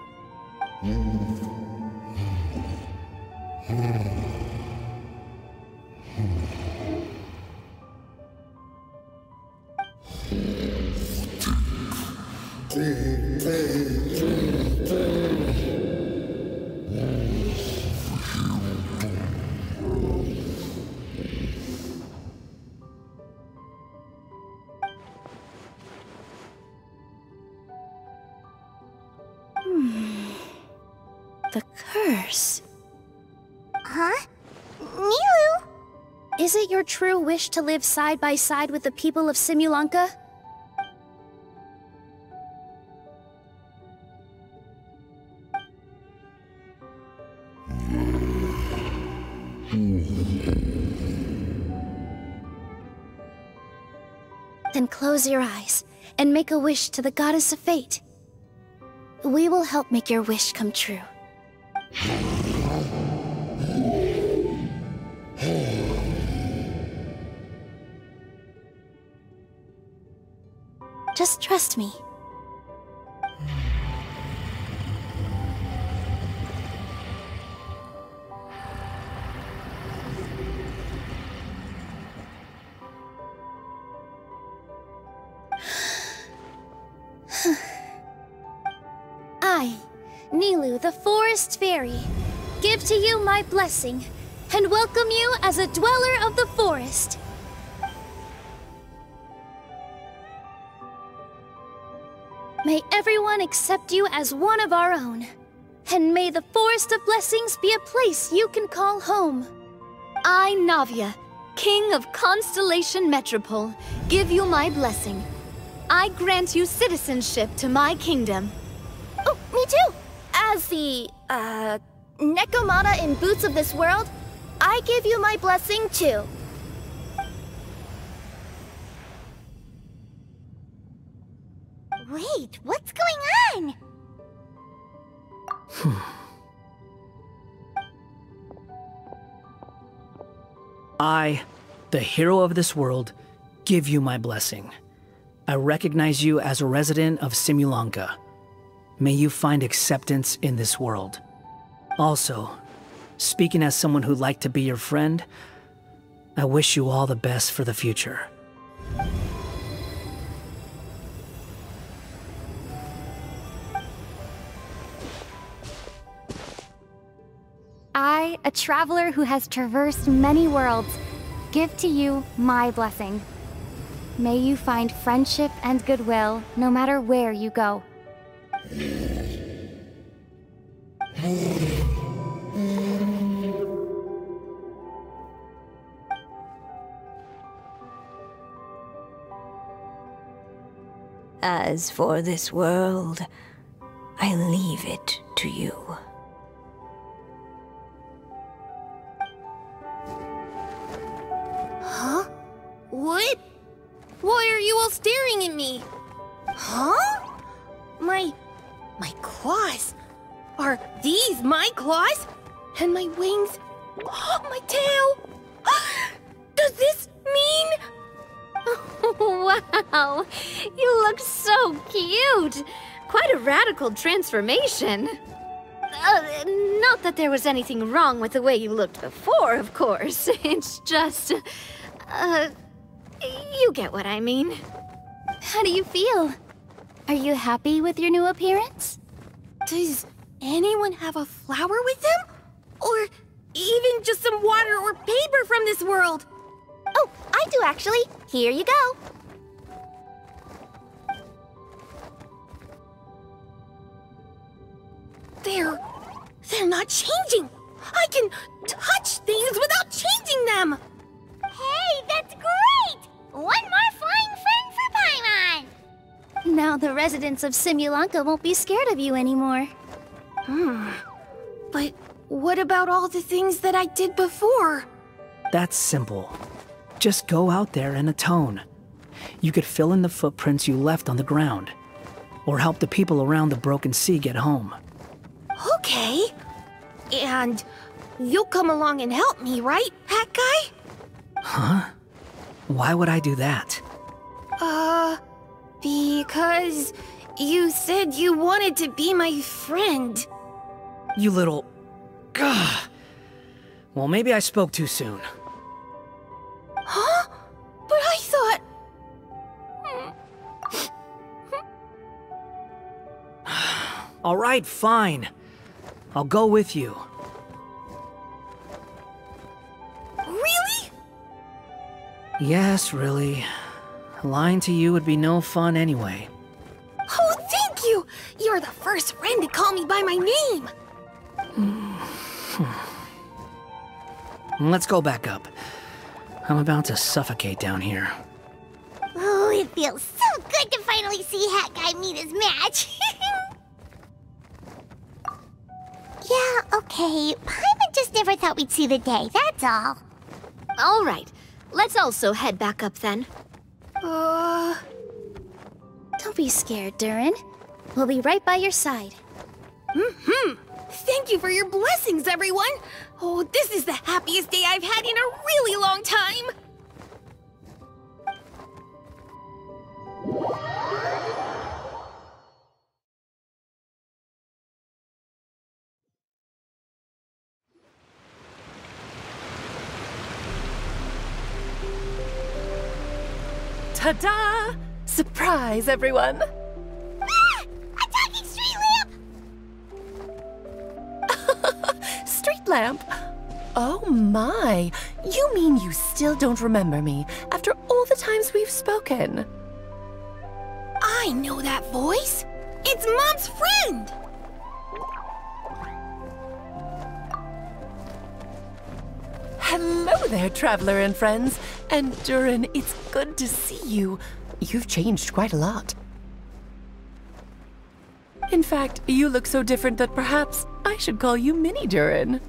Speaker 13: The curse.
Speaker 1: Huh? Nilou?
Speaker 6: Is it your true wish to live side by side with the people of Simulanka? Then close your eyes and make a wish to the Goddess of Fate. We will help make your wish come true. Just trust me. I, Nilou, the Forest Fairy, give to you my blessing and welcome you as a dweller of the forest. May everyone accept you as one of our own, and may the Forest of Blessings be a place you can call home.
Speaker 4: I, Navia, King of Constellation Metropole, give you my blessing. I grant you citizenship to my kingdom.
Speaker 13: Oh, me too! As the, Nekomata in Boots of this world, I give you my blessing too.
Speaker 1: Wait, what's going on?
Speaker 2: I, the hero of this world, give you my blessing. I recognize you as a resident of Simulanka. May you find acceptance in this world. Also, speaking as someone who'd like to be your friend, I wish you all the best for the future.
Speaker 16: I, a traveler who has traversed many worlds, give to you my blessing. May you find friendship and goodwill no matter where you go.
Speaker 3: As for this world, I leave it to you.
Speaker 13: Huh? What? Why are you all staring at me? Huh? My claws? Are these my claws? And my wings? My tail? Does this mean?
Speaker 4: Wow, you look so cute. Quite a radical transformation. Not that there was anything wrong with the way you looked before, of course. It's just, you get what I mean.
Speaker 6: How do you feel? Are you happy with your new appearance?
Speaker 13: Does anyone have a flower with them? Or even just some water or paper from this world?
Speaker 1: Oh, I do actually. Here you go.
Speaker 13: They're not changing. I can touch things without changing them.
Speaker 1: Hey, that's great! One more flying friend for Paimon!
Speaker 6: Now the residents of Simulanka won't be scared of you anymore.
Speaker 13: But what about all the things that I did before?
Speaker 2: That's simple. Just go out there and atone. You could fill in the footprints you left on the ground, or help the people around the broken sea get home.
Speaker 13: Okay. And you'll come along and help me, right, Hat Guy?
Speaker 2: Huh? Why would I do that?
Speaker 13: Because you said you wanted to be my friend.
Speaker 2: You little... Gah. Well, maybe I spoke too soon.
Speaker 13: Huh? But I thought...
Speaker 2: All right, fine. I'll go with you.
Speaker 13: Really?
Speaker 2: Yes, really. Lying to you would be no fun anyway.
Speaker 13: Oh, thank you! You're the first friend to call me by my name!
Speaker 2: Let's go back up. I'm about to suffocate down here.
Speaker 1: Oh, it feels so good to finally see Hat Guy meet his match. Yeah, okay. Paimon just never thought we'd see the day, that's all.
Speaker 4: All right. Let's also head back up then.
Speaker 6: Don't be scared, Durin. We'll be right by your side.
Speaker 13: Thank you for your blessings, everyone! Oh, this is the happiest day I've had in a really long time!
Speaker 15: Ta-da! Surprise, everyone!
Speaker 1: Ah! A talking street lamp!
Speaker 15: Street lamp? Oh my! You mean you still don't remember me after all the times we've spoken?
Speaker 13: I know that voice! It's Mom's friend!
Speaker 15: Hello there, traveler and friends. And Durin, it's good to see you. You've changed quite a lot. In fact, you look so different that perhaps I should call you Mini Durin.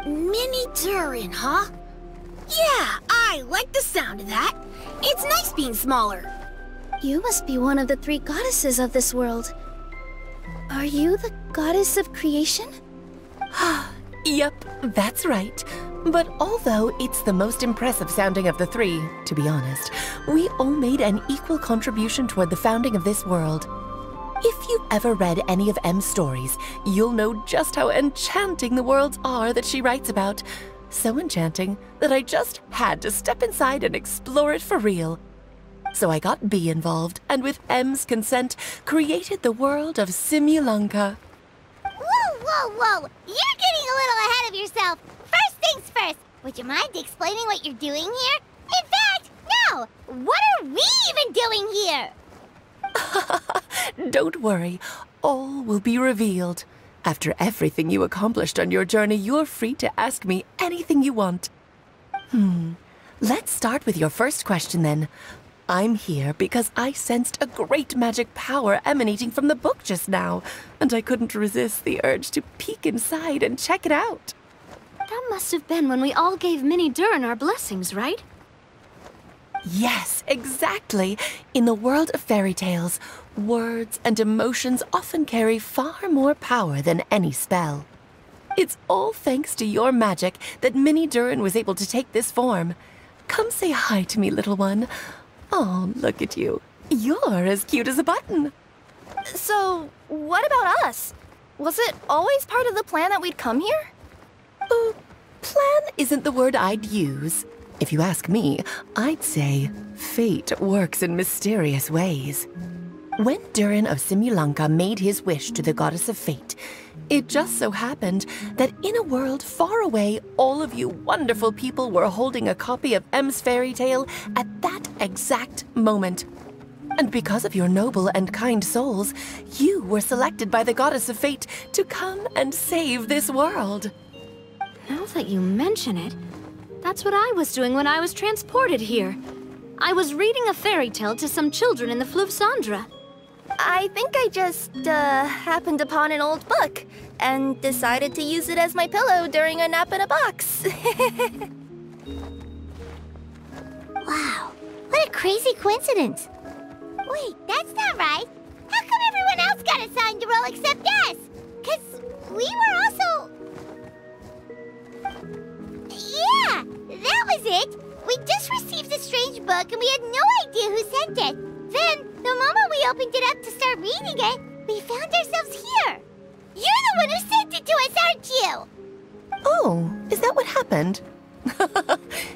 Speaker 13: Mini Durin, huh? Yeah, I like the sound of that. It's nice being smaller.
Speaker 6: You must be one of the 3 goddesses of this world. Are you the goddess of creation?
Speaker 15: Yep, that's right. But although it's the most impressive sounding of the 3, to be honest, we all made an equal contribution toward the founding of this world. If you've ever read any of M's stories, you'll know just how enchanting the worlds are that she writes about. So enchanting that I just had to step inside and explore it for real. So I got B involved, and with M's consent, created the world of Simulanka.
Speaker 1: Whoa, whoa, whoa! You're getting a little ahead of yourself. First things first, would you mind explaining what you're doing here? In fact, no! What are we even doing here?
Speaker 15: Don't worry, all will be revealed. After everything you accomplished on your journey, you're free to ask me anything you want. Let's start with your first question then. I'm here because I sensed a great magic power emanating from the book just now, and I couldn't resist the urge to peek inside and check it out.
Speaker 4: That must have been when we all gave Mini Durin our blessings, right?
Speaker 15: Yes, exactly. In the world of fairy tales, words and emotions often carry far more power than any spell. It's all thanks to your magic that Mini Durin was able to take this form. Come say hi to me, little one. Oh, look at you. You're as cute as a button.
Speaker 13: So, what about us? Was it always part of the plan that we'd come here?
Speaker 15: Plan isn't the word I'd use. If you ask me, I'd say fate works in mysterious ways. When Durin of Simulanka made his wish to the goddess of fate, it just so happened that in a world far away, all of you wonderful people were holding a copy of M's fairy tale at that exact moment. And because of your noble and kind souls, you were selected by the goddess of fate to come and save this world.
Speaker 4: Now that you mention it, that's what I was doing when I was transported here. I was reading a fairy tale to some children in the Fleuve Cendra.
Speaker 13: I think I just, happened upon an old book and decided to use it as my pillow during a nap in a box.
Speaker 1: Wow, what a crazy coincidence. Wait, that's not right. How come everyone else got assigned to roll except us? 'Cause we were also... Yeah, that was it. We just received a strange book and we had no idea who sent it. Then, the moment we opened it up to start reading it, we found ourselves here. You're the one who sent it to us, aren't you?
Speaker 15: Oh, is that what happened?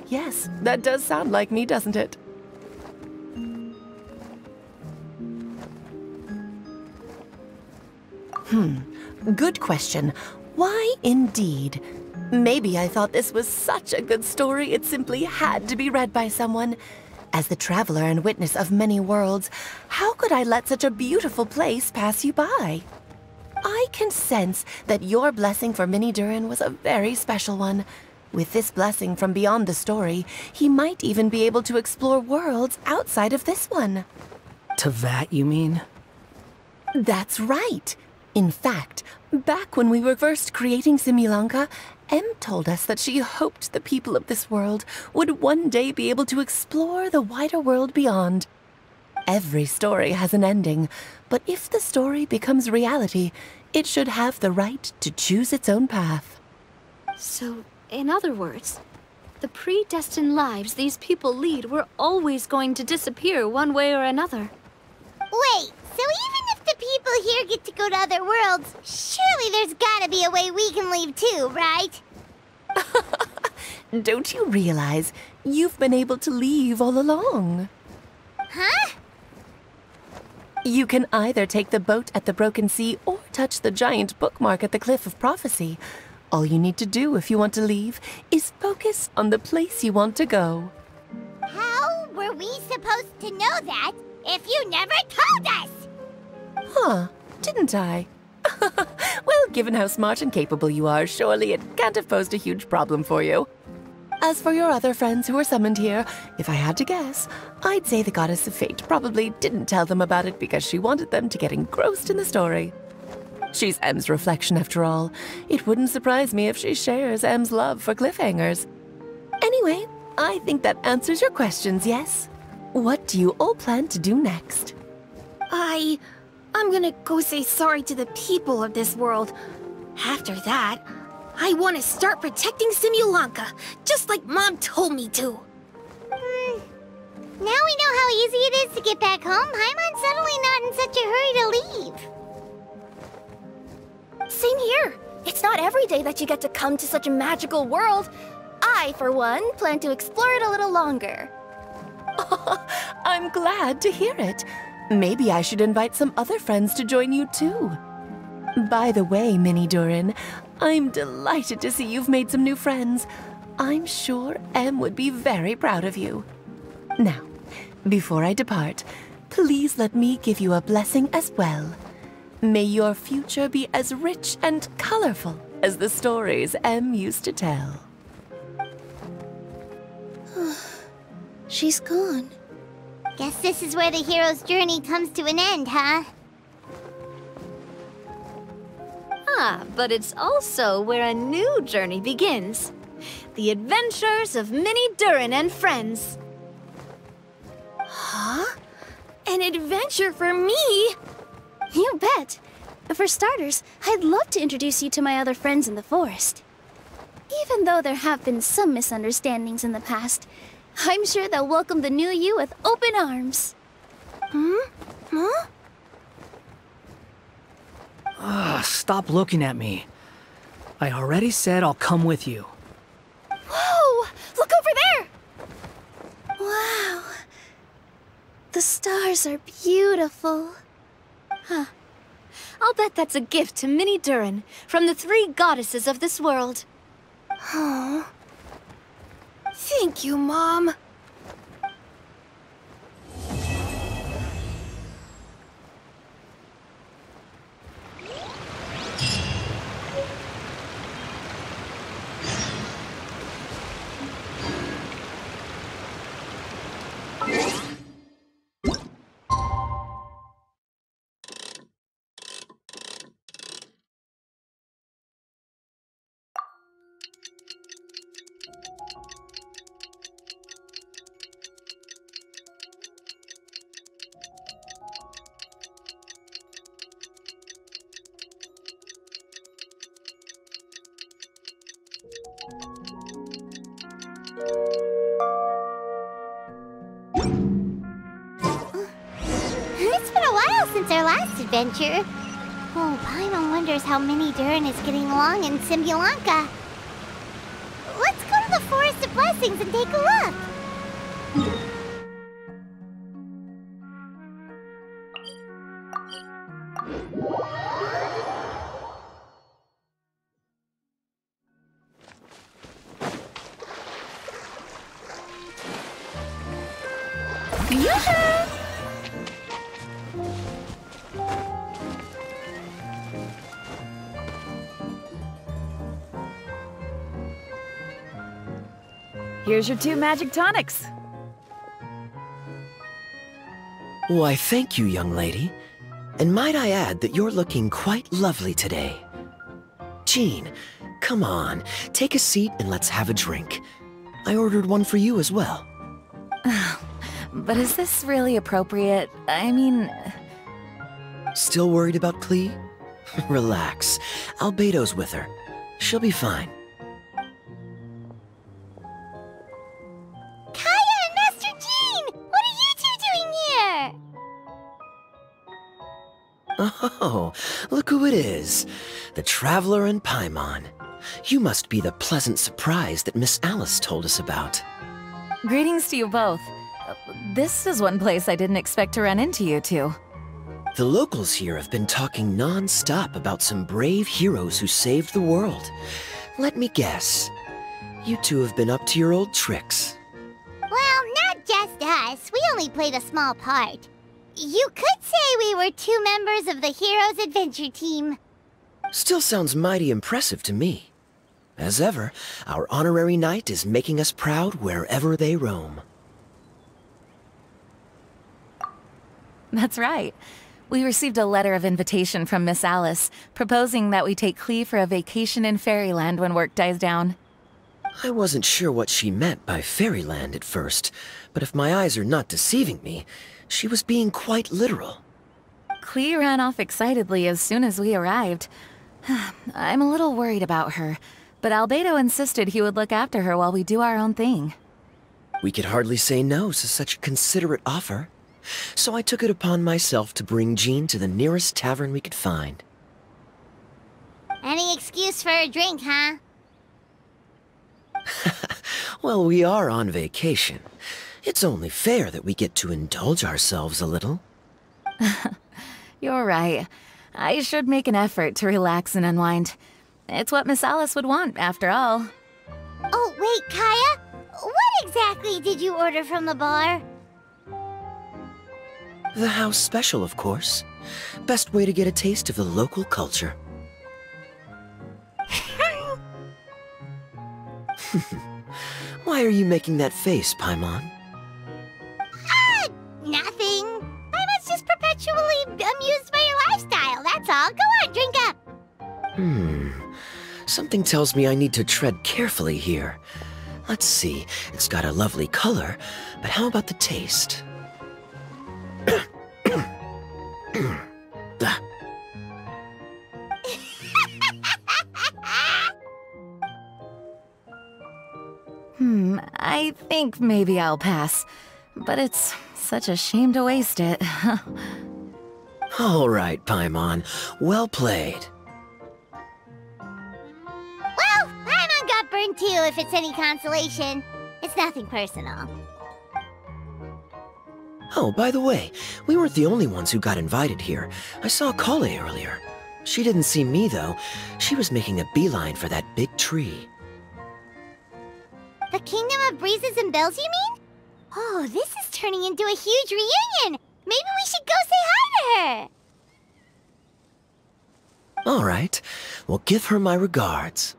Speaker 15: Yes, that does sound like me, doesn't it? Good question. Why indeed? Maybe I thought this was such a good story it simply had to be read by someone. As the traveler and witness of many worlds, how could I let such a beautiful place pass you by? I can sense that your blessing for Mini Durin was a very special one. With this blessing from beyond the story, he might even be able to explore worlds outside of this one.
Speaker 2: Teyvat, you mean?
Speaker 15: That's right. In fact, back when we were first creating Simulanka, Em told us that she hoped the people of this world would one day be able to explore the wider world beyond. Every story has an ending, but if the story becomes reality, it should have the right to choose its own path.
Speaker 4: So, in other words, the predestined lives these people lead were always going to disappear one way or another.
Speaker 1: Wait, so even if the people here get to go to other worlds, surely there's gotta be a way we can leave too, right?
Speaker 15: Don't you realize you've been able to leave all along?
Speaker 1: Huh?
Speaker 15: You can either take the boat at the Broken Sea or touch the giant bookmark at the Cliff of Prophecy. All you need to do if you want to leave is focus on the place you want to go.
Speaker 1: How were we supposed to know that if you never told us?
Speaker 15: Huh, didn't I? Well, given how smart and capable you are, surely it can't have posed a huge problem for you. As for your other friends who were summoned here, if I had to guess, I'd say the Goddess of Fate probably didn't tell them about it because she wanted them to get engrossed in the story. She's Em's reflection, after all. It wouldn't surprise me if she shares Em's love for cliffhangers. Anyway, I think that answers your questions, yes? What do you all plan to do next?
Speaker 13: I'm gonna go say sorry to the people of this world. After that, I want to start protecting Simulanka, just like Mom told me to.
Speaker 1: Now we know how easy it is to get back home. Paimon's suddenly not in such a hurry to leave.
Speaker 13: Same here. It's not every day that you get to come to such a magical world. I, for one, plan to explore it a little longer.
Speaker 15: I'm glad to hear it. Maybe I should invite some other friends to join you too. By the way, Mini Durin, I'm delighted to see you've made some new friends. I'm sure Em would be very proud of you. Now, before I depart, please let me give you a blessing as well. May your future be as rich and colorful as the stories Em used to tell.
Speaker 6: She's gone.
Speaker 1: Guess this is where the hero's journey comes to an end, huh?
Speaker 4: But it's also where a new journey begins. The adventures of Mini Durin and friends.
Speaker 13: Huh? An adventure for me?
Speaker 6: You bet. For starters, I'd love to introduce you to my other friends in the forest. Even though there have been some misunderstandings in the past, I'm sure they'll welcome the new you with open arms. Huh?
Speaker 2: Ugh, stop looking at me. I already said I'll come with you.
Speaker 6: Whoa! Look over there! Wow. The stars are beautiful.
Speaker 4: Huh. I'll bet that's a gift to Minnie Durin from the 3 goddesses of this world.
Speaker 6: Oh. Thank you, Mom.
Speaker 1: It's been a while since our last adventure. Oh, Paimon wonders how Minnie Durin is getting along in Simbulanka. Let's go to the Forest of Blessings and take a look.
Speaker 6: Yoo-hoo!
Speaker 17: Here's your 2 magic tonics.
Speaker 18: Why, thank you, young lady. And might I add that you're looking quite lovely today. Jean, come on, take a seat and let's have a drink. I ordered one for you as well.
Speaker 17: But is this really appropriate? I mean...
Speaker 18: Still worried about Klee? Relax. Albedo's with her. She'll be fine.
Speaker 1: Kaya and Master Jean! What are you 2 doing here?
Speaker 18: Oh, look who it is. The Traveler and Paimon. You must be the pleasant surprise that Miss Alice told us about.
Speaker 17: Greetings to you both. This is one place I didn't expect to run into you two.
Speaker 18: The locals here have been talking non-stop about some brave heroes who saved the world. Let me guess. You two have been up to your old tricks.
Speaker 1: Well, not just us. We only played a small part. You could say we were 2 members of the Heroes Adventure Team.
Speaker 18: Still sounds mighty impressive to me. As ever, our honorary knight is making us proud wherever they roam.
Speaker 17: That's right. We received a letter of invitation from Miss Alice, proposing that we take Klee for a vacation in Fairyland when work dies down.
Speaker 18: I wasn't sure what she meant by Fairyland at first, but if my eyes are not deceiving me, she was being quite literal.
Speaker 17: Klee ran off excitedly as soon as we arrived. I'm a little worried about her, but Albedo insisted he would look after her while we do our own thing.
Speaker 18: We could hardly say no to such a considerate offer, so I took it upon myself to bring Jean to the nearest tavern we could find.
Speaker 1: Any excuse for a drink, huh?
Speaker 18: Well, we are on vacation. It's only fair that we get to indulge ourselves a little.
Speaker 17: You're right. I should make an effort to relax and unwind. It's what Miss Alice would want, after all.
Speaker 1: Oh, wait, Kaya? What exactly did you order from the bar?
Speaker 18: The house special, of course. Best way to get a taste of the local culture. Why are you making that face, Paimon?
Speaker 1: Nothing. I was just perpetually amused by your lifestyle, that's all. Go on, drink up.
Speaker 18: Something tells me I need to tread carefully here. Let's see, it's got a lovely color, but how about the taste?
Speaker 17: I think maybe I'll pass. But it's such a shame to waste it.
Speaker 18: All right, Paimon. Well played.
Speaker 1: Well, Paimon got burned too, if it's any consolation. It's nothing personal.
Speaker 18: Oh, by the way, we weren't the only ones who got invited here. I saw Kale earlier. She didn't see me, though. She was making a beeline for that big tree.
Speaker 1: The Kingdom of Breezes and Bells, you mean? Oh, this is turning into a huge reunion! Maybe we should go say hi to her!
Speaker 18: All right. Well, give her my regards.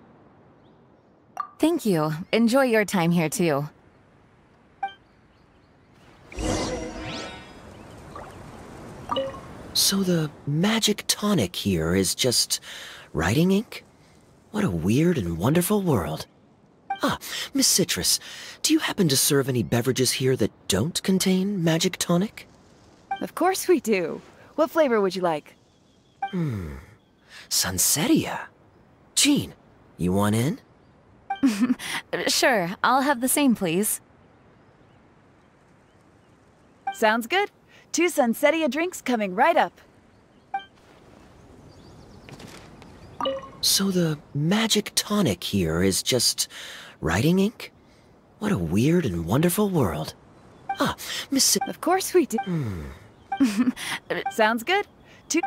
Speaker 17: Thank you. Enjoy your time here, too.
Speaker 18: So the magic tonic here is just writing ink? What a weird and wonderful world. Ah, Miss Citrus, do you happen to serve any beverages here that don't contain magic tonic?
Speaker 14: Of course we do. What flavor would you like?
Speaker 18: Sunsettia. Jean, you want in?
Speaker 17: Sure, I'll have the same, please.
Speaker 14: Sounds good. 2 Sunsettia drinks coming right up.
Speaker 18: So the magic tonic here is just writing ink? What a weird and wonderful world. Ah, Miss...
Speaker 14: Of course we do. Sounds good. 2...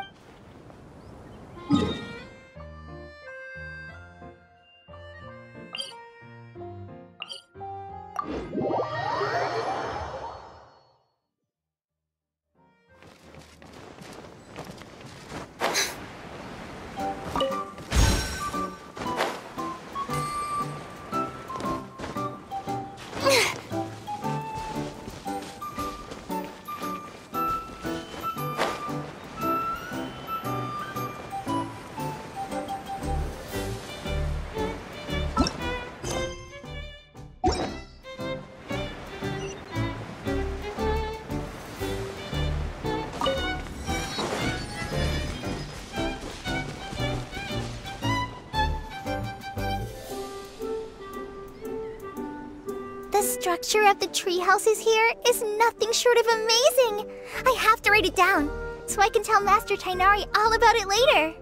Speaker 13: The structure of the tree houses here is nothing short of amazing. I have to write it down, so I can tell Master Tighnari all about it later.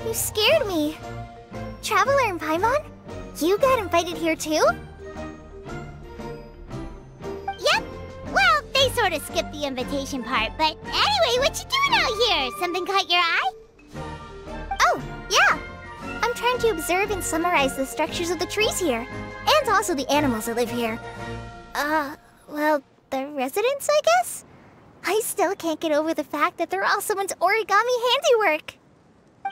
Speaker 13: You scared me. Traveler and Paimon? You got invited here too?
Speaker 1: Yep. Well, they sort of skipped the invitation part, but anyway, what you doing out here? Something caught your eye?
Speaker 13: Oh, yeah. I'm trying to observe and summarize the structures of the trees here, and also the animals that live here. Well, the residents, I guess? I still can't get over the fact that they're all someone's origami handiwork.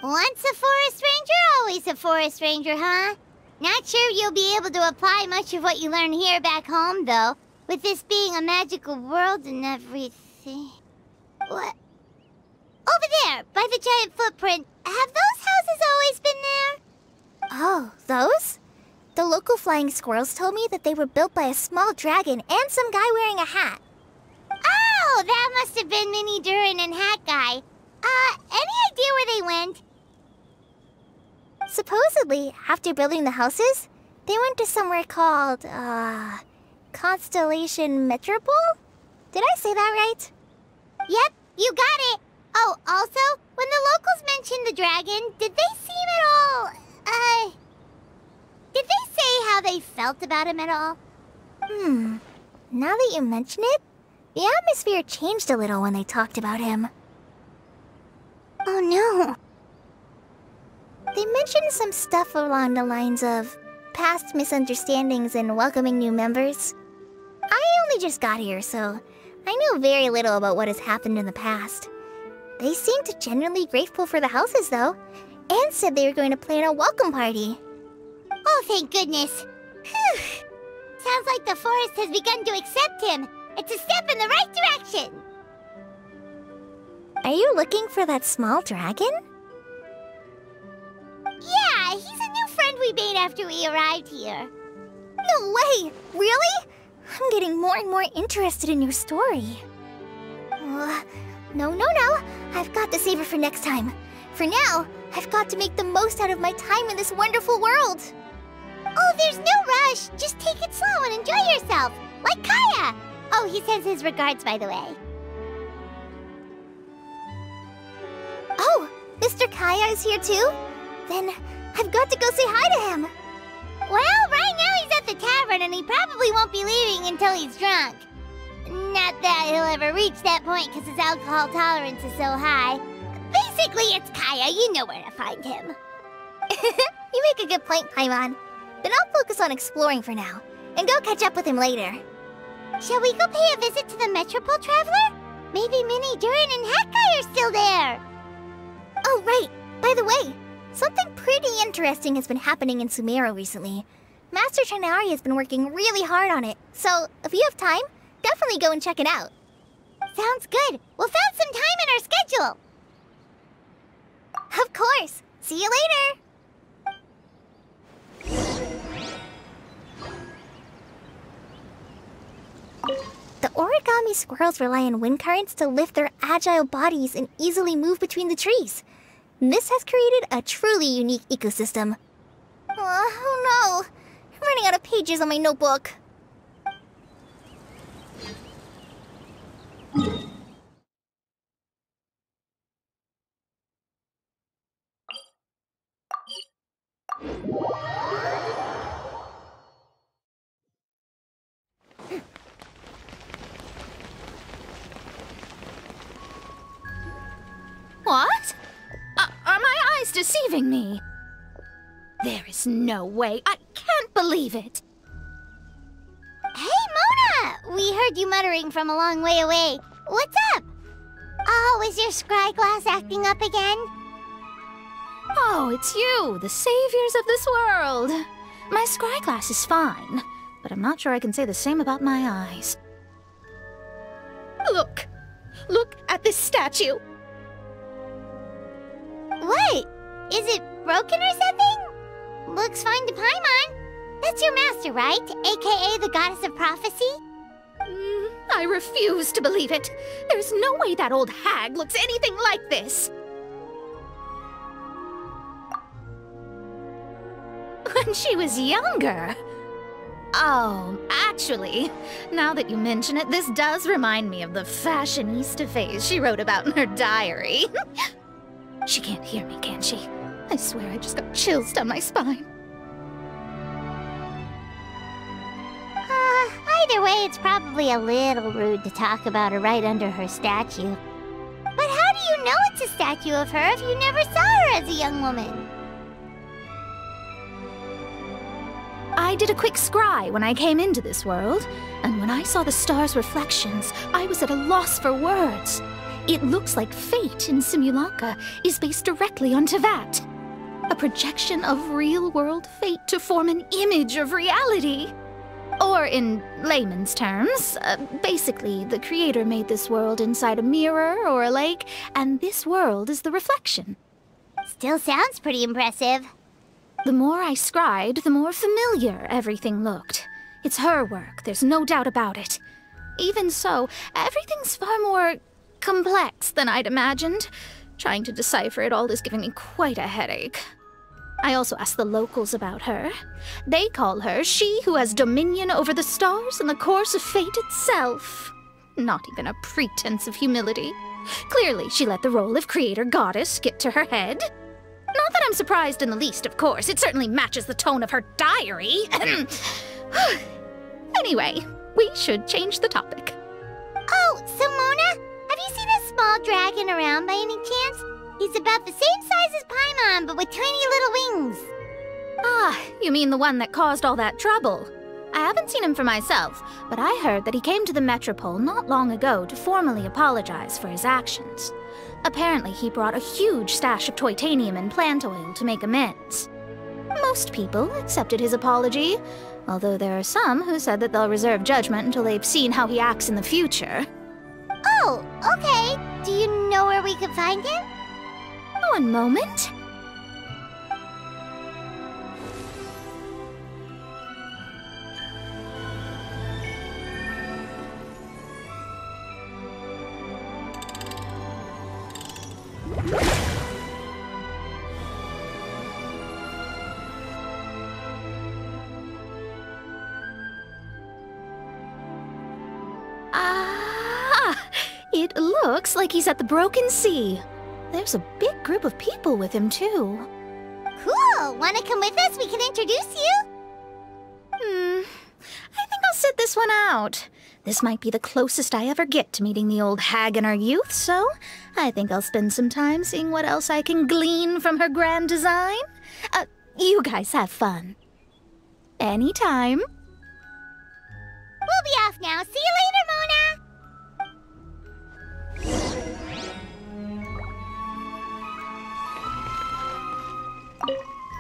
Speaker 1: Once a forest ranger, always a forest ranger, huh? Not sure you'll be able to apply much of what you learn here back home, though, with this being a magical world and everything. What? Over there, by the giant footprint, have those houses always been there?
Speaker 13: Oh, those? The local flying squirrels told me that they were built by a small dragon and some guy wearing a hat.
Speaker 1: Oh, that must have been Minnie Durin and Hat Guy. Any idea where they went?
Speaker 13: Supposedly, after building the houses, they went to somewhere called, Constellation Metropole? Did I say that right?
Speaker 1: Yep, you got it. Oh, also, when the locals mentioned the dragon, did they seem at all, did they say how they felt about him at all?
Speaker 13: Now that you mention it, the atmosphere changed a little when they talked about him.
Speaker 1: Oh no.
Speaker 13: They mentioned some stuff along the lines of past misunderstandings and welcoming new members. I only just got here, so I know very little about what has happened in the past. They seemed genuinely grateful for the houses, though, and said they were going to plan a welcome party.
Speaker 1: Oh, thank goodness. Phew. Sounds like the forest has begun to accept him. It's a step in the right direction. Are you looking for that small dragon? Yeah, he's a new friend we made after we arrived here. No way! Really? I'm getting more and more interested in your story. No. I've got to save it for next time. For now, I've got to make the most out of my time in this wonderful world. Oh, there's no rush. Just take it slow and enjoy yourself. Like Kaya. Oh, he sends his regards, by the way. Oh, Mr. Kaya is here too? Then I've got to go say hi to him. Well, right now he's at the tavern and he probably won't be leaving until he's drunk. Not that he'll ever reach that point because his alcohol tolerance is so high. Basically, it's Kaya. You know where to find him. You make a good point, Paimon. Then I'll focus on exploring for now and go catch up with him later. Shall we go pay a visit to the Metropole Traveler? Maybe Minnie, Durin, and Hakai are still there. Oh, right. By the way, something pretty interesting has been happening in Sumeru recently. Master Trinari has been working really hard on it, so if you have time, definitely go and check it out. Sounds good. We'll find some time in our schedule. Of course. See you later. The origami squirrels rely on wind currents to lift their agile bodies and easily move between the trees. This has created a truly unique ecosystem. Oh no! I'm running out of pages on my notebook.
Speaker 6: What? Are my eyes deceiving me? There is no way. I can't believe it.
Speaker 1: Hey, Mona! We heard you muttering from a long way away. What's up? Oh, is your scry glass acting up again?
Speaker 6: Oh, it's you, the saviors of this world. My scry glass is fine, but I'm not sure I can say the same about my eyes. Look! Look at this statue!
Speaker 1: What? Is it broken or something? Looks fine to Paimon. That's your master, right? AKA the goddess of prophecy?
Speaker 6: I refuse to believe it. There's no way that old hag looks anything like this. When she was younger. Oh, actually, now that you mention it, this does remind me of the fashionista phase she wrote about in her diary. She can't hear me, can she? I swear I just got chills down my spine.
Speaker 1: Either way, it's probably a little rude to talk about her right under her statue. But how do you know it's a statue of her if you never saw her as a young woman?
Speaker 6: I did a quick scry when I came into this world, and when I saw the stars' reflections, I was at a loss for words. It looks like fate in Simulacra is based directly on Tevat. A projection of real-world fate to form an image of reality. Or in layman's terms, basically the creator made this world inside a mirror or a lake, and this world is the reflection.
Speaker 1: Still sounds pretty impressive.
Speaker 6: The more I scried, the more familiar everything looked. It's her work, there's no doubt about it. Even so, everything's far more complex than I'd imagined. Trying to decipher it all is giving me quite a headache. I also asked the locals about her. They call her she who has dominion over the stars and the course of fate itself. Not even a pretense of humility. Clearly, she let the role of creator goddess get to her head. Not that I'm surprised in the least, of course. It certainly matches the tone of her diary. Anyway, we should change the topic.
Speaker 1: Oh, so Mona, have you seen a small dragon around by any chance? He's about the same size as Paimon, but with tiny little wings.
Speaker 6: Ah, you mean the one that caused all that trouble? I haven't seen him for myself, but I heard that he came to the Metropole not long ago to formally apologize for his actions. Apparently, he brought a huge stash of Toitanium and plant oil to make amends. Most people accepted his apology, although there are some who said that they'll reserve judgment until they've seen how he acts in the future.
Speaker 1: Oh, okay. Do you know know where we could find him?
Speaker 6: One moment. It looks like he's at the Broken Sea. There's a big group of people with him, too.
Speaker 1: Cool! Wanna come with us? We can introduce you?
Speaker 6: I think I'll sit this one out. This might be the closest I ever get to meeting the old hag in her youth, so I think I'll spend some time seeing what else I can glean from her grand design. You guys have fun. Anytime.
Speaker 1: We'll be off now. See you later, Mona!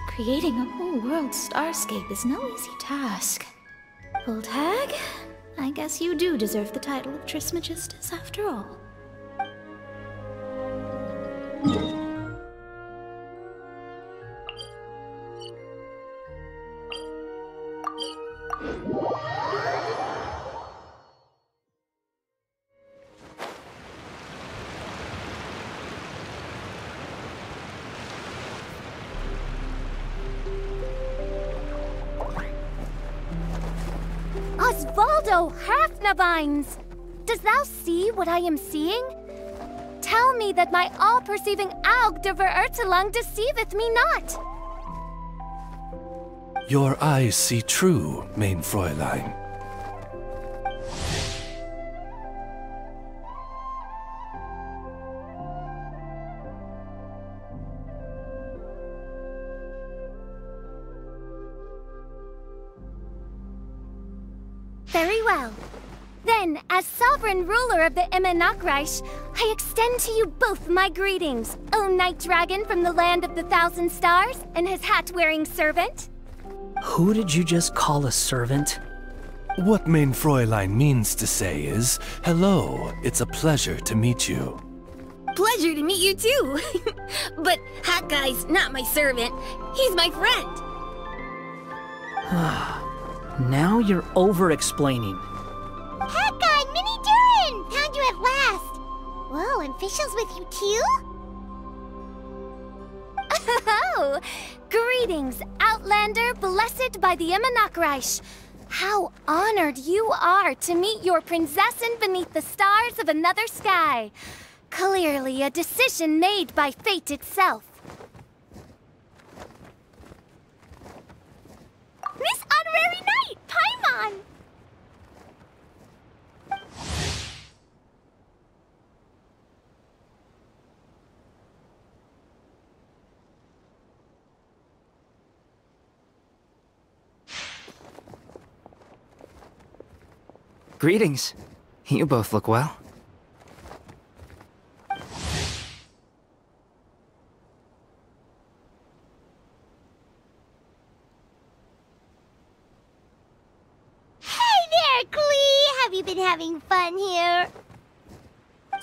Speaker 6: Creating a whole world starscape is no easy task. Old hag, I guess you do deserve the title of Trismegistus after all.
Speaker 16: Osvaldo Hafnavines! Does thou see what I am seeing? Tell me that my all-perceiving Aug de Verurtelung deceiveth me not!
Speaker 11: Your eyes see true, mein Fräulein.
Speaker 16: Very well. Then, as sovereign ruler of the Immenachreich, I extend to you both my greetings, O Night Dragon from the land of the Thousand Stars, and his hat-wearing servant.
Speaker 2: Who did you just call a servant?
Speaker 11: What mein Fräulein means to say is, hello, it's a pleasure to meet you.
Speaker 13: Pleasure to meet you too. But Hat Guy's not my servant. He's my friend.
Speaker 2: Now you're over-explaining.
Speaker 1: Hat Guy, Minnie Durin! Found you at last! Whoa, and Fischl's with you too?
Speaker 16: Oh! Greetings, Outlander blessed by the Immenachreich. How honored you are to meet your prinzessin beneath the stars of another sky. Clearly a decision made by fate itself.
Speaker 1: Miss Honorary Knight, Paimon!
Speaker 21: Greetings. You both look well.
Speaker 1: Have you been having fun here?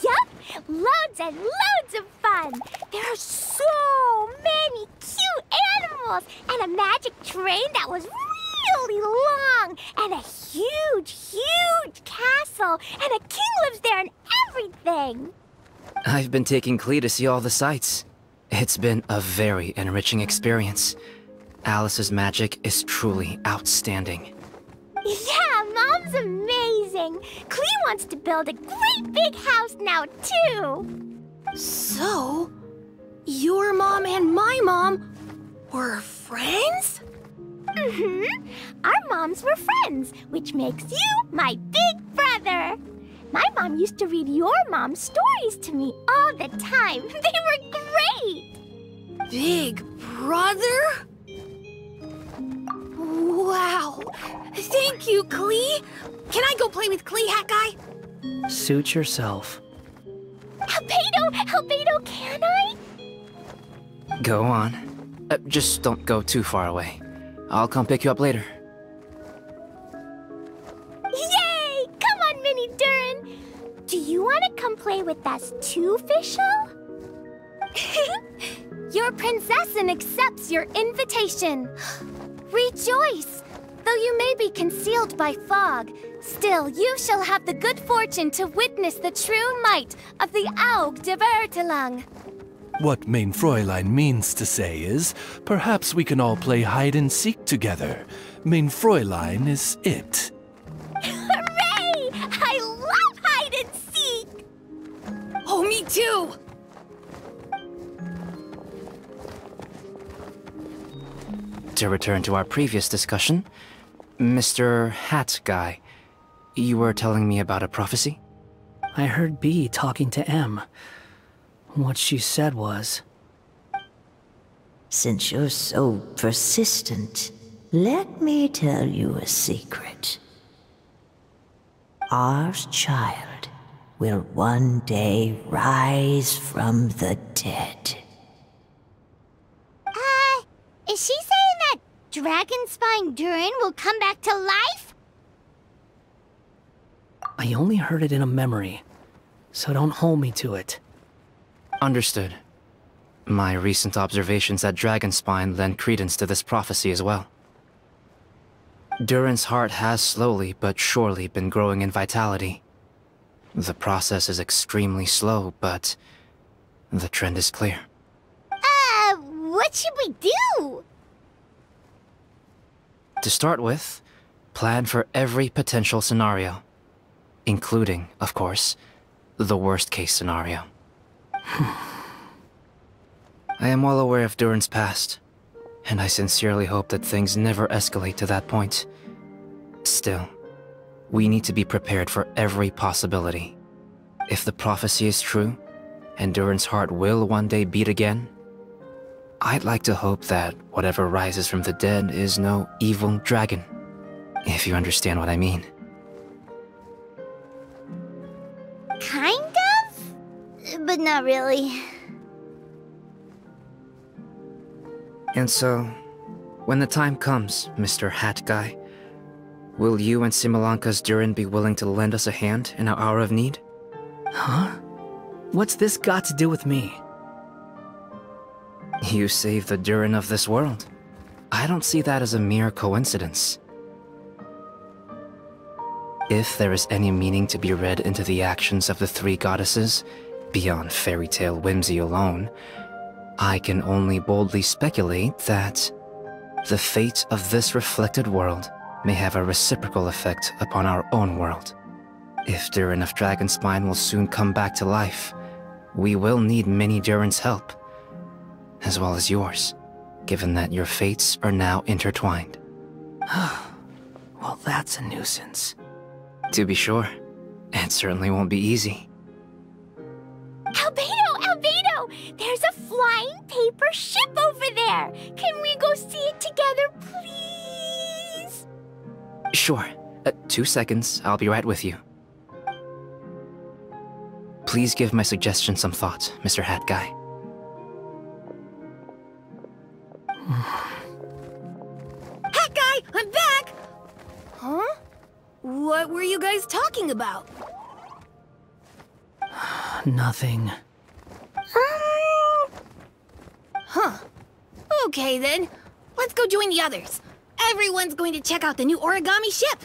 Speaker 1: Yup, loads and loads of fun. There are so many cute animals and a magic train that was really long and a huge, huge castle and a king lives there and everything.
Speaker 21: I've been taking Klee to see all the sights. It's been a very enriching experience. Alice's magic is truly outstanding.
Speaker 1: Yeah, Mom's amazing. Klee wants to build a great big house now, too.
Speaker 13: So, your mom and my mom were friends?
Speaker 1: Mm-hmm. Our moms were friends, which makes you my big brother. My mom used to read your mom's stories to me all the time. They were great.
Speaker 13: Big brother? Wow. Thank you, Klee. Can I go play with Klee, Hat Guy?
Speaker 2: Suit yourself.
Speaker 1: Albedo, can I?
Speaker 21: Go on. Just don't go too far away. I'll come pick you up later.
Speaker 1: Yay! Come on, Minnie Durin. Do you want to come play with that
Speaker 16: that's too official? Your princessin accepts your invitation. Rejoice! Though you may be concealed by fog, still you shall have the good fortune to witness the true might of the Aug de Vertelang.
Speaker 11: What Mein Fräulein means to say is, perhaps we can all play hide and seek together. Mein Fräulein is it.
Speaker 16: Hooray! I love hide and seek!
Speaker 17: Oh, me too! To return to our previous discussion, Mr. Hat Guy, you were telling me about a prophecy?
Speaker 2: I heard B talking to M. What she said was...
Speaker 10: Since you're so persistent, let me tell you a secret. Our child will one day rise from the dead.
Speaker 1: Is she saying that Dragonspine Durin will come back to life?
Speaker 2: I only heard it in a memory, so don't hold me to it.
Speaker 21: Understood. My recent observations at Dragonspine lend credence to this prophecy as well. Durin's heart has slowly but surely been growing in vitality. The process is extremely slow, but the trend is clear.
Speaker 1: What should we do?
Speaker 21: To start with, plan for every potential scenario, including, of course, the worst-case scenario. I am well aware of Durin's past, and I sincerely hope that things never escalate to that point. Still, we need to be prepared for every possibility. If the prophecy is true, and Durin's heart will one day beat again, I'd like to hope that whatever rises from the dead is no evil dragon, if you understand what I mean.
Speaker 1: Kind of? But not really.
Speaker 21: And so, when the time comes, Mr. Hat Guy, will you and Simolanka's Durin be willing to lend us a hand in our hour of need?
Speaker 2: Huh? What's this got to do with me?
Speaker 21: You saved the Durin of this world. I don't see that as a mere coincidence. If there is any meaning to be read into the actions of the three goddesses, beyond fairy tale whimsy alone, I can only boldly speculate that the fate of this reflected world may have a reciprocal effect upon our own world. If Durin of Dragonspine will soon come back to life, we will need many Durin's help, as well as yours, given that your fates are now intertwined.
Speaker 2: Well, that's a nuisance.
Speaker 21: To be sure, it certainly won't be easy.
Speaker 16: Albedo! There's a flying paper ship over there! Can we go see it together, please?
Speaker 21: Sure. 2 seconds, I'll be right with you. Please give my suggestion some thought, Mr. Hat Guy.
Speaker 7: Hat Guy, I'm back! Huh? What were you guys talking about?
Speaker 2: Nothing.
Speaker 7: Huh. Okay then. Let's go join the others. Everyone's going to check out the new origami ship.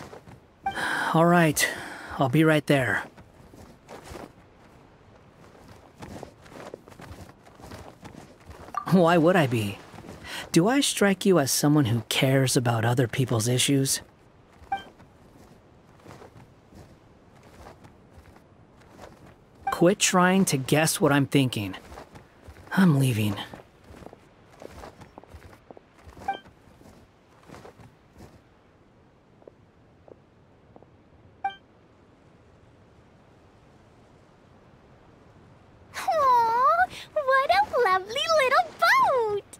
Speaker 2: All right. I'll be right there. Why would I be? Do I strike you as someone who cares about other people's issues? Quit trying to guess what I'm thinking. I'm leaving.
Speaker 16: Aww, what a lovely little boat!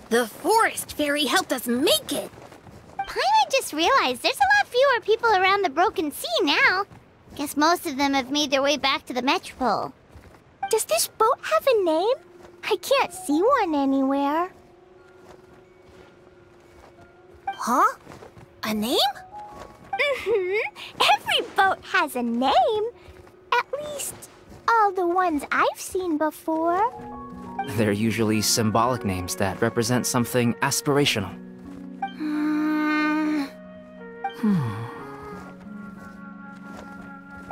Speaker 7: The forest fairy helped us make it.
Speaker 1: Paimon just realized there's a lot fewer people around the Broken Sea now. Guess most of them have made their way back to the Metropole.
Speaker 16: Does this boat have a name? I can't see one anywhere.
Speaker 7: Huh? A name?
Speaker 16: Mm-hmm. Every boat has a name.
Speaker 1: At least, all the ones I've seen before.
Speaker 21: They're usually symbolic names that represent something aspirational.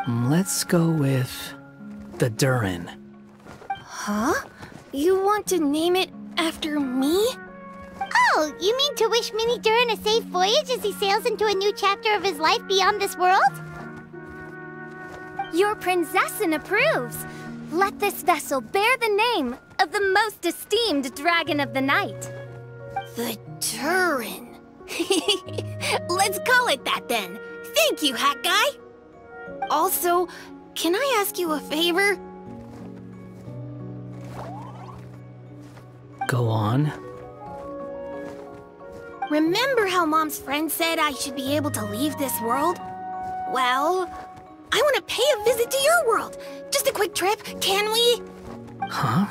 Speaker 2: Let's go with the Durin.
Speaker 13: Huh? You want to name it after me?
Speaker 1: Oh, you mean to wish Mini Durin a safe voyage as he sails into a new chapter of his life beyond this world?
Speaker 16: Your princessin approves. Let this vessel bear the name of the most esteemed dragon of the night.
Speaker 7: The Turin. Let's call it that then. Thank you, Hat Guy.
Speaker 13: Also, can I ask you a favor?
Speaker 2: Go on.
Speaker 7: Remember how Mom's friend said I should be able to leave this world? Well, I want to pay a visit to your world. Just a quick trip, can we?
Speaker 2: Huh?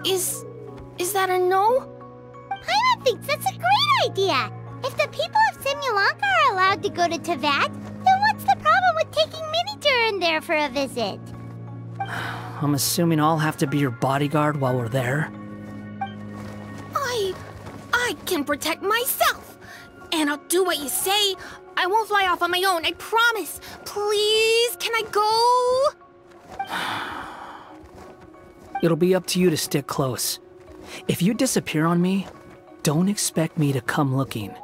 Speaker 13: Is that a no?
Speaker 1: Paimon thinks that's a great idea. If the people of Simulanka are allowed to go to Teyvat, then what's the problem with taking Mini Durin there for a visit?
Speaker 2: I'm assuming I'll have to be your bodyguard while we're there.
Speaker 7: I can protect myself. And I'll do what you say. I won't fly off on my own, I promise. Please, can I go?
Speaker 2: It'll be up to you to stick close. If you disappear on me, don't expect me to come looking.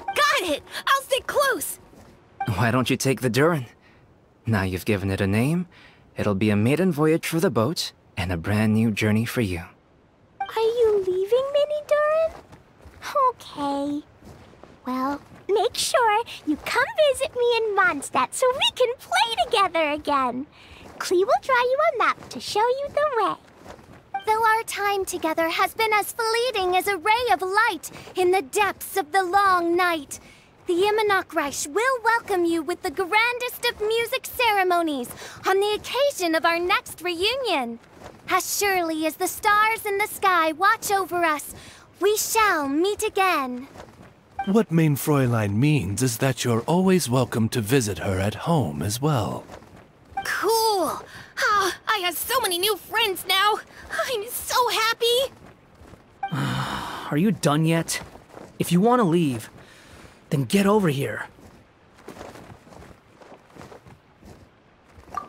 Speaker 7: Got it! I'll stick close!
Speaker 21: Why don't you take the Durin? Now you've given it a name, it'll be a maiden voyage for the boat, and a brand new journey for you.
Speaker 1: Are you leaving, Mini Durin? Okay. Well, make sure you come visit me in Mondstadt so we can play together again. Klee will draw you a map to show you the way.
Speaker 16: Though our time together has been as fleeting as a ray of light in the depths of the long night, the Immonokreich will welcome you with the grandest of music ceremonies on the occasion of our next reunion. As surely as the stars in the sky watch over us, we shall meet again.
Speaker 11: What Mein Fräulein means is that you're always welcome to visit her at home as well.
Speaker 7: Cool! Ah, I have so many new friends now! I'm so happy!
Speaker 2: Are you done yet? If you want to leave, then get over here.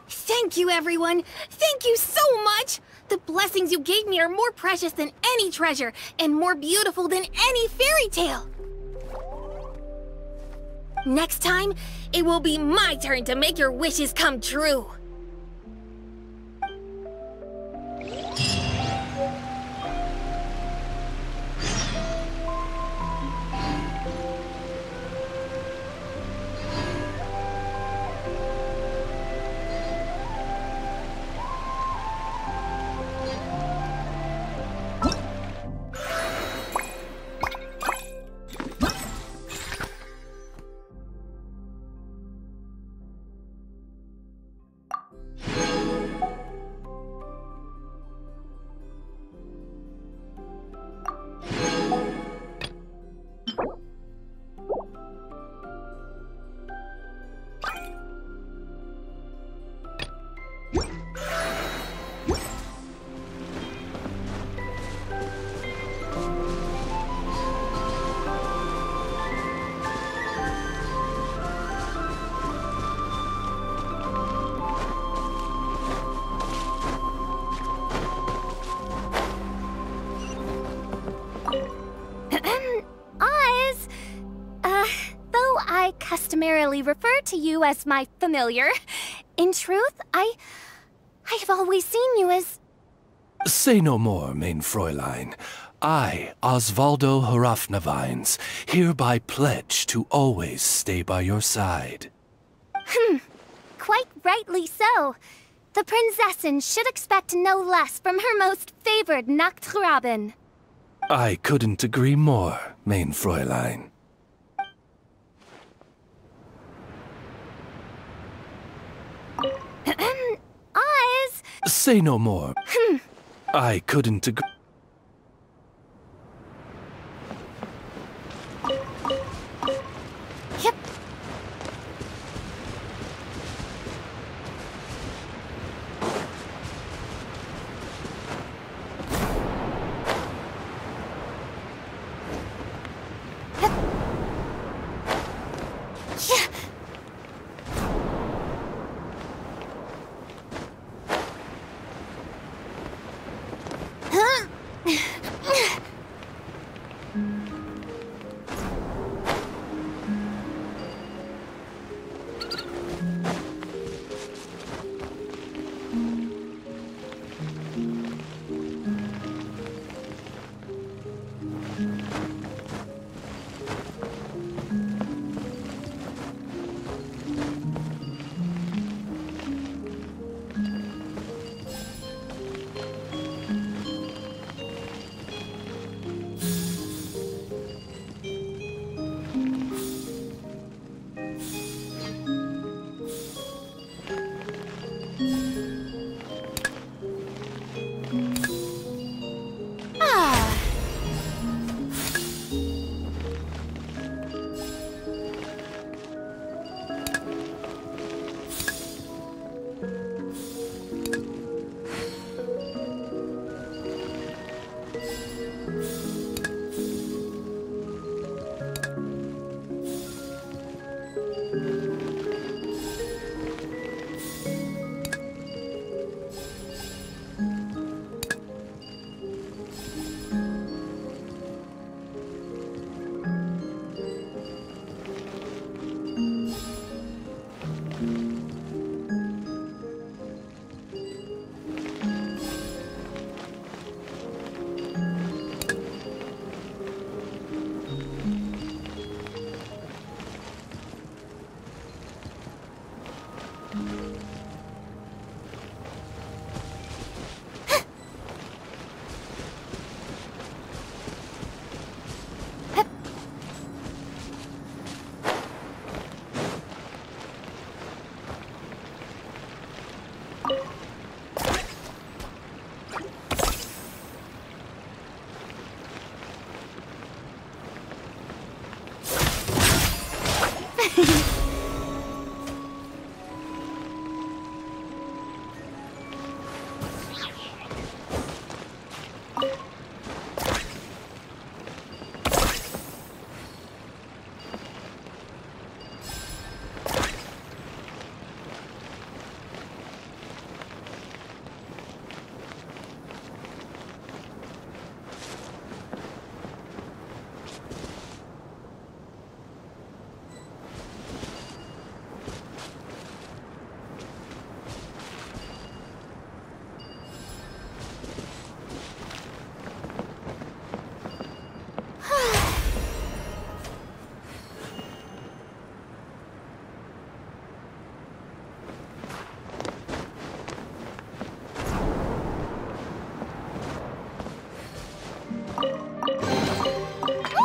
Speaker 7: Thank you, everyone! Thank you so much! The blessings you gave me are more precious than any treasure, and more beautiful than any fairy tale! Next time, it will be my turn to make your wishes come true! Customarily refer to you as my familiar. In truth, I have always seen you as...
Speaker 11: Say no more, Mein Fräulein. I, Osvaldo Hrafnavines, hereby pledge to always stay by your side.
Speaker 16: Quite rightly so. The princessin should expect no less from her most favored Nachtraben.
Speaker 11: I couldn't agree more, Mein Fräulein.
Speaker 16: Oz!
Speaker 11: Say no more. I couldn't agree.
Speaker 16: Yep.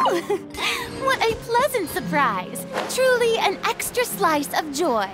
Speaker 16: What a pleasant surprise! Truly an extra slice of joy.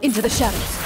Speaker 14: Into the shadows.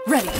Speaker 14: Ready.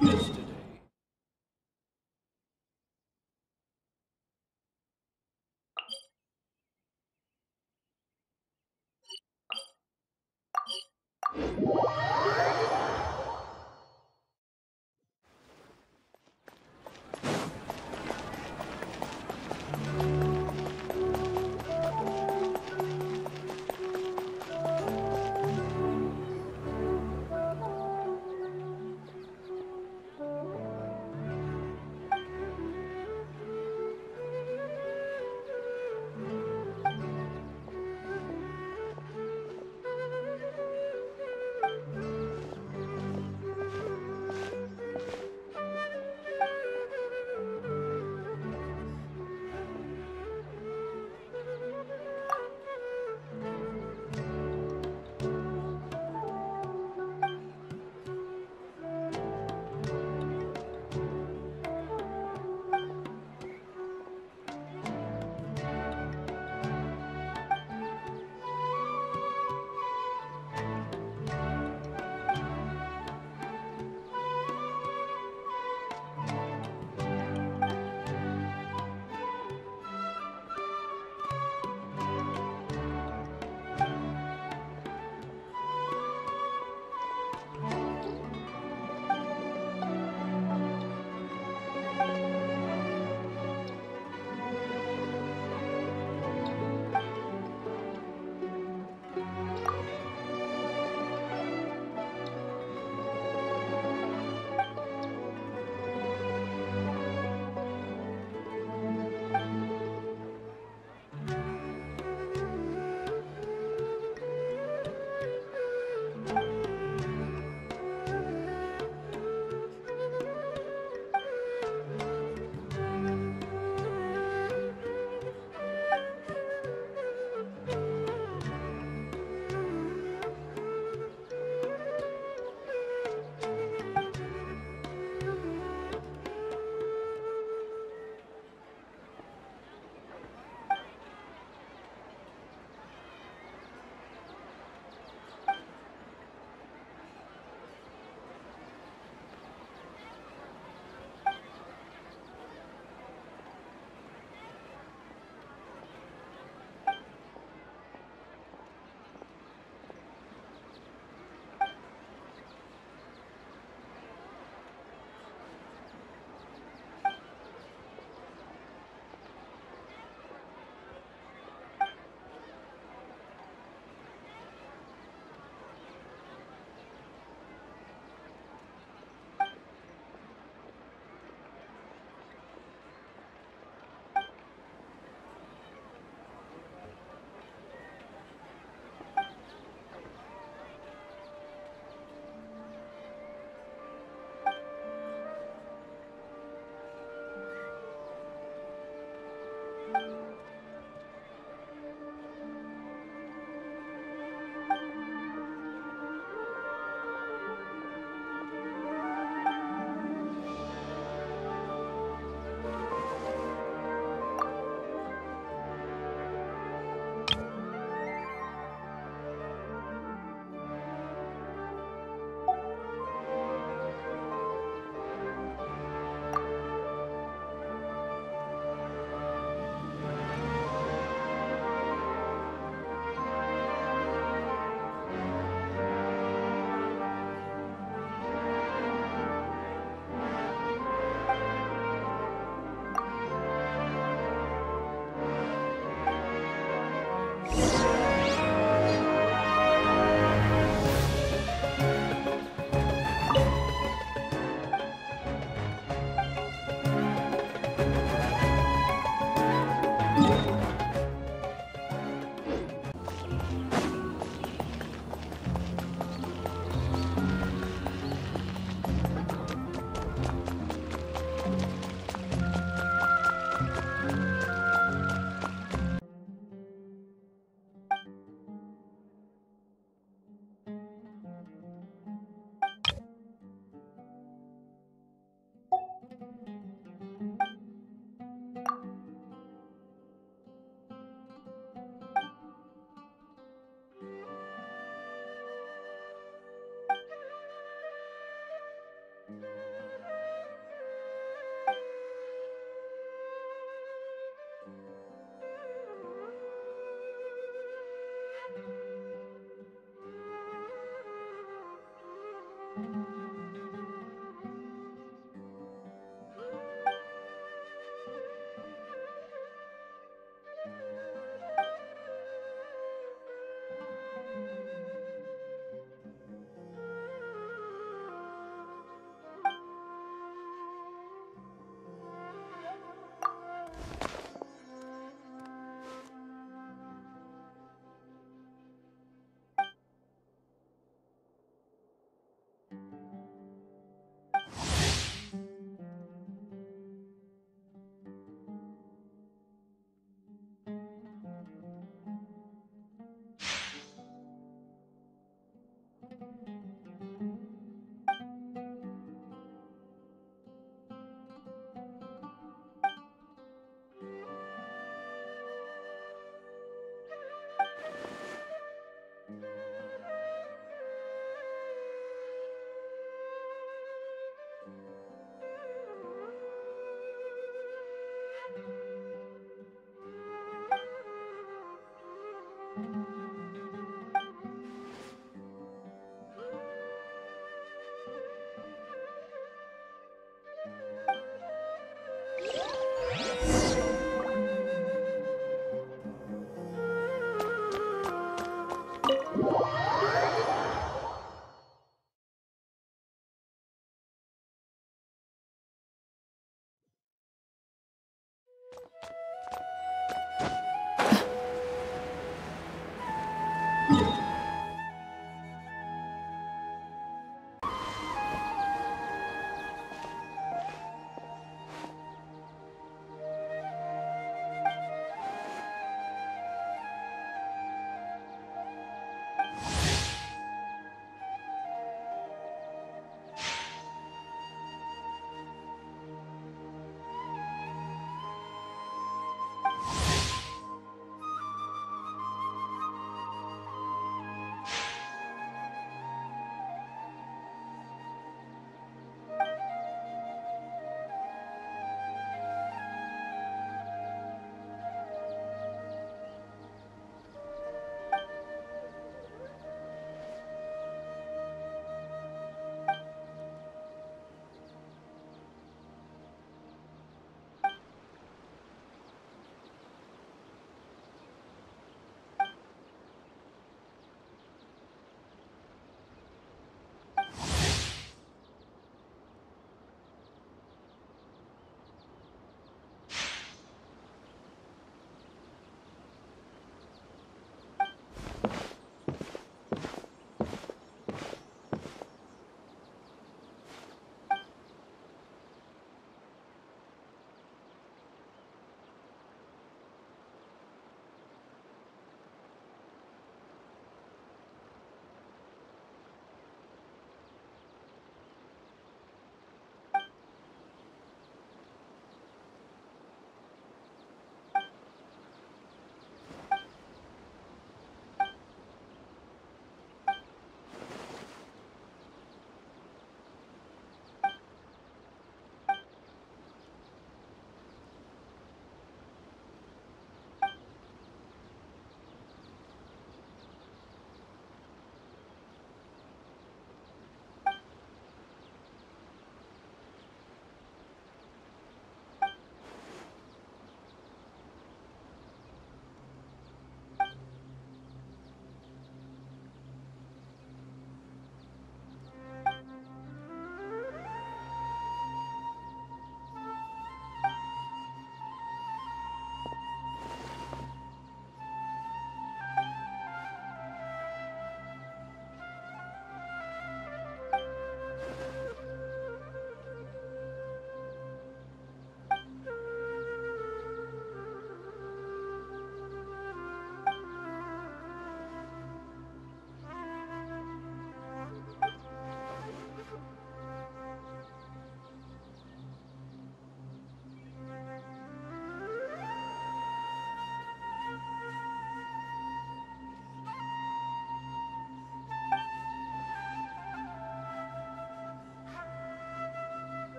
Speaker 8: Missed it.